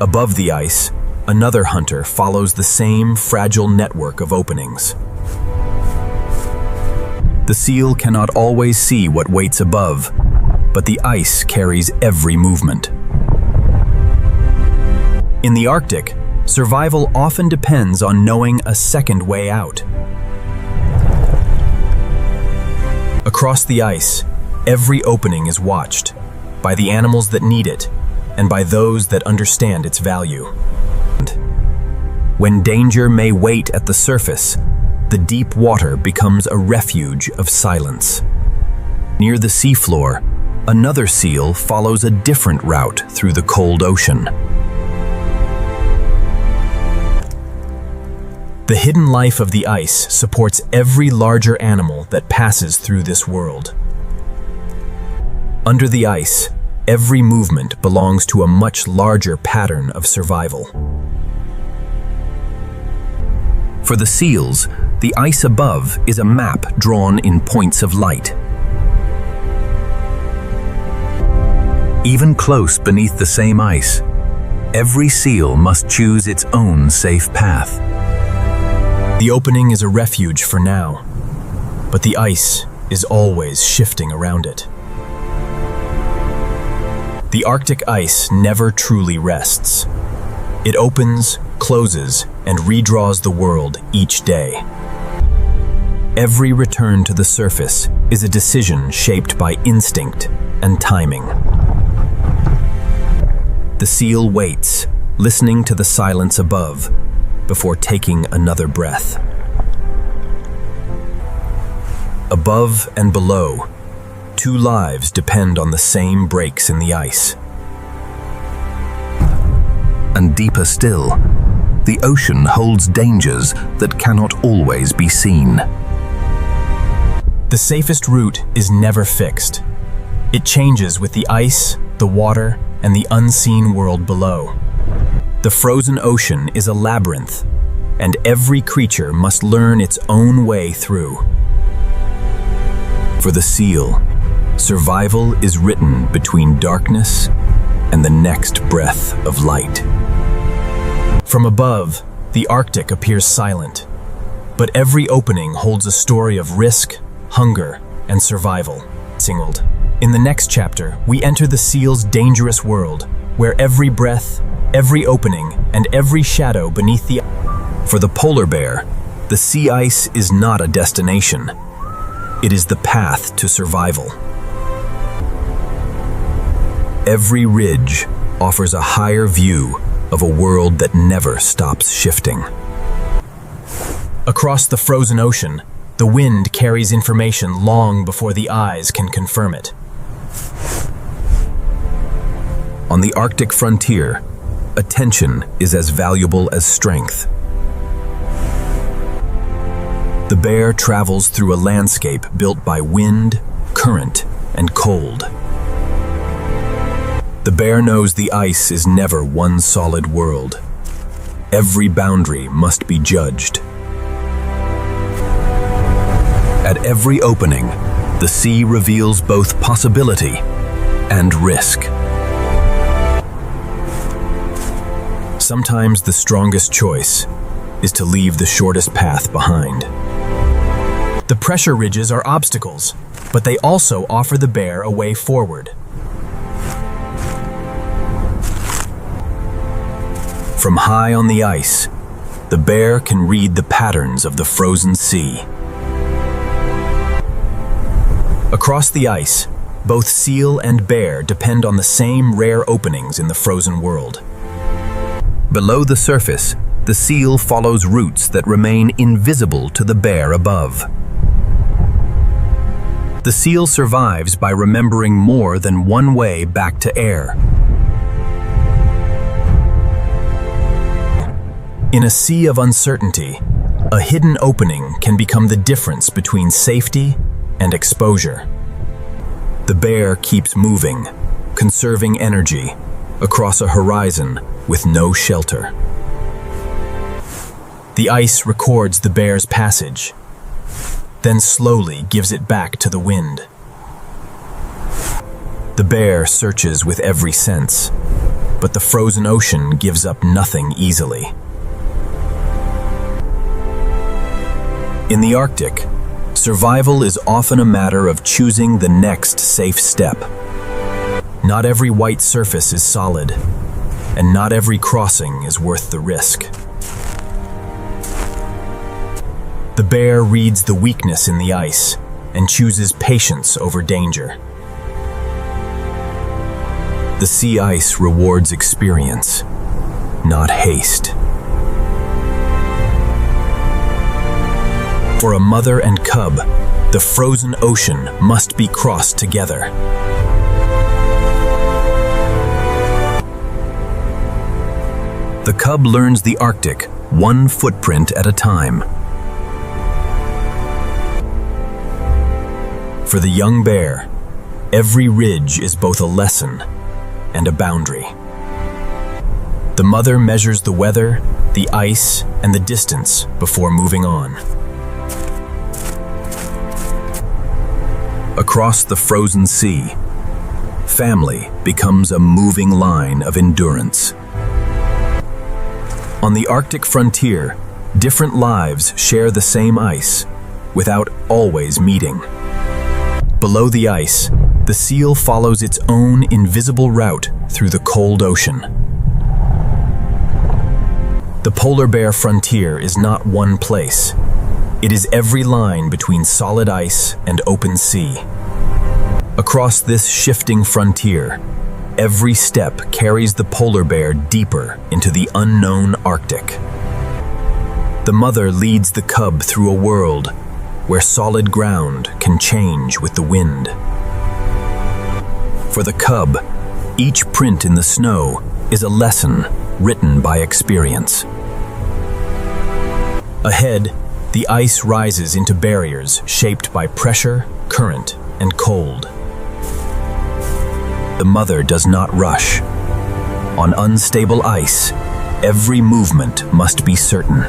[SPEAKER 8] Above the ice, another hunter follows the same fragile network of openings. The seal cannot always see what waits above, but the ice carries every movement. In the Arctic, survival often depends on knowing a second way out. Across the ice, every opening is watched, by the animals that need it, and by those that understand its value. When danger may wait at the surface,
[SPEAKER 11] the deep water becomes a refuge of silence. Near the seafloor, another seal follows a different route through the cold ocean. The hidden life of the ice supports every larger animal that passes through this world. Under the ice, every movement belongs to a much larger pattern of survival.
[SPEAKER 10] For the seals, the ice above is a map drawn in points of light. Even close beneath the same ice, every seal must choose its own safe path.
[SPEAKER 11] The opening is a refuge for now, but the ice is always shifting around it. The Arctic ice never truly rests. It opens, closes, and redraws the world each day. Every return to the surface is a decision shaped by instinct and timing. The seal waits, listening to the silence above, before taking another breath. Above and below, two lives depend on the same breaks in the ice.
[SPEAKER 10] And deeper still, the ocean holds dangers that cannot always be seen.
[SPEAKER 11] The safest route is never fixed. It changes with the ice, the water, and the unseen world below. The frozen ocean is a labyrinth, and every creature must learn its own way through. For the seal, survival is written between darkness and the next breath of light. From above, the Arctic appears silent, but every opening holds a story of risk, hunger, and survival. In the next chapter, we enter the seal's dangerous world, where every breath, every opening, and every shadow beneath the...
[SPEAKER 10] For the polar bear, the sea ice is not a destination. It is the path to survival. Every ridge offers a higher view of a world that never stops shifting.
[SPEAKER 11] Across the frozen ocean, the wind carries information long before the eyes can confirm it.
[SPEAKER 10] On the Arctic frontier, attention is as valuable as strength. The bear travels through a landscape built by wind, current, and cold. The bear knows the ice is never one solid world. Every boundary must be judged. At every opening, the sea reveals both possibility and risk.
[SPEAKER 11] Sometimes the strongest choice is to leave the shortest path behind. The pressure ridges are obstacles, but they also offer the bear a way forward.
[SPEAKER 10] From high on the ice, the bear can read the patterns of the frozen sea.
[SPEAKER 11] Across the ice, both seal and bear depend on the same rare openings in the frozen world.
[SPEAKER 10] Below the surface, the seal follows routes that remain invisible to the bear above. The seal survives by remembering more than one way back to air.
[SPEAKER 11] In a sea of uncertainty, a hidden opening can become the difference between safety and exposure.
[SPEAKER 10] The bear keeps moving, conserving energy, across a horizon with no shelter.
[SPEAKER 11] The ice records the bear's passage, then slowly gives it back to the wind.
[SPEAKER 10] The bear searches with every sense, but the frozen ocean gives up nothing easily. In the Arctic, survival is often a matter of choosing the next safe step. Not every white surface is solid, and not every crossing is worth the risk.
[SPEAKER 11] The bear reads the weakness in the ice and chooses patience over danger.
[SPEAKER 10] The sea ice rewards experience, not haste.
[SPEAKER 8] For a mother and cub, the frozen ocean must be crossed together.
[SPEAKER 1] The cub learns the Arctic one footprint at a time.
[SPEAKER 8] For the young bear, every ridge is both a lesson and a boundary. The mother measures the weather, the ice, and the distance before moving on.
[SPEAKER 1] Across the frozen sea, family becomes a moving line of endurance.
[SPEAKER 8] On the Arctic frontier, different lives share the same ice, without always meeting. Below the ice, the seal follows its own invisible route through the cold ocean. The polar bear frontier is not one place. It is every line between solid ice and open sea. Across this shifting frontier, every step carries the polar bear deeper into the unknown Arctic. The mother leads the cub through a world where solid ground can change with the wind. For the cub, each print in the snow is a lesson written by experience. Ahead, the ice rises into barriers shaped by pressure, current, and cold. The mother does not rush. On unstable ice, every movement must be certain.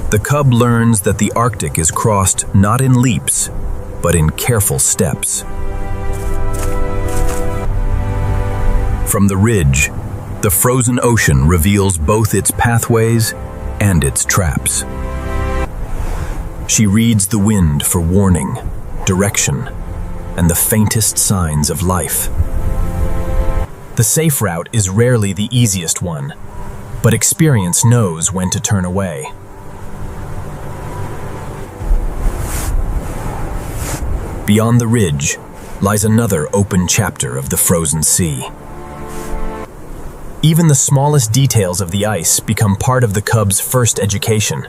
[SPEAKER 8] The cub learns that the Arctic is crossed not in leaps, but in careful steps. From the ridge, the frozen ocean reveals both its pathways and its traps. She reads the wind for warning, direction, and the faintest signs of life. The safe route is rarely the easiest one, but experience knows when to turn away. Beyond the ridge lies another open chapter of the frozen sea. Even the smallest details of the ice become part of the cub's first education.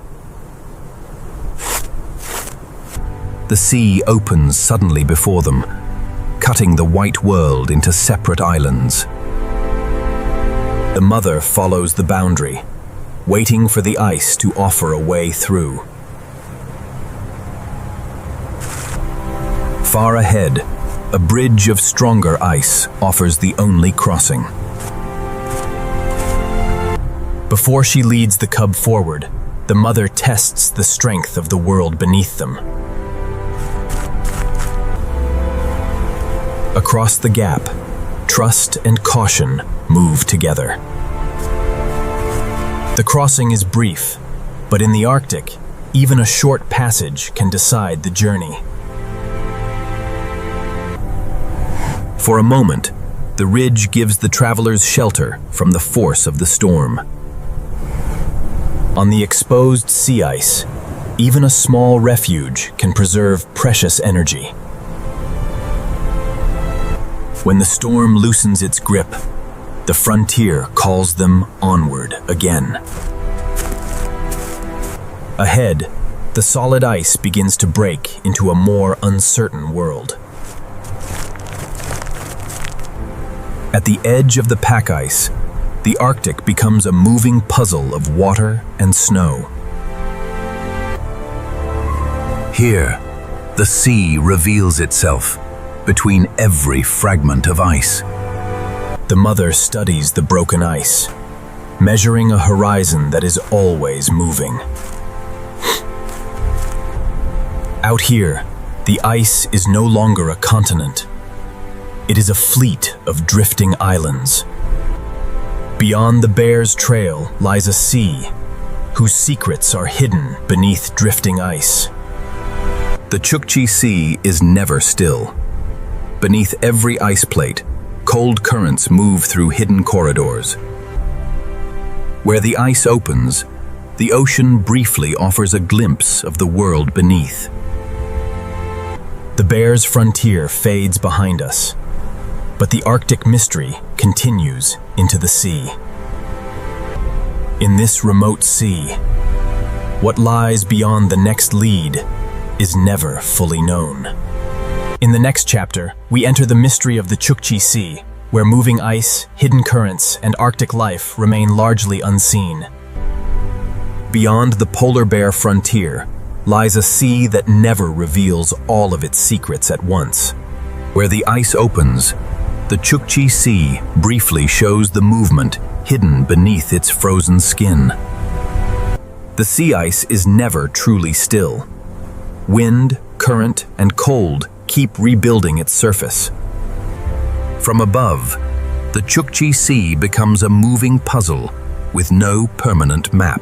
[SPEAKER 1] The sea opens suddenly before them, cutting the white world into separate islands.
[SPEAKER 8] The mother follows the boundary, waiting for the ice to offer a way through.
[SPEAKER 1] Far ahead, a bridge of stronger ice offers the only crossing.
[SPEAKER 8] Before she leads the cub forward, the mother tests the strength of the world beneath them. Across the gap, trust and caution move together. The crossing is brief, but in the Arctic, even a short passage can decide the journey.
[SPEAKER 1] For a moment, the ridge gives the travelers shelter from the force of the storm.
[SPEAKER 8] On the exposed sea ice, even a small refuge can preserve precious energy. When the storm loosens its grip, the frontier calls them onward again. Ahead, the solid ice begins to break into a more uncertain world. At the edge of the pack ice, the Arctic becomes a moving puzzle of water and snow.
[SPEAKER 1] Here, the sea reveals itself between every fragment of ice.
[SPEAKER 8] The mother studies the broken ice, measuring a horizon that is always moving. Out here, the ice is no longer a continent. It is a fleet of drifting islands. Beyond the bear's trail lies a sea, whose secrets are hidden beneath drifting ice.
[SPEAKER 1] The Chukchi Sea is never still. Beneath every ice plate, cold currents move through hidden corridors. Where the ice opens, the ocean briefly offers a glimpse of the world beneath.
[SPEAKER 8] The bear's frontier fades behind us, but the Arctic mystery continues into the sea. In this remote sea,
[SPEAKER 5] What lies beyond the next lead is never fully known. In the next chapter, we enter the mystery of the Chukchi Sea, where moving ice, hidden currents, and Arctic life remain largely unseen.
[SPEAKER 11] Beyond the polar bear frontier lies a sea that never reveals all of its secrets at once. Where the ice opens, the Chukchi Sea briefly shows the movement hidden beneath its frozen skin. The sea ice is never truly still. Wind, current, and cold keep rebuilding its surface. From above, the Chukchi Sea becomes a moving puzzle with no permanent map.